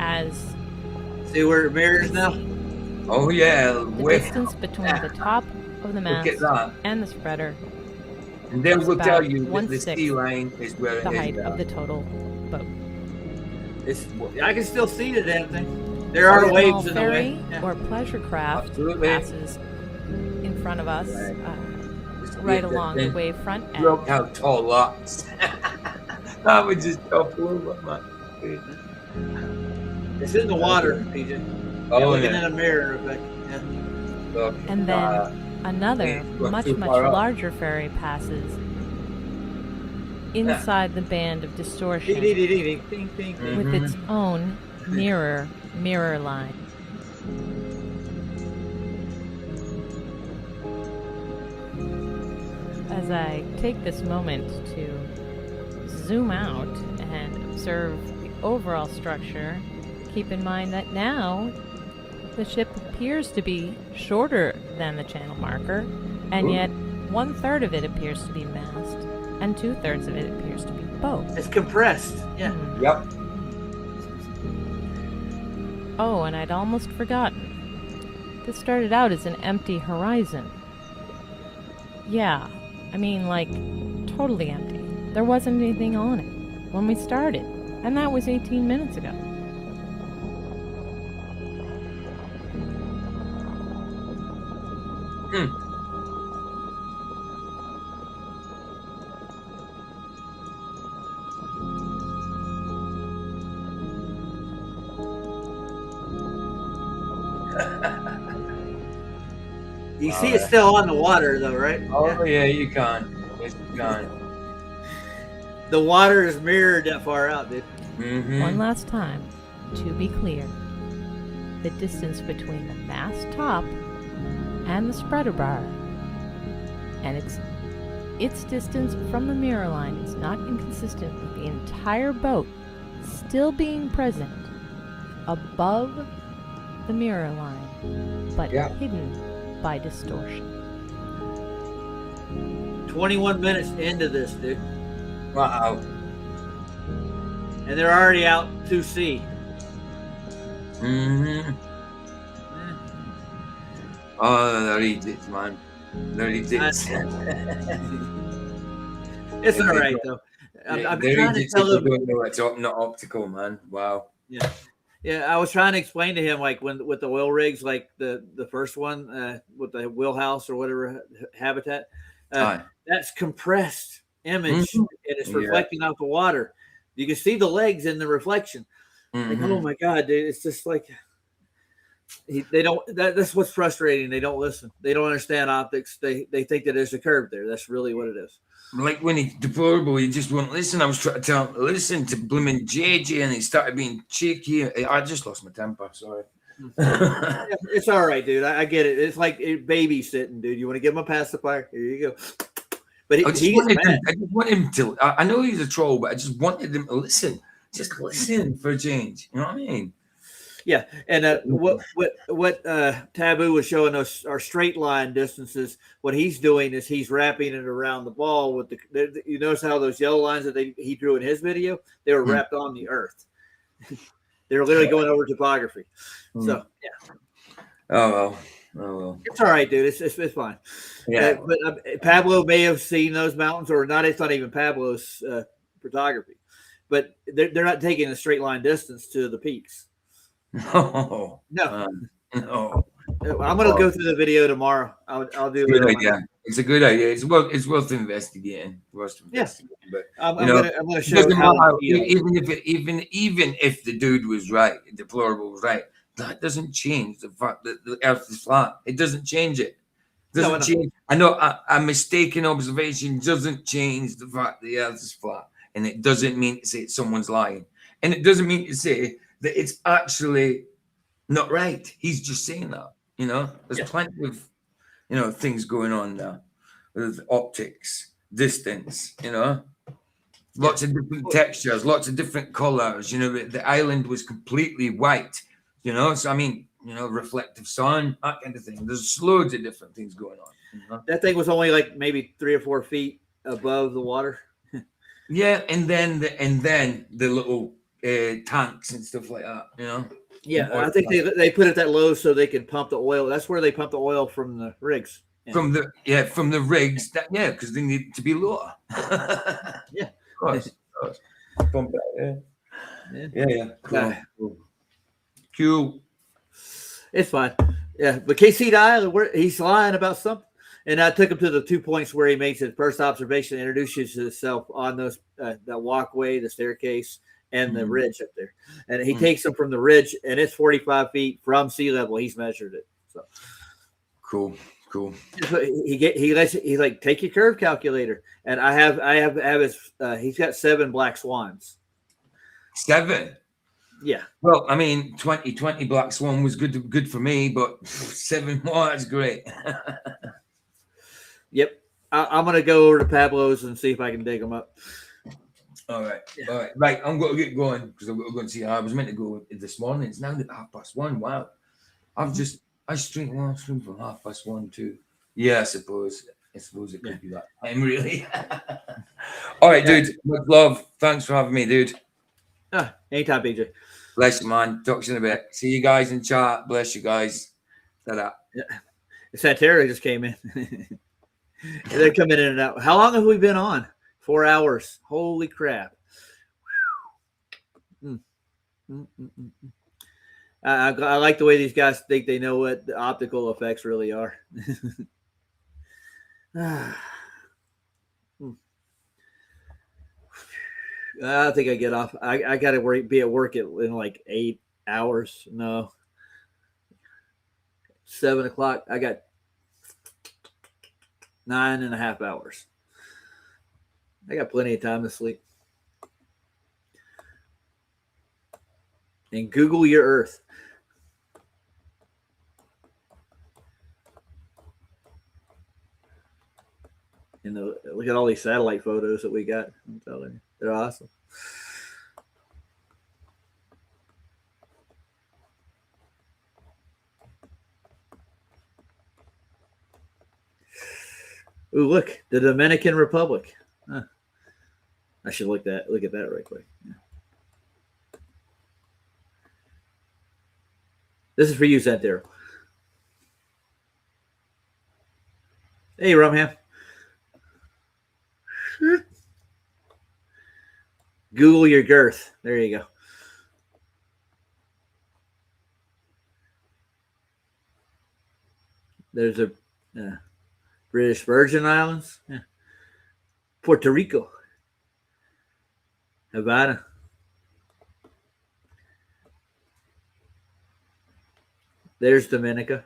as... See where it mirrors now? Oh yeah. The distance between the top of the mast and the spreader. And then we'll tell you that the sea line is where it is. The height of the total boat. I can still see the damn thing. There are waves in the way. Or pleasure craft passes in front of us, right along the wave front edge. Look how tall lots. That would just topple over my face. It's in the water, PJ. Looking in a mirror effect. And then another, much larger ferry passes inside the band of distortion with its own mirror line. As I take this moment to zoom out and observe the overall structure, keep in mind that now the ship appears to be shorter than the channel marker, and yet 1/3 of it appears to be mast, and 2/3 of it appears to be boat. It's compressed. Yeah. Yep. Oh, and I'd almost forgotten. This started out as an empty horizon. Yeah, I mean, like, totally empty. There wasn't anything on it when we started, and that was 18 minutes ago. You see it's still on the water, though, right? Oh, yeah, you can. Yes, you can. The water is mirrored that far out, dude. One last time, to be clear, the distance between the mast top and the spreader bar, and its distance from the mirror line is not inconsistent with the entire boat still being present above the mirror line, but hidden by distortion. 21 minutes into this, dude. Wow. And they're already out to sea. Oh, they're idiots, man. They're idiots. It's all right, though. I'm They're trying to idiots tell if them. they don't know it's not optical, man. Wow. Yeah. Yeah, I was trying to explain to him, like, when with the oil rigs, like the first one with the wheelhouse or whatever habitat, that's compressed image and it's reflecting off the water. You can see the legs in the reflection. Like, oh my God, dude, it's just like they don't. That's what's frustrating. They don't listen. They don't understand optics. They think that there's a curve there. That's really what it is. Like when he's deplorable, he just won't listen. I was trying to tell him to listen to blooming JJ, and he started being cheeky. I just lost my temper. Sorry. It's all right, dude. I get it. It's like babysitting, dude. You want to give him a pacifier? Here you go. But I just want him to. I know he's a troll, but I just wanted him to listen. Just listen for a change. You know what I mean? Yeah, and what Taboo was showing us are straight line distances. What he's doing is he's wrapping it around the ball with the. You notice how those yellow lines that he drew in his video, they were wrapped on the Earth. They were literally going over topography. So yeah. Oh well. It's all right, dude. It's fine. Yeah. But Pablo may have seen those mountains, or not. It's not even Pablo's photography, but they're not taking a straight line distance to the peaks. No. I'm gonna go through the video tomorrow. I'll do it. It's a good idea. It's worth investigating. But I'm gonna show how even if the dude was right, deplorable was right, that doesn't change the fact that the Earth is flat. It doesn't change it. Doesn't change. I know a mistaken observation doesn't change the fact that the Earth is flat, and it doesn't mean to say someone's lying, and it doesn't mean to say that it's actually not right. He's just saying that. You know, there's plenty of things going on there with optics, distance. You know, lots of different textures, lots of different colors. You know, the island was completely white. You know, so I mean, reflective sun, that kind of thing. There's loads of different things going on. You know? That thing was only like maybe 3 or 4 feet above the water. Yeah, and then the little tanks and stuff like that. You know. Yeah, I think they put it that low so they can pump the oil. That's where they pump the oil from the rigs. Yeah. From the rigs. Because they need it to be lower. Yeah, of course. Pump that. Yeah. Cool. It's fine. Yeah, but KC Dye, he's lying about something. And I took him to the 2 points where he makes his first observation, introduces himself on those that walkway, the staircase, and the ridge up there. And he takes them from the ridge, and it's 45 feet from sea level. He's measured it. So cool. He's like, take your curve calculator. And I have his he's got 7 black swans. 7. Yeah. Well, I mean, 2020 Black Swan was good for me, but 7 more, that's great. Yep. I'm going to go over to Pablo's and see if I can dig them up. All right. All right. Right. I'm going to get going because I'm going to go and see how I was meant to go this morning. It's now 1:30. Wow. I stream from 1:30 too. Yeah, I suppose it could be that time, really. All right, dude. Much love. Thanks for having me, dude. Anytime, BJ. Bless you, man. Talk to you in a bit. See you guys in chat. Bless you guys. Ta-da. Yeah. Santera just came in. They're coming in and out. How long have we been on? 4 hours. Holy crap. I like the way these guys think they know what the optical effects really are. I think I get off. I got to be at work in like 8 hours. No. 7 o'clock. I got 9.5 hours. I got plenty of time to sleep. And Google your Earth. And look at all these satellite photos that we got. I'm telling you, they're awesome. Ooh, look, the Dominican Republic. Huh. I should look at that right quick. Yeah. This is for you, Santero. Hey, Rumham. Google your girth. There you go. There's a British Virgin Islands. Yeah. Puerto Rico. Havana. There's Dominica.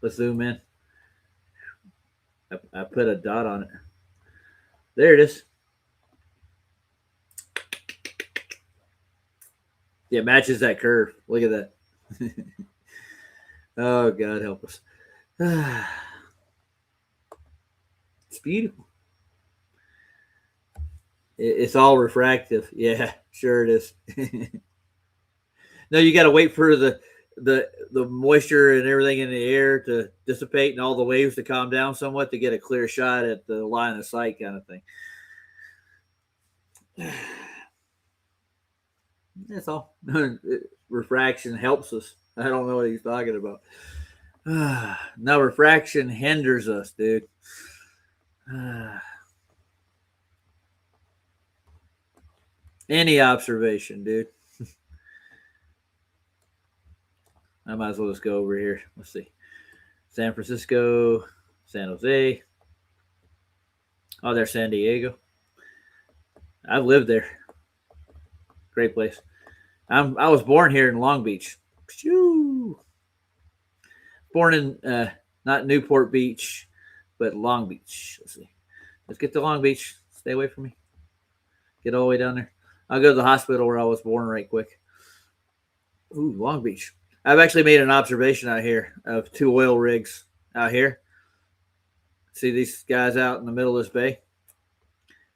Let's zoom in. I put a dot on it. There it is. Yeah, it matches that curve. Look at that. Oh, God help us. It's beautiful. It's all refractive. Yeah, sure it is. No, you got to wait for the moisture and everything in the air to dissipate and all the waves to calm down somewhat to get a clear shot at the line of sight kind of thing. That's all. Refraction helps us. I don't know what he's talking about. No, refraction hinders us, dude. Any observation, dude. I might as well just go over here. Let's see. San Francisco, San Jose. Oh, there's San Diego. I've lived there. Great place. I was born here in Long Beach. Born in not Newport Beach, but Long Beach. Let's see. Let's get to Long Beach. Stay away from me. Get all the way down there. I'll go to the hospital where I was born right quick. Ooh, Long Beach. I've actually made an observation out here of 2 oil rigs out here. See these guys out in the middle of this bay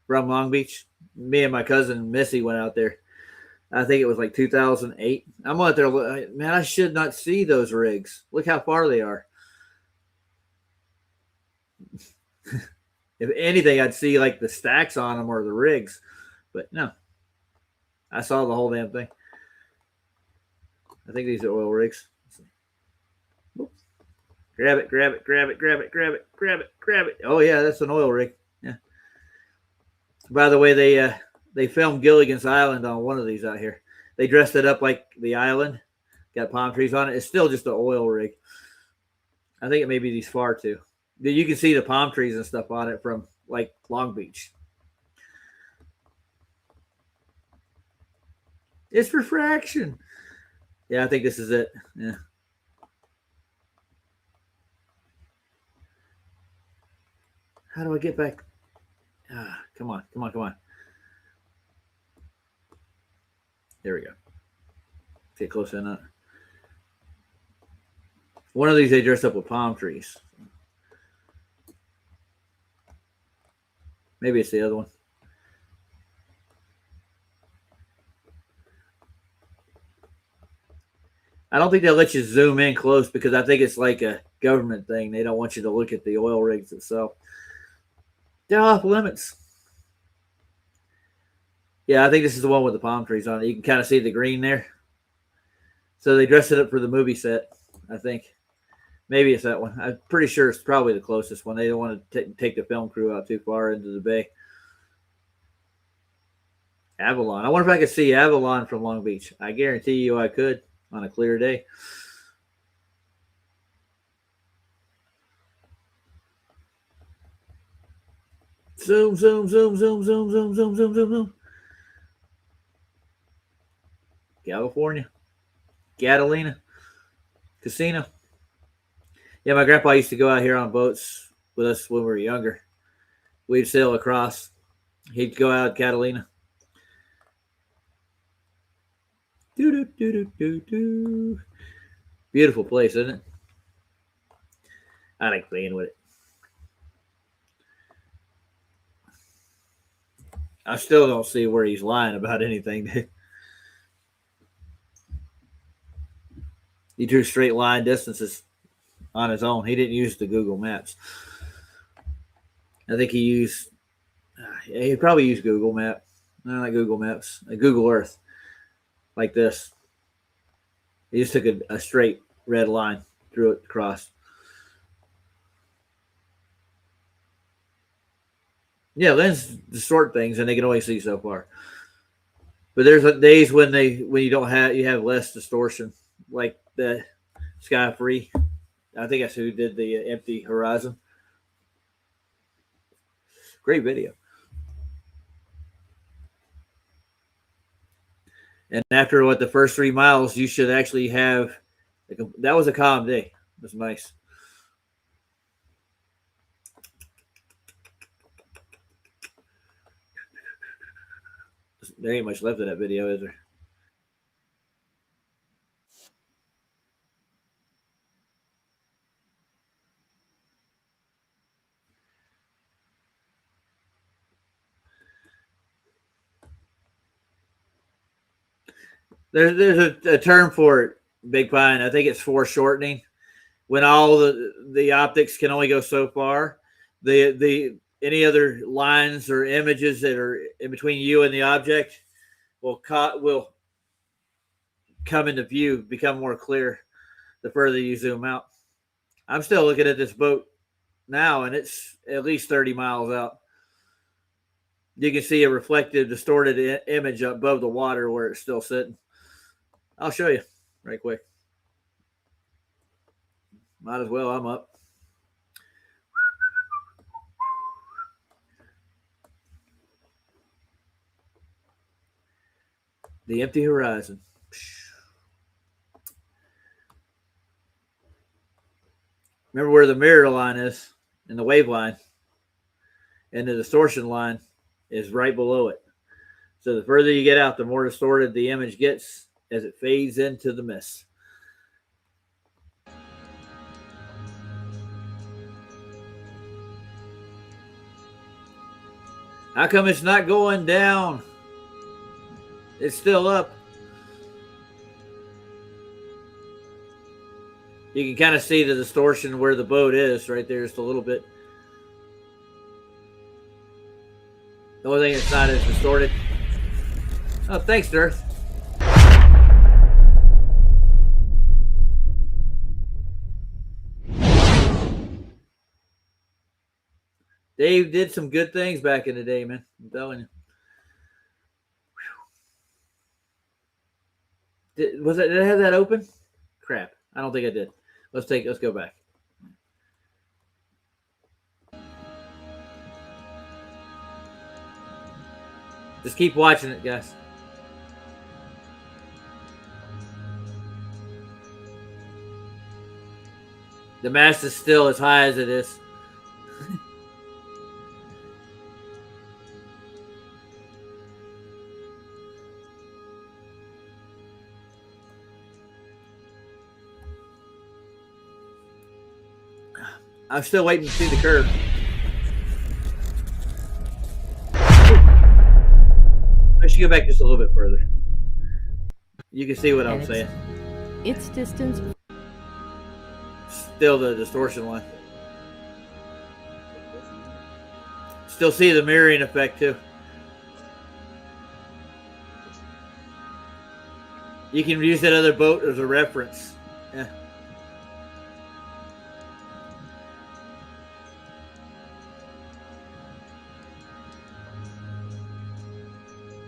from Long Beach? Me and my cousin Missy went out there. I think it was like 2008. I'm out there. Man, I should not see those rigs. Look how far they are. If anything, I'd see like the stacks on them or the rigs. But no. I saw the whole damn thing. I think these are oil rigs. Oops. Grab it, grab it, grab it, grab it, grab it, grab it, grab it. Oh, yeah, that's an oil rig. Yeah. By the way, they filmed Gilligan's Island on one of these out here. They dressed it up like the island. Got palm trees on it. It's still just an oil rig. I think it may be these far too. You can see the palm trees and stuff on it from like Long Beach. It's refraction. Yeah, I think this is it. Yeah. How do I get back? Come on, come on, come on. There we go. Get close enough. One of these they dressed up with palm trees. Maybe it's the other one. I don't think they'll let you zoom in close because I think it's like a government thing. They don't want you to look at the oil rigs itself. They're off limits. Yeah, I think this is the one with the palm trees on it. You can kind of see the green there. So they dressed it up for the movie set, I think. Maybe it's that one. I'm pretty sure it's probably the closest one. They don't want to take the film crew out too far into the bay. Avalon. I wonder if I could see Avalon from Long Beach. I guarantee you I could on a clear day. Zoom, zoom, zoom, zoom, zoom, zoom, zoom, zoom, zoom, zoom. California. Catalina. Casino. Yeah, my grandpa used to go out here on boats with us when we were younger. We'd sail across. He'd go out Catalina. Do. Beautiful place, isn't it? I like playing with it. I still don't see where he's lying about anything. He drew straight line distances on his own. He didn't use the Google Maps. I think he probably used Google Map. No, not Google Maps. Google Earth. Like this. He just took a straight red line, drew it across. Yeah, lenses distort things, and they can only see so far. But there's days when you have less distortion, like the Sky Free. I think that's who did the Empty Horizon. Great video. And after the first 3 miles, you should actually have. That was a calm day. It was nice. There ain't much left of that video, is there? There's a term for it, Big Pine. I think it's foreshortening. When all the optics can only go so far, the any other lines or images that are in between you and the object will come into view, become more clear the further you zoom out. I'm still looking at this boat now, and it's at least 30 miles out. You can see a reflective, distorted image above the water where it's still sitting. I'll show you right quick. Might as well. I'm up. The Empty Horizon. Remember where the mirror line is and the wave line, and the distortion line is right below it. So the further you get out, the more distorted the image gets as it fades into the mist. How come it's not going down? It's still up. You can kind of see the distortion where the boat is right there, just a little bit. The only thing that's not as distorted. Oh, thanks, Earth. Dave did some good things back in the day, man. I'm telling you. Did I have that open? Crap. I don't think I did. Let's go back. Just keep watching it, guys. The mast is still as high as it is. I'm still waiting to see the curve. I should go back just a little bit further. You can see what I'm saying. Its distance. Still the distortion line. Still see the mirroring effect too. You can use that other boat as a reference. Yeah.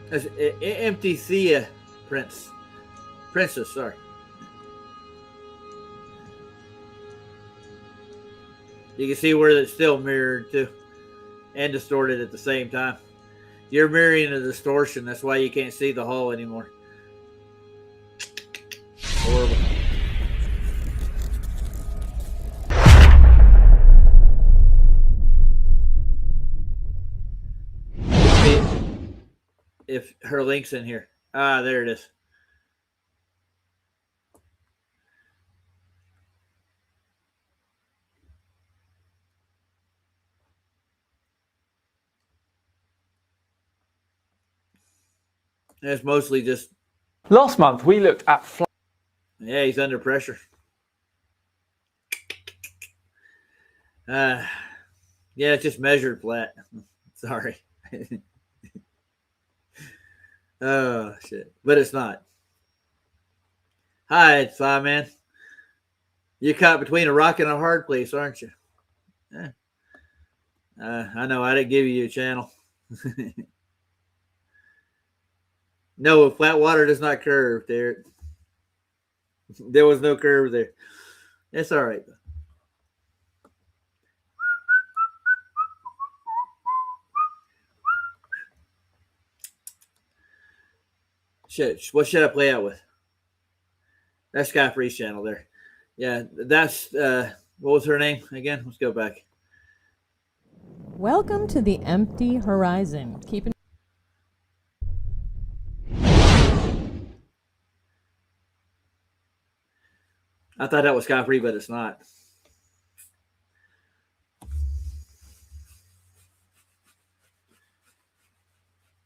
That's empty Thea Princess, sorry. You can see where it's still mirrored too and distorted at the same time. You're mirroring a distortion. That's why you can't see the hull anymore. Horrible. If her link's in here. Ah, there it is. It's mostly just. Last month we looked at. Yeah, he's under pressure. Yeah, it's just measured flat. Sorry. Oh shit! But it's not. Hi, it's man. You're caught between a rock and a hard place, aren't you? Yeah. I know. I didn't give you a channel. No, flat water does not curve there. There was no curve there. It's all right. What should I play out with? That's Sky Freeze channel there. Yeah, that's what was her name again? Let's go back. Welcome to the empty horizon. Keep in I thought that was Sky Free, but it's not.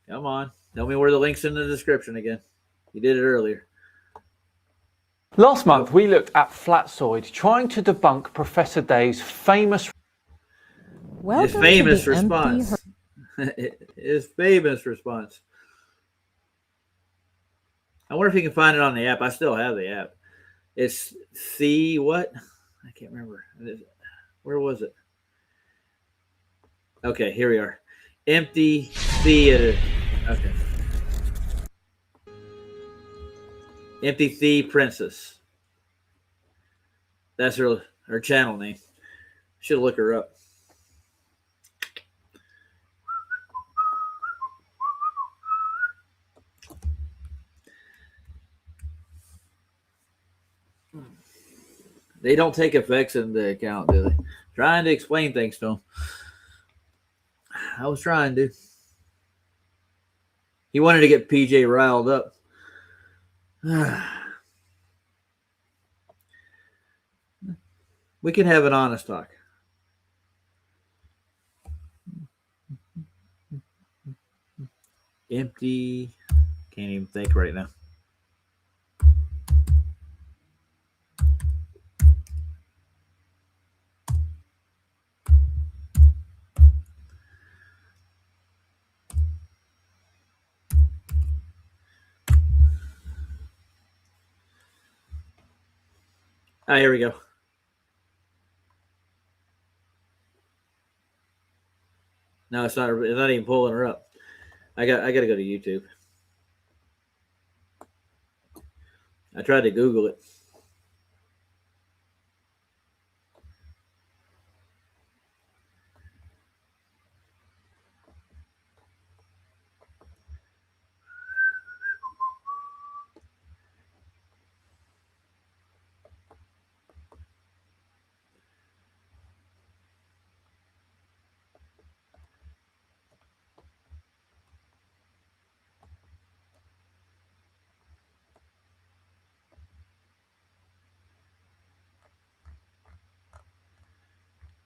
Come on. Tell me where the link's in the description again. You did it earlier. Last month we looked at Flatsoid, trying to debunk Professor Day's famous. His famous response. His famous response. I wonder if you can find it on the app. I still have the app. It's C what? I can't remember. Where was it? Okay, here we are. Empty theater. Okay. Empty Thea Princess. That's her channel name. Should look her up. They don't take effects into account, do they? Trying to explain things to them. I was trying to. He wanted to get PJ riled up. We can have an honest talk. Empty. Can't even think right now. Ah, here we go. No, it's not. It's not even pulling her up. I got to go to YouTube. I tried to Google it.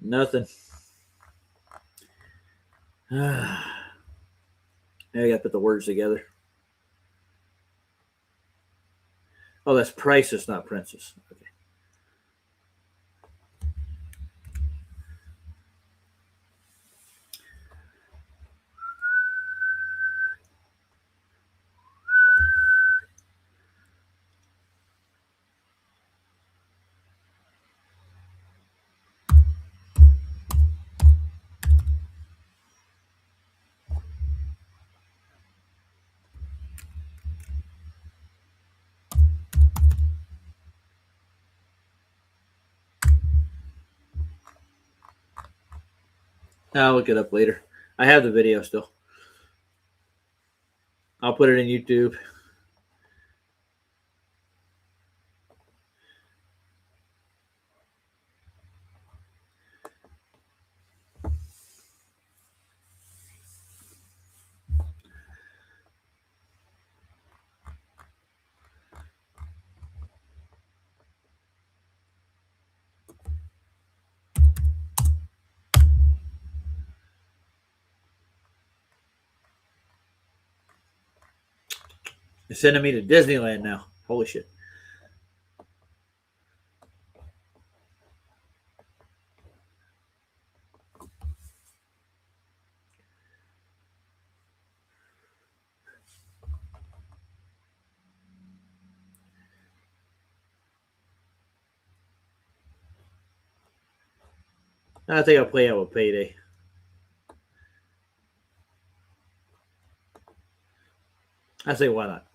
Nothing. I gotta put the words together. Oh, that's princess, not princess. Okay. I'll look it up later. I have the video still. I'll put it in YouTube. They're sending me to Disneyland now. Holy shit. I think I'll play out with Payday. I say, why not?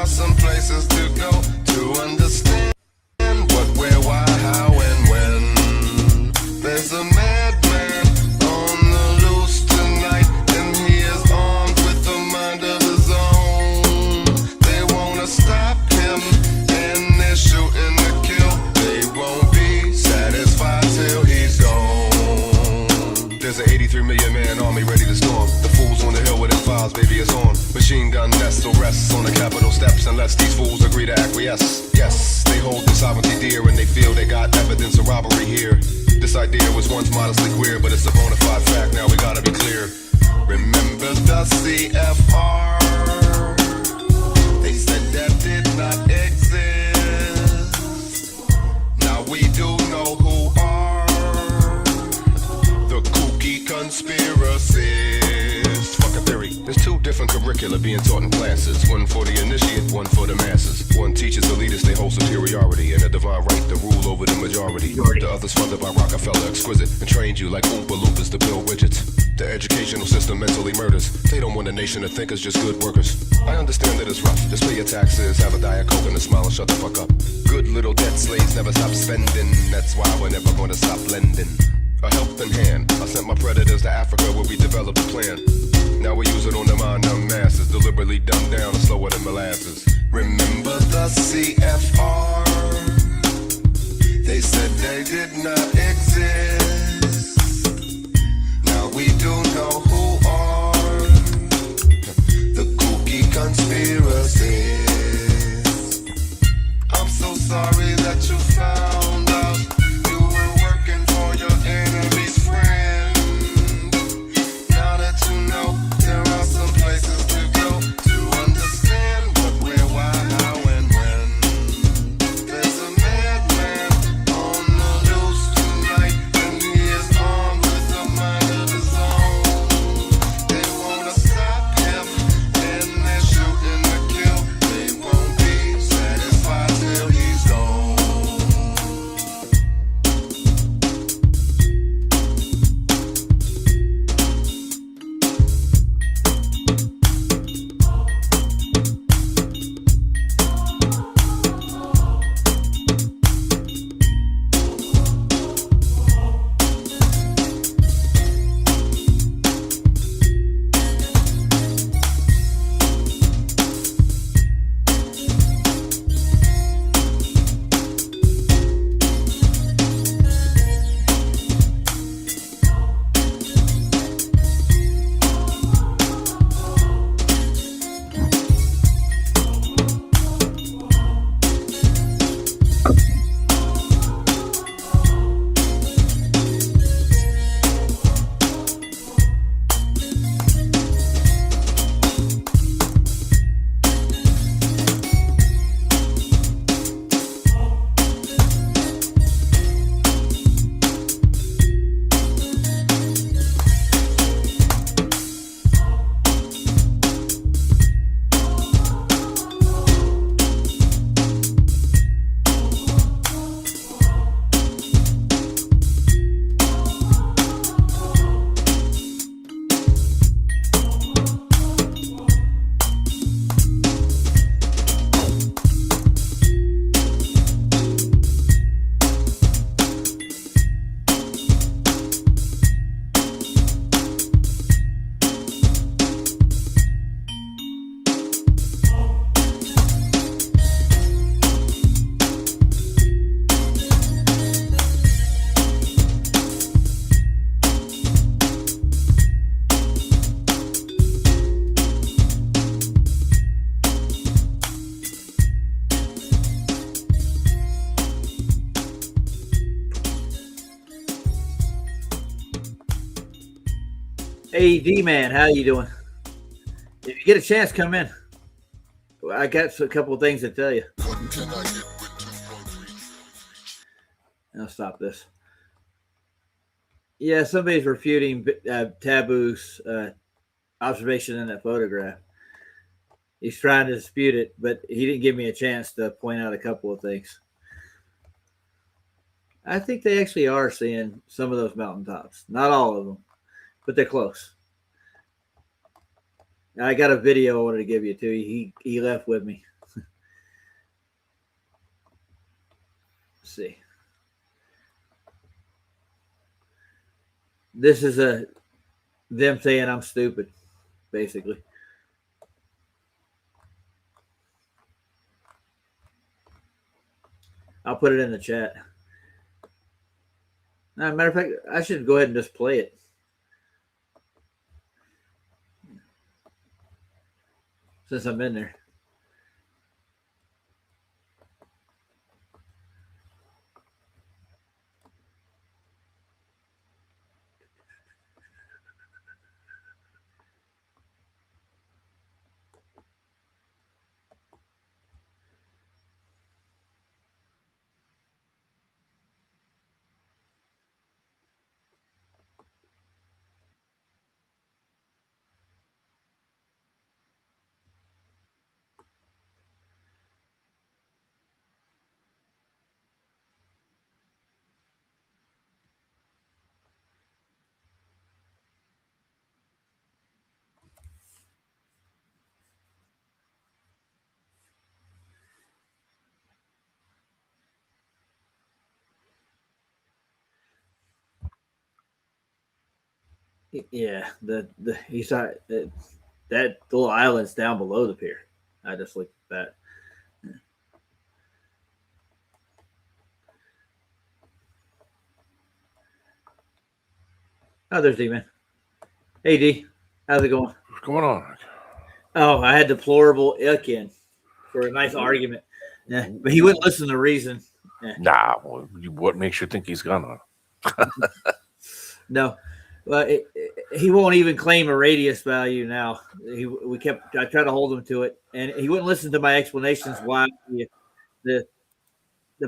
Some places to go to understand what, where, why, how, and when. There's a madman on the loose tonight, and he is armed with a mind of his own. They wanna stop him, and they're shooting to kill. They won't be satisfied till he's gone. There's an 83 million man army ready to storm. The fools on the hill with their files, baby, it's on. Machine gun nest still rests on the Capitol steps unless these fools agree to acquiesce. Yes, they hold the sovereignty dear and they feel they got evidence of robbery here. This idea was once modestly queer, but it's a bona fide fact, now we gotta be clear. Remember the CFR? They said that did not exist. Now we do know who are the kooky conspiracies. Fuck a theory. There's two different curricula being taught in classes. One for the initiate, one for the masses. One teaches elitists they hold superiority and a divine right to rule over the majority. The other's funded by Rockefeller, exquisite, and trained you like Oompa Loompas to build widgets. The educational system mentally murders. They don't want a nation to think us just good workers. I understand that it's rough. Just pay your taxes, have a Diet Coke and a smile and shut the fuck up. Good little debt slaves never stop spending. That's why we're never gonna stop lending. A helping hand. I sent my predators to Africa where we developed a plan. Now we use it on the mind-numb masses, deliberately dumbed down and slower than molasses. Remember the CFR? They said they did not exist. Now we do know who are the kooky conspiracies. I'm so sorry that you found out you were working for your enemy's friend. Now that you know, there are some places to go to understand what, where, why, how, and when. There's a madman on the loose tonight. Hey, D-Man, how you doing? If you get a chance, come in. I got a couple of things to tell you. I'll stop this. Yeah, somebody's refuting Taboo's observation in that photograph. He's trying to dispute it, but he didn't give me a chance to point out a couple of things. I think they actually are seeing some of those mountaintops. Not all of them, but they're close. I got a video I wanted to give you too. He left with me. Let's see. This is them saying I'm stupid, basically. I'll put it in the chat. Matter of fact, I should go ahead and just play it. Since I'm in there. Yeah, he saw that little island's down below the pier. I just looked at that. Oh, there's D-Man. Hey, D. How's it going? What's going on? Oh, I had deplorable ick in for a nice argument. Yeah, but he wouldn't listen to reason. Yeah. Nah, what makes you think he's gonna? No. Well, he won't even claim a radius value now. I tried to hold him to it, and he wouldn't listen to my explanations why the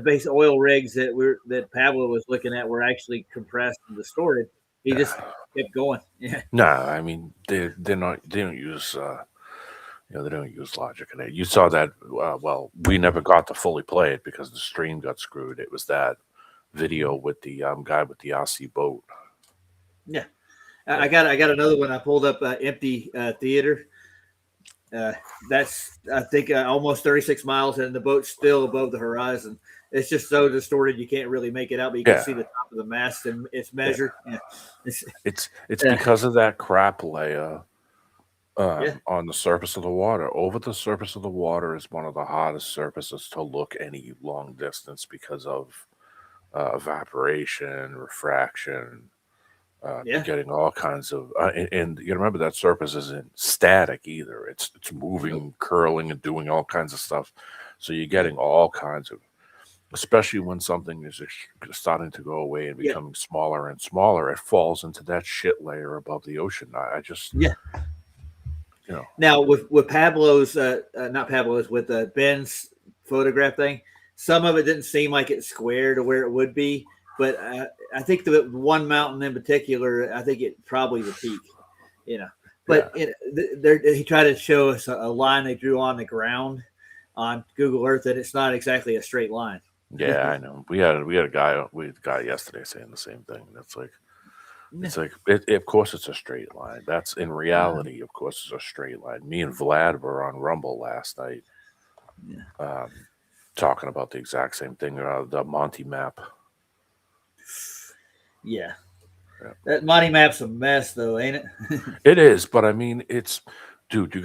base oil rigs that Pablo was looking at were actually compressed and distorted. He just kept going. Yeah. Nah, I mean they don't use they don't use logic in it. You saw that. Well, we never got to fully play it because the stream got screwed. It was that video with the guy with the Aussie boat. Yeah, I got another one. I pulled up empty theater. That's I think almost 36 miles, and the boat's still above the horizon. It's just so distorted you can't really make it out, but you can see the top of the mast and it's measured. Yeah. It's because of that crap layer on the surface of the water. Over the surface of the water is one of the hardest surfaces to look any long distance because of evaporation, refraction. Getting all kinds of and you remember that surface isn't static either. It's moving, curling, and doing all kinds of stuff. So you're getting all kinds of, especially when something is starting to go away and becoming smaller and smaller, it falls into that shit layer above the ocean. I just Now with Pablo's not Pablo's with Ben's photograph thing, some of it didn't seem like it's square to where it would be. But I think the one mountain in particular, I think it probably the peak, But he tried to show us a line they drew on the ground on Google Earth, and it's not exactly a straight line. Yeah, I know. We had a guy yesterday saying the same thing. That's like, of course it's a straight line. That's in reality, of course, it's a straight line. Me and Vlad were on Rumble last night, talking about the exact same thing. The Monty map. Yeah. That Monty map's a mess, though, ain't it? It is, but I mean, dude. You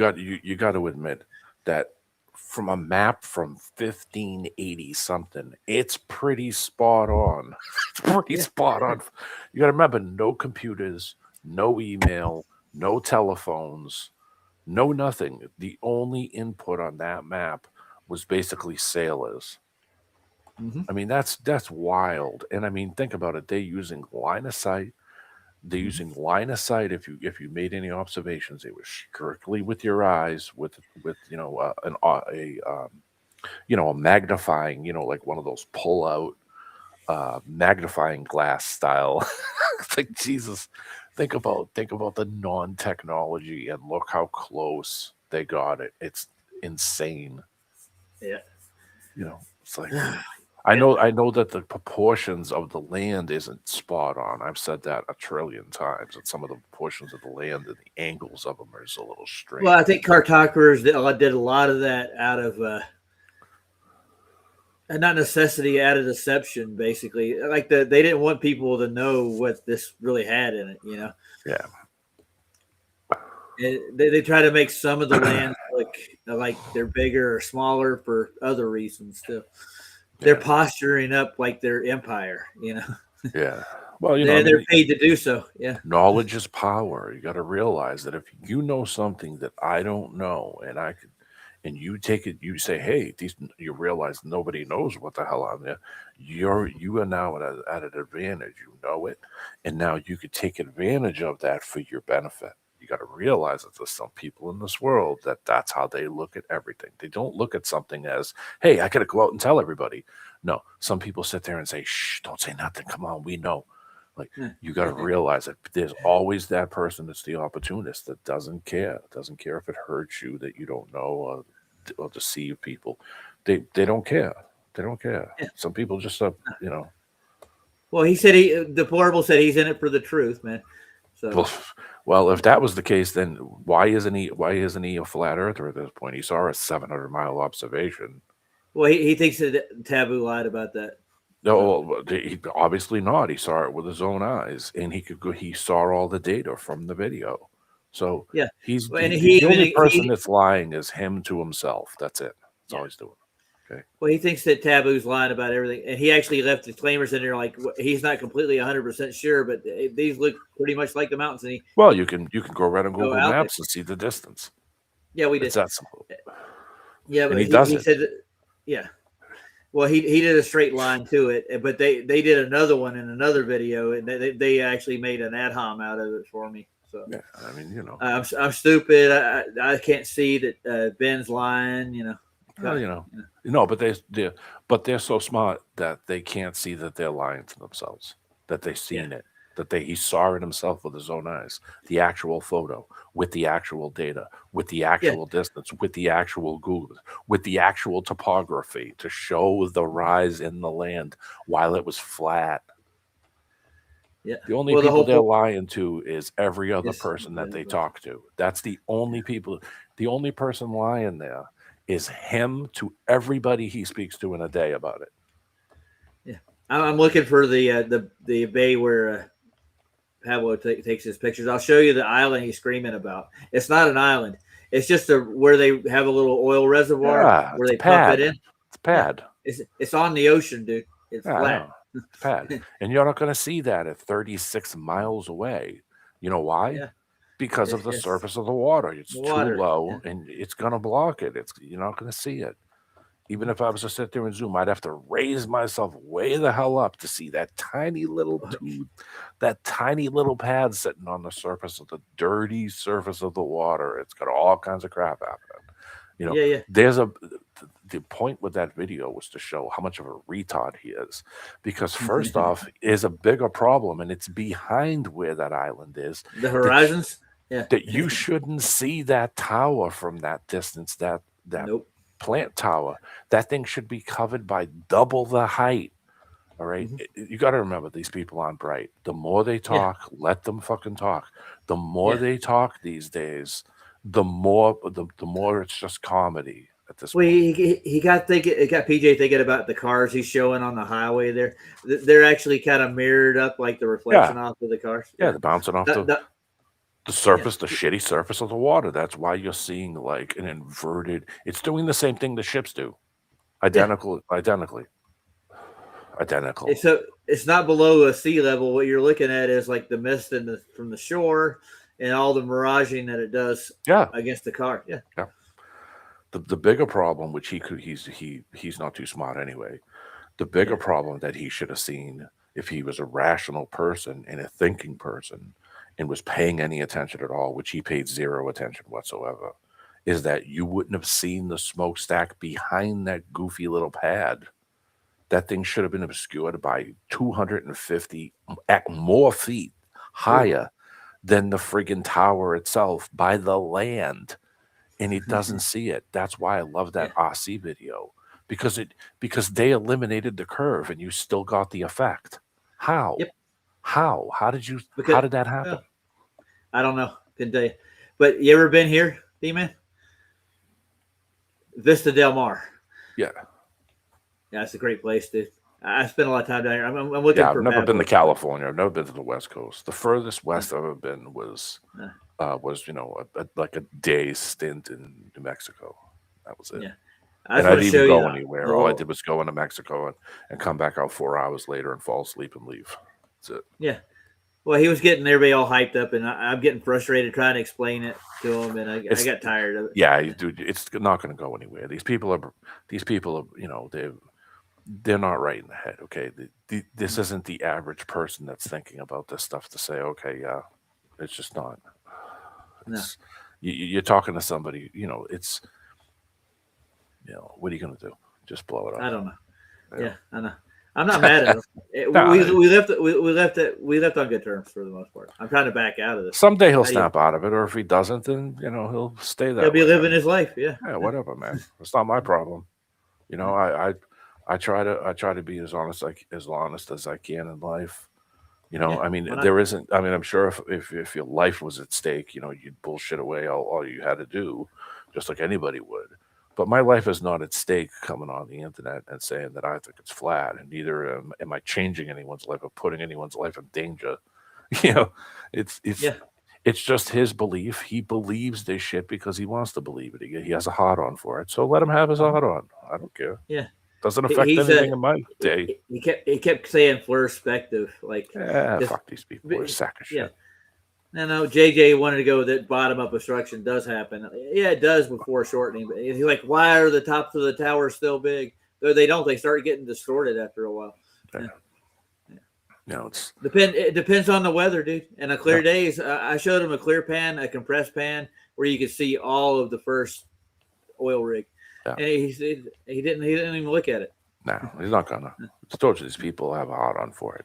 got to admit that from a map from 1580 something, it's pretty spot on. It's pretty spot on. You got to remember, no computers, no email, no telephones, no nothing. The only input on that map was basically sailors. I mean, that's wild. And I mean, think about it. They're using line of sight, They're using line of sight. If you made any observations, it was strictly with your eyes, with a magnifying, like one of those pull out magnifying glass style. It's like, Jesus, think about the non-technology and look how close they got it. It's insane. Yeah. It's like I know that the proportions of the land isn't spot on. I've said that a trillion times, that some of the portions of the land and the angles of them are just a little strange. Well, I think cartographers did a lot of that out of not necessity, out of deception, basically. Like they didn't want people to know what this really had in it, Yeah. And they try to make some of the lands look like they're bigger or smaller for other reasons too. They're posturing up like their empire, Yeah. Well, they're paid to do so. Yeah. Knowledge is power. You got to realize that if you know something that I don't know, and you take it, you say, "Hey, you realize nobody knows what the hell I'm there." You are now at an advantage. You know it, and now you could take advantage of that for your benefit. You got to realize that there's some people in this world that's how they look at everything. They don't look at something as, "Hey, I got to go out and tell everybody." No, some people sit there and say, "Shh, don't say nothing. Come on, we know." Like, you got to realize that there's always that person that's the opportunist that doesn't care if it hurts you, that you don't know, or deceive people. They don't care. They don't care. Some people just Well, he said the Deplorable said he's in it for the truth, man. So well, if that was the case, then why isn't he a flat earther at this point? He saw a 700-mile observation. Well, he thinks that Taboo lied about that. No, he obviously not. He saw it with his own eyes, and he saw all the data from the video. So yeah, the only person that's lying is him to himself. That's it. That's all he's doing. Okay. Well, he thinks that Taboo's lying about everything, and he actually left disclaimers in there, like he's not completely 100% sure, but these look pretty much like the mountains. And well, you can go right on Google Maps and see the distance. Yeah, we did. It's that simple. Yeah, but he does it. Said that, yeah. Well, he did a straight line to it, but they did another one in another video, and they actually made an ad hom out of it for me. So yeah, I mean, I'm stupid. I can't see that Ben's lying. Well, but they're so smart that they can't see that they're lying to themselves. That they've seen it. That he saw it himself with his own eyes. The actual photo with the actual data, with the actual distance, with the actual Google, with the actual topography to show the rise in the land while it was flat. Yeah. The only people they're lying to is every other person that they talk to. That's the only people. The only person lying there is him to everybody he speaks to in a day about it. Yeah, I'm looking for the bay where Pablo takes his pictures. I'll show you the island he's screaming about. It's not an island. It's just where they have a little oil reservoir where they pump it in. It's a pad. Yeah. It's on the ocean, dude. It's flat. It's a pad. And you're not going to see that at 36 miles away. You know why? Yeah. Because of the surface of the water. It's too low, and it's going to block it. You're not going to see it. Even if I was to sit there and zoom, I'd have to raise myself way the hell up to see that tiny little pad sitting on the surface of the dirty surface of the water. It's got all kinds of crap happening. There's the point with that video was to show how much of a retard he is, because first off, is a bigger problem, and it's behind where that island is. The horizons. That you shouldn't see that tower from that distance. That plant tower, that thing should be covered by double the height. All right. You got to remember, these people aren't bright. The more they talk, let them fucking talk. The more they talk these days, the more it's just comedy at this point. He got PJ thinking about the cars he's showing on the highway there. They're actually kind of mirrored up like the reflection off of the cars. They're bouncing off the surface, the shitty surface of the water. That's why you're seeing like an inverted. It's doing the same thing the ships do, identically. It's not below a sea level. What you're looking at is like the mist from the shore and all the miraging that it does against the car. Yeah. The bigger problem, which he's not too smart anyway. The bigger problem that he should have seen if he was a rational person and a thinking person and was paying any attention at all, which he paid zero attention whatsoever, is that you wouldn't have seen the smokestack behind that goofy little pad. That thing should have been obscured by 250 more feet higher than the friggin' tower itself by the land. And it doesn't see it. That's why I love that RC video, because they eliminated the curve and you still got the effect. How? Yep. How did that happen? Well, I don't know. Couldn't tell you. But you ever been here, D-Man? Vista Del Mar. Yeah. Yeah, it's a great place, dude. I spent a lot of time down here. I'm looking for. I've never been to California. I've never been to the West Coast. The furthest west I've ever been was like a day stint in New Mexico. That was it. Yeah. And I didn't even go anywhere. All I did was go into Mexico and come back out 4 hours later and fall asleep and leave. That's it. Yeah. Well, he was getting everybody all hyped up, and I'm getting frustrated trying to explain it to him, and I got tired of it. Yeah, dude, it's not going to go anywhere. These people are, you know, they're not right in the head. Okay, this isn't the average person that's thinking about this stuff to say, okay, yeah, it's just not. It's, you're talking to somebody, you know, it's, you know, what are you going to do? Just blow it up. I don't know. Yeah, I know. I'm not mad at him. We left on good terms for the most part. I'm trying to back out of this. Someday he'll snap out of it, or if he doesn't, then you know he'll stay there. He'll be living his life. Yeah. Yeah, whatever, man. It's not my problem. You know, I try to be as honest as I can in life. You know, I mean, there isn't. I mean, I'm sure if your life was at stake, you know, you'd bullshit away all you had to do, just like anybody would. But my life is not at stake coming on the internet and saying that I think it's flat, and neither am I changing anyone's life or putting anyone's life in danger. You know, it's just his belief. He believes this shit because he wants to believe it. He has a hard on for it. So let him have his hard on. I don't care. Yeah. Doesn't affect anything in my day. He kept saying perspective, like fuck these people. They're a sack of shit. Yeah. No, JJ wanted to go that bottom up obstruction does happen. Yeah, it does before shortening. But he's like, why are the tops of the towers still big? They don't. They start getting distorted after a while. Yeah. No, it depends on the weather, dude. And on clear days, I showed him a clear pan, a compressed pan, where you could see all of the first oil rig. Yeah. And he didn't even look at it. No, he's not gonna. I told you, these people have a hard on for it.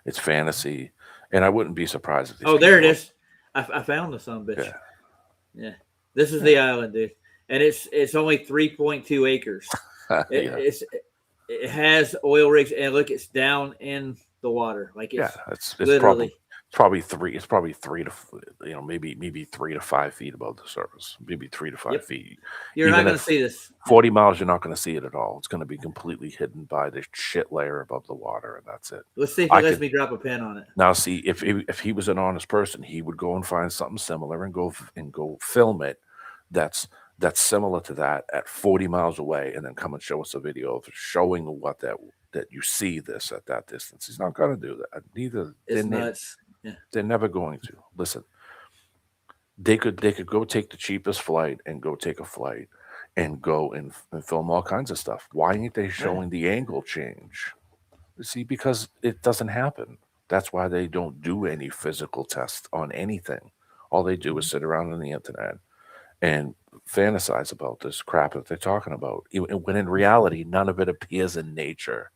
It's fantasy. And I wouldn't be surprised if these there it is. I found the son bitch. Yeah. This is the island, dude. And it's only 3.2 acres. It has oil rigs, and look, it's down in the water. Like it's literally probably three to, you know, maybe 3 to 5 feet above the surface. Maybe 3 to 5 feet. You're not going to see this. 40 miles, you're not going to see it at all. It's going to be completely hidden by this shit layer above the water, and that's it. Let's see if he lets me drop a pin on it. Now, see, if he was an honest person, he would go and find something similar and go film it. That's similar to that at 40 miles away, and then come and show us a video of showing what that you see this at that distance. He's not going to do that. Neither. It's nuts. They're never going to. Listen, they could go take the cheapest flight and go take a flight and go and film all kinds of stuff. Why ain't they showing the angle change? See, because it doesn't happen. That's why they don't do any physical tests on anything. All they do is sit around on the internet and fantasize about this crap that they're talking about. When in reality, none of it appears in nature.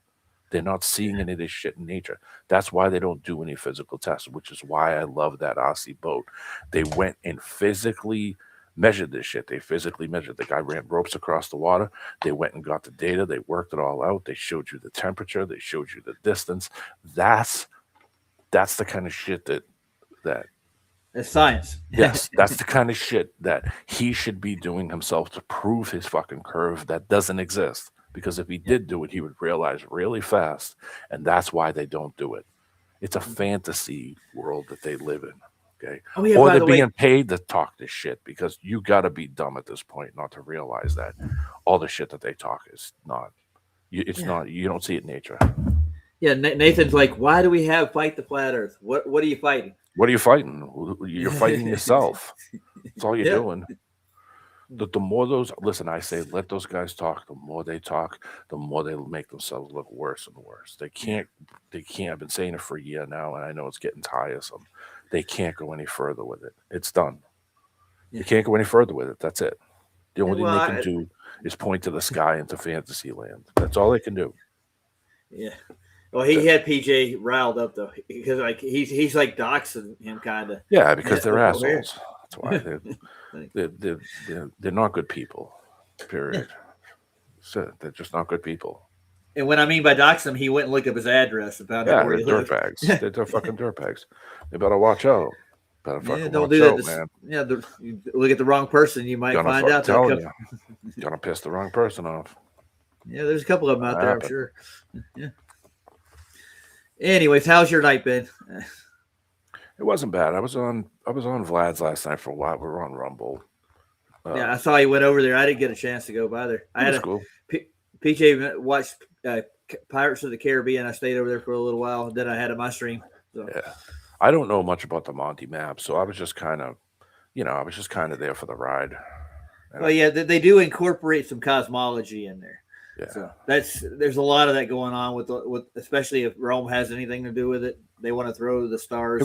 They're not seeing any of this shit in nature. That's why they don't do any physical tests, which is why I love that RC boat. They went and physically measured this shit. They physically measured. The guy ran ropes across the water. They went and got the data. They worked it all out. They showed you the temperature. They showed you the distance. That's the kind of shit that it's science. Yes, that's the kind of shit that he should be doing himself to prove his fucking curve that doesn't exist. Because if he did do it, he would realize really fast, and that's why they don't do it. It's a fantasy world that they live in, okay? Or they're being paid to talk this shit, because you got to be dumb at this point not to realize that all the shit that they talk is not. Not. You don't see it in nature. Yeah, Nathan's like, why do we have fight the flat Earth? What are you fighting? What are you fighting? You're fighting yourself. That's all you're doing. The more those listen, I say let those guys talk. The more they talk, the more they make themselves look worse and worse. They can't. I've been saying it for a year now, and I know it's getting tiresome. They can't go any further with it. It's done. Yeah. They can't go any further with it. That's it. The only well, thing they can do is point to the sky into fantasy land. That's all they can do. Yeah. Well, he had PJ riled up though, because like he's like doxing him kind of. Yeah, because they're over here. assholes. That's why they're not good people. Period. So they're just not good people. And when I mean by dox him, he went and looked up his address and found out Yeah, where they're he lived. dirtbags. They're fucking dirtbags. They better watch out. Better fucking Yeah, don't watch do that. out, man. Yeah, you look at the wrong person, you might find out. Telling you, gonna piss the wrong person off. Yeah, there's a couple of them out there, I'm sure. Yeah. Anyways, how's your night been? It wasn't bad. I was on Vlad's last night for a while. We were on Rumble. Yeah, I saw you went over there. I didn't get a chance to go by there. I had cool. PJ watched Pirates of the Caribbean. I stayed over there for a little while. Then I had my stream. So. Yeah, I don't know much about the Monty map, so I was just kind of, there for the ride. Well, yeah, they do incorporate some cosmology in there. Yeah, so there's a lot of that going on with especially if Rome has anything to do with it. They want to throw the stars.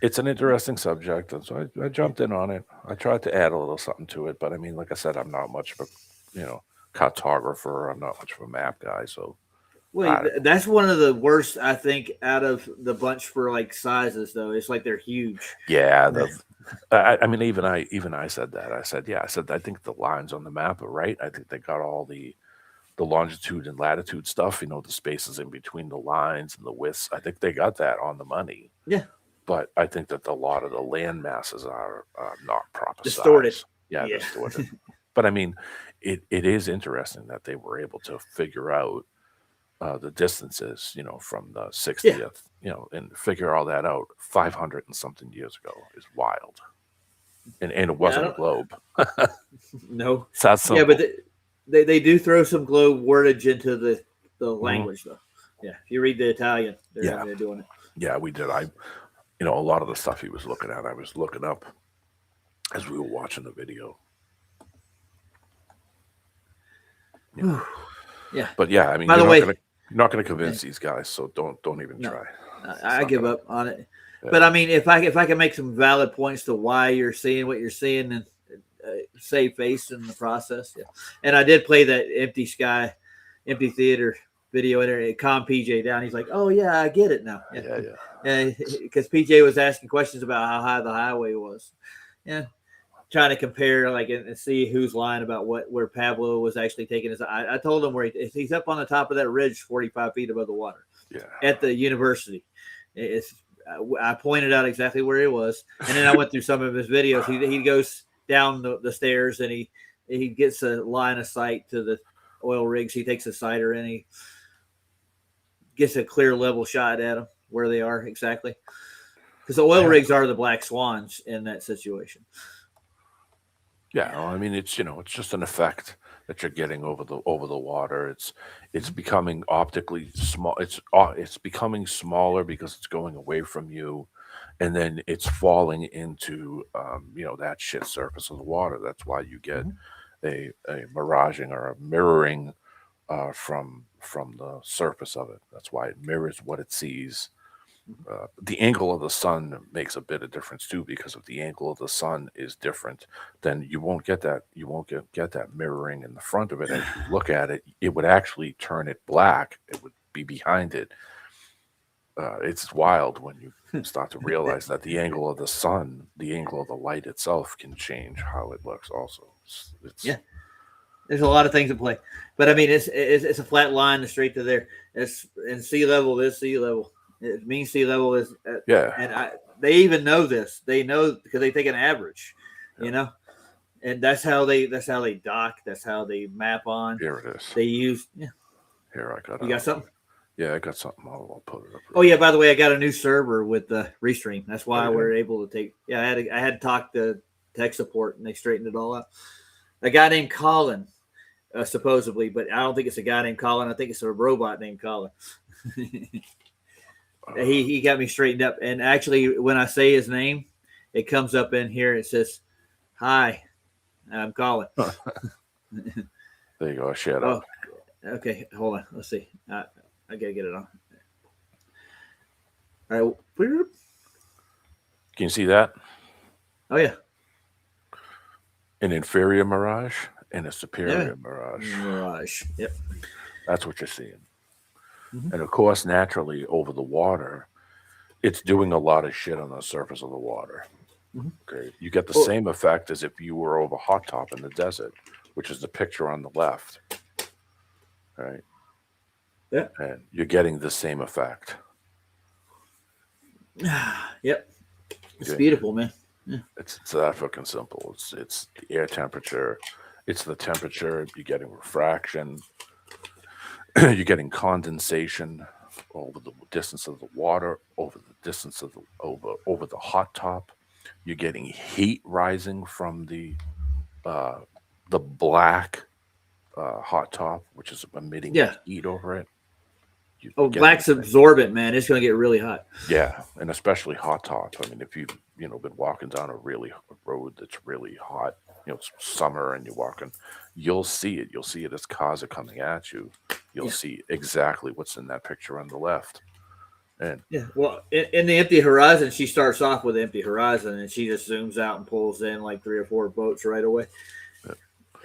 It's an interesting subject, and so I jumped in on it. I tried to add a little something to it, but I mean, like I said, I'm not much of a cartographer. I'm not much of a map guy, so. Well, that's one of the worst, I think, out of the bunch for like sizes, though. It's like they're huge. Yeah, I mean, even I said that. I said I think the lines on the map are right. I think they got all the longitude and latitude stuff, the spaces in between the lines and the widths. I think they got that on the money. Yeah. But I think that a lot of the land masses are not proper distorted. Size. Yeah, distorted. But I mean, it is interesting that they were able to figure out the distances, from the 60th, and figure all that out 500 and something years ago is wild. And it wasn't a globe. No. It's that simple. Yeah, but they do throw some globe wordage into the language, though. Yeah, if you read the Italian, they're doing it. Yeah, we did. A lot of the stuff he was looking at, I was looking up as we were watching the video. Yeah. Yeah. But yeah, I mean, by the way, you're not going to convince these guys, so don't even try. I give up on it. Yeah. But I mean, if I can make some valid points to why you're seeing what you're seeing and save face in the process, yeah. And I did play that empty theater video in there. It calmed PJ down. He's like, "Oh yeah, I get it now." Yeah. Because PJ was asking questions about how high the highway was. Yeah. Trying to compare and see who's lying about where Pablo was actually taking his. I told him where he's up on the top of that ridge, 45 feet above the water. Yeah. At the university. I pointed out exactly where he was, and then I went through some of his videos. He goes down the stairs and he gets a line of sight to the oil rigs. He takes a sighter and he gets a clear level shot at them where they are exactly, because the oil rigs are the black swans in that situation. Yeah, well, I mean, it's just an effect that you're getting over the water. It's becoming optically small. It's becoming smaller because it's going away from you, and then it's falling into that shit surface of the water. That's why you get a miraging or a mirroring from the surface of it. That's why it mirrors what it sees. The angle of the sun makes a bit of difference too, because if the angle of the sun is different, then you won't get that. You won't get that mirroring in the front of it. As you look at it, it would actually turn it black. It would be behind it. It's wild when you start to realize that the angle of the sun, the angle of the light itself, can change how it looks. Also, yeah. There's a lot of things at play, but I mean, it's a flat line straight to there. It's in sea level. This sea level. It means sea level is and they even know this. They know because they take an average, and that's how they dock. That's how they map on. Here it is. They use. Yeah. Here I got. You got something? Yeah, I got something. I'll put it up. Oh yeah. By the way, I got a new server with the Restream. That's why we're able to take. Yeah, I had to talk to tech support and they straightened it all out. A guy named Colin, supposedly, but I don't think it's a guy named Colin. I think it's a robot named Colin. He got me straightened up, and actually, when I say his name, it comes up in here. It says, "Hi, I'm calling. There you go. Shut up. Okay, hold on. Let's see. I gotta get it on. All right. Can you see that? Oh yeah. An inferior mirage and a superior mirage. Mirage. Yep. That's what you're seeing. Mm-hmm. And of course, naturally, over the water, it's doing a lot of shit on the surface of the water. Mm-hmm. Okay, you get the same effect as if you were over hot top in the desert, which is the picture on the left. Right. Yeah. And you're getting the same effect. Yep. It's beautiful, man. Yeah. It's that fucking simple. It's the air temperature, it's the temperature. You're getting refraction. You're getting condensation over the distance of the water, over the distance of the over the hot top. You're getting heat rising from the black hot top, which is emitting heat over it. Black's absorbent, man. It's going to get really hot. Yeah, and especially hot top. I mean, if you've been walking down a road that's really hot, it's summer and you're walking, you'll see it. You'll see it as cars are coming at you. You'll see exactly what's in that picture on the left. And well, in the empty horizon, she starts off with empty horizon, and she just zooms out and pulls in like 3 or 4 boats right away. Yeah.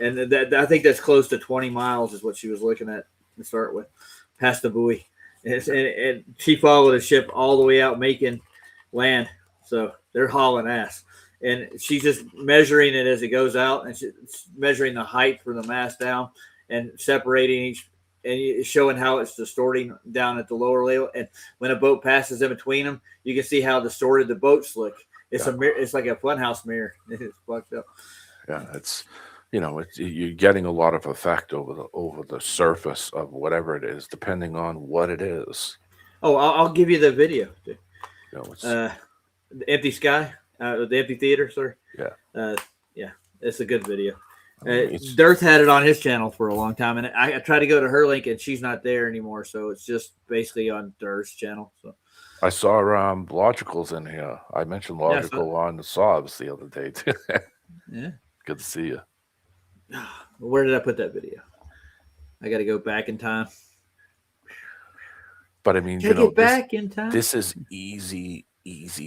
And I think that's close to 20 miles is what she was looking at to start with, past the buoy. And she followed a ship all the way out making land. So they're hauling ass. And she's just measuring it as it goes out, and she's measuring the height from the mast down and separating each, and showing how it's distorting down at the lower level. And when a boat passes in between them, you can see how distorted the boats look. It's a mirror. It's like a funhouse mirror. It's fucked up. Yeah, it's you're getting a lot of effect over the surface of whatever it is, depending on what it is. Oh, I'll give you the video. Dude. The empty sky, the empty theater. Sorry. Yeah. Yeah, it's a good video. Dirth had it on his channel for a long time, and I tried to go to her link, and she's not there anymore. So it's just basically on Dirth's channel. So I saw Logical's in here. I mentioned Logical on the Sobs the other day too. Yeah. Good to see you. Where did I put that video? I got to go back in time. But I mean, get back in time. This is easy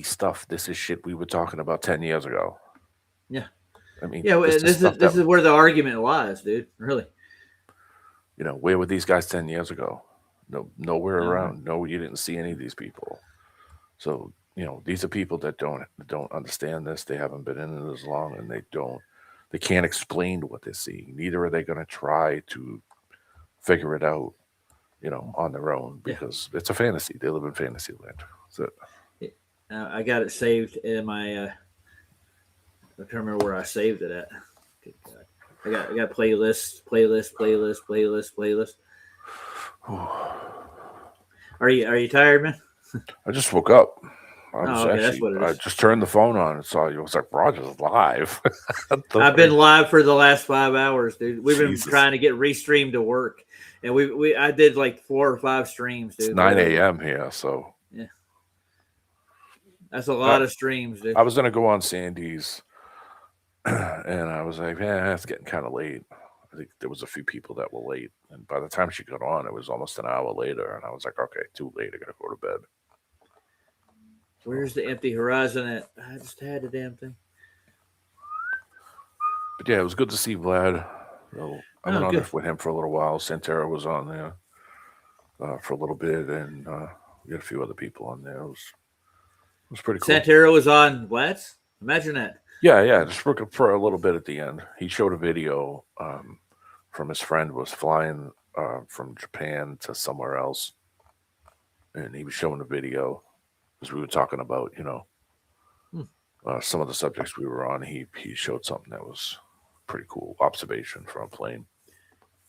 stuff. This is shit we were talking about 10 years ago. Yeah. I mean, this is where the argument lies, dude. Really. Where were these guys 10 years ago? Nowhere around. No, you didn't see any of these people. So, these are people that don't understand this. They haven't been in it as long, and they can't explain what they're seeing. Neither are they going to try to figure it out, on their own, because it's a fantasy. They live in fantasy land. That's it. I got it saved in my. I can't remember where I saved it at. I got playlist. Are you tired, man? I just woke up. That's what it is. I just turned the phone on and saw you. I was like, Roger's live. I've been live for the last 5 hours, dude. We've been trying to get restreamed to work, and I did like 4 or 5 streams, dude. It's 9 a.m. here, so yeah, that's a lot of streams, dude. I was gonna go on Sandy's, and I was like, it's getting kind of late. I think there was a few people that were late, and by the time she got on, it was almost an hour later, and I was like, okay, too late. I gotta go to bed. Where's the empty horizon at? I just had the damn thing. But yeah, it was good to see Vlad. I went on with him for a little while. Santera was on there for a little bit, and we had a few other people on there. It was pretty cool. Santera was on Vlad's? Imagine that. Yeah, just for a little bit at the end. He showed a video from his friend was flying from Japan to somewhere else, and he was showing a video. Because we were talking about, some of the subjects we were on. He showed something that was pretty cool observation from a plane.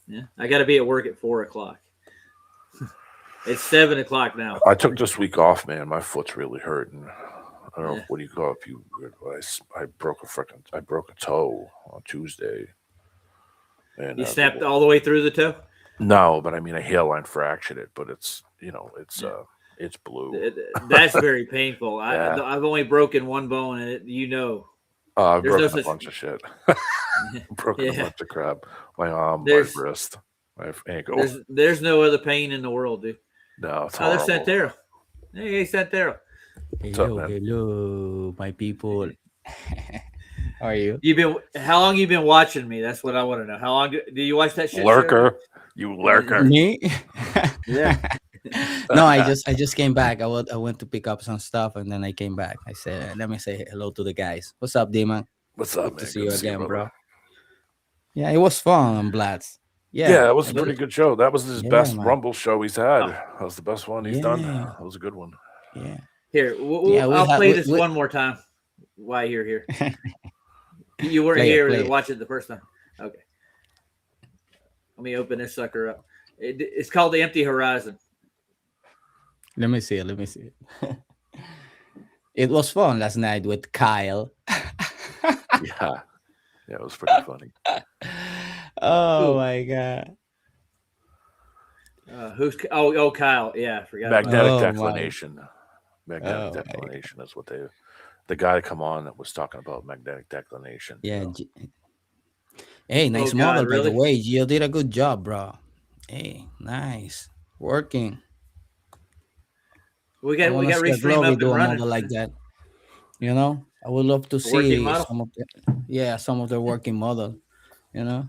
Yeah, I got to be at work at 4:00. It's 7:00 now. I took this week off, man. My foot's really hurting. I don't know what do you call it? I broke a toe on Tuesday. And you snapped all the way through the toe? No, but I mean a hairline fractured it. But it's it's blue. That's very painful. I've only broken one bone, and I've There's no broken a such- bunch of shit. Broken a Yeah. bunch of crap. My arm, There's- my wrist, my ankle. There's no other pain in the world, dude. No, it's Oh, there's horrible. Santero. Hey, Santero. Hello, hello, my people. How are you? How long you been watching me? That's what I want to know. How long do you watch that shit? Lurker, you lurker. Me? Yeah. No, I just came back. I went to pick up some stuff and then I came back. I said, let me say hello to the guys. What's up, D-Man? What's up, Good man? to see Good you to see you, again, brother. bro. Yeah, it was fun on Blatz. Yeah, it was a pretty good show. That was his Yeah, best man. Rumble show he's had. That was the best one he's done. Yeah. That was a good one. Yeah. Here, I'll play this one more time while you're here. You weren't Play it, here play to it. watch it the first time. Okay. Let me open this sucker up. It's called The Empty Horizon. Let me see it. It was fun last night with Kyle. Yeah, it was pretty funny. Oh my god. Who's Kyle? Yeah, I forgot. Magnetic Oh, declination. Magnetic Oh, declination is what the guy come on that was talking about magnetic declination. Yeah. Hey, nice God, model, by really? the way. You did a good job, bro. Hey, nice. Working. We I got wanna see a Restream Glory up and do a running. model like that. You know? I would love to working see model? some of the working model. You know?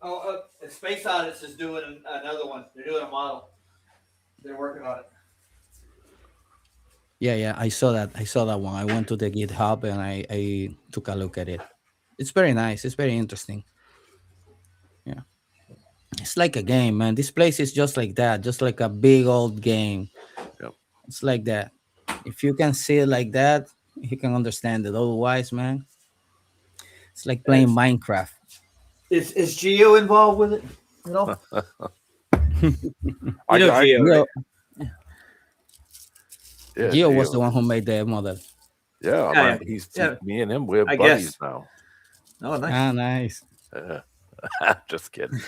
Oh, Space Audits is doing another one. They're doing a model. They're working on it. Yeah, I saw that one. I went to the GitHub and I took a look at it. It's very nice. It's very interesting. Yeah. It's like a game, man. This place is just like that, just like a big old game. Yep. It's like that. If you can see it like that, you can understand it. Otherwise, man, it's like playing Minecraft. Is Geo involved with it? You know? I Geo, right? Yeah, Gio was Gio. the one who made the model. Yeah, Yeah, he's yeah. me and him. We're I buddies guess. now. Oh, nice. Ah, nice. Just kidding.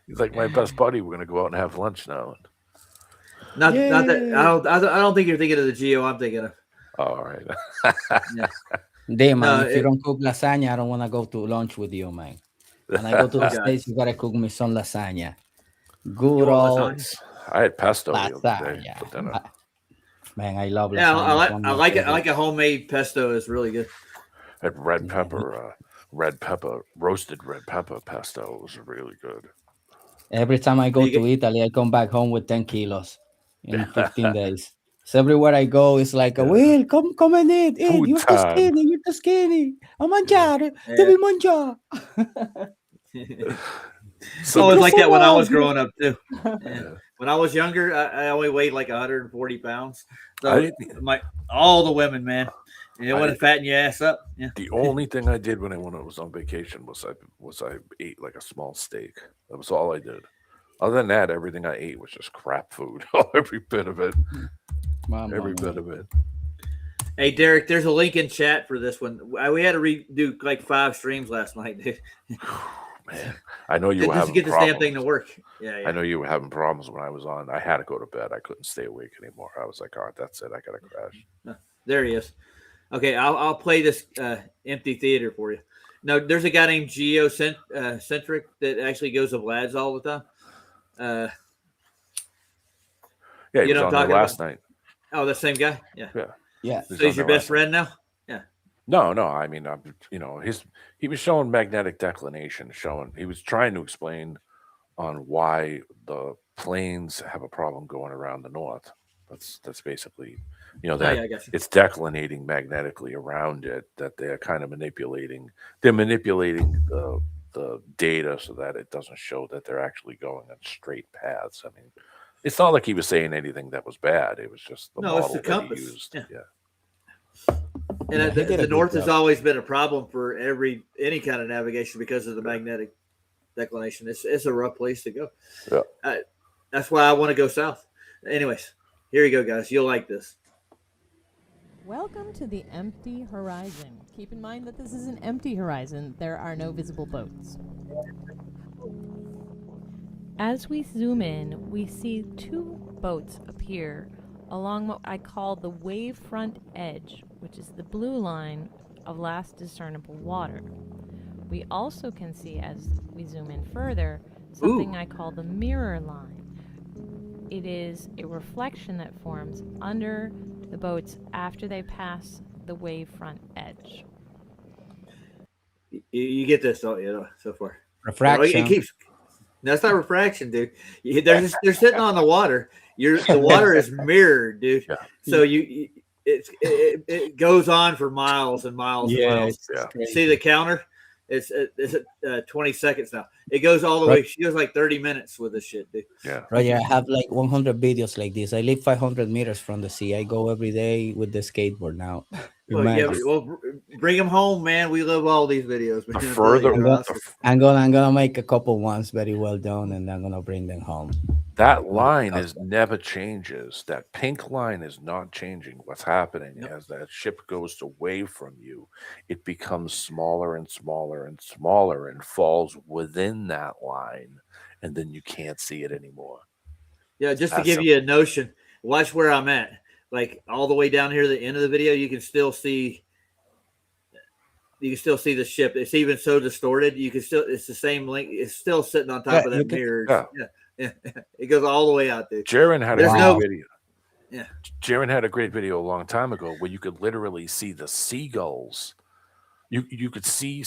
He's like my best buddy. We're gonna go out and have lunch now. Not that I don't think you're thinking of the Geo I'm thinking of. All right. Yeah. Damn, man, No, if you don't cook lasagna, I don't want to go to lunch with you, man. When I go to the God. States, you gotta cook me some lasagna. You Good want old lasagna? I had pesto the other day lasagna. for dinner. Man, I love lasagna. Yeah, It's one I of my like it. I favorite. like a homemade pesto is really good. Had red pepper, roasted red pepper pesto. It was really good. Every time I go to Italy, I come back home with 10 kilos in 15 days. So everywhere I go, it's like, Will, come and eat. Food You're too time. skinny. You're too skinny. A mangiare. Devi mangiare. So it's like that when I was growing up too. Yeah. When I was younger, I only weighed like 140 pounds. So all the women, man, and it wouldn't fatten your ass up. Yeah. The only thing I did when I was on vacation was I ate like a small steak. That was all I did. Other than that, everything I ate was just crap food. Every bit of it. Every bit of it. Hey, Derek, there's a link in chat for this one. We had to redo like 5 streams last night, dude. Man, I know you were Just to having get this problems. damn thing to work. Yeah. I know you were having problems when I was on. I had to go to bed. I couldn't stay awake anymore. I was like, all right, that's it. I gotta crash. There he is. Okay, I'll play this empty theater for you. No, there's a guy named Geocentric that actually goes to Vlad's all the time. Yeah, he you was know on what I'm there talking last about? night. Oh, the same guy? Yeah. Yeah. So he's your best friend now? Yeah. No. I mean, he was showing magnetic declination. He was trying to explain on why the planes have a problem going around the north. That's basically, that I got you. it's declinating magnetically around it. That they're kind of manipulating. They're manipulating the data so that it doesn't show that they're actually going on straight paths. I mean, it's not like he was saying anything that was bad. It was just the model it's the that compass. he used. Yeah. Yeah. And the north has always been a problem for any kind of navigation because of the magnetic declination. It's a rough place to go. Yeah. That's why I want to go south. Anyways, here you go, guys. You'll like this. Welcome to the empty horizon. Keep in mind that this is an empty horizon. There are no visible boats. As we zoom in, we see 2 boats appear along what I call the wavefront edge, which is the blue line of last discernible water. We also can see, as we zoom in further, something I call the mirror line. It is a reflection that forms under the boats after they pass the wavefront edge. You get this, don't you? So far, Refraction. It keeps. No, it's not refraction, dude. They're sitting on the water. The water is mirrored, dude. Yeah. So it goes on for miles and miles and miles. See the counter? It's 20 seconds now. It goes all the way. She goes like 30 minutes with this shit, dude. Yeah. Roger, I have like 100 videos like this. I live 500 meters from the sea. I go every day with the skateboard now. Well, bring them home, man. We love all these videos. I'm gonna make a couple ones very well done, and I'm gonna bring them home. That line never changes. That pink line is not changing. What's happening as that ship goes away from you, it becomes smaller and smaller and smaller and falls within that line, and then you can't see it anymore. Yeah, just to give you a notion, watch where I'm at. Like all the way down here to the end of the video, you can still see the ship. It's even so distorted. It's the same length. It's still sitting on top of that mirror. Yeah. It goes all the way out there. Jaron had a great video. Yeah. Jaron had a great video a long time ago where you could literally see the seagulls. You could see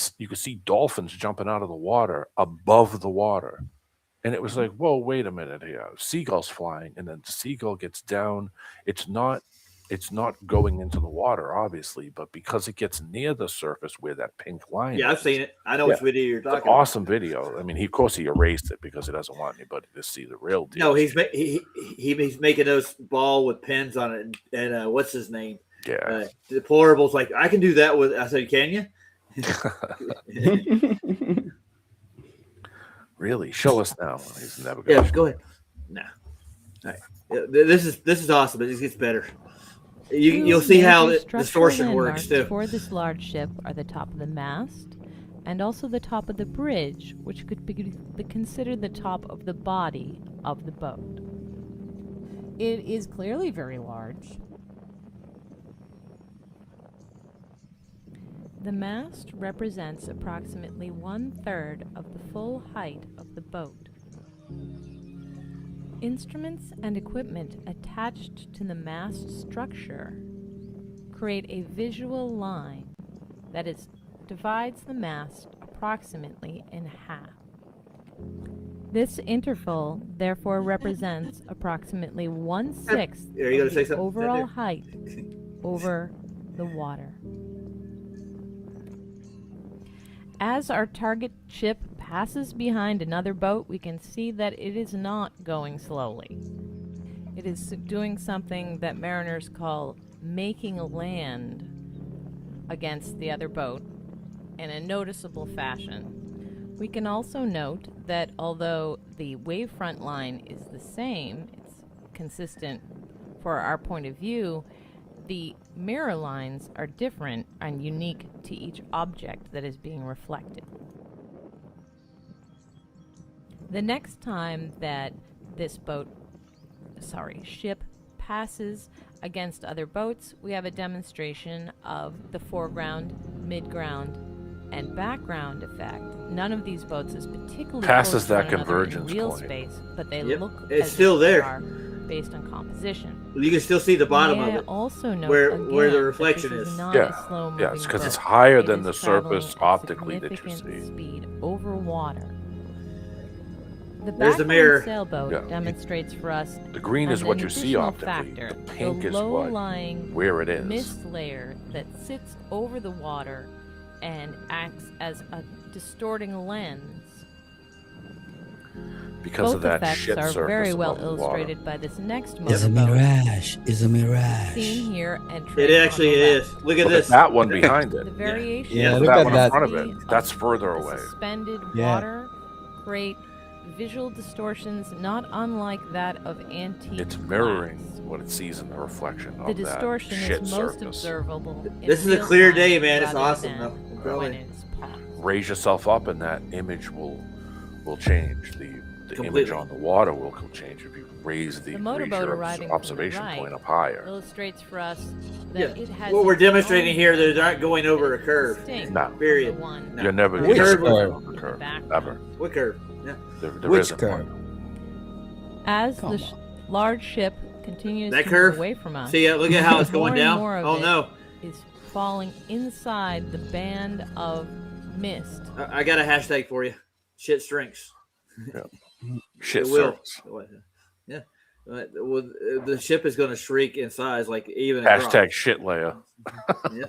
dolphins jumping out of the water above the water. And it was like, whoa, wait a minute here. Seagulls flying, and then the seagull gets down. It's not going into the water, obviously, but because it gets near the surface where that pink line I've seen it. I know which video you're talking about. Awesome video. I mean, of course, he erased it because he doesn't want anybody to see the real deal. No, he's making those ball with pens on it, and what's his name? Yeah. Deplorable's like, I can do that with. I said, can you? Really? Show us now. He's never going. Yeah, go ahead. No. All right. This is awesome. It just gets better. You'll see how the distortion works too. For this large ship are the top of the mast and also the top of the bridge, which could be considered the top of the body of the boat. It is clearly very large. The mast represents approximately 1/3 of the full height of the boat. Instruments and equipment attached to the mast structure create a visual line that divides the mast approximately in half. This interval therefore represents approximately 1/6 of the overall height over the water. As our target ship passes behind another boat, we can see that it is not going slowly. It is doing something that mariners call making a land against the other boat in a noticeable fashion. We can also note that although the wavefront line is the same, it's consistent for our point of view, the mirror lines are different and unique to each object that is being reflected. The next time that this ship passes against other boats, we have a demonstration of the foreground, midground, and background effect. None of these boats is particularly passes close that to one another convergence in real point. space, but they Yep. look It's as still if they there. are based on composition. You can still see the bottom May of I it, also note where again the that reflection this is. not a slow-moving it's because it's boat. higher It than is the traveling surface at optically that you significant see. speed over water. The There's the background mirror. sailboat Yeah. demonstrates for us The green is an what you see additional optically. factor, The pink the is what low-lying where it is. mist layer that sits over the water and acts as a distorting lens. Because Both of that effects shit are surface very well above the water. illustrated by this next It's a motorboat, mirage. It's a mirage. seen here and It actually is. Look at this. That one behind it. The variation Yeah, of look that at one that. in front of it. intensity That's of further the away. Suspended Yeah. water create visual distortions not unlike that of antique It's mirroring glass. what it sees in the reflection The of distortion that shit is most surface. observable in This is a real clear time day, man. It's rather awesome, than though. when Really. it's paused. Raise yourself up, and that image will change. The the completely. image on the water will change if you raise The motorboat your arriving observation from the right point up higher. illustrates for us that Yeah. it has What we're its demonstrating own here, they're motion not going over a that is curve. distinct No. from Period. the one You're never Which you're curve? never on the curve. Ever. What curve? Yeah. There Which isn't curve? one. As the large ship continues That to curve? move away from us. See, look at how it's more going and down. more of Oh it no. is falling inside the band of mist. I got a hashtag for you. Shit shrinks. Yeah. Shit It will. shrinks. Yeah. Well, the ship is going to shrink in size, like even. Hashtag shit layer. Yeah.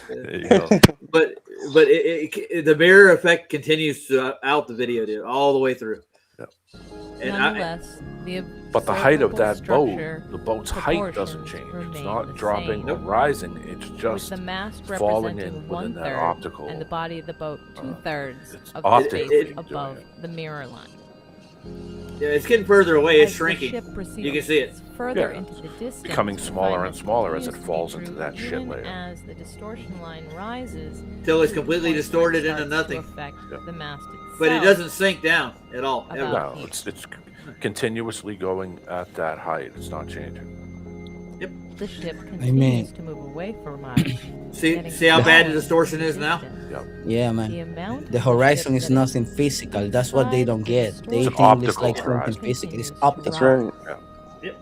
There you go. But the mirror effect continues throughout the video, dude, all the way through. Yep. And Nonetheless, but the height of that boat, structure the boat's height doesn't change. It's not dropping or rising. It's just with the mast falling representing in within that 1/3 optical. and the body of the boat 2/3 of the optically space doing above the mirror line. Yeah, it's getting further away. It's As the shrinking. ship proceeds You can see it. further Yeah. into the distance, Becoming we smaller find and that smaller as it continues to falls be into true that shit even layer. As the distortion line rises, Till it's to the completely point where it distorted into starts to nothing. affect the mast itself. But it doesn't sink down at all. Ever. No, it's continuously going at that height. It's not changing. The ship continues to move away from us. See how bad the distortion is now? Yeah, man. The horizon is nothing physical. That's what they don't get. They It's an think it's optical like something horizon. physical. It's optical. right. Yeah.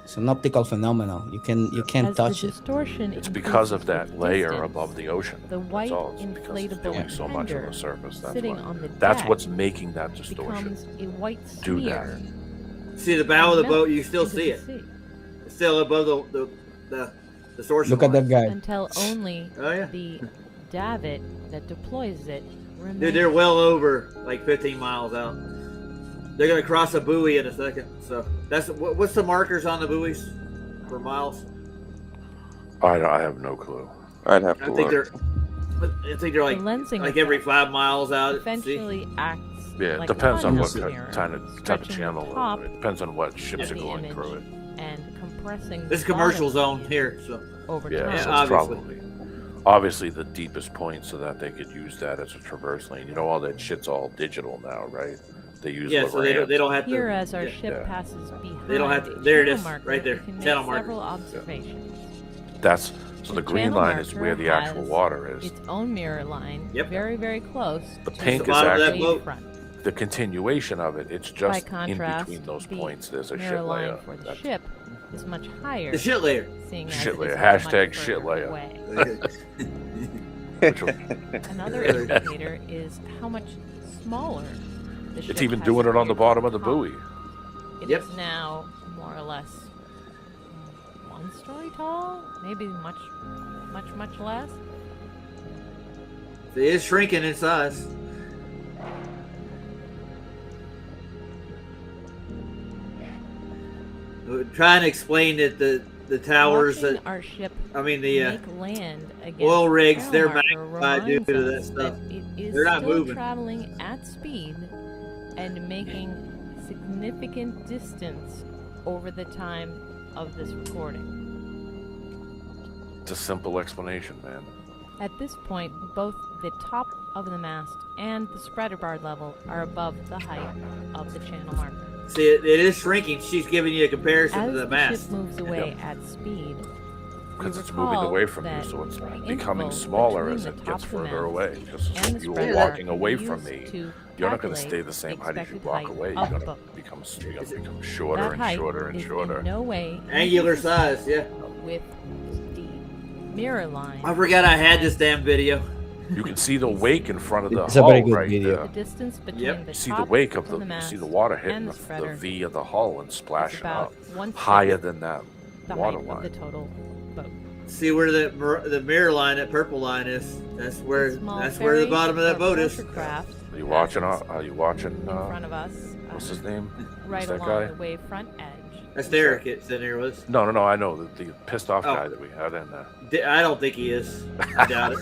It's an optical phenomenon. You can't As touch the it. distortion It's because of increases that with layer distance, above the ocean. The white That's all. It's because it's inflatable doing so much on tender the surface. That's sitting why. on the That's deck what's making that distortion. becomes a white Do smear. See the bow of the Melt boat, you still into see the it. sea. It's still above the distortion. Look at line. that guy. Until only Oh, yeah. the davit that deploys it remains. Dude, they're well over like 15 miles out. They're gonna cross a buoy in a second. So that's what's the markers on the buoys for miles? I have no clue. I'd have I to think look. they're like The lensing like every 5 miles out. eventually acts Yeah, it like depends a on what funhouse mirror, type of stretching the channel. top It depends on what ships of are the going image through it. and compressing This is the commercial bottom zone here, so over Yeah, time. so it's obviously. obviously the deepest point so that they could use that as a traverse lane. You know, all that shit's all digital now, right? They use Yeah, so they don't have to. Here, as our yeah. ship passes behind They don't have to. a There it channel is, marker, right there. we can Channel make marker. several observations. That's so the green channel line is marker where the actual has water is. Its own mirror line, very, very close. The to pink is bottom of that actually boat. front. the continuation of it. It's By just contrast, in between those the points. There's a mirror shit line layer. for the ship is much higher. The shit layer. Seeing as Shit it layer. is much Hashtag further shit layer. away. Which will- Another indicator is how much smaller the ship It's even has doing it on the appeared bottom from of the top. buoy. It Yep. is now more or less 1 story tall, maybe much less. It is shrinking in size. We're trying to explain that the towers Watching that our ship I mean the make land against oil the rigs, channel they're marker magnified due to that reminds us stuff. that it is They're not still moving. traveling at speed and making significant distance over the time of this recording. It's a simple explanation, man. At this point, both the top of the mast and the spreader bar level are above the height of the channel marker. See, it is shrinking. She's giving you a comparison As to the the mast. ship moves away at speed, Because we it's moving recall away from you, that so it's the becoming interval smaller between as the it top gets of the further mast away. Just and as the you were spreader walking bar away we from use me, to you're not going to calculate stay the same height as you expected walk height away. of You're the going to boat. become shorter That and height shorter and is shorter. in no way Angular size, yeah. with the mirror line. I forgot I had this damn video. You can see the wake in front of the It's a very hull good right video. there. The distance between Yep. the You see top the wake of the you mast see the water and hitting the the spreader V of the hull and splashing about up 1/6 higher than that the water height line. of the total boat. See where the mirror line, that purple line is. That's where The small that's where the ferry bottom of that or boat is. pressure craft Are you watching? Are you watching? in front of us, What's his name? right Who's that along guy? the wave front edge. That's Derek. It's in here with us. No, I know the pissed off Oh. guy that we had in there. I don't think he is. I doubt it.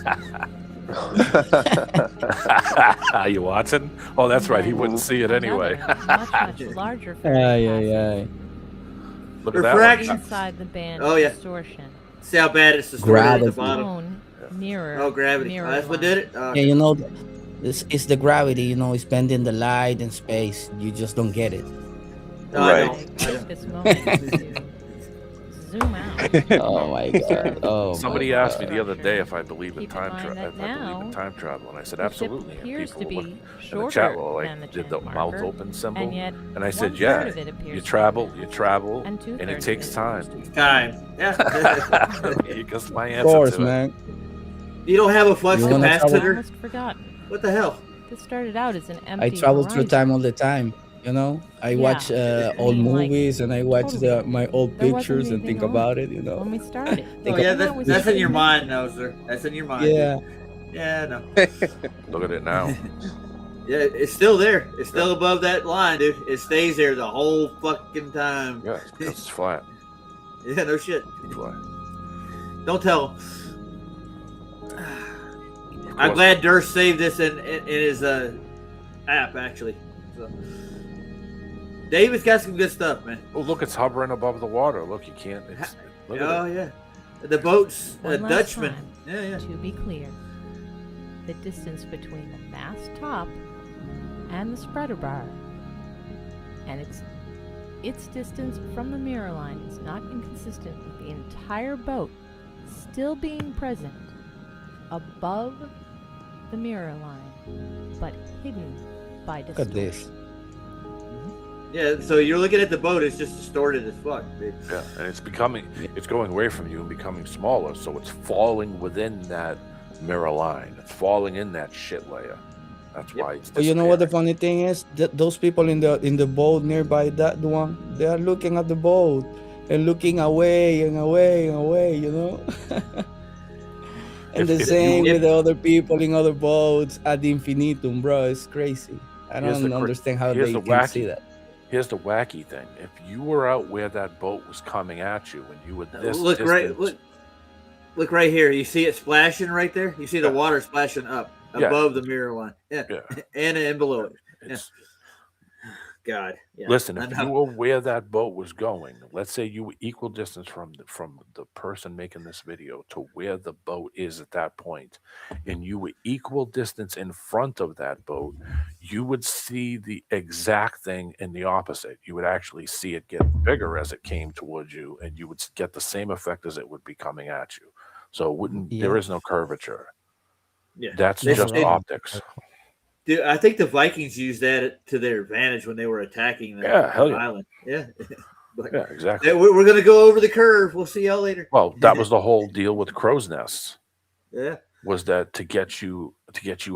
Are you watching? Oh, that's right. He wouldn't see it anyway. Another much larger ferry Aye. Look at that Refraction. one. inside the band Oh, yeah. distortion. See how bad it's distorted at the Gravity. bottom. Own mirror. Oh, gravity. mirror Oh, that's what line. did it. Yeah, you know, This is the gravity, you know, it's bending the light and space. You just don't get it. No, I I don't. take this moment to zoom out. Oh my and god. observe Oh my Somebody both asked me god. the other day structures. if I believe in Keep in mind that now time travel, and I said the ship absolutely. And appears people to were be looking in the shorter chat, well, like, than the did 10 the mouth marker, open symbol? and yet And I said, 1/3 yeah. of it appears You to be travel, mass, and and it 2/3 takes of it time. appears to be Time. Yeah. You guess my Of answer course, to it. man. You don't have a flux You wanna travel? capacitor? almost forgotten. What the hell? This started out as an I empty travel through horizon. time all the time. You know, I Yeah, watch I old mean, like, movies and I watch totally. my old There wasn't pictures and anything think on about it. You know, when we started. Oh think yeah, And that was that's in just your amazing. mind, no, sir. That's in your mind. yeah. Dude. Yeah, no. Look at it now. Yeah, it's still there. It's still above that line, dude. It stays there the whole fucking time. Yeah, it's because it's flat. Yeah, no shit. Flat. Don't tell him. I'm glad Durst saved this in his app, actually. So, David's got some good stuff, man. Oh, look, it's hovering above the water. Look, you can't. Look at Oh it. yeah, the boat's One last Dutchman. time, Yeah. To be clear, the distance between the mast top and the spreader bar, and its distance from the mirror line is not inconsistent with the entire boat still being present above the mirror line, but hidden by Look at distortion. this. Yeah, so you're looking at the boat; it's just distorted as fuck, dude. Yeah, and it's going away from you and becoming smaller, so it's falling within that mirror line. It's falling in that shit layer. That's why it's. But you know what the funny thing is? Those people in the boat nearby that one, they are looking at the boat and looking away and away and away. You know. And the same with the other people in other boats at the infinitum, bro. It's crazy. I don't understand how they can see that. Here's the wacky thing: if you were out where that boat was coming at you, and you were this Look distance, look right here. You see it splashing right there. You see the water splashing up above the mirror line. Yeah, and below it. Yeah. God. Yeah. Listen, if you were where that boat was going, let's say you were equal distance from the person making this video to where the boat is at that point, and you were equal distance in front of that boat, you would see the exact thing in the opposite. You would actually see it get bigger as it came towards you, and you would get the same effect as it would be coming at you. So it wouldn't. There is no curvature. Yeah, that's just optics. Dude, I think the Vikings used that to their advantage when they were attacking the island. Yeah. Yeah, exactly. We're going to go over the curve. We'll see y'all later. Well, that was the whole deal with crow's nests. Yeah. Was that to get you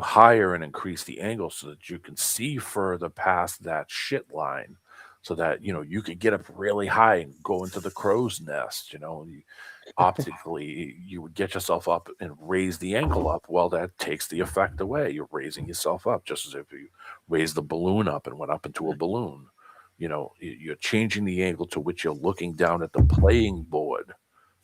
higher and increase the angle so that you can see further past that shit line, so that you could get up really high and go into the crow's nest. Optically, you would get yourself up and raise the angle up. Well, that takes the effect away. You're raising yourself up, just as if you raised the balloon up and went up into a balloon. You're changing the angle to which you're looking down at the playing board.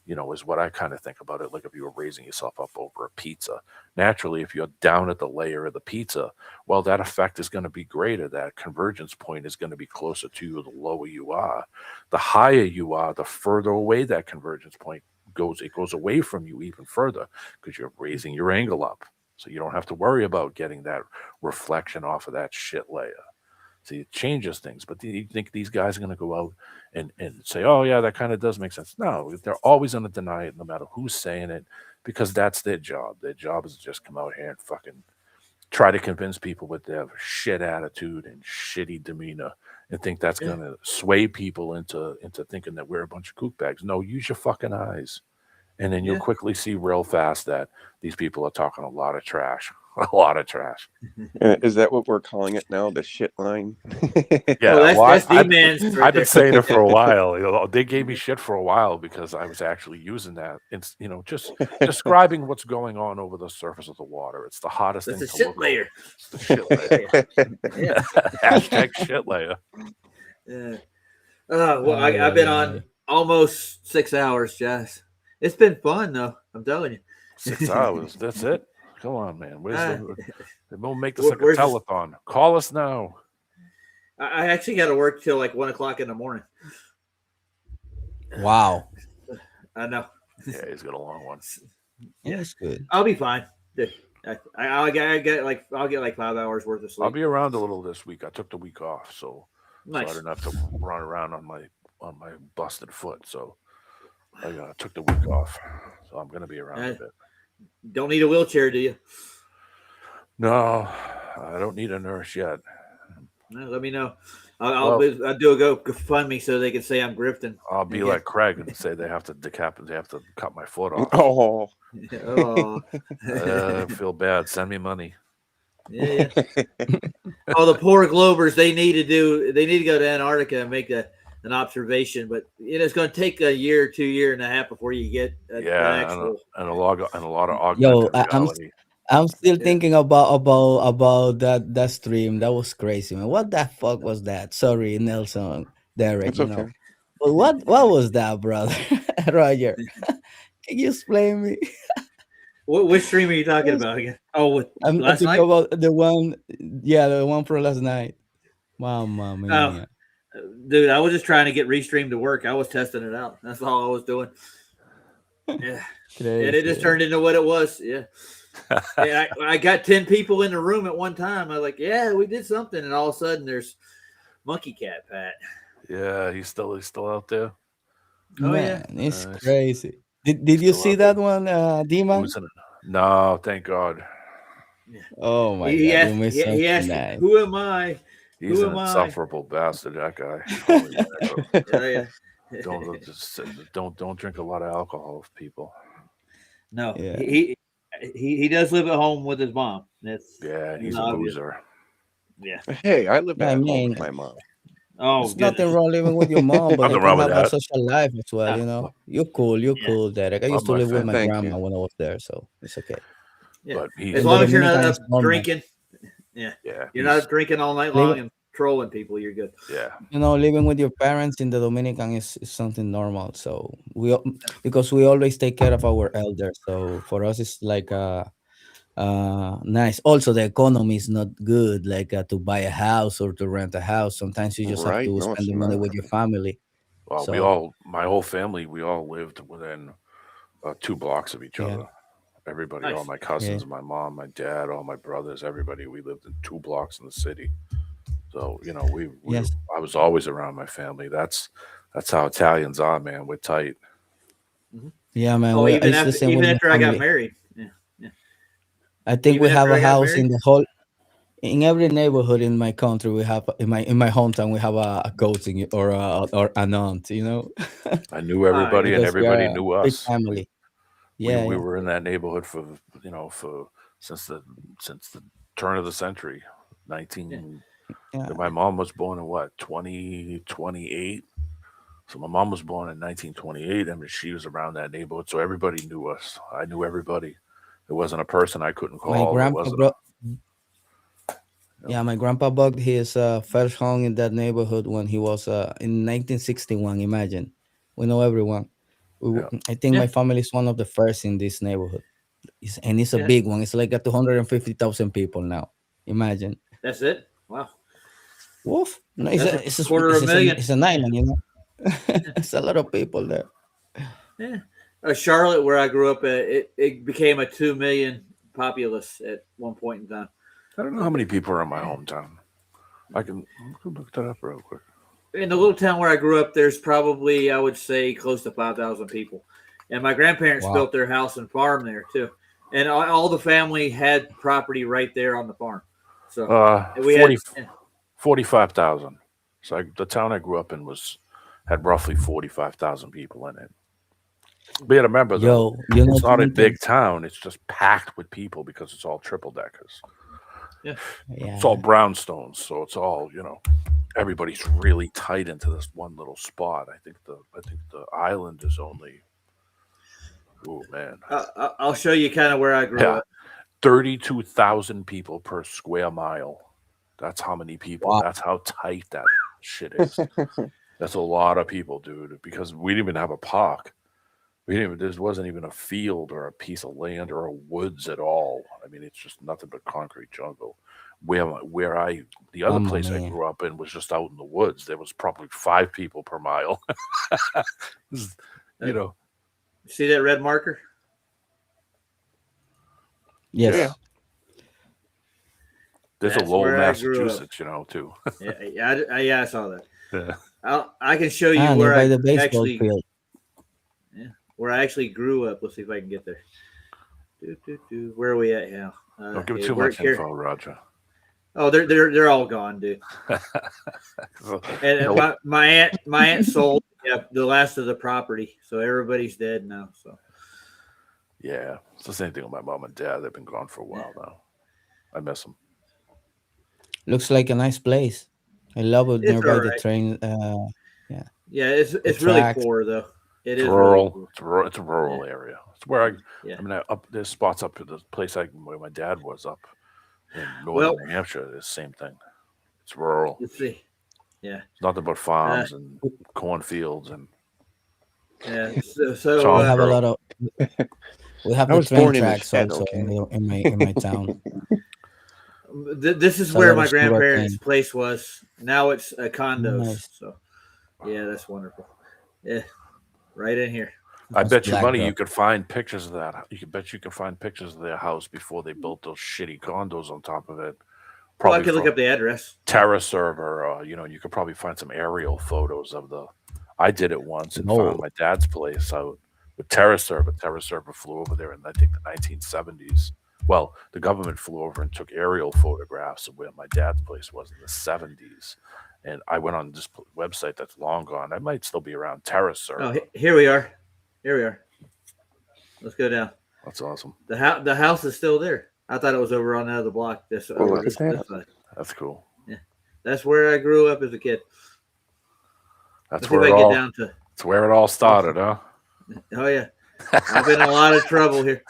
Is what I kind of think about it. Like if you were raising yourself up over a pizza. Naturally, if you're down at the layer of the pizza, well, that effect is going to be greater. That convergence point is going to be closer to you the lower you are. The higher you are, the further away that convergence point goes. It goes away from you even further because you're raising your angle up. So you don't have to worry about getting that reflection off of that shit layer. See, it changes things. But do you think these guys are going to go out and say, oh, yeah, that kind of does make sense? No, they're always going to deny it no matter who's saying it, because that's their job. Their job is to just come out here and fucking try to convince people with their shit attitude and shitty demeanor and think that's going to sway people into thinking that we're a bunch of kook bags. No, use your fucking eyes. And then you'll quickly see real fast that these people are talking a lot of trash. A lot of trash. Is that what we're calling it now? The shit line? Yeah, that's D-Man's right I've been there. saying it for a while. They gave me shit for a while because I was actually using that. It's just describing what's going on over the surface of the water. It's the hottest That's thing a to shit look layer. over. It's the shit layer. Hashtag shit layer. Yeah. Well, I've been on almost 6 hours, Jess. It's been fun though. I'm telling you. 6 hours. That's it. Come on, man. We'll make this like a where's this- telethon. Call us now. I actually got to work till like 1 o'clock in the morning. Wow. I know. Yeah, he's got a long one. Yeah, that's good. I'll be fine. I'll get like 5 hours worth of sleep. I'll be around a little this week. I took the week off, so Nice. I didn't have to run around on my busted foot. So I took the week off, so I'm gonna be around a bit. Don't need a wheelchair, do you? No, I don't need a nurse yet. No, let me know. I'll do a GoFundMe so they can say I'm grifting. I'll be like Craig and say they have to decapitate. They have to cut my foot off. Oh, I feel bad. Send me money. Yeah. Oh, the poor Globers. They need to go to Antarctica and make an observation, but it's going to take a year, 2 years and a half before you get an actual and a lot of augmented reality. I'm still thinking about that stream. That was crazy, man. What the fuck was that? Sorry, Nelson, Derek. It's You okay. know, but what was that, brother? Roger, can you explain me? Which stream are you talking about again? Oh, I'm last talking night? about the one from last night. Mamma mia. Dude, I was just trying to get Restream to work. I was testing it out. That's all I was doing. Yeah. And it just turned into what it was. Yeah. And I got 10 people in the room at one time. I was like, yeah, we did something. And all of a sudden there's Monkey Cat Pat. Yeah, he's still out there. Oh, Man, it's crazy. Did you see that one, Dima? No, thank God. Oh my God, He you asked, nice. who am I? He's Who an am I? insufferable bastard, that guy. Don't drink a lot of alcohol, people. No, he does live at home with his mom. He's a boozer. Yeah. Hey, I live I at home mean, with my mom. Oh, there's nothing wrong living with your mom, but Nothing you wrong can with have a that. social life as well. You know, you're cool, Derek. I used to Love my live with my family. grandma Thank you. when I was there, so it's okay. Yeah. But As long as you're not drinking. Yeah. You're not drinking all night long and trolling people, you're good. Yeah. You know, living with your parents in the Dominican is something normal. So because we always take care of our elders. So for us, it's like nice. Also, the economy is not good, like to buy a house or to rent a house. Sometimes you just have Right? to No, spend it's the money not. with your family. Well, my whole family, we all lived within 2 blocks of each Yeah. other. Everybody, Nice. all my cousins, my mom, my dad, all my brothers, everybody, we lived in 2 blocks in the city. So, you know, Yes. I was always around my family. That's how Italians are, man. We're tight. Yeah, man. Oh, It's the same with my after I got family. married. Yeah. I think Even we have after a I got house married? in every neighborhood in my country. We have in my hometown we have a cousin or an aunt. You know, I knew everybody and because we everybody are a knew big us. family. We Yeah, were in that neighborhood for since the turn of the century. My mom was born in what, 2028? So my mom was born in 1928, and she was around that neighborhood, so everybody knew us. I knew everybody. There wasn't a person I couldn't my call. There grandpa wasn't. my grandpa bought his first home in that neighborhood when he was in 1961. Imagine, we know everyone. I think my family is one of the first in this neighborhood. It's a big one. It's like 250,000 people now. Imagine. That's it? Wow. Woof. No, That's a quarter of a million. It's an island, you know. It's a lot of people there. Yeah. Charlotte, where I grew up, it became a 2 million populace at one point in time. I don't know how many people are in my hometown. I can look that up real quick. In the little town where I grew up, there's probably, I would say, close to 5,000 people. And my grandparents built their house and farm there, too. And all the family had property right there on the farm. So we 45,000. So the town I grew up in had roughly 45,000 people in it. But you gotta remember, though, it's not a big town. It's just packed with people because it's all triple deckers. Yeah. It's all brownstones, so it's all, you know, everybody's really tight into this one little spot. I think the island is only. Oh man! I'll show you kind of where I grew up. 32,000 people per square mile. That's how many people. Wow. That's how tight that shit is. That's a lot of people, dude. Because we didn't even have a park. There wasn't even a field or a piece of land or a woods at all. I mean, it's just nothing but concrete jungle. The other place I grew up in was just out in the woods. There was probably 5 people per mile. You know. See that red marker? Yes. There's That's a Lowell, where I grew up. Massachusetts, you know, too. Yeah, I saw that. Yeah. I can show you where nearby I the baseball actually, field. where I actually grew up. Let's see if I can get there. Where are we at now? Don't give okay, too we're much here. info, Roger. Oh, they're all gone, dude. And my aunt sold the last of the property, so everybody's dead now. So yeah, it's the same thing with my mom and dad. They've been gone for a while now. I miss them. Looks like a nice place. I love it it's nearby all the right. train. Yeah, it's the really tracks. poor though. It's Is rural. really It's a rural area. It's where I mean, up there's spots up to the place where my dad was up in northern New Hampshire. The same thing. It's rural. Let's see. Yeah, it's nothing but farms and cornfields and. Yeah, we have a lot of. We have I the was train born in the tracks shed, also okay? in my town. This is It's a where lot my of sugar grandparents' cane. place was. Now it's condos. Nice. So, yeah, that's wonderful. Yeah, right in here. I bet you black money girl. you could find pictures of that. You can find pictures of their house before they built those shitty condos on top of it. Well, I Probably could look from up the address. Terra Server, you could probably find some aerial photos of the. I did it once and found my dad's place out with Terra Server. Terra Server flew over there in I think the 1970s. Well, the government flew over and took aerial photographs of where my dad's place was in the 70s. And I went on this website that's long gone. I might still be around Terra Server. Oh, here we are. Here we are. Let's go down. That's awesome. The house is still there. I thought it was over on the other block. This side. That's cool. Yeah, that's where I grew up as a kid. That's Let's see if where I it can all. get down to. That's where it all started, huh? Oh yeah, I've been in a lot of trouble here.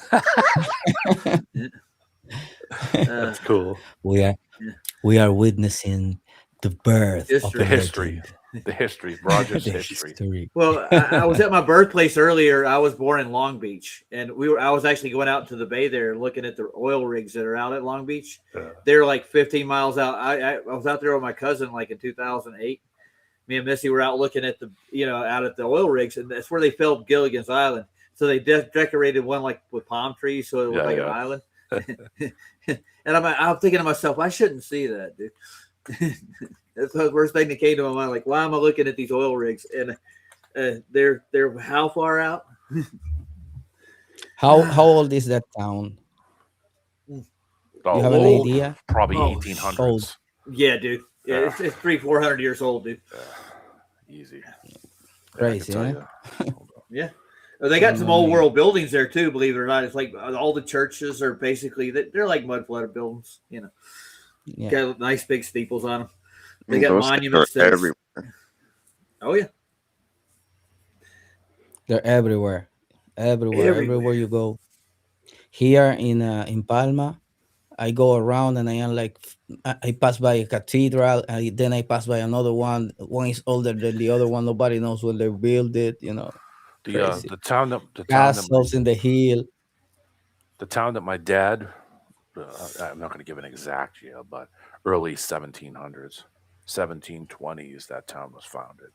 That's cool. We are witnessing the birth of History. The a history. legend. The history. Roger's The history. Well, I was at my birthplace earlier. I was born in Long Beach, and I was actually going out to the bay there, looking at the oil rigs that are out at Long Beach. They're like 15 miles out. I was out there with my cousin like in 2008. Me and Missy were out looking at out at the oil rigs, and that's where they filmed Gilligan's Island. So they decorated one like with palm trees, so it looked like an island. And I'm thinking to myself, I shouldn't see that, dude. That's the first thing that came to my mind. Like, why am I looking at these oil rigs? And they're how far out? How old is that town? You have an idea? Probably 1800s. Old. Yeah, dude. Yeah, it's 300-400 years old, dude. Easy. Crazy, huh? Yeah. They got some old world buildings there too, believe it or not. It's like all the churches are basically they're like mud flooded buildings, Yeah. Got nice big steeples on them. They got Those monuments are everywhere. Oh yeah. They're everywhere. Everywhere you go. Here in Palma, I go around and I am like, I pass by a cathedral, and then I pass by another one. One is older than the other one. Nobody knows when they built it. Crazy. The town that Castles in the hill. The town that my dad, I'm not going to give an exact year, but early 1700s, 1720s, that town was founded,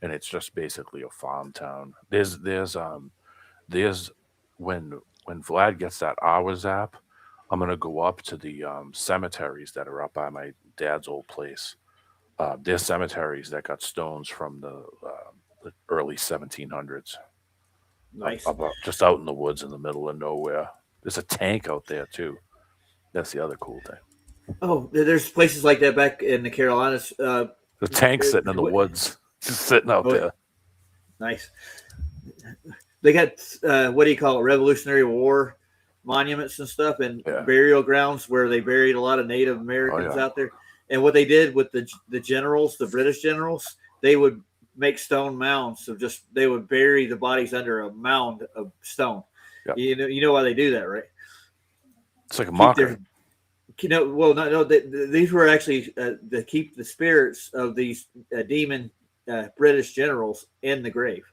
and it's just basically a farm town. There's when Vlad gets that hours app, I'm going to go up to the cemeteries that are up by my dad's old place. There's cemeteries that got stones from the early 1700s. Nice. Just out in the woods in the middle of nowhere. There's a tank out there too. That's the other cool thing. Oh, there's places like that back in the Carolinas. The tank sitting in the woods, just sitting out there. Nice. They got what do you call it? Revolutionary War monuments and stuff, and burial grounds where they buried a lot of Native Americans out there. And what they did with the generals, the British generals, they would make stone mounds of they would bury the bodies under a mound of stone. Yep. You know why they do that, right? It's like a marker. These were actually to keep the spirits of these demon British generals in the grave.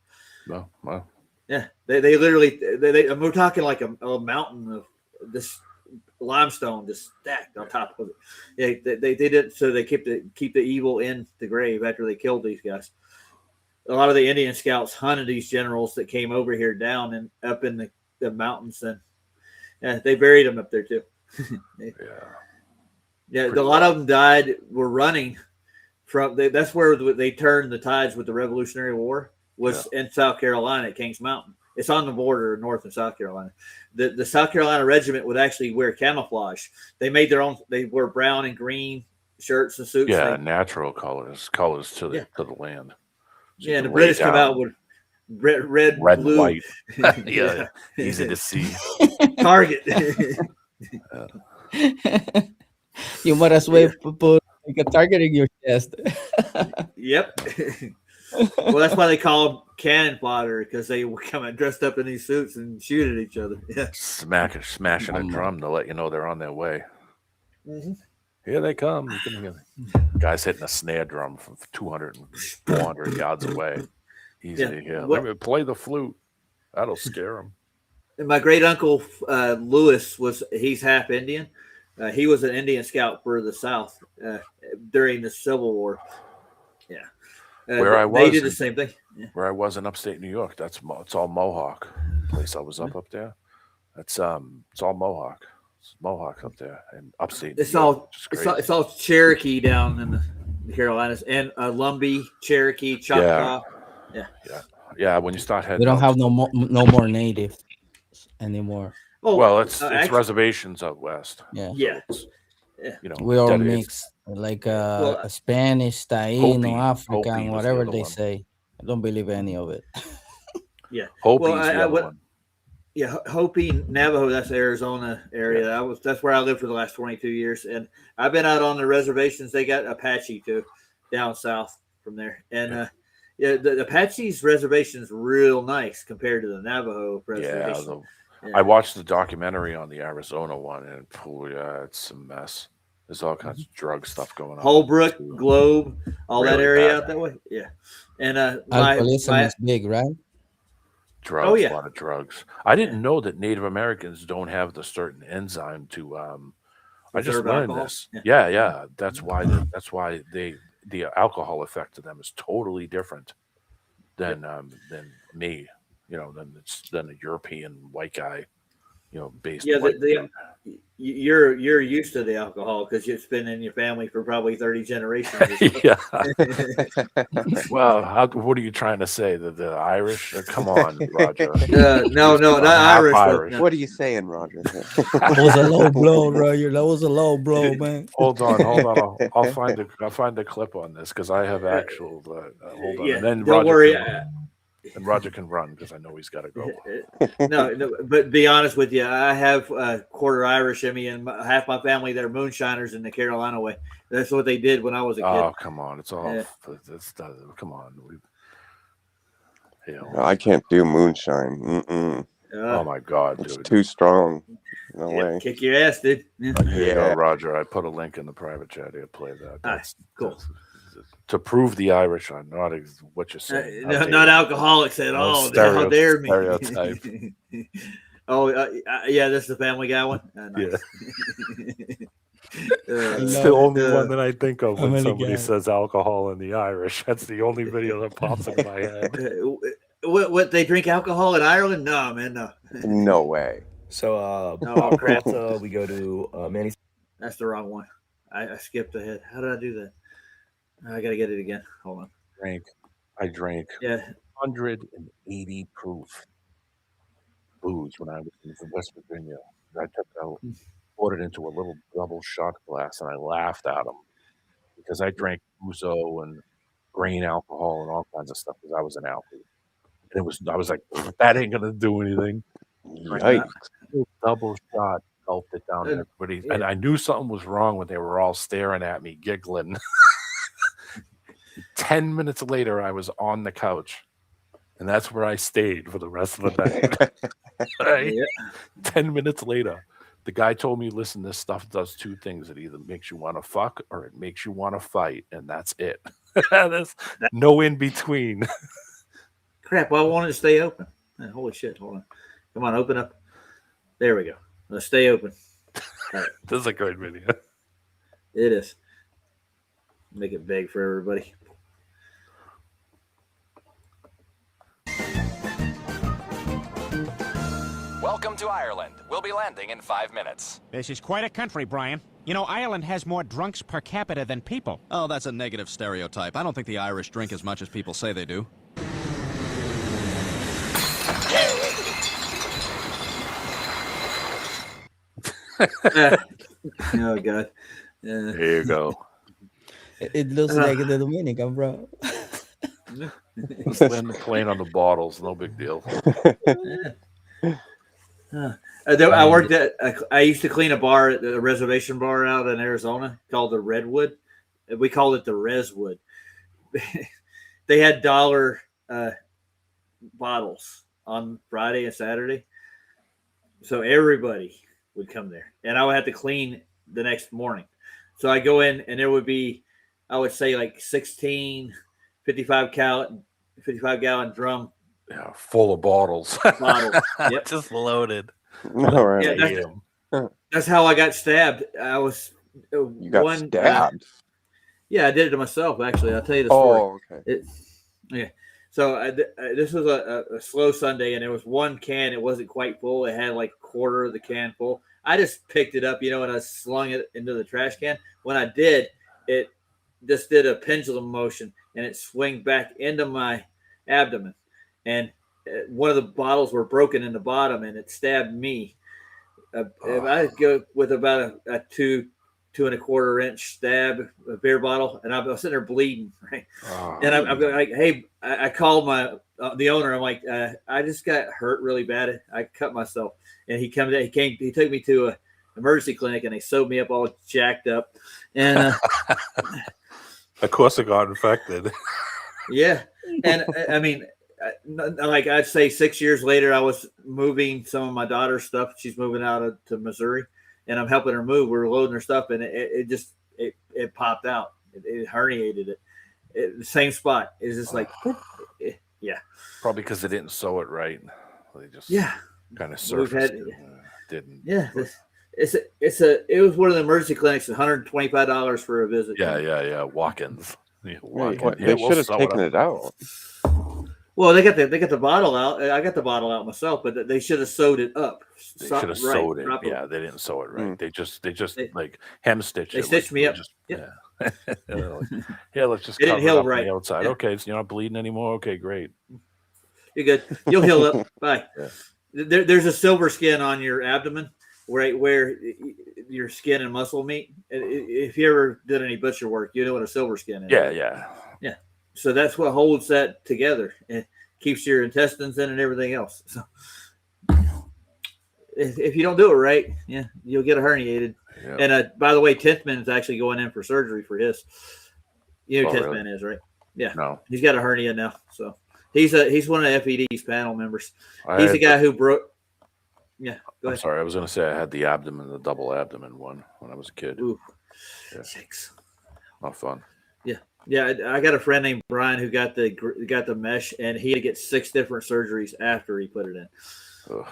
No, wow. Yeah, they literally we're talking like a mountain of this limestone just stacked on top of it. Yeah, they did it so they keep the evil in the grave after they killed these guys. A lot of the Indian scouts hunted these generals that came over here down and up in the mountains, and they buried them up there too. Yeah, a lot of them died. Were running from. That's where they turned the tides with the Revolutionary War. Was in South Carolina at Kings Mountain. It's on the border of North and South Carolina. The South Carolina regiment would actually wear camouflage. They made their own. They wore brown and green shirts and suits. Yeah, natural colors to the land. So and the British come out with red and blue. white. yeah, easy to see. Target. You might as well put like a target in your chest. Yep. Well, that's why they call them cannon fodder, because they come out dressed up in these suits and shoot at each other. Yeah. Smashing a drum to let you know they're on their way. Mm-hmm. Here they come. Guys hitting a snare drum from 200 and 400 yards away. Easy to hear. Let me play the flute. That'll scare them. And my great uncle Lewis he's half Indian. He was an Indian scout for the South during the Civil War. Yeah. Where I was, they did the same thing. Yeah. Where I was in upstate New York, it's all Mohawk. The place I was up there, it's all Mohawk. It's Mohawk up there and upstate. It's all Cherokee down in the Carolinas and Lumbee, Cherokee, Choctaw. Yeah. When you start heading, we don't have no more native anymore. Oh, well, it's reservations out west. Yeah. So we all mixed, like a Spanish, Taino, African, whatever they say. I don't believe any of it. Yeah. Hopi's the other one. Yeah, Hopi, Navajo, that's the Arizona area. Yeah. That's where I lived for the last 22 years. And I've been out on the reservations. They got Apache too, down south from there. And the Apache's reservation is real nice compared to the Navajo reservation. Yeah, I watched the documentary on the Arizona one, and it's a mess. There's all kinds of drug stuff going on. Holbrook, Globe, all that area out that way. Yeah. And alcoholism is big, right? Drugs, a lot of drugs. I didn't know that Native Americans don't have the certain enzyme to. I just learned this. Yeah. That's why the alcohol effect to them is totally different than me. Than a European white guy. Based. Yeah, you're used to the alcohol because it's been in your family for probably 30 generations. Yeah. Well, what are you trying to say? The Irish? Come on, Roger. No, not Irish. What are you saying, Roger? That was a low blow, Roger. That was a low blow, man. Hold on. I'll find the clip on this because I have actual. Hold on. Yeah, and then don't Roger worry. And Roger can run because I know he's got to go. No, but be honest with you, I have quarter Irish in me, and half my family that are moonshiners in the Carolina way. That's what they did when I was a kid. Oh, come on! It's all. Come on. I can't do moonshine. Mm-mm. Oh my God, dude! It's too strong. No way. Kick your ass, dude. Here you go, Roger. I put a link in the private chat here. Play that. That's cool. To prove the Irish are not what you're saying. Not alcoholics at all. How dare me? Stereotype. Yeah, this is the Family Guy one. Nice. It's the only one that I think of when somebody says alcohol in the Irish. That's the only video that pops into my head. What they drink alcohol in Ireland? No, man, no. No way. So we go to Manny. That's the wrong one. I skipped ahead. How did I do that? I gotta get it again. Hold on. I drank 180 proof booze when I was in West Virginia. I poured it into a little double shot glass, and I laughed at them because I drank ouzo and grain alcohol and all kinds of stuff because I was an alcoholic. And I was like, that ain't gonna do anything. Yikes. Double shot, gulped it down, and everybody. And I knew something was wrong when they were all staring at me, giggling. 10 minutes later, I was on the couch, and that's where I stayed for the rest of the night. Right? 10 minutes later, the guy told me, listen, this stuff does two things. It either makes you want to fuck or it makes you want to fight, and that's it. There's no in between. Crap, well, I wanted to stay open. Holy shit, hold on. Come on, open up. There we go. Let's stay open. All right. This is a great video. It is. Make it big for everybody. Welcome to Ireland. We'll be landing in 5 minutes. This is quite a country, Brian. You know, Ireland has more drunks per capita than people. Oh, that's a negative stereotype. I don't think the Irish drink as much as people say they do. Oh, God. There you go. It looks like the Dominican, bro. Just land the plane on the bottles. No big deal. I worked at. I used to clean a bar at the reservation bar out in Arizona called the Redwood. We called it the Reswood. They had dollar bottles on Friday and Saturday, so everybody would come there, and I would have to clean the next morning. So I go in, and there would be, I would say, like 16 55 gallon drum. Yeah, full of bottles. Yep. Just loaded. All right. Yeah, that's how I got stabbed. I was You got stabbed. Yeah, I did it to myself. Actually, I'll tell you the story. Oh, okay. Yeah. So this was a slow Sunday, and there was one can. It wasn't quite full. It had like a quarter of the can full. I just picked it up, and I slung it into the trash can. When I did, it just did a pendulum motion, and it swung back into my abdomen. And one of the bottles were broken in the bottom, and it stabbed me. I go with about a 2 2.25 inch stab, a beer bottle, and I was sitting there bleeding, right? And I'm like, hey, I called the owner. I'm like, I just got hurt really bad. I cut myself, and he took me to a emergency clinic, and they sewed me up all jacked up, and of course it got infected. Yeah, and I mean, like I'd say 6 years later, I was moving some of my daughter's stuff. She's moving out to Missouri, and I'm helping her move. We were loading her stuff, and it just popped out. It herniated it. The same spot. It's just like, yeah. Probably because they didn't sew it right. They just kind of surfaced it. Didn't. Yeah. It was one of the emergency clinics. $125 for a visit. Yeah. Walk-ins. They should have taken it out. Well, they got the bottle out. I got the bottle out myself, but they should have sewed it up. They should have sewed it. Yeah, they didn't sew it right. They just like hem stitched it. They stitched me up. Yeah. Let's just It cover didn't it heal up right. on the outside. Yeah. Okay, so you're not bleeding anymore. Okay, great. You're good. You'll heal up. Bye. Yeah. There's a silver skin on your abdomen, right where your skin and muscle meet. If you ever did any butcher work, you know what a silver skin is. Yeah. So that's what holds that together. It keeps your intestines in and everything else. So if you don't do it right, you'll get herniated. Yeah. And by the way, Tithman is actually going in for surgery for his. You know who Tithman is, right? Yeah. No. He's got a hernia now. So he's one of FED's panel members. He's the guy who broke. Yeah. Go ahead. I'm sorry. I was going to say I had the double abdomen one when I was a kid. Ooh. Yeah. Yikes. Not fun. Yeah, I got a friend named Brian who got the mesh, and he had to get 6 different surgeries after he put it in. Ugh,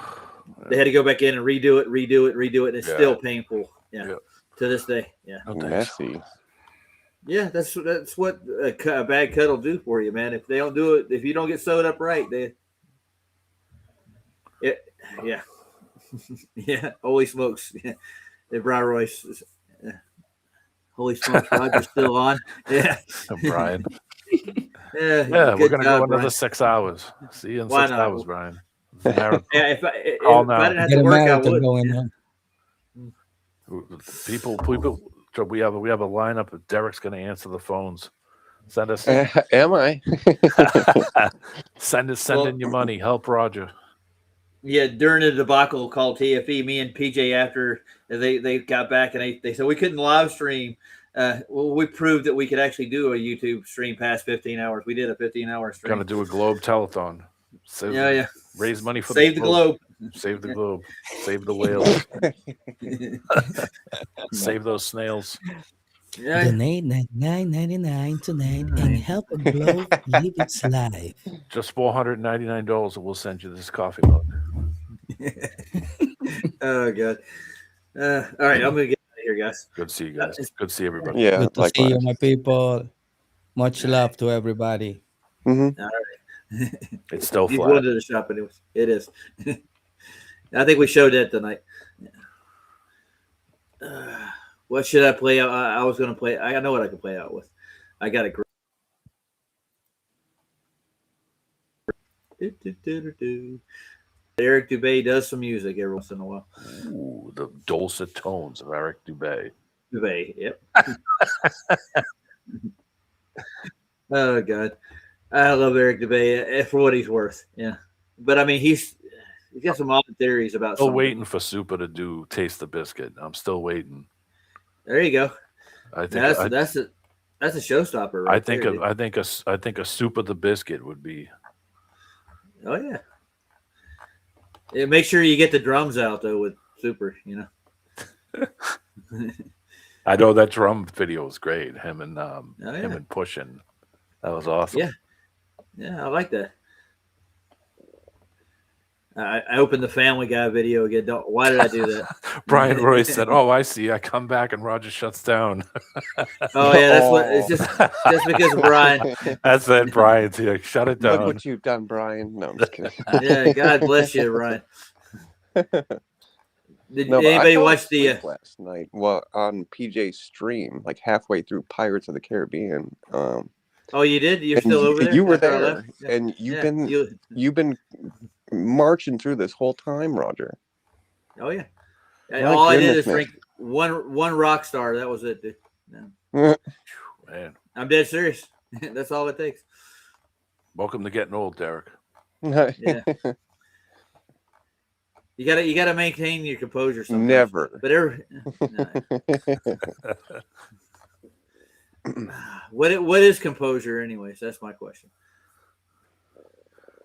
They had to go back in and redo it, and it's still painful. Yeah, to this day. Yeah, messy. Yeah, that's what a bad cut will do for you, man. If they don't do it, if you don't get sewed up right, yeah. Holy smokes! Yeah, Brian Royce. Holy smokes, Roger's still on. Yeah. Brian. Yeah, we're going to go another Brian. 6 hours. See you in 6 hours, Brian. If I didn't have to work, I would. People, we have a lineup of Derek's going to answer the phones. Send us. Am I? Send in your money. Help Roger. Yeah, during the debacle called TFE, me and PJ, after they got back, and they said we couldn't live stream. Well, we proved that we could actually do a YouTube stream past 15 hours. We did a 15-hour stream. Going to do a globe telethon. Raise money for the globe. Save the globe. Save the whales. Save those snails. Donate $99.99 tonight and help a globe live its life. Just $499, and we'll send you this coffee mug. Oh God! All right, I'm gonna get out of here, guys. Good to see you guys. Good to see everybody. Yeah, good to see you, my people. Much love to everybody. Mm-hmm. All right. It's still He's flat. going to the shop anyways. It is. I think we showed that tonight. What should I play out? I was going to play. I know what I can play out with. I got a great. Eric Dubay does some music every once in a while. Ooh, the dulcet tones of Eric Dubay. Dubay, yep. Oh God, I love Eric Dubay for what he's worth. Yeah, but I mean he's got some odd theories about. Still waiting for Super to do Taste the Biscuit. I'm still waiting. There you go. I think that's a showstopper. Right I think a Super the Biscuit would be. Oh yeah. Yeah, make sure you get the drums out though with Super. You know. I know that drum video was great. Him and Pushing. That was awesome. Yeah, I like that. I opened the Family Guy video again. Why did I do that? Brian Royce said, "Oh, I see. I come back and Roger shuts down." Oh yeah, that's what. It's just because of Brian. That's it, Brian's here. Shut it down. Look what you've done, Brian. No, I'm just kidding. Yeah, God bless you, Brian. Did anybody watch the last night? Well, on PJ's stream, like halfway through Pirates of the Caribbean. Oh, you did? You're still over there? You were there, and you've been marching through this whole time, Roger. Oh yeah. My All I did goodness, is drink one rock star. That was it, dude. Man, I'm dead serious. That's all it takes. welcome to getting old, Derek. Yeah. You gotta maintain your composure sometimes. Never. But what is composure anyways? That's my question.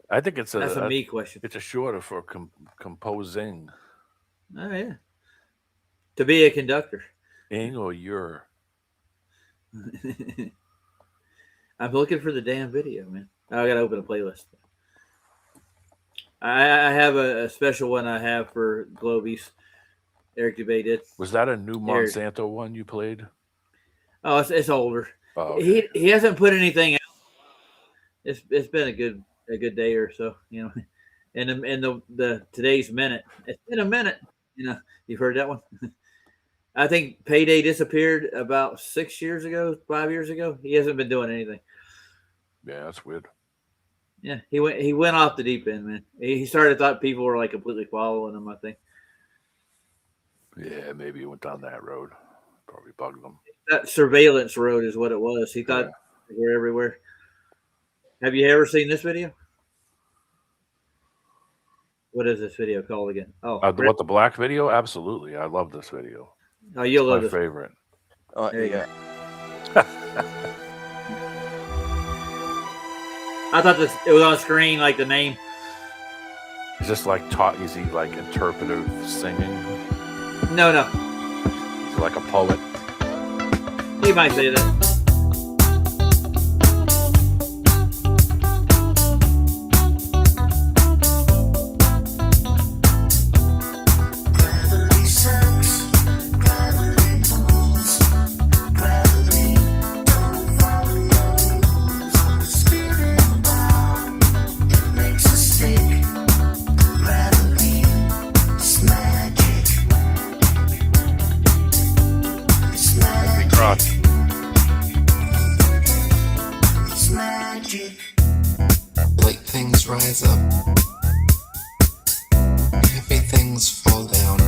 I think that's a me question. It's a shorter for composing. Oh yeah. To be a conductor. Ing or your. I'm looking for the damn video, man. I gotta open a playlist. I have a special one I have for Globies. Eric Dubay did. Was that a new Monsanto one you played? Oh, it's older. Oh, okay. He hasn't put anything out. It's been a good day or so, you know. And the today's minute. It's been a minute. You know, you've heard that one. I think Payday disappeared about 6 years ago, 5 years ago. He hasn't been doing anything. Yeah, that's weird. Yeah, he went off the deep end, man. He thought people were like completely following him, I think. Yeah, maybe he went down that road. Probably bugged them. That surveillance road is what it was. He thought they were everywhere. Have you ever seen this video? What is this video called again? Oh, what, the black video? Absolutely. I love this video. Oh, you'll love my this. favorite. Oh, There you yeah. I thought it was on screen like the name. Is this like is he like interpretive singing? No. Is he like a poet? He might say that. Light things rise up, heavy things fall down.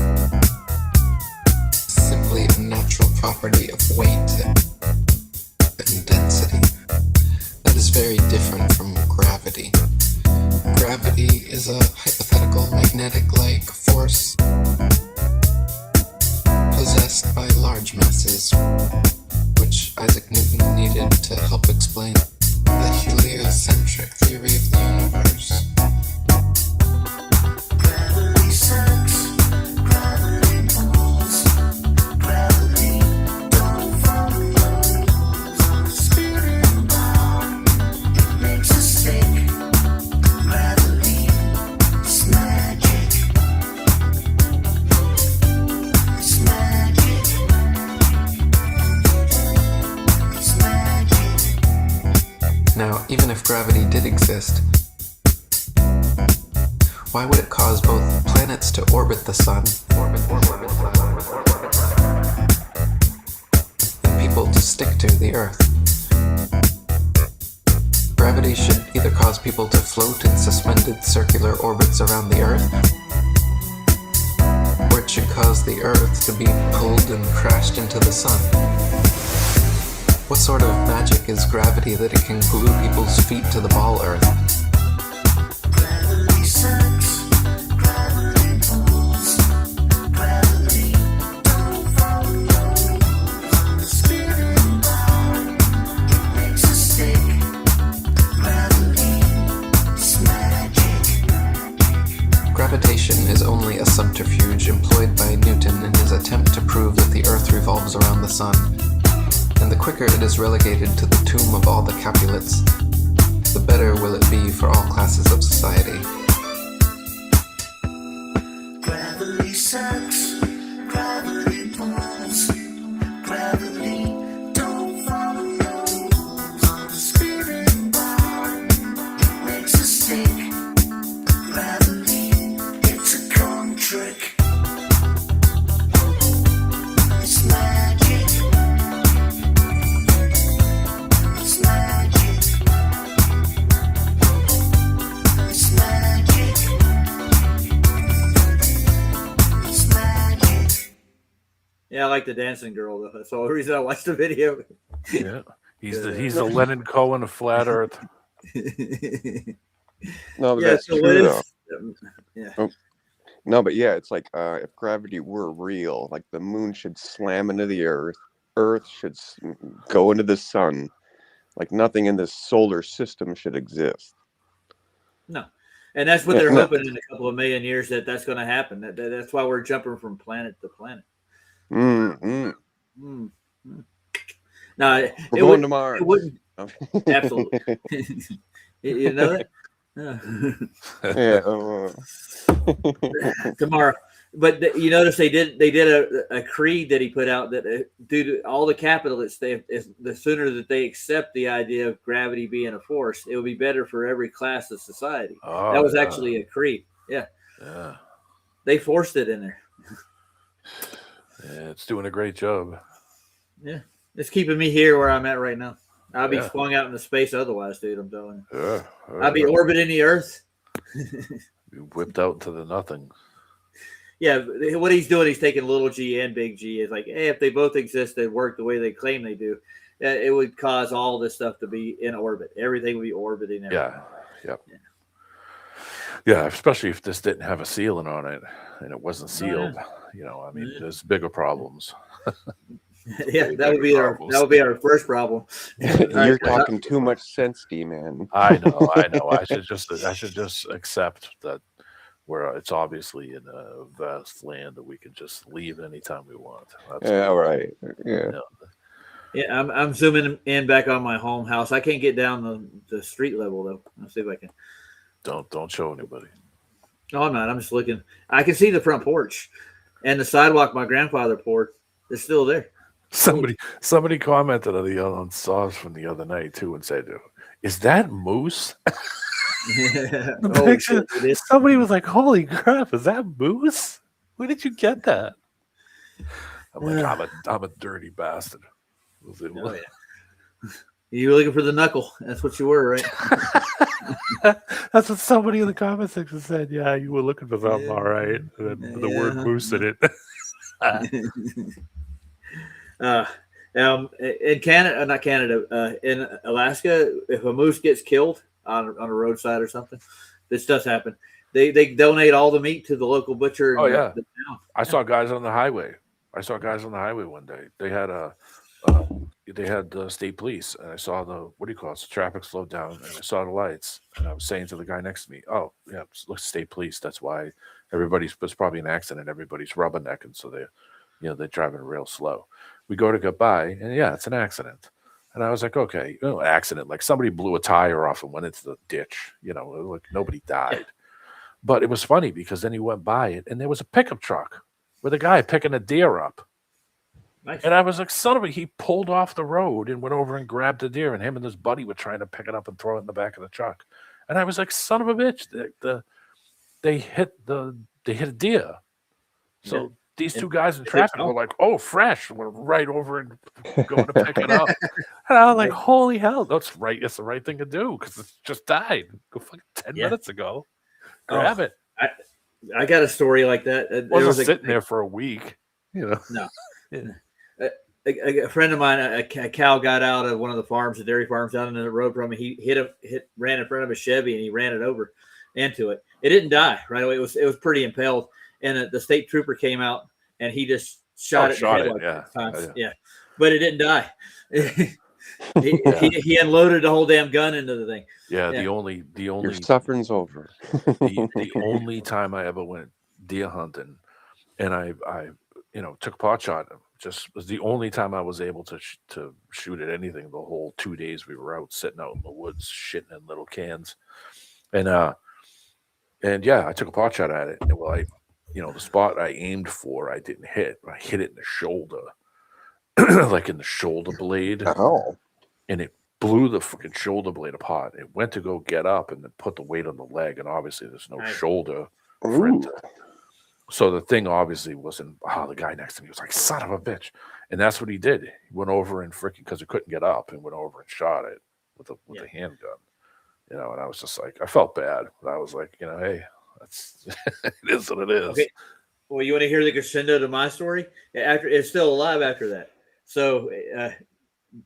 Simply a natural property of weight and density that is very different from gravity. Gravity is a hypothetical magnetic-like force possessed by large masses, which Isaac Newton needed to help explain the heliocentric theory of the universe. Gravity sucks, gravity pulls, gravity don't follow rules. Spinning bound, it makes us sick. Gravity is magic. It's magic. It's magic. Why would it cause both planets to orbit the sun and people to stick to the Earth? Gravity should either cause people to float in suspended circular orbits around the Earth, or it should cause the Earth to be pulled and crashed into the sun. What sort of magic is gravity that it can glue people's feet to the ball Earth? Gravity sucks. Gravity pulls. Gravity don't follow rules. On a spinning ball, it makes a stick. Gravity is magic. Gravitation is only a subterfuge employed by Newton in his attempt to prove that the Earth revolves around the sun. And the quicker it is relegated to the tomb of all the Capulets, the better will it be for all classes of society. Gravity sucks. Gravity pulls. Gravity don't follow rules. On a spinning ball, it makes a stick. Gravity, it's a con trick. It's magic. It's magic. It's magic. It's magic. Yeah, I like the dancing girl though. That's the only reason I watched the video. Yeah, he's the Leonard Cohen of flat Earth. No, but Yeah, that's so true what though. Yeah. Oh, no, but yeah, it's like if gravity were real, like the moon should slam into the Earth, Earth should go into the sun, like nothing in this solar system should exist. No. And that's what Yeah, they're no. hoping in a couple of million years that's going to happen. That's why we're jumping from planet to planet. Mm-hmm. Mm. No, We're going to Mars. It wouldn't. Absolutely. You know that? Yeah. Tomorrow. But you notice they did a creed that he put out that due to all the capitalists, the sooner that they accept the idea of gravity being a force, it will be better for every class of society. Oh, that was yeah. actually a creed. Yeah. Yeah. They forced it in there. Yeah, it's doing a great job. Yeah. It's keeping me here where I'm at right now. I'll be Yeah. flung out into space otherwise, dude. I'm telling you. Yeah. I'll be orbiting the Earth. Be whipped out into the nothing. Yeah, what he's doing, he's taking little g and big G. It's like, hey, if they both exist and work the way they claim they do, it would cause all this stuff to be in orbit. Everything would be orbiting. Yeah. Yep. Yeah, especially if this didn't have a sealing on it and it wasn't sealed. You know, I mean, there's bigger problems. Yeah, that would be our first problem. You're talking too much sense, D-man. I know. I should just accept that it's obviously in a vast land that we can just leave anytime we want. Yeah, right. Yeah. Yeah, I'm zooming in back on my home house. I can't get down the street level though. I'll see if I can. Don't show anybody. No, I'm not. I'm just looking. I can see the front porch and the sidewalk my grandfather poured. It's still there. Somebody commented on Sauce from the other night too and said, "Is that moose?" The picture, somebody was like, "Holy crap, is that moose? Where did you get that?" I'm like, I'm a dirty bastard. Oh, yeah. You were looking for the knuckle. That's what you were, right? That's what somebody in the comment section said. Yeah, you were looking for something, all right. And the word moose in it. In Canada, not Canada, in Alaska, if a moose gets killed on a roadside or something, this does happen. They donate all the meat to the local butcher. Oh yeah, the town. I saw guys on the highway. One day. They had state police, and I saw the traffic slowed down, and I saw the lights, and I was saying to the guy next to me, "Oh yeah, look, state police. That's why it's probably an accident. Everybody's rubbernecking, so they're driving real slow." We go to get by, and yeah, it's an accident. And I was like, okay, accident, like somebody blew a tire off and went into the ditch. Like nobody died. Yeah. But it was funny because then he went by it, and there was a pickup truck with a guy picking a deer up. Nice. And I was like, son of a, he pulled off the road and went over and grabbed the deer, and him and his buddy were trying to pick it up and throw it in the back of the truck. And I was like, son of a bitch, they hit a deer. So Yeah. these two And guys in they traffic don't. were like, "Oh, fresh!" We're right over and going to pick it up. And I was like, "Holy hell, that's right! It's the right thing to do because it just died. Go fucking 10 minutes ago. Grab it." I got a story like that. There Wasn't was sitting there for a week. You know. No. Yeah. A friend of mine, a cow got out of one of the farms, the dairy farms down in the road from me. He ran in front of a Chevy and he ran it over into it. It didn't die right away. It was pretty impaled, and the state trooper came out and he just shot it in the head like 6 times. Yeah, but it didn't die. He unloaded the whole damn gun into the thing. Yeah, the only Your suffering's over. the only time I ever went deer hunting, and I took a pot shot. Just was the only time I was able to shoot at anything the whole 2 days we were out sitting out in the woods shitting in little cans, and yeah, I took a pot shot at it. And well, the spot I aimed for, I didn't hit. I hit it in the shoulder, like in the shoulder blade. Oh. And it blew the freaking shoulder blade apart. It went to go get up and then put the weight on the leg, and obviously there's no shoulder for it to. So the thing obviously wasn't. The guy next to me was like, "Son of a bitch," and that's what he did. He went over and freaking, because he couldn't get up, and went over and shot it with a handgun. And I was just like, I felt bad, but I was like, hey, that's it is what it is. Okay. Well, you want to hear the crescendo to my story? After it's still alive after that. So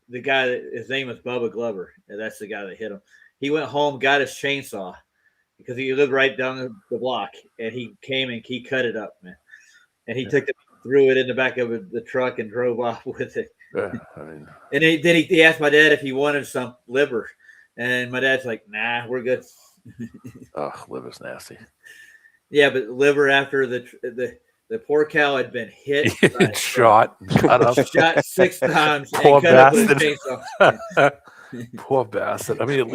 the guy, his name was Bubba Glover, and that's the guy that hit him. He went home, got his chainsaw because he lived right down the block, and he came and he cut it up, man. And he threw it in the back of the truck and drove off with it. Yeah, and then he asked my dad if he wanted some liver, and my dad's like, "Nah, we're good." Liver's nasty. Yeah, but liver after the poor cow had been hit, shot, cut up, shot 6 times, poor and cut up with a bastard. chainsaw. Poor bastard. I mean, at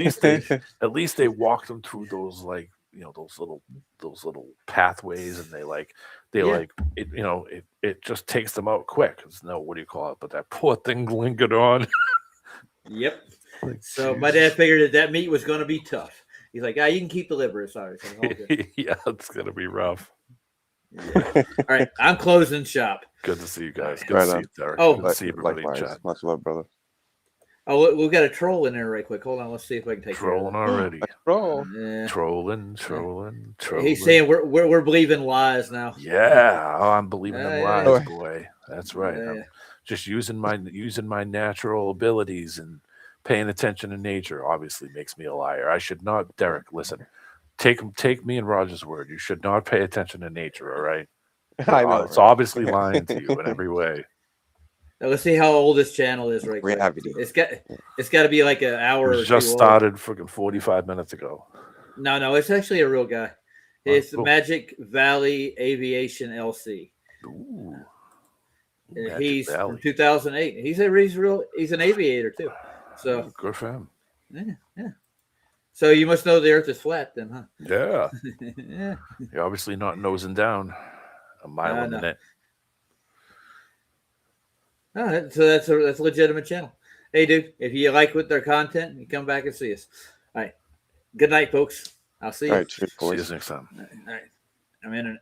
least they walked them through those those little pathways, and it just takes them out quick. It's what do you call it? But that poor thing lingered on. Yep. So my dad figured that meat was going to be tough. He's like, you can keep the liver. Sorry. Yeah, it's going to be rough. Yeah. All right, I'm closing shop. Good to see you guys. Good to see you, Derek. Good to see everybody in chat. Much love, brother. Oh, we've got a troll in there right quick. Hold on, let's see if I can take trolling already. Troll. Yeah. Trolling. He's saying we're believing lies now. Yeah, I'm believing them lies, yeah. boy. That's right. Yeah. I'm just using my natural abilities and paying attention to nature. Obviously, makes me a liar. I should not, Derek. Listen, take me and Roger's word. You should not pay attention to nature. All right. I know. It's obviously lying to you in every way. Now, let's see how old this channel is right quick. It's got to be like an hour. It just started freaking 45 minutes ago. No, it's actually a real guy. It's the Magic Valley Aviation LC. Ooh. He's from 2008. He's an aviator too. So good for him. Yeah. So you must know the Earth is flat, then, huh? Yeah. Yeah. You're obviously not nosing down a mile a minute. So that's a legitimate channel. Hey, dude, if you like their content, you come back and see us. All right. Good night, folks. I'll see you. All right, cheers, boys. See you next time. All right. I'm in it.